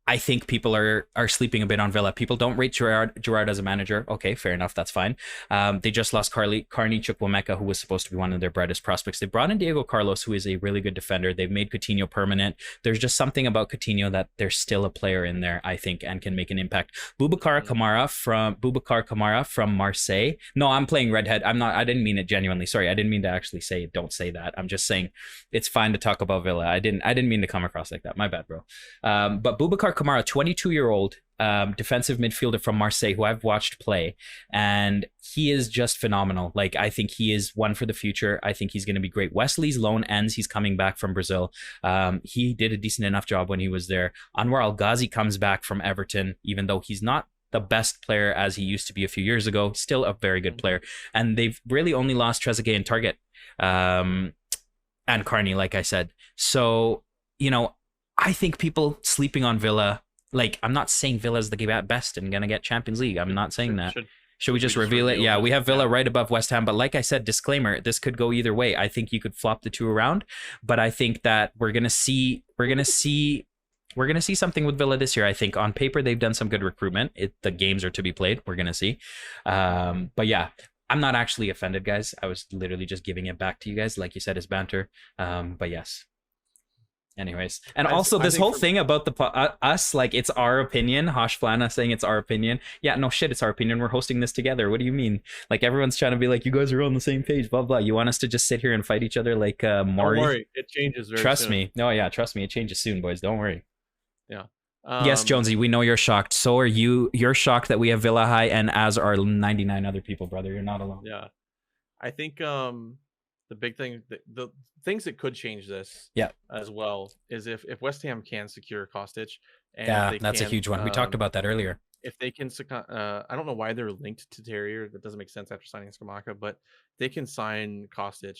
I think people are sleeping a bit on Villa. People don't rate Gerrard as a manager. Okay, fair enough. That's fine. They just lost Carney Chukwuemeka, who was supposed to be one of their brightest prospects. They brought in Diego Carlos, who is a really good defender. They've made Coutinho permanent. There's just something about Coutinho that there's still a player in there, I think, and can make an impact. Boubacar Kamara from Marseille. No, I'm playing redhead. I didn't mean it genuinely. Sorry, I didn't mean to actually say it. Don't say that. I'm just saying it's fine to talk about Villa. I didn't mean to come across like that. My bad, bro. But Boubacar Kamara, 22-year-old defensive midfielder from Marseille, who I've watched play, and he is just phenomenal. Like, I think he is one for the future. I think he's going to be great. Wesley's loan ends. He's coming back from Brazil. He did a decent enough job when he was there. Anwar Al Ghazi comes back from Everton, even though he's not the best player as he used to be a few years ago. Still a very good player. And they've really only lost Trezeguet and Target and Carney, like I said. So, I think people sleeping on Villa. Like, I'm not saying Villa's the best and going to get Champions League. I'm not saying that. Should we just reveal it? Yeah, we have Villa right above West Ham. But like I said, disclaimer, this could go either way. I think you could flop the two around. But I think that we're going to see something with Villa this year. I think on paper, they've done some good recruitment. The games are to be played. We're going to see. But yeah, I'm not actually offended, guys. I was literally just giving it back to you guys. Like you said, it's banter. But yes. Anyways, and also this whole thing about us, like, it's our opinion. Hosh Flana saying it's our opinion. Yeah, no shit, it's our opinion. We're hosting this together. What do you mean? Like, everyone's trying to be like, you guys are on the same page, blah blah. You want us to just sit here and fight each other like Maury? Don't worry, it changes very Trust soon. me. No, yeah, trust me, it changes soon, boys. Don't worry. Yeah. Yes, Jonesy, we know you're shocked. So are you. You're shocked that we have Villa high, and as are 99 other people, brother. You're not alone. Yeah, I think the big thing, the things that could change this, as well, is if West Ham can secure Kostic, and that's a huge one. We talked about that earlier. If they can, I don't know why they're linked to Terrier. That doesn't make sense after signing Skamaka, but they can sign Kostic.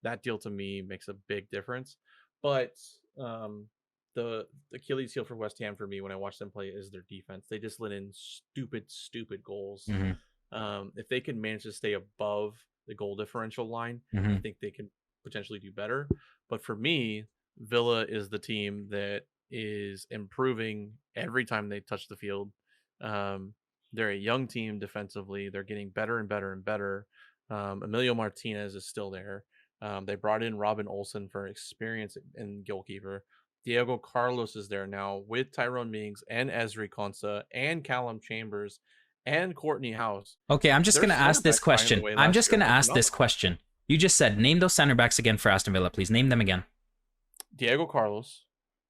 That deal to me makes a big difference. But the Achilles heel for West Ham for me when I watch them play is their defense. They just let in stupid goals. Mm-hmm. If they can manage to stay above the goal differential line, I think they can potentially do better. But for me, Villa is the team that is improving every time they touch the field. They're a young team defensively. They're getting better and better and better. Emilio Martinez is still there. They brought in Robin Olsen for experience in goalkeeper. Diego Carlos is there now with Tyrone Mings and Ezri Konsa and Callum Chambers and Courtney House. Okay, I'm just going to ask this question. You just said, name those center backs again for Aston Villa, please. Name them again. Diego Carlos,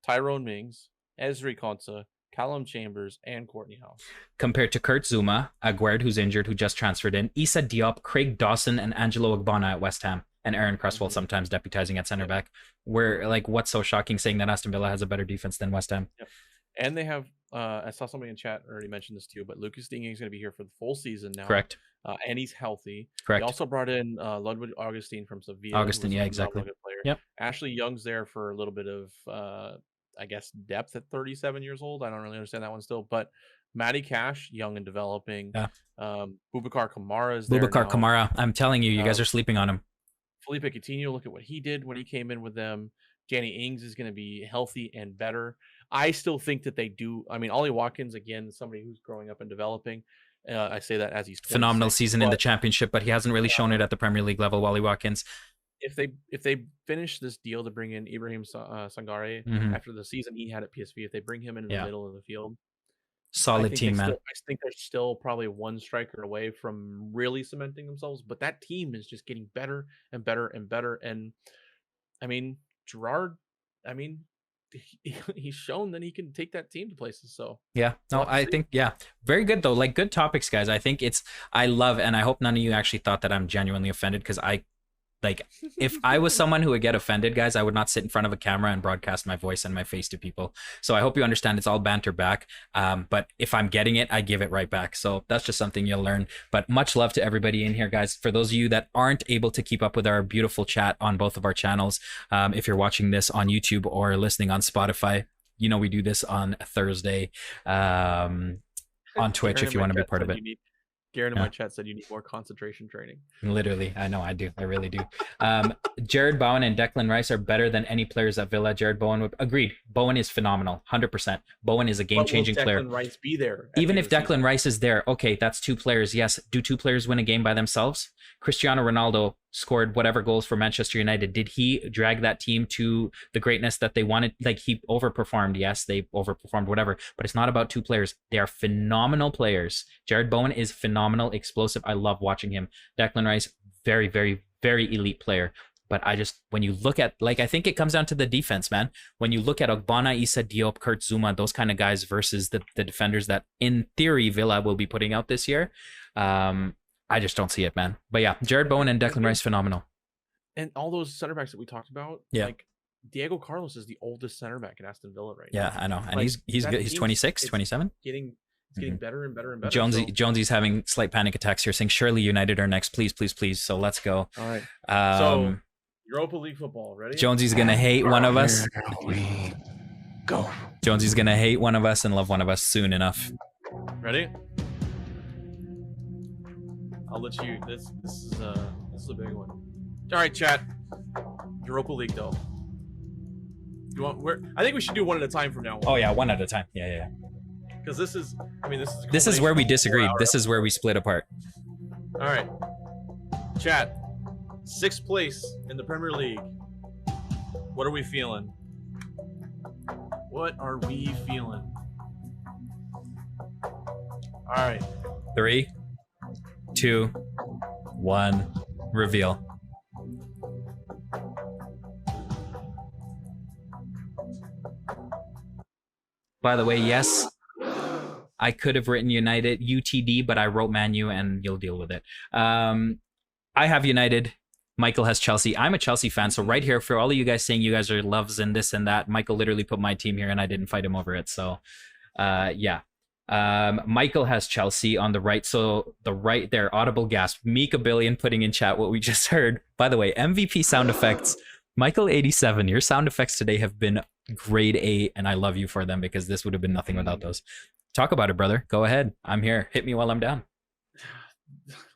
Tyrone Mings, Ezri Konsa, Callum Chambers, and Courtney House. Compared to Kurt Zouma, Aguerd, who's injured, who just transferred in, Issa Diop, Craig Dawson, and Angelo Ogbonna at West Ham, and Aaron Cresswell sometimes deputizing at center back. What's so shocking saying that Aston Villa has a better defense than West Ham? Yep. And they have, I saw somebody in chat already mentioned this too, but Lucas Digne is going to be here for the full season now. Correct. And he's healthy. Correct. They also brought in Ludwig Augustine from Sevilla. Augustine, yeah, exactly. Yep. Ashley Young's there for a little bit of, I guess, depth at 37 years old. I don't really understand that one still, but Matty Cash, young and developing. Yeah. Boubacar Kamara is there. Kamara. I'm telling you, you guys are sleeping on him. Felipe Coutinho, look at what he did when he came in with them. Danny Ings is going to be healthy and better. I still think that they do. I mean, Ollie Watkins, again, somebody who's growing up and developing. I say that as he's 26, phenomenal season in the championship, but he hasn't really shown it at the Premier League level. Wally Watkins. If they finish this deal to bring in Ibrahim Sangare after the season he had at PSV, if they bring him in the middle of the field, solid team, man. I think they're still probably one striker away from really cementing themselves. But that team is just getting better and better and better. And I mean, Gerard, I mean, he's shown that he can take that team to places. So yeah, no, I think very good though. Like, good topics, guys. I think I love, and I hope none of you actually thought that I'm genuinely offended, because if I was someone who would get offended, guys, I would not sit in front of a camera and broadcast my voice and my face to people. So I hope you understand it's all banter back. But if I'm getting it, I give it right back. So that's just something you'll learn. But much love to everybody in here, guys. For those of you that aren't able to keep up with our beautiful chat on both of our channels, if you're watching this on YouTube or listening on Spotify, we do this on Thursday on Twitch if you want to be part of it. Garen in my chat said you need more concentration training. Literally, I know I do. I really do. Jared Bowen and Declan Rice are better than any players at Villa. Jared Bowen agreed. Bowen is phenomenal, 100%. Bowen is a game-changing player. Declan Rice be there? Even if Declan Rice is there, okay, that's two players. Yes, do two players win a game by themselves? Cristiano Ronaldo scored whatever goals for Manchester United. Did he drag that team to the greatness that they wanted? Like, he overperformed. Yes, they overperformed, whatever. But it's not about two players. They are phenomenal players. Jared Bowen is phenomenal, explosive. I love watching him. Declan Rice, very, very, very elite player. But when you look at, I think it comes down to the defense, man. When you look at Ogbonna, Issa Diop, Kurt Zuma, those kind of guys versus the defenders that, in theory, Villa will be putting out this year, I just don't see it, man. But yeah, Jared Bowen and Declan Rice, phenomenal. And all those center backs that we talked about, like Diego Carlos is the oldest center back in Aston Villa right now. Yeah, I know. And he's good. He's 26, 27. It's getting better and better and better. Jonesy's having slight panic attacks here, saying surely United are next. Please, please, please. So let's go. All right. So Europa League football, ready? Jonesy's gonna hate one of us. Here we go. Jonesy's gonna hate one of us and love one of us soon enough. Ready? I'll let you. This is a big one. All right, chat. Europa League though. You want I think we should do one at a time from now on. Oh yeah, one at a time. Yeah. Because this is where we disagreed. This is where we split apart. All right, chat. 6th place in the Premier League. What are we feeling? What are we feeling? All right. 3, 2, 1, reveal. By the way, yes, I could have written United UTD, but I wrote Man U, and you'll deal with it. I have United. Mykal has Chelsea. I'm a Chelsea fan, so right here, for all of you guys saying you guys are loves and this and that, Mykal literally put my team here, and I didn't fight him over it. So, yeah. Mykal has Chelsea on the right. So the right there, audible gasp. Mika Billion putting in chat what we just heard. By the way, MVP sound effects. Mykal 87. Your sound effects today have been grade A, and I love you for them, because this would have been nothing without those. Talk about it, brother. Go ahead. I'm here. Hit me while I'm down.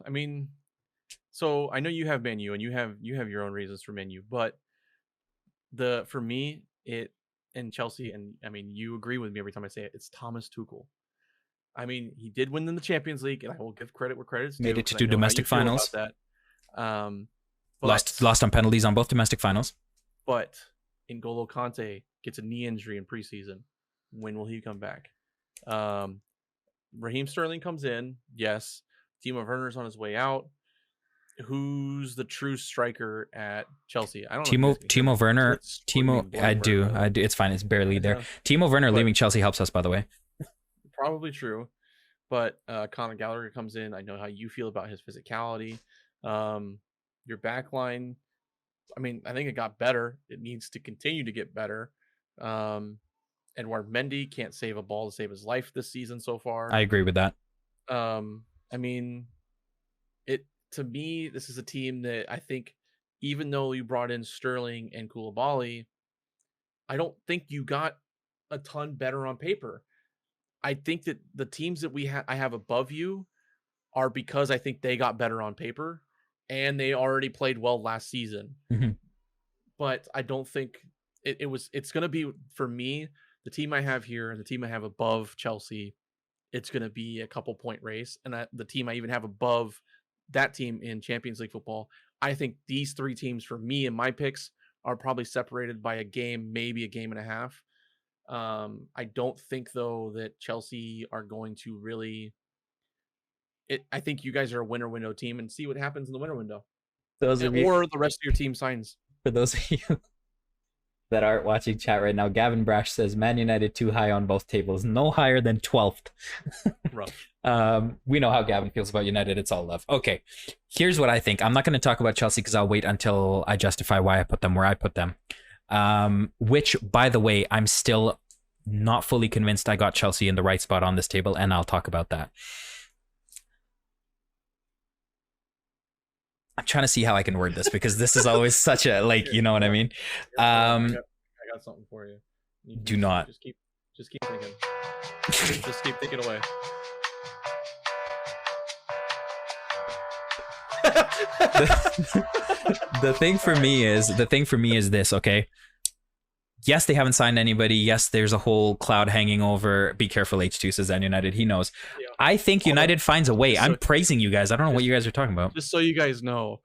I mean, so I know you have Man U, and you have your own reasons for Man U, but for me, and Chelsea, and I mean, you agree with me every time I say it. It's Thomas Tuchel. I mean, he did win in the Champions League, and I will give credit where credit's due. Made it to 2 domestic finals. Lost on penalties on both domestic finals. But N'Golo Kante gets a knee injury in preseason. When will he come back? Raheem Sterling comes in. Yes. Timo Werner's on his way out. Who's the true striker at Chelsea? I don't know. Timo Werner. I do. It's fine. It's barely there. Timo Werner leaving Chelsea helps us, by the way. Probably true. But Conor Gallagher comes in. I know how you feel about his physicality. Your back line, I mean, I think it got better. It needs to continue to get better. Edouard Mendy can't save a ball to save his life this season so far. I agree with that. I mean, to me, this is a team that I think, even though you brought in Sterling and Koulibaly, I don't think you got a ton better on paper. I think that the teams that I have above you are because I think they got better on paper, and they already played well last season. Mm-hmm. But I don't think it's going to be, for me, the team I have here and the team I have above Chelsea, it's going to be a couple point race. And the team I even have above that team in Champions League football, I think these three teams for me and my picks are probably separated by a game, maybe a game and a half. I don't think, though, that Chelsea are going to really... I think you guys are a winter window team, and see what happens in the winter window. Or the rest of your team signs. For those of you that aren't watching chat right now, Gavin Brash says Man United too high on both tables, no higher than 12th. Rough. We know how Gavin feels about United. It's all love. Okay, here's what I think. I'm not going to talk about Chelsea because I'll wait until I justify why I put them where I put them. Which, by the way, I'm still not fully convinced I got Chelsea in the right spot on this table, and I'll talk about that. I'm trying to see how I can word this because this is always such a, like, you know what I mean? I got something for you. Do not. Just keep thinking. Just keep thinking away. The thing for me is this, okay? Yes, they haven't signed anybody. Yes, there's a whole cloud hanging over. Be careful, H2 says that United. He knows. Yeah. I think United finds a way. I'm praising you guys. I don't know what you guys are talking about. Just so you guys know,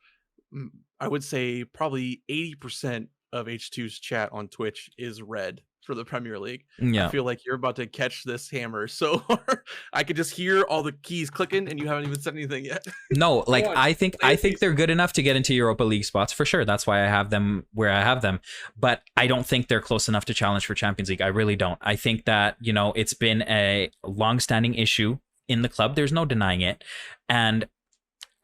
I would say probably 80% of H2's chat on Twitch is red for the Premier League. Yeah. I feel like you're about to catch this hammer. So I could just hear all the keys clicking and you haven't even said anything yet. No, like I think they're good enough to get into Europa League spots for sure. That's why I have them where I have them. But I don't think they're close enough to challenge for Champions League. I really don't. I think that, you know, it's been a long-standing issue in the club. There's no denying it. And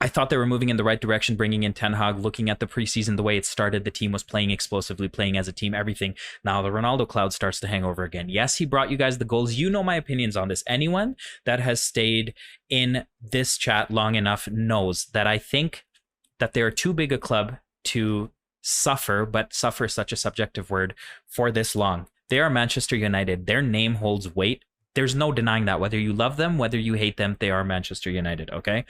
I thought they were moving in the right direction, bringing in Ten Hag, looking at the preseason, the way it started. The team was playing explosively, playing as a team, everything. Now the Ronaldo cloud starts to hang over again. Yes, he brought you guys the goals. You know my opinions on this. Anyone that has stayed in this chat long enough knows that I think that they're too big a club to suffer, but suffer is such a subjective word, for this long. They are Manchester United. Their name holds weight. There's no denying that. Whether you love them, whether you hate them, they are Manchester United, okay?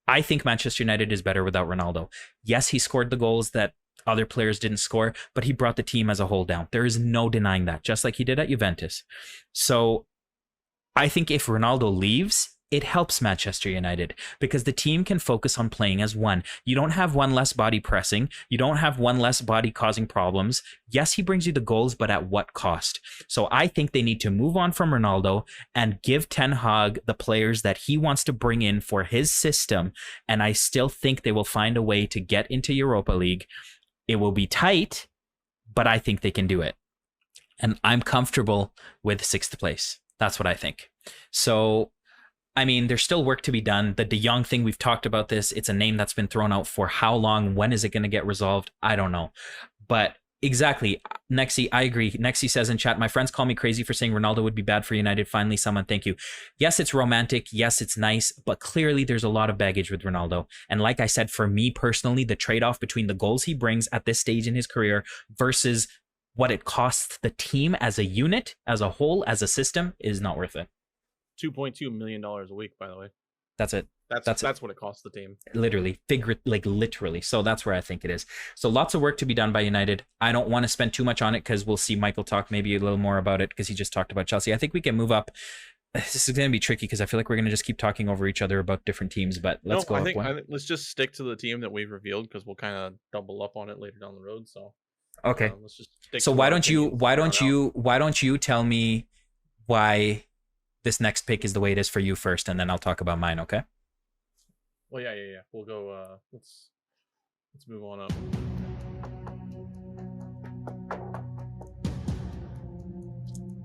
I think Manchester United is better without Ronaldo. Yes, he scored the goals that other players didn't score, but he brought the team as a whole down. There is no denying that, just like he did at Juventus. So I think if Ronaldo leaves, it helps Manchester United because the team can focus on playing as one. You don't have one less body pressing. You don't have one less body causing problems. Yes, he brings you the goals, but at what cost? So I think they need to move on from Ronaldo and give Ten Hag the players that he wants to bring in for his system. And I still think they will find a way to get into Europa League. It will be tight, but I think they can do it. And I'm comfortable with sixth place. That's what I think. So I mean, there's still work to be done. The De Jong thing, we've talked about this. It's a name that's been thrown out for how long? When is it going to get resolved? I don't know. But exactly. Nexi, I agree. Nexi says in chat, my friends call me crazy for saying Ronaldo would be bad for United. Finally, someone, thank you. Yes, it's romantic. Yes, it's nice. But clearly, there's a lot of baggage with Ronaldo. And like I said, for me personally, the trade-off between the goals he brings at this stage in his career versus what it costs the team as a unit, as a whole, as a system, is not worth it. $2.2 million a week, by the way. That's it. That's what it costs the team. Literally, literally. So that's where I think it is. So lots of work to be done by United. I don't want to spend too much on it because we'll see Mykal talk maybe a little more about it because he just talked about Chelsea. I think we can move up. This is going to be tricky because I feel like we're going to just keep talking over each other about different teams, but let's go. I think let's just stick to the team that we've revealed because we'll kind of double up on it later down the road. So okay. Let's just stick so to why don't you tell me why this next pick is the way it is for you first, and then I'll talk about mine, okay? Well, yeah. We'll go, let's move on up.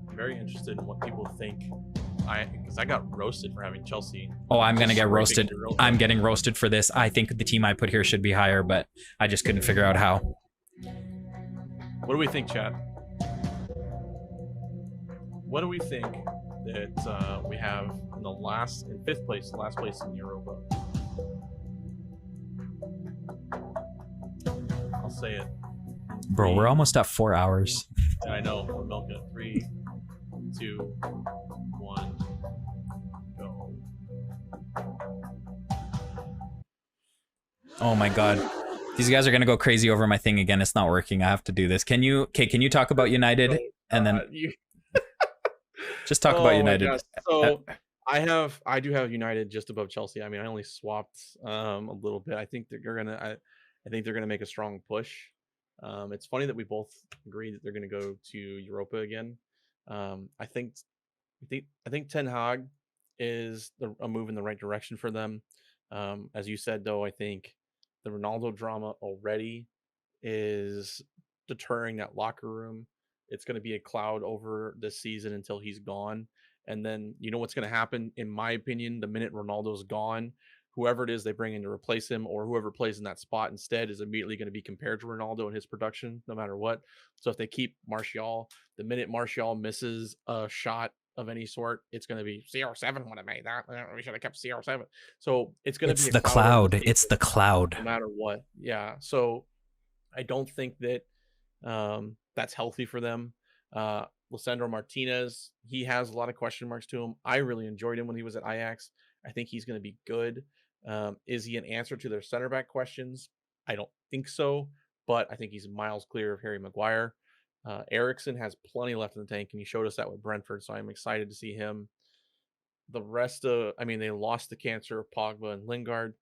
I'm very interested in what people think. Because I got roasted for having Chelsea. Oh, I'm going to get roasted. I'm getting roasted for this. I think the team I put here should be higher, but I just couldn't figure out how. What do we think, Chad? What do we think that we have in fifth place, last place in Europa? I'll say it. Bro, we're almost at 4 hours. I know. We're milking it. 3, 2, 1, go. Oh my god. These guys are gonna go crazy over my thing again. It's not working. I have to do this. Can you talk about United and then just talk about Oh my United? gosh. So I do have United just above Chelsea. I mean, I only swapped a little bit. I think I think they're gonna make a strong push. It's funny that we both agree that they're gonna go to Europa again. I think Ten Hag is a move in the right direction for them. As you said, though, I think the Ronaldo drama already is deterring that locker room. It's going to be a cloud over this season until he's gone. And then you know what's going to happen, in my opinion, the minute Ronaldo's gone, whoever it is they bring in to replace him or whoever plays in that spot instead is immediately going to be compared to Ronaldo and his production, no matter what. So if they keep Martial, the minute Martial misses a shot of any sort, it's going to be CR7 would have made that. We should have kept CR7. So it's going to be the cloud. It's the cloud. No matter what. Yeah. So I don't think that that's healthy for them. Lisandro Martinez, he has a lot of question marks to him. I really enjoyed him when he was at Ajax. I think he's going to be good. Is he an answer to their center back questions? I don't think so, but I think he's miles clear of Harry Maguire. Eriksson has plenty left in the tank, and he showed us that with Brentford, so I'm excited to see him. The rest of, I mean, they lost the cancer of Pogba and Lingard.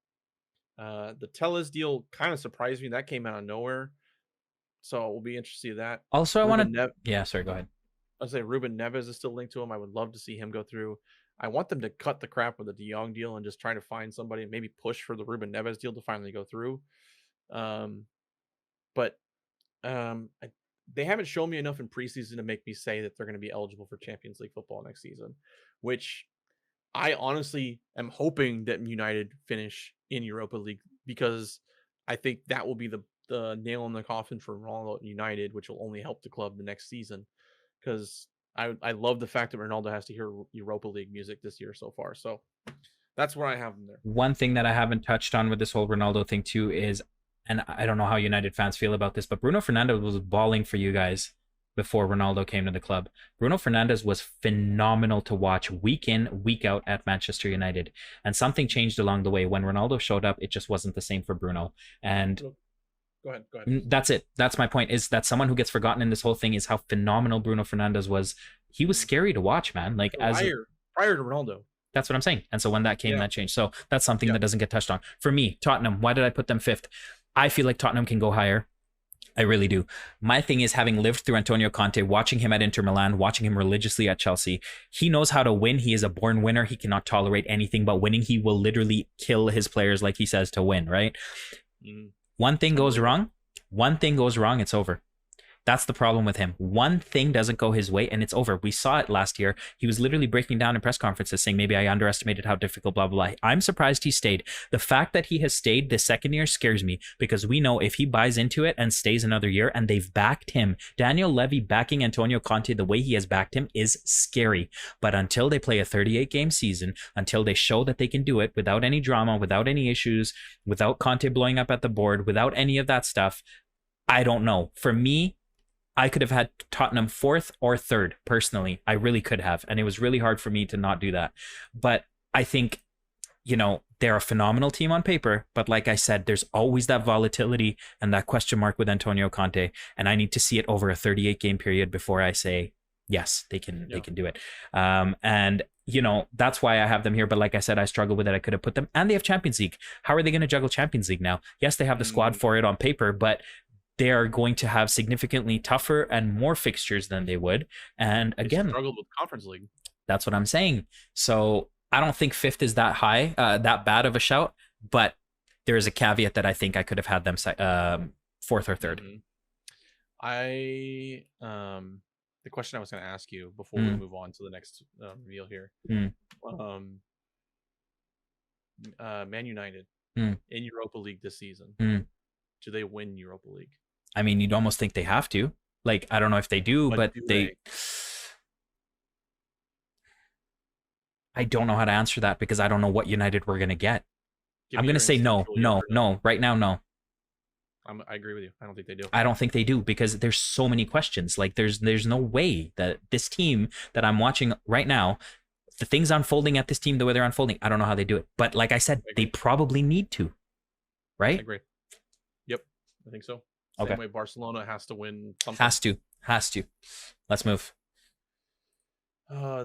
The Telles deal kind of surprised me. That came out of nowhere. So we'll be interested to see that. Also, I want to... Yeah, sorry, go ahead. I'll say Ruben Neves is still linked to him. I would love to see him go through. I want them to cut the crap with the De Jong deal and just try to find somebody and maybe push for the Ruben Neves deal to finally go through. They haven't shown me enough in preseason to make me say that they're going to be eligible for Champions League football next season, which I honestly am hoping that United finish in Europa League, because I think that will be the nail in the coffin for Ronaldo at United, which will only help the club the next season. Because I love the fact that Ronaldo has to hear Europa League music this year so far. So that's where I have him there. One thing that I haven't touched on with this whole Ronaldo thing too is, and I don't know how United fans feel about this, but Bruno Fernandes was balling for you guys before Ronaldo came to the club. Bruno Fernandes was phenomenal to watch week in, week out at Manchester United. And something changed along the way. When Ronaldo showed up, it just wasn't the same for Bruno. And Go ahead. that's it. That's my point, is that someone who gets forgotten in this whole thing is how phenomenal Bruno Fernandes was. He was scary to watch, man. Like prior to Ronaldo. That's what I'm saying. And so when that came, that changed. So that's something that doesn't get touched on. For me, Tottenham, why did I put them fifth? I feel like Tottenham can go higher. I really do. My thing is, having lived through Antonio Conte, watching him at Inter Milan, watching him religiously at Chelsea, he knows how to win. He is a born winner. He cannot tolerate anything but winning. He will literally kill his players, like he says, to win, right? One thing goes wrong, it's over. That's the problem with him. One thing doesn't go his way and it's over. We saw it last year. He was literally breaking down in press conferences saying, maybe I underestimated how difficult, blah, blah, blah. I'm surprised he stayed. The fact that he has stayed this second year scares me, because we know if he buys into it and stays another year, and they've backed him, Daniel Levy backing Antonio Conte the way he has backed him is scary. But until they play a 38-game season, until they show that they can do it without any drama, without any issues, without Conte blowing up at the board, without any of that stuff, I don't know. For me, I could have had Tottenham fourth or third, personally. I really could have. And it was really hard for me to not do that. But I think, they're a phenomenal team on paper. But like I said, there's always that volatility and that question mark with Antonio Conte. And I need to see it over a 38-game period before I say, yes, they can do it. And that's why I have them here. But like I said, I struggle with it. I could have put them. And they have Champions League. How are they going to juggle Champions League now? Yes, they have the squad for it on paper, but they are going to have significantly tougher and more fixtures than they would. And again, they struggled with Conference League. That's what I'm saying. So I don't think fifth is that high, that bad of a shout, but there is a caveat that I think I could have had them fourth or third. The question I was going to ask you before we move on to the next reveal here. Man United in Europa League this season. Do they win Europa League? I mean, you'd almost think they have to. Like, I don't know if they do, but I don't know how to answer that, because I don't know what United we're going to get. I'm going to say no. Right now, no. I agree with you. I don't think they do. I don't think they do, because there's so many questions. Like, there's no way that this team that I'm watching right now, the things unfolding at this team, the way they're unfolding, I don't know how they do it. But like I said, they probably need to. Right? I agree. Yep. I think so. Okay. Same way Barcelona has to win something. Has to. Let's move.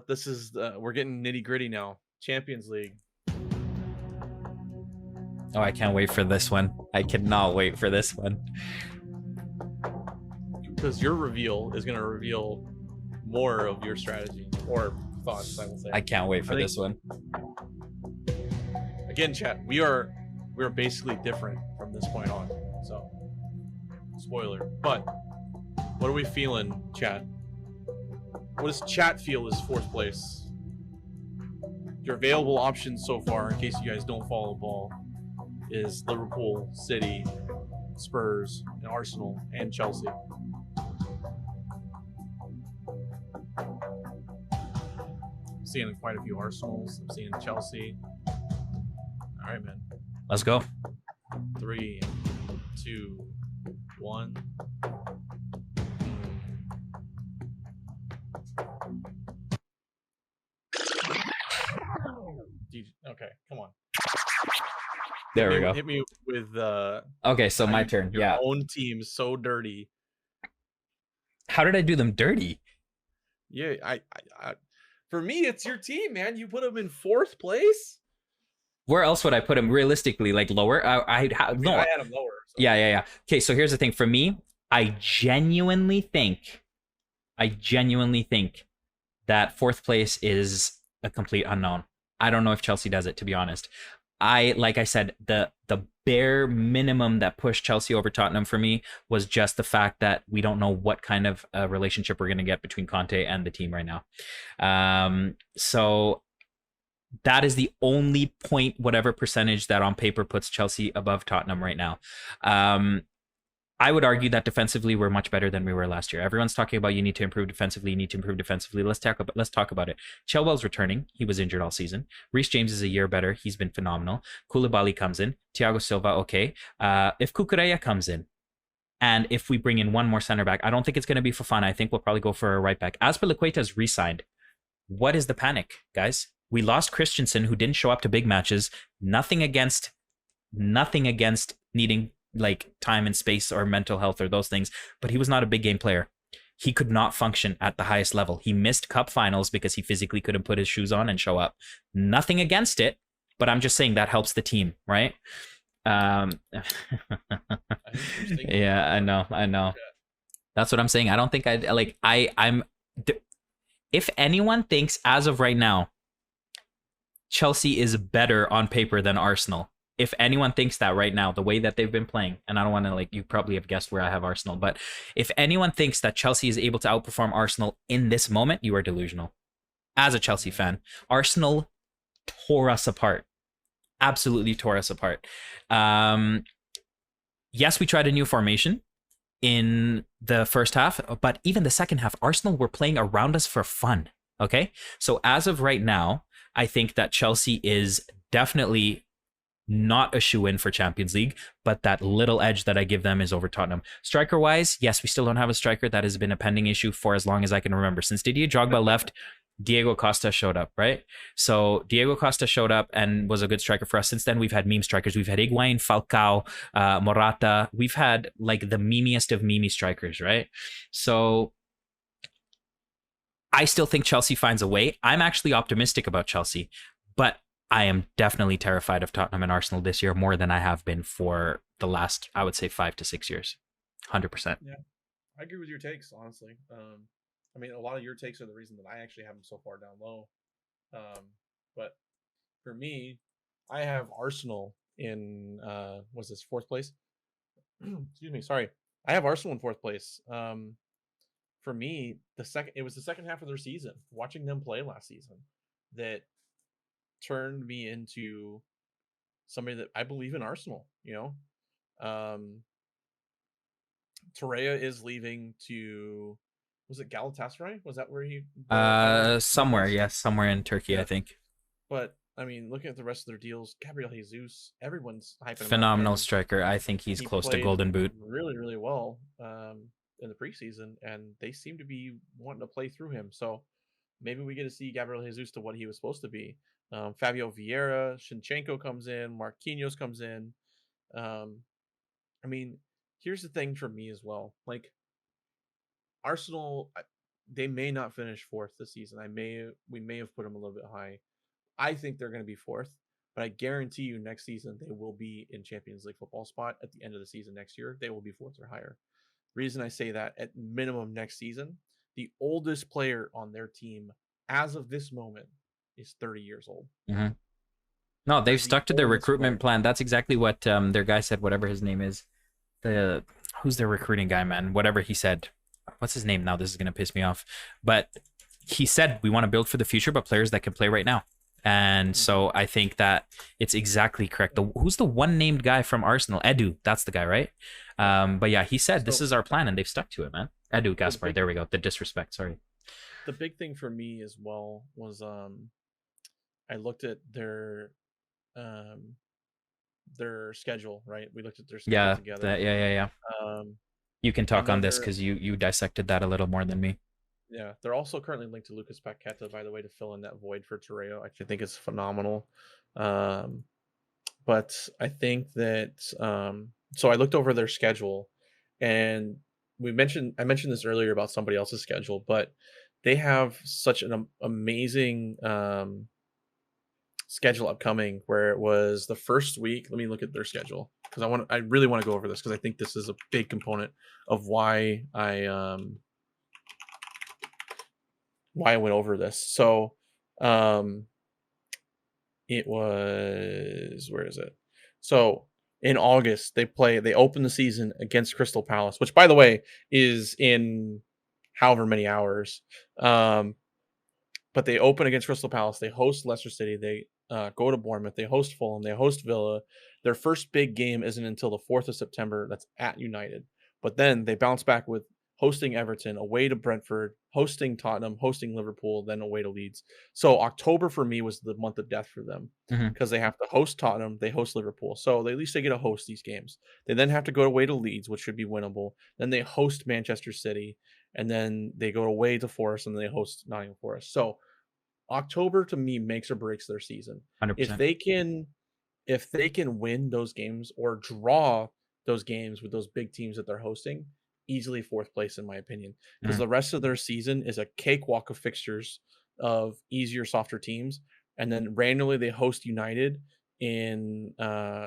This is we're getting nitty gritty now. Champions League. Oh, I can't wait for this one. I cannot wait for this one. Because your reveal is going to reveal more of your strategy or thoughts, I will say. I can't wait for this one. Again, chat, we are basically different from this point on. So, spoiler. But what are we feeling, chat? What does chat feel is fourth place? Your available options so far, in case you guys don't follow the ball, is Liverpool, City, Spurs, and Arsenal, and Chelsea. I'm seeing quite a few Arsenals. I'm seeing Chelsea. All right, man. Let's go. 3, 2, 1. Okay, come on. There we go. Hit me with Okay, so my turn. Your Yeah. own team so dirty. How did I do them dirty? Yeah, I for me, it's your team, man. You put them in fourth place. Where else would I put him realistically? Like lower? No. I had them lower. So. Yeah. Okay, so here's the thing. For me, I genuinely think that fourth place is a complete unknown. I don't know if Chelsea does it, to be honest. Like I said, the bare minimum that pushed Chelsea over Tottenham for me was just the fact that we don't know what kind of relationship we're going to get between Conte and the team right now. So that is the only point, whatever percentage that on paper puts Chelsea above Tottenham right now. I would argue that defensively we're much better than we were last year. Everyone's talking about you need to improve defensively. Let's talk about it. Chilwell's returning. He was injured all season. Reece James is a year better. He's been phenomenal. Koulibaly comes in. Thiago Silva, okay. If Cucurella comes in, and if we bring in one more center back, I don't think it's going to be Fofana. I think we'll probably go for a right back. Azpilicueta's re-signed. What is the panic, guys? We lost Christensen, who didn't show up to big matches. Nothing against needing like time and space or mental health or those things, but he was not a big game player. He could not function at the highest level. He missed cup finals because he physically couldn't put his shoes on and show up. Nothing against it, but I'm just saying that helps the team, right? Yeah, I know. That's what I'm saying. I don't think if anyone thinks as of right now Chelsea is better on paper than Arsenal, if anyone thinks that right now, the way that they've been playing, and I don't want to you probably have guessed where I have Arsenal, but if anyone thinks that Chelsea is able to outperform Arsenal in this moment, you are delusional. As a Chelsea fan, Arsenal tore us apart. Absolutely tore us apart. Yes, we tried a new formation in the first half, but even the second half, Arsenal were playing around us for fun. Okay? So as of right now, I think that Chelsea is definitely not a shoe-in for Champions League, but that little edge that I give them is over Tottenham. Striker-wise, yes, we still don't have a striker. That has been a pending issue for as long as I can remember. Since Didier Drogba left, Diego Costa showed up, right? So Diego Costa showed up and was a good striker for us. Since then, we've had meme strikers. We've had Higuain, Falcao, Morata. We've had like the memeiest of meme strikers, right? So I still think Chelsea finds a way. I'm actually optimistic about Chelsea, but I am definitely terrified of Tottenham and Arsenal this year more than I have been for the last, I would say, 5 to 6 years. 100%. Yeah, I agree with your takes, honestly. I mean, a lot of your takes are the reason that I actually have them so far down low. But for me, I have Arsenal in, what's this, fourth place? Excuse me, sorry. I have Arsenal in fourth place. For me, it was the second half of their season, watching them play last season, that turned me into somebody that I believe in Arsenal, Torreira is leaving to, was it Galatasaray? Was that where he somewhere in Turkey, yeah. I think. But I mean, looking at the rest of their deals, Gabriel Jesus, everyone's hyping him up. Phenomenal striker. I think he's close to Golden Boot. Really, really well in the preseason, and they seem to be wanting to play through him. So maybe we get to see Gabriel Jesus to what he was supposed to be. Fabio Vieira, Shinchenko comes in, Marquinhos comes in. I mean, here's the thing for me as well. Like Arsenal, they may not finish fourth this season. We may have put them a little bit high. I think they're going to be fourth, but I guarantee you next season they will be in Champions League football spot at the end of the season next year. They will be fourth or higher. Reason I say that, at minimum next season, the oldest player on their team as of this moment is 30 years old. Mm-hmm. No, they've That's the stuck to their oldest recruitment player. plan. That's exactly what their guy said, whatever his name is. Who's their recruiting guy, man? Whatever he said. What's his name now? This is going to piss me off. But he said, we want to build for the future, but players that can play right now. And so I think that it's exactly correct. Who's the one named guy from Arsenal? Edu. That's the guy, right? But yeah, he said this is our plan, and they've stuck to it, man. Edu Gaspar. There we go. The disrespect. Sorry. The big thing for me as well was I looked at their schedule, right? We looked at their schedule together. Yeah. You can talk on this because you dissected that a little more than me. Yeah, they're also currently linked to Lucas Paqueta, by the way, to fill in that void for Torreo. I think it's phenomenal. But I think that so I looked over their schedule, and I mentioned this earlier about somebody else's schedule, but they have such an amazing schedule upcoming, where it was the first week. Let me look at their schedule because I really want to go over this because I think this is a big component of why I went over this. So it was, where is it? So in August they open the season against Crystal Palace, which by the way is in however many hours. But they open against Crystal Palace, they host Leicester City, they go to Bournemouth, they host Fulham, they host Villa. Their first big game isn't until the 4th of September. That's at United. But then they bounce back with hosting Everton, away to Brentford, hosting Tottenham, hosting Liverpool, then away to Leeds. So October for me was the month of death for them because they have to host Tottenham, they host Liverpool. So at least they get to host these games. They then have to go away to Leeds, which should be winnable. Then they host Manchester City, and then they go away to Forest, and then they host Nottingham Forest. So October to me makes or breaks their season. 100%. If they can win those games or draw those games with those big teams that they're hosting, easily fourth place in my opinion, because the rest of their season is a cakewalk of fixtures of easier, softer teams, and then randomly they host United in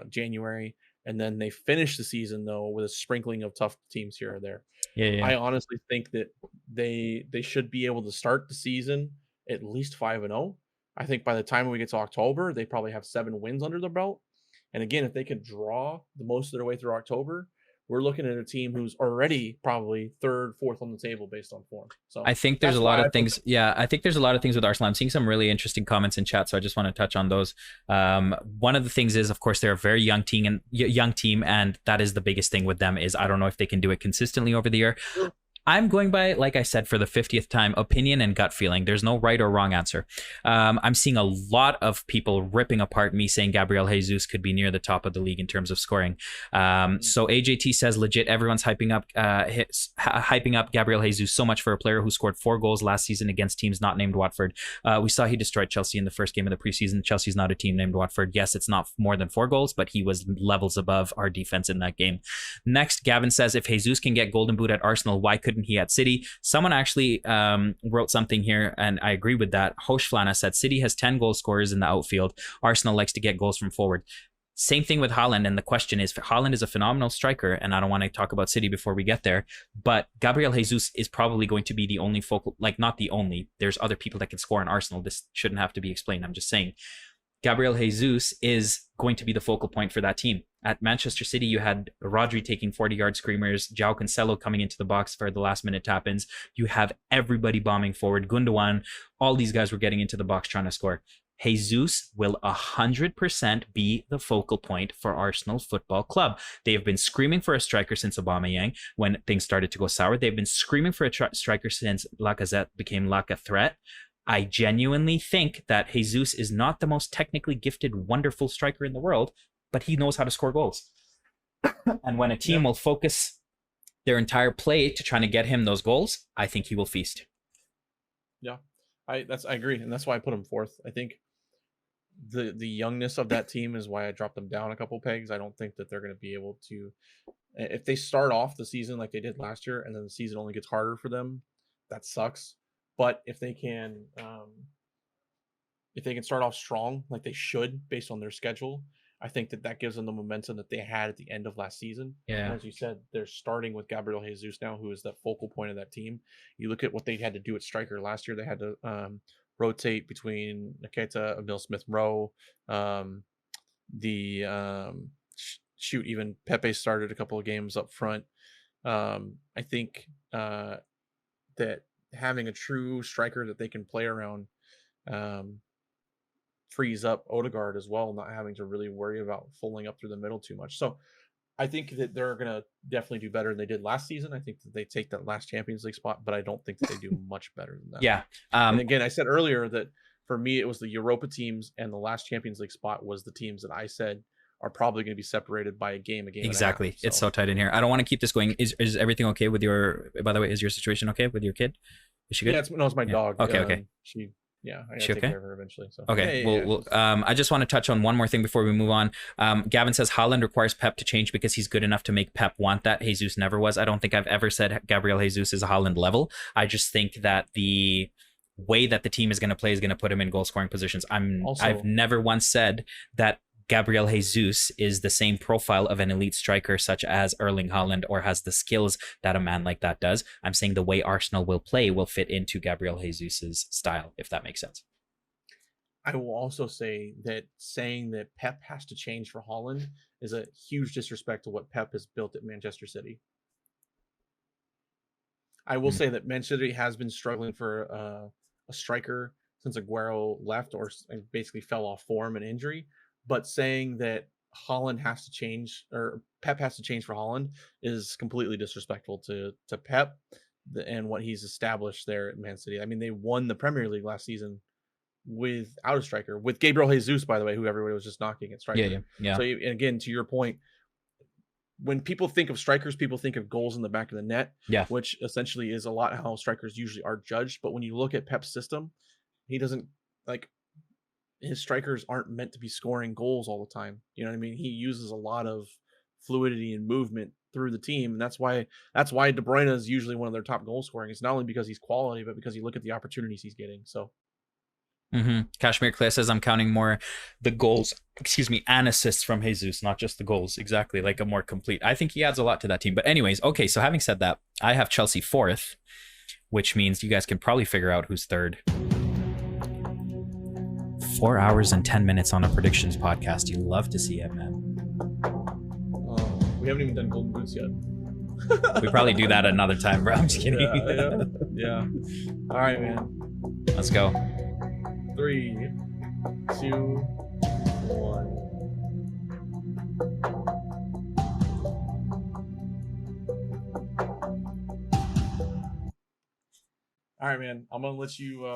January, and then they finish the season though with a sprinkling of tough teams here or there. Yeah. I honestly think that they should be able to start the season at least 5-0. I think by the time we get to October, they probably have 7 wins under their belt. And again, if they can draw the most of their way through October, we're looking at a team who's already probably 3rd, 4th on the table based on form. So I think there's a lot of things. Yeah, I think there's a lot of things with Arsenal. I'm seeing some really interesting comments in chat, so I just want to touch on those. One of the things is, of course, they're a very young team, and that is the biggest thing with them is I don't know if they can do it consistently over the year. I'm going by, like I said, for the 50th time, opinion and gut feeling. There's no right or wrong answer. I'm seeing a lot of people ripping apart me saying Gabriel Jesus could be near the top of the league in terms of scoring. So AJT says legit, everyone's hyping up Gabriel Jesus so much for a player who scored 4 goals last season against teams not named Watford. We saw he destroyed Chelsea in the first game of the preseason. Chelsea's not a team named Watford. Yes, it's not more than 4 goals, but he was levels above our defense in that game. Next, Gavin says, if Jesus can get Golden Boot at Arsenal, why couldn't he at City? Someone actually wrote something here, and I agree with that. Hoshflana said, City has 10 goal scorers in the outfield. Arsenal likes to get goals from forward. Same thing with Haaland, and the question is, Haaland is a phenomenal striker, and I don't want to talk about City before we get there, but Gabriel Jesus is probably going to be the only focal, like not the only, there's other people that can score in Arsenal. This shouldn't have to be explained. I'm just saying. Gabriel Jesus is going to be the focal point for that team. At Manchester City, you had Rodri taking 40-yard screamers, João Cancelo coming into the box for the last-minute tap-ins. You have everybody bombing forward. Gundogan, all these guys were getting into the box trying to score. Jesus will 100% be the focal point for Arsenal Football Club. They have been screaming for a striker since Aubameyang when things started to go sour. They've been screaming for a striker since Lacazette became Laca threat. I genuinely think that Jesus is not the most technically gifted, wonderful striker in the world, but he knows how to score goals. And when a team will focus their entire play to trying to get him those goals, I think he will feast. Yeah, I agree, and that's why I put him 4th. I think the youngness of that team is why I dropped them down a couple pegs. I don't think that they're going to be able to If they start off the season like they did last year, and then the season only gets harder for them, that sucks. But if they can start off strong like they should based on their schedule, I think that gives them the momentum that they had at the end of last season. Yeah. And as you said, they're starting with Gabriel Jesus now, who is the focal point of that team. You look at what they had to do at striker last year. They had to rotate between Nikita, Emil Smith Rowe, even Pepe started a couple of games up front. I think that having a true striker that they can play around frees up Odegaard as well, not having to really worry about fulling up through the middle too much. So I think that they're going to definitely do better than they did last season. I think that they take that last Champions League spot, but I don't think that they do much better than that. Yeah. And again, I said earlier that for me, it was the Europa teams, and the last Champions League spot was the teams that I said are probably going to be separated by a game. Exactly. And a half, It's so tight in here. I don't want to keep this going. Is everything okay with by the way, is your situation okay with your kid? Is she good? Yeah, it's my dog. Okay. I gotta She take okay? care of her eventually. So Okay. yeah. I just want to touch on one more thing before we move on. Gavin says Haaland requires Pep to change because he's good enough to make Pep want that. Jesus never was. I don't think I've ever said Gabriel Jesus is a Haaland level. I just think that the way that the team is going to play is going to put him in goal scoring positions. I've never once said that Gabriel Jesus is the same profile of an elite striker such as Erling Haaland or has the skills that a man like that does. I'm saying the way Arsenal will play will fit into Gabriel Jesus's style, if that makes sense. I will also say that saying that Pep has to change for Haaland is a huge disrespect to what Pep has built at Manchester City. I will say that Manchester City has been struggling for a striker since Aguero left or basically fell off form and injury. But saying that Haaland has to change or Pep has to change for Haaland is completely disrespectful to Pep and what he's established there at Man City. I mean, they won the Premier League last season without a striker, with Gabriel Jesus, by the way, who everybody was just knocking at striker. Yeah. So again, to your point, when people think of strikers, people think of goals in the back of the net, which essentially is a lot how strikers usually are judged. But when you look at Pep's system, he doesn't his strikers aren't meant to be scoring goals all the time. You know what I mean? He uses a lot of fluidity and movement through the team, and that's why De Bruyne is usually one of their top goal scoring. It's not only because he's quality, but because you look at the opportunities he's getting. So. Kashmir Clay says I'm counting more the goals, and assists from Jesus, not just the goals. Exactly, like a more complete. I think he adds a lot to that team. But anyways, okay. So having said that, I have Chelsea fourth, which means you guys can probably figure out who's third. 4 hours and 10 minutes on a predictions podcast. You love to see it, man. We haven't even done Golden Boots yet. We probably do that another time, bro. I'm just kidding. Yeah. All right, man. Let's go. 3, 2, 1. All right, man. I'm gonna let you.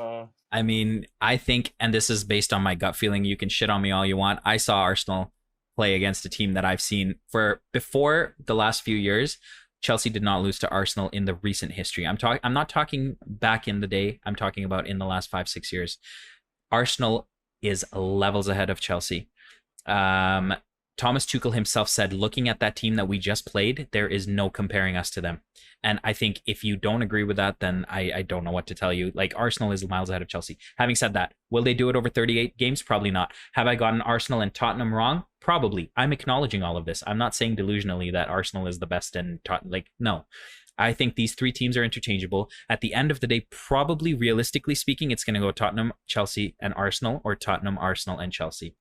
I mean, I think, and this is based on my gut feeling. You can shit on me all you want. I saw Arsenal play against a team that I've seen before the last few years. Chelsea did not lose to Arsenal in the recent history. I'm not talking back in the day. I'm talking about in the last 5-6 years. Arsenal is levels ahead of Chelsea. Thomas Tuchel himself said, looking at that team that we just played, there is no comparing us to them. And I think if you don't agree with that, then I don't know what to tell you. Like, Arsenal is miles ahead of Chelsea. Having said that, will they do it over 38 games? Probably not. Have I gotten Arsenal and Tottenham wrong? Probably. I'm acknowledging all of this. I'm not saying delusionally that Arsenal is the best and no. I think these three teams are interchangeable. At the end of the day, probably realistically speaking, it's going to go Tottenham, Chelsea, and Arsenal, or Tottenham, Arsenal, and Chelsea.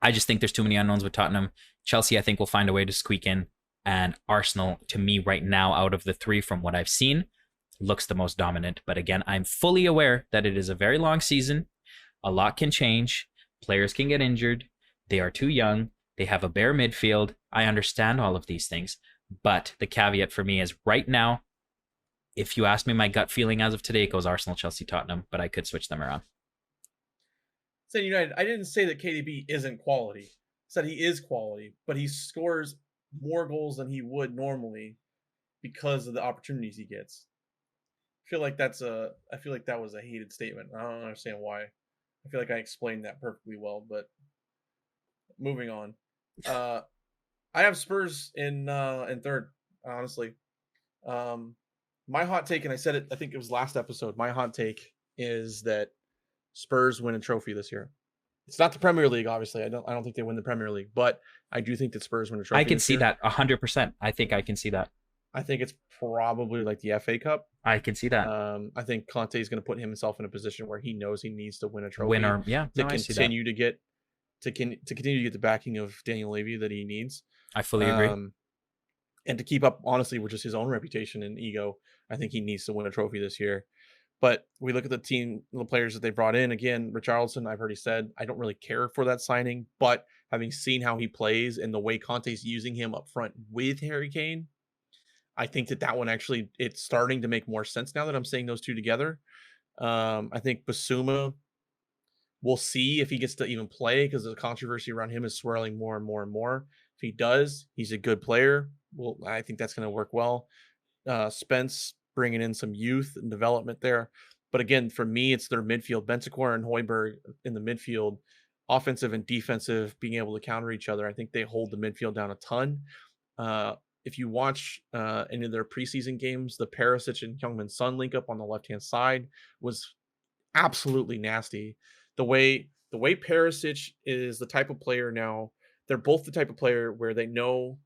I just think there's too many unknowns with Tottenham. Chelsea, I think, will find a way to squeak in. And Arsenal, to me right now, out of the three from what I've seen, looks the most dominant. But again, I'm fully aware that it is a very long season. A lot can change. Players can get injured. They are too young. They have a bare midfield. I understand all of these things. But the caveat for me is right now, if you ask me my gut feeling as of today, it goes Arsenal, Chelsea, Tottenham. But I could switch them around. Said United. I didn't say that KDB isn't quality. I said he is quality, but he scores more goals than he would normally because of the opportunities he gets. I feel like that was a hated statement. I don't understand why. I feel like I explained that perfectly well, but moving on. I have Spurs in third, honestly. My hot take, and I said it, I think it was last episode. My hot take is that Spurs win a trophy this year. It's not the Premier League, obviously. I don't think they win the Premier League, but I do think that Spurs win a trophy. I can this see year. that 100%. I think I can see that. I think it's probably like the FA Cup. I can see that. I think Conte is going to put himself in a position where he knows he needs to win a trophy. Winner, yeah. To continue to get the backing of Daniel Levy that he needs. I fully agree. And to keep up, honestly, with just his own reputation and ego, I think he needs to win a trophy this year. But we look at the team, the players that they brought in. Again, Richarlison, I've already said, I don't really care for that signing. But having seen how he plays and the way Conte's using him up front with Harry Kane, I think that one actually, it's starting to make more sense now that I'm saying those two together. I think Basuma, we'll see if he gets to even play because the controversy around him is swirling more and more and more. If he does, he's a good player. Well, I think that's going to work well. Spence bringing in some youth and development there. But again, for me, it's their midfield. Bentancur and Højbjerg in the midfield, offensive and defensive, being able to counter each other. I think they hold the midfield down a ton. If you watch any of their preseason games, the Perisic and Heung-min Son link up on the left-hand side was absolutely nasty. The way Perisic is the type of player now, they're both the type of player where they know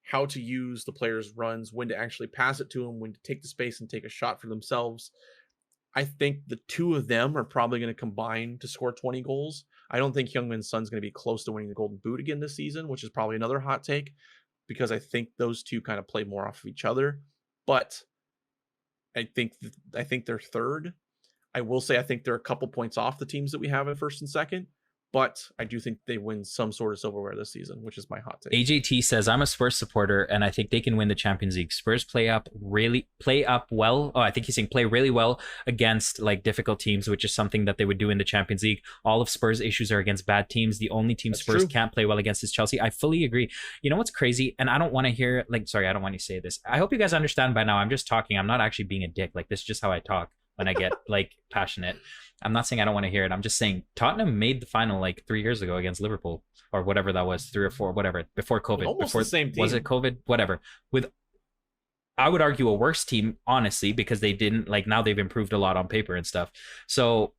how to use the player's runs, when to actually pass it to him, when to take the space and take a shot for themselves. I think the two of them are probably going to combine to score 20 goals. I don't think Heung-min Son's going to be close to winning the Golden Boot again this season, which is probably another hot take, because I think those two kind of play more off of each other. But I think they're third. I will say I think they're a couple points off the teams that we have in first and second, but I do think they win some sort of silverware this season, which is my hot take. AJT says, I'm a Spurs supporter, and I think they can win the Champions League. Spurs play up well. Oh, I think he's saying play really well against like difficult teams, which is something that they would do in the Champions League. All of Spurs' issues are against bad teams. The only team That's Spurs true. can't play well against is Chelsea. I fully agree. You know what's crazy? And I don't want to hear, I don't want to say this. I hope you guys understand by now. I'm just talking. I'm not actually being a dick. Like, this is just how I talk when I get like passionate. I'm not saying I don't want to hear it. I'm just saying Tottenham made the final like 3 years ago against Liverpool or whatever that was, 3 or 4, whatever, before COVID. Almost before, the same team. Was it COVID? Whatever. With, I would argue, a worse team, honestly, because they didn't, like, now they've improved a lot on paper and stuff. So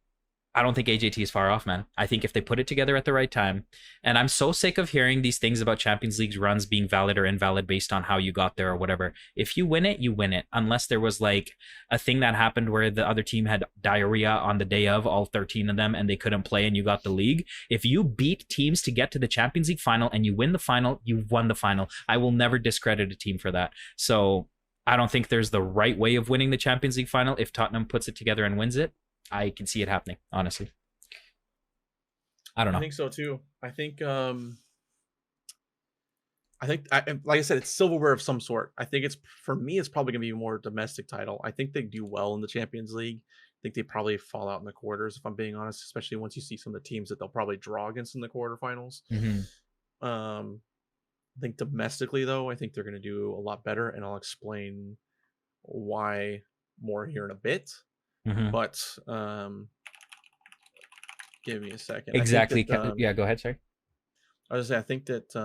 I don't think AJT is far off, man. I think if they put it together at the right time, and I'm so sick of hearing these things about Champions League's runs being valid or invalid based on how you got there or whatever. If you win it, you win it. Unless there was like a thing that happened where the other team had diarrhea on the day of, all 13 of them, and they couldn't play and you got the league. If you beat teams to get to the Champions League final and you win the final, you've won the final. I will never discredit a team for that. So I don't think there's the right way of winning the Champions League final. If Tottenham puts it together and wins it, I can see it happening, honestly. I don't know. I think so too. I think like I said, it's silverware of some sort. I think for me, it's probably gonna be a more domestic title. I think they do well in the Champions League. I think they probably fall out in the quarters, if I'm being honest, especially once you see some of the teams that they'll probably draw against in the quarterfinals. Mm-hmm. I think domestically, though, I think they're gonna do a lot better, and I'll explain why more here in a bit. Mm-hmm. But give me a second. Exactly. Yeah, go ahead, sorry. I was gonna say, I think that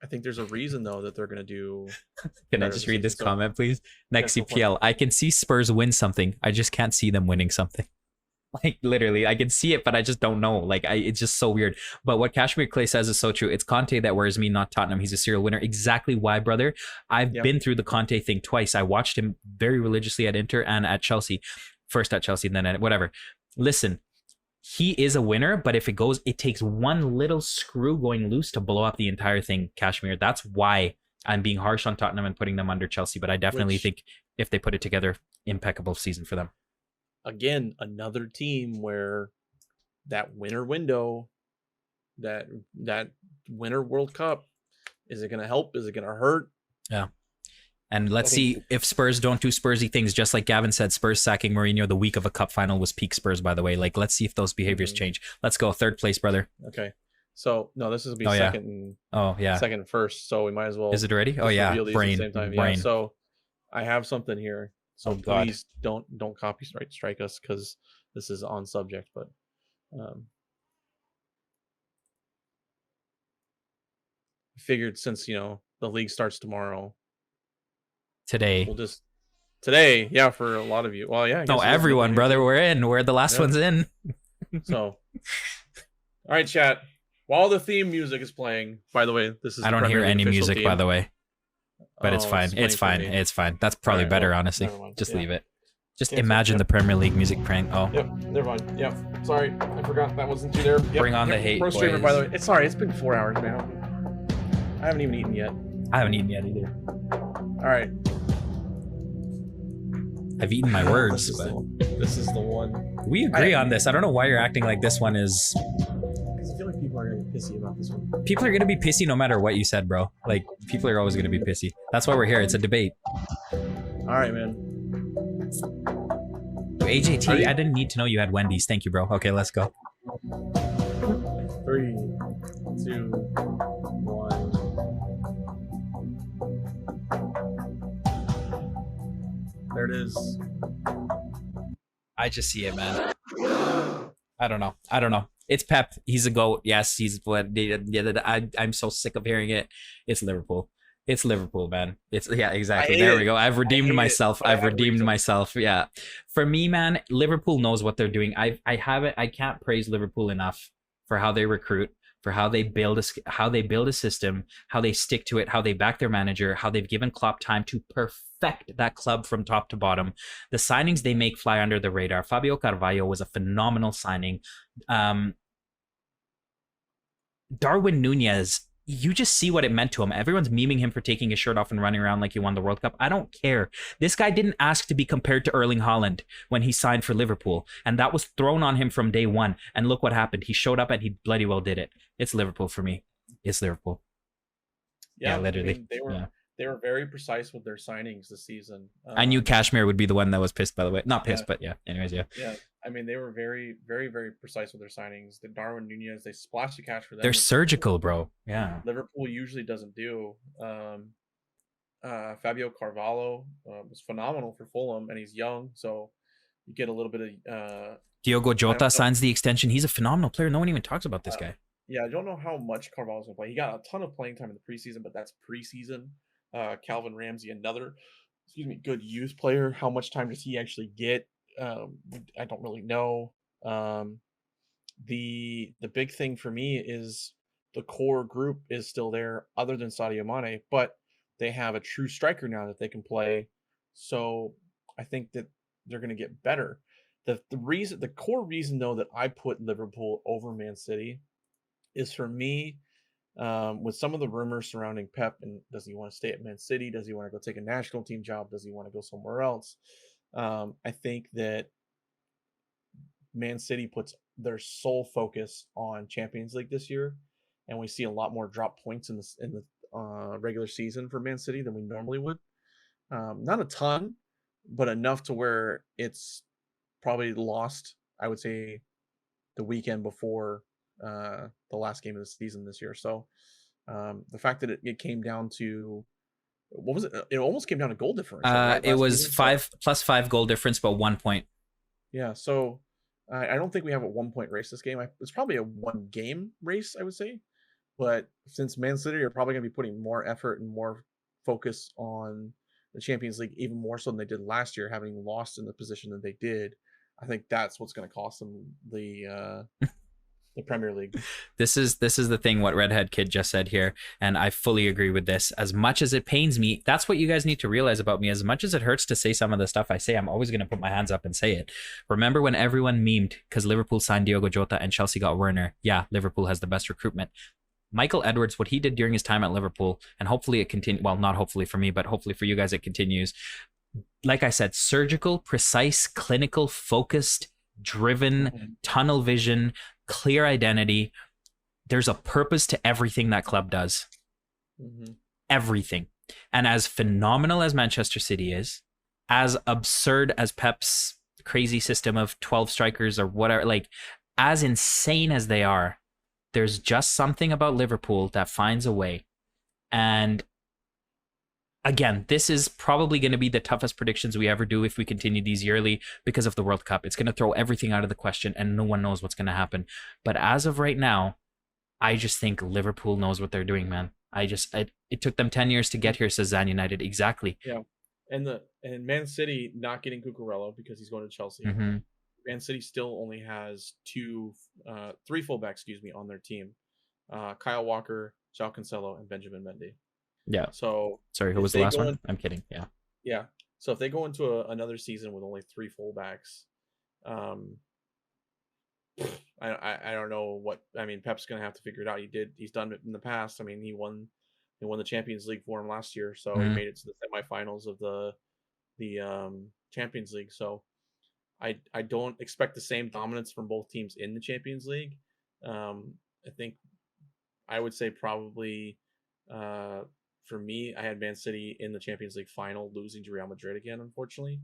I think there's a reason though that they're gonna do. Can I just read this comment, please? Next CPL. I can see Spurs win something. I just can't see them winning something. Like, literally, I can see it, but I just don't know. Like, it's just so weird. But what Kashmir Clay says is so true. It's Conte that worries me, not Tottenham. He's a serial winner. Exactly why, brother? I've been through the Conte thing twice. I watched him very religiously at Inter and at Chelsea. First at Chelsea, then at whatever. Listen, he is a winner, but if it takes one little screw going loose to blow up the entire thing, Kashmir. That's why I'm being harsh on Tottenham and putting them under Chelsea. But I definitely think if they put it together, impeccable season for them. Again, another team where that winter window, that winter World Cup, is it going to help? Is it going to hurt? Yeah. And let's see if Spurs don't do Spursy things. Just like Gavin said, Spurs sacking Mourinho the week of a cup final was peak Spurs, by the way. Like, let's see if those behaviors change. Let's go. Third place, brother. Okay. So, no, this is going to be second and first. So we might as well. Is it already? Oh, yeah. Brain. At the same time. Yeah. So I have something here. So please don't copyright strike us because this is on subject. But figured since the league starts tomorrow, Today. we'll just today, yeah, for a lot of you. Well, yeah, I No, guess it is everyone, midnight brother. too. We're in. We're the last Yeah. ones in. So, all right, chat. While the theme music is playing, by the way, this is I the don't Premier hear League any official music, theme. by the way. But it's Oh, fine. It's playing fine. for me. It's fine. That's probably Alright, better, well, honestly. never mind. Just Yeah. leave it. Just Cancel. imagine Yep. the Premier League music playing. Oh, Yep, never mind. Yep, sorry, I forgot that wasn't you there. Yep, Bring on the hate, Pro streamer, boys. by the way. It's been 4 hours, man. I haven't even eaten yet. I haven't eaten yet either. All right. I've eaten my words, but This is the one. we agree on this. I don't know why you're acting like this one is. Because I feel like people are gonna get pissy about this one. People are gonna be pissy no matter what you said, bro. Like people are always gonna be pissy. That's why we're here. It's a debate. All right, man. AJT, Ready? I didn't need to know you had Wendy's. Thank you, bro. Okay, let's go. 3, 2, 1. There it is. I just see it, man. I don't know. It's Pep. He's a GOAT. Yes, he's what. I'm so sick of hearing it. It's Liverpool. It's Liverpool, man. Exactly. There we go. I've redeemed myself. I've redeemed myself. Yeah. For me, man, Liverpool knows what they're doing. I can't praise Liverpool enough for how they recruit, for how they build a system, how they stick to it, how they back their manager, how they've given Klopp time to perfect that club from top to bottom. The signings they make fly under the radar. Fabio Carvalho was a phenomenal signing. Darwin Nunez, you just see what it meant to him. Everyone's memeing him for taking his shirt off and running around like he won the World Cup. I don't care. This guy didn't ask to be compared to Erling Haaland when he signed for Liverpool, and that was thrown on him from day one. And look what happened. He showed up and he bloody well did it. It's Liverpool for me. It's Liverpool. Yeah, literally. I mean, they were very precise with their signings this season. I knew Kashmir would be the one that was pissed, by the way. Not pissed, but yeah. Anyways, yeah. Yeah, I mean, they were very, very, very precise with their signings. The Darwin Nunez, they splashed the cash for them. They're which surgical, bro. Yeah. Liverpool usually doesn't do. Fabio Carvalho was phenomenal for Fulham, and he's young, so you get a little bit of. Diogo I don't Jota know. signs the extension. He's a phenomenal player. No one even talks about this guy. Yeah, I don't know how much Carvalho's gonna play. He got a ton of playing time in the preseason, but that's preseason. Calvin Ramsey, another, good youth player. How much time does he actually get? I don't really know. The big thing for me is the core group is still there, other than Sadio Mane, but they have a true striker now that they can play. So I think that they're going to get better. The core reason though that I put Liverpool over Man City is, for me, with some of the rumors surrounding Pep, and does he want to stay at Man City? Does he want to go take a national team job? Does he want to go somewhere else? I think that Man City puts their sole focus on Champions League this year, and we see a lot more drop points in the regular season for Man City than we normally would. Not a ton, but enough to where it's probably lost, I would say, the weekend before the last game of the season this year. So the fact that it came down to, what was it? It almost came down to goal differential. Right? It was Season. +5 goal difference, but 1 point. Yeah, so I don't think we have a 1 point race this game. It's probably a 1 game race, I would say. But since Man City are probably going to be putting more effort and more focus on the Champions League, even more so than they did last year, having lost in the position that they did, I think that's what's going to cost them the Premier League. This is the thing what Redhead Kid just said here, and I fully agree with this. As much as it pains me, that's what you guys need to realize about me. As much as it hurts to say some of the stuff I say, I'm always going to put my hands up and say it. Remember when everyone memed because Liverpool signed Diogo Jota and Chelsea got Werner? Yeah, Liverpool has the best recruitment. Michael Edwards, what he did during his time at Liverpool, and hopefully it continues, well, not hopefully for me, but hopefully for you guys it continues. Like I said, surgical, precise, clinical, focused, driven, tunnel vision, clear identity. There's a purpose to everything that club does. Everything. And as phenomenal as Manchester City is, as absurd as Pep's crazy system of 12 strikers or whatever, like as insane as they are, there's just something about Liverpool that finds a way. And again, this is probably going to be the toughest predictions we ever do if we continue these yearly because of the World Cup. It's going to throw everything out of the question and no one knows what's going to happen. But as of right now, I just think Liverpool knows what they're doing, man. It took them 10 years to get here, says Zan United. Exactly. Yeah. And Man City not getting Cucurella because he's going to Chelsea. Mm-hmm. Man City still only has three fullbacks, on their team. Kyle Walker, João Cancelo, and Benjamin Mendy. Yeah. So sorry, who was the last one? I'm kidding. Yeah. Yeah. So if they go into another season with only three fullbacks, I don't know what. I mean, Pep's gonna have to figure it out. He's done it in the past. I mean, he won the Champions League for him last year, so he made it to the semifinals of the Champions League. So I don't expect the same dominance from both teams in the Champions League. I think I would say probably for me, I had Man City in the Champions League final, losing to Real Madrid again, unfortunately.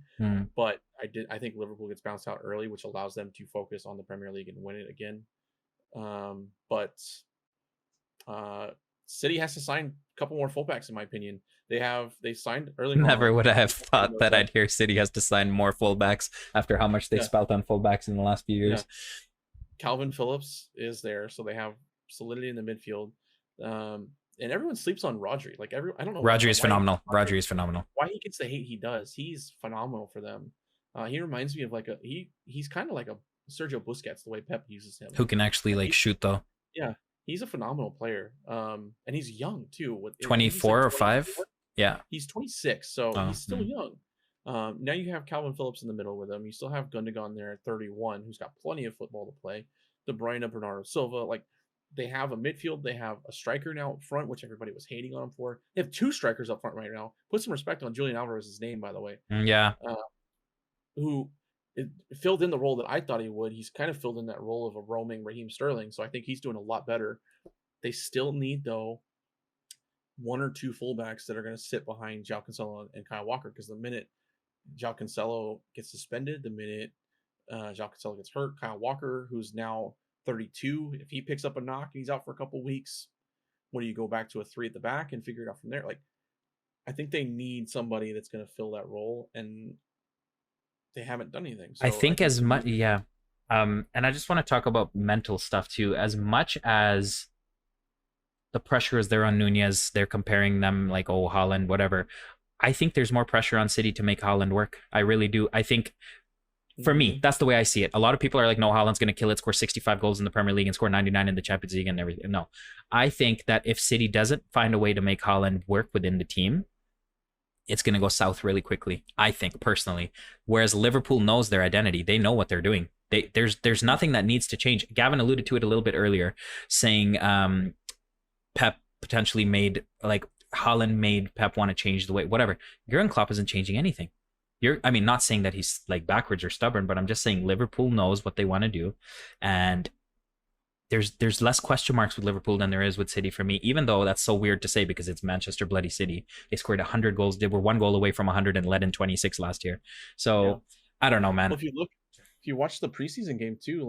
But I think Liverpool gets bounced out early, which allows them to focus on the Premier League and win it again. But City has to sign a couple more fullbacks, in my opinion. They signed early. Never would I have thought that I'd hear City has to sign more fullbacks after how much they spelt on fullbacks in the last few years. Yeah. Calvin Phillips is there, so they have solidity in the midfield. And everyone sleeps on Rodri. I don't know. Rodri is phenomenal. Rodri is phenomenal. Why he gets the hate he does? He's phenomenal for them. He reminds me of he's kind of like a Sergio Busquets, the way Pep uses him. Who can actually shoot though? Yeah, he's a phenomenal player. And he's young too. 24 or 5? Yeah. He's 26, so he's still young. Now you have Calvin Phillips in the middle with him. You still have Gundogan there at 31, who's got plenty of football to play. De Bruyne, Bernardo Silva, they have a midfield. They have a striker now up front, which everybody was hating on him for. They have 2 strikers up front right now. Put some respect on Julian Alvarez's name, by the way. Yeah. Who filled in the role that I thought he would. He's kind of filled in that role of a roaming Raheem Sterling, so I think he's doing a lot better. They still need, though, 1 or 2 fullbacks that are going to sit behind João Cancelo and Kyle Walker, because the minute João Cancelo gets suspended, the minute João Cancelo gets hurt, Kyle Walker, who's now 32, if he picks up a knock and he's out for a couple weeks, what do you go back to a 3 at the back and figure it out from there? I think they need somebody that's going to fill that role, and they haven't done anything. So I think as much, yeah. And I just want to talk about mental stuff too. As much as the pressure is there on Nunez, they're comparing them Haaland, whatever. I think there's more pressure on City to make Haaland work. I really do. I think, for me, that's the way I see it. A lot of people are like, no, Haaland's going to kill it, score 65 goals in the Premier League and score 99 in the Champions League and everything. No. I think that if City doesn't find a way to make Haaland work within the team, it's going to go south really quickly, I think, personally. Whereas Liverpool knows their identity. They know what they're doing. There's nothing that needs to change. Gavin alluded to it a little bit earlier, saying Pep potentially made, Haaland made Pep want to change the way, whatever. Jurgen Klopp isn't changing anything. Not saying that he's backwards or stubborn, but I'm just saying Liverpool knows what they want to do, and there's less question marks with Liverpool than there is with City for me. Even though that's so weird to say because it's Manchester bloody City. They scored 100 goals. They were 1 goal away from 100 and led in 26 last year. So yeah. I don't know, man. Well, if you watch the preseason game too,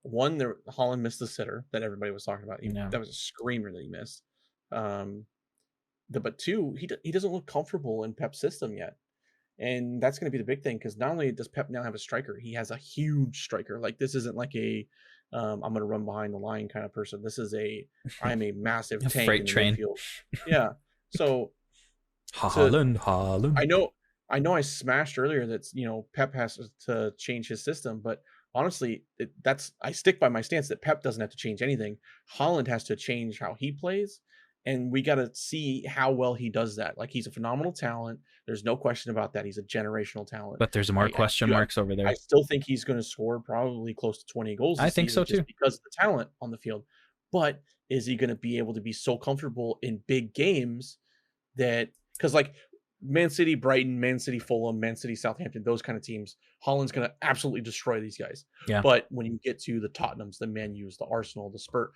Haaland missed the sitter that everybody was talking about. That was a screamer that he missed. But 2, he doesn't look comfortable in Pep's system yet. And that's going to be the big thing, because not only does Pep now have a striker, he has a huge striker. This isn't I'm going to run behind the line kind of person. This is I'm a massive tank freight train. Midfield. Yeah. So Haaland. I know I smashed earlier that Pep has to change his system, but honestly, I stick by my stance that Pep doesn't have to change anything. Haaland has to change how he plays. And we got to see how well he does that. He's a phenomenal talent. There's no question about that. He's a generational talent. But there's more question marks over there. I still think he's going to score probably close to 20 goals. I think so too. Just because of the talent on the field. But is he going to be able to be so comfortable in big games that, because Man City, Brighton, Man City, Fulham, Man City, Southampton, those kind of teams, Haaland's going to absolutely destroy these guys. Yeah. But when you get to the Tottenhams, the Man U's, the Arsenal, the Spurs,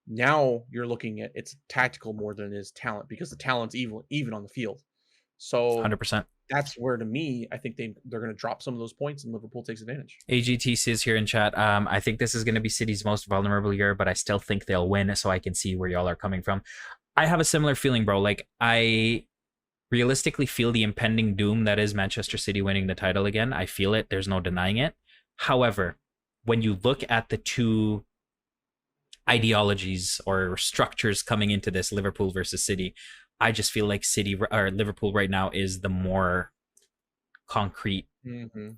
now you're looking at it's tactical more than it is talent, because the talent's even on the field. So 100%. That's where, to me, I think they're going to drop some of those points and Liverpool takes advantage. AGT says here in chat, I think this is going to be City's most vulnerable year, but I still think they'll win, so I can see where y'all are coming from. I have a similar feeling, bro. I realistically feel the impending doom that is Manchester City winning the title again. I feel it. There's no denying it. However, when you look at the 2 ideologies or structures coming into this Liverpool versus City. I just feel like City or Liverpool right now is the more concrete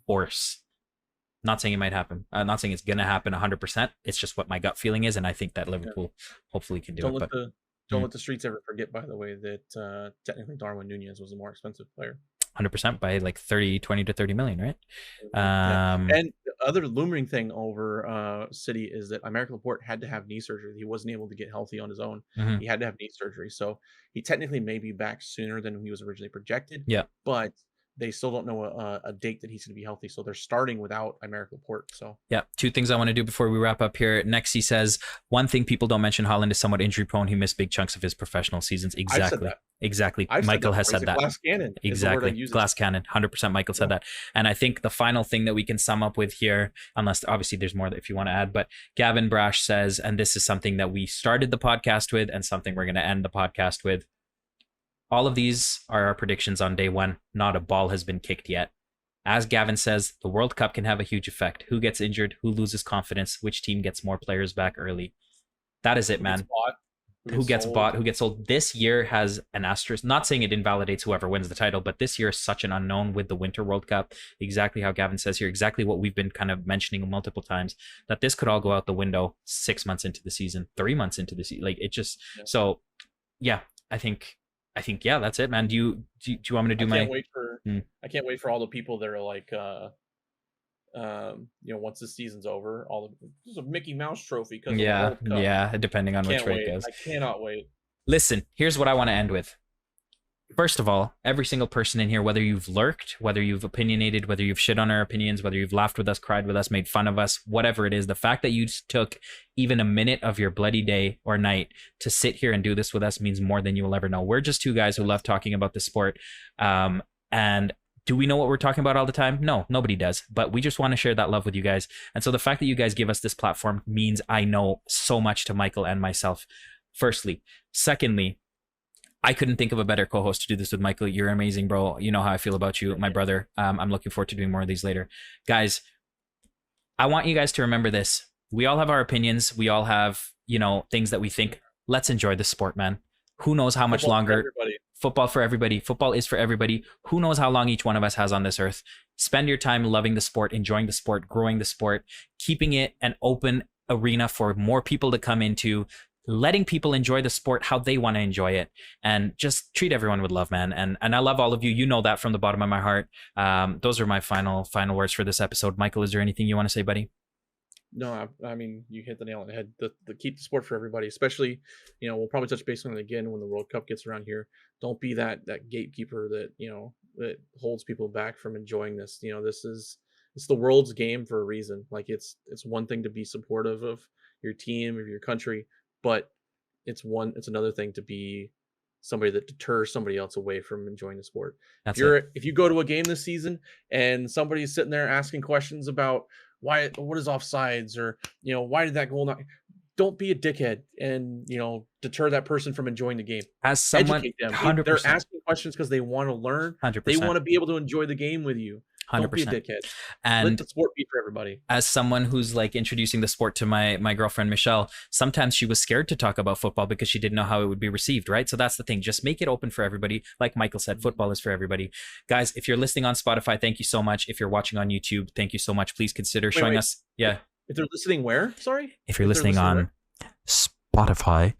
force. Not saying it might happen. Not saying it's gonna happen 100%. It's just what my gut feeling is, and I think that Liverpool hopefully can do it. Don't let the streets ever forget, by the way, that technically Darwin Nunez was a more expensive player. 100% by like 20 to 30 million, right? And the other looming thing over City is that Aymeric Laporte had to have knee surgery. He wasn't able to get healthy on his own. He had to have knee surgery. So he technically may be back sooner than he was originally projected. Yeah. But they still don't know a date that he's going to be healthy. So they're starting without Aymeric Laporte. So yeah, two things I want to do before we wrap up here. Next, he says, one thing people don't mention, Haaland is somewhat injury prone. He missed big chunks of his professional seasons. Exactly. Michael has said that. Glass cannon. Exactly. Glass cannon. 100% Michael said that. And I think the final thing that we can sum up with here, unless obviously there's more that if you want to add, but Gavin Brash says, and this is something that we started the podcast with and something we're going to end the podcast with. All of these are our predictions on day one. Not a ball has been kicked yet. As Gavin says, the World Cup can have a huge effect. Who gets injured? Who loses confidence? Which team gets more players back early? That is it, man. Who gets bought? Who gets sold? This year has an asterisk. Not saying it invalidates whoever wins the title, but this year is such an unknown with the Winter World Cup. Exactly how Gavin says here. Exactly what we've been kind of mentioning multiple times. That this could all go out the window 6 months into the season, 3 months into the season. Like it just. Yeah. So, yeah, I think yeah, that's it, man. Do you want me to do I can't wait for all the people that are like, once the season's over, this is a Mickey Mouse trophy. Yeah, depending on which way it goes. I cannot wait. Listen, here's what I want to end with. First of all, every single person in here, whether you've lurked, whether you've opinionated, whether you've shit on our opinions, whether you've laughed with us, cried with us, made fun of us, whatever it is, the fact that you took even a minute of your bloody day or night to sit here and do this with us means more than you will ever know. We're just two guys who love talking about the sport. And do we know what we're talking about all the time? No, nobody does. But we just want to share that love with you guys. And so the fact that you guys give us this platform means I know so much to Mykal and myself, firstly. Secondly, I couldn't think of a better co-host to do this with, Mykal. You're amazing, bro. You know how I feel about you, my brother. I'm looking forward to doing more of these later. Guys, I want you guys to remember this. We all have our opinions. We all have, things that we think. Let's enjoy the sport, man. Who knows how much longer. Football for everybody. Football is for everybody. Who knows how long each one of us has on this earth. Spend your time loving the sport, enjoying the sport, growing the sport, keeping it an open arena for more people to come into, letting people enjoy the sport how they want to enjoy it, and just treat everyone with love, man. And I love all of you. You know that from the bottom of my heart. Those are my final words for this episode. Mykal, is there anything you want to say, buddy? No, I mean, you hit the nail on the head. The keep the sport for everybody, especially, we'll probably touch base on it again when the World Cup gets around here. Don't be that gatekeeper that, that holds people back from enjoying this. It's the world's game for a reason. Like it's one thing to be supportive of your team, of your country, but it's another thing to be somebody that deters somebody else away from enjoying the sport. If you go to a game this season and somebody's sitting there asking questions about what is offsides, or why did that goal not, don't be a dickhead and deter that person from enjoying the game. As someone, educate them. 100%. They're asking questions because they want to learn. 100%. They want to be able to enjoy the game with you. 100%. Don't be a dickhead. And let the sport be for everybody. As someone who's like introducing the sport to my girlfriend Michelle, sometimes she was scared to talk about football because she didn't know how it would be received, right? So that's the thing. Just make it open for everybody. Like Mykal said, football is for everybody. Guys, if you're listening on Spotify, thank you so much. If you're watching on YouTube, thank you so much. Please consider showing us. Yeah. If they're listening where? Sorry? If you're listening on Spotify.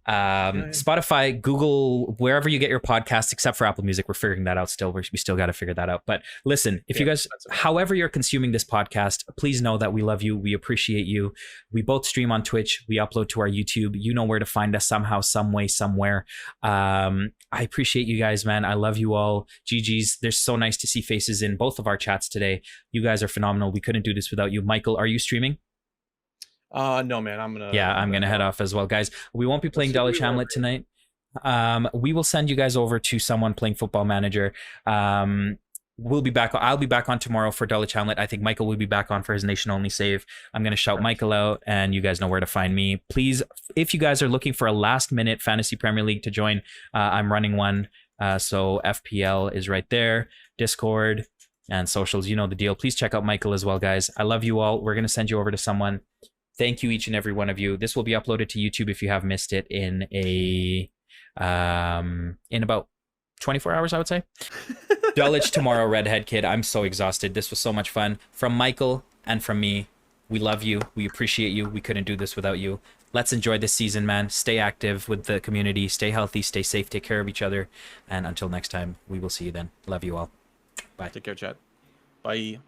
Spotify, Google, wherever you get your podcasts, except for Apple Music. We're figuring that out still. We still got to figure that out. But listen, if you guys, however you're consuming this podcast, please know that we love you. We appreciate you. We both stream on Twitch. We upload to our YouTube. You know where to find us somehow, some way, somewhere. I appreciate you guys, man. I love you all. GG's. They're so nice to see faces in both of our chats today. You guys are phenomenal. We couldn't do this without you. Mykal, are you streaming? No, man, I'm gonna head off as well, guys. We won't be playing Dulwich Hamlet tonight. We will send you guys over to someone playing Football Manager. We'll be back. I'll be back on tomorrow for Dulwich Hamlet. I think Mykal will be back on for his nation only save. I'm gonna shout Mykal out, and you guys know where to find me. Please, if you guys are looking for a last minute fantasy Premier League to join, I'm running one. So FPL is right there. Discord and socials, you know the deal. Please check out Mykal as well, guys. I love you all. We're gonna send you over to someone. Thank you, each and every one of you. This will be uploaded to YouTube if you have missed it in about 24 hours, I would say. Dulwich tomorrow, Redhead Kid. I'm so exhausted. This was so much fun. From Mykal and from me, we love you. We appreciate you. We couldn't do this without you. Let's enjoy this season, man. Stay active with the community. Stay healthy. Stay safe. Take care of each other. And until next time, we will see you then. Love you all. Bye. Take care, chat. Bye.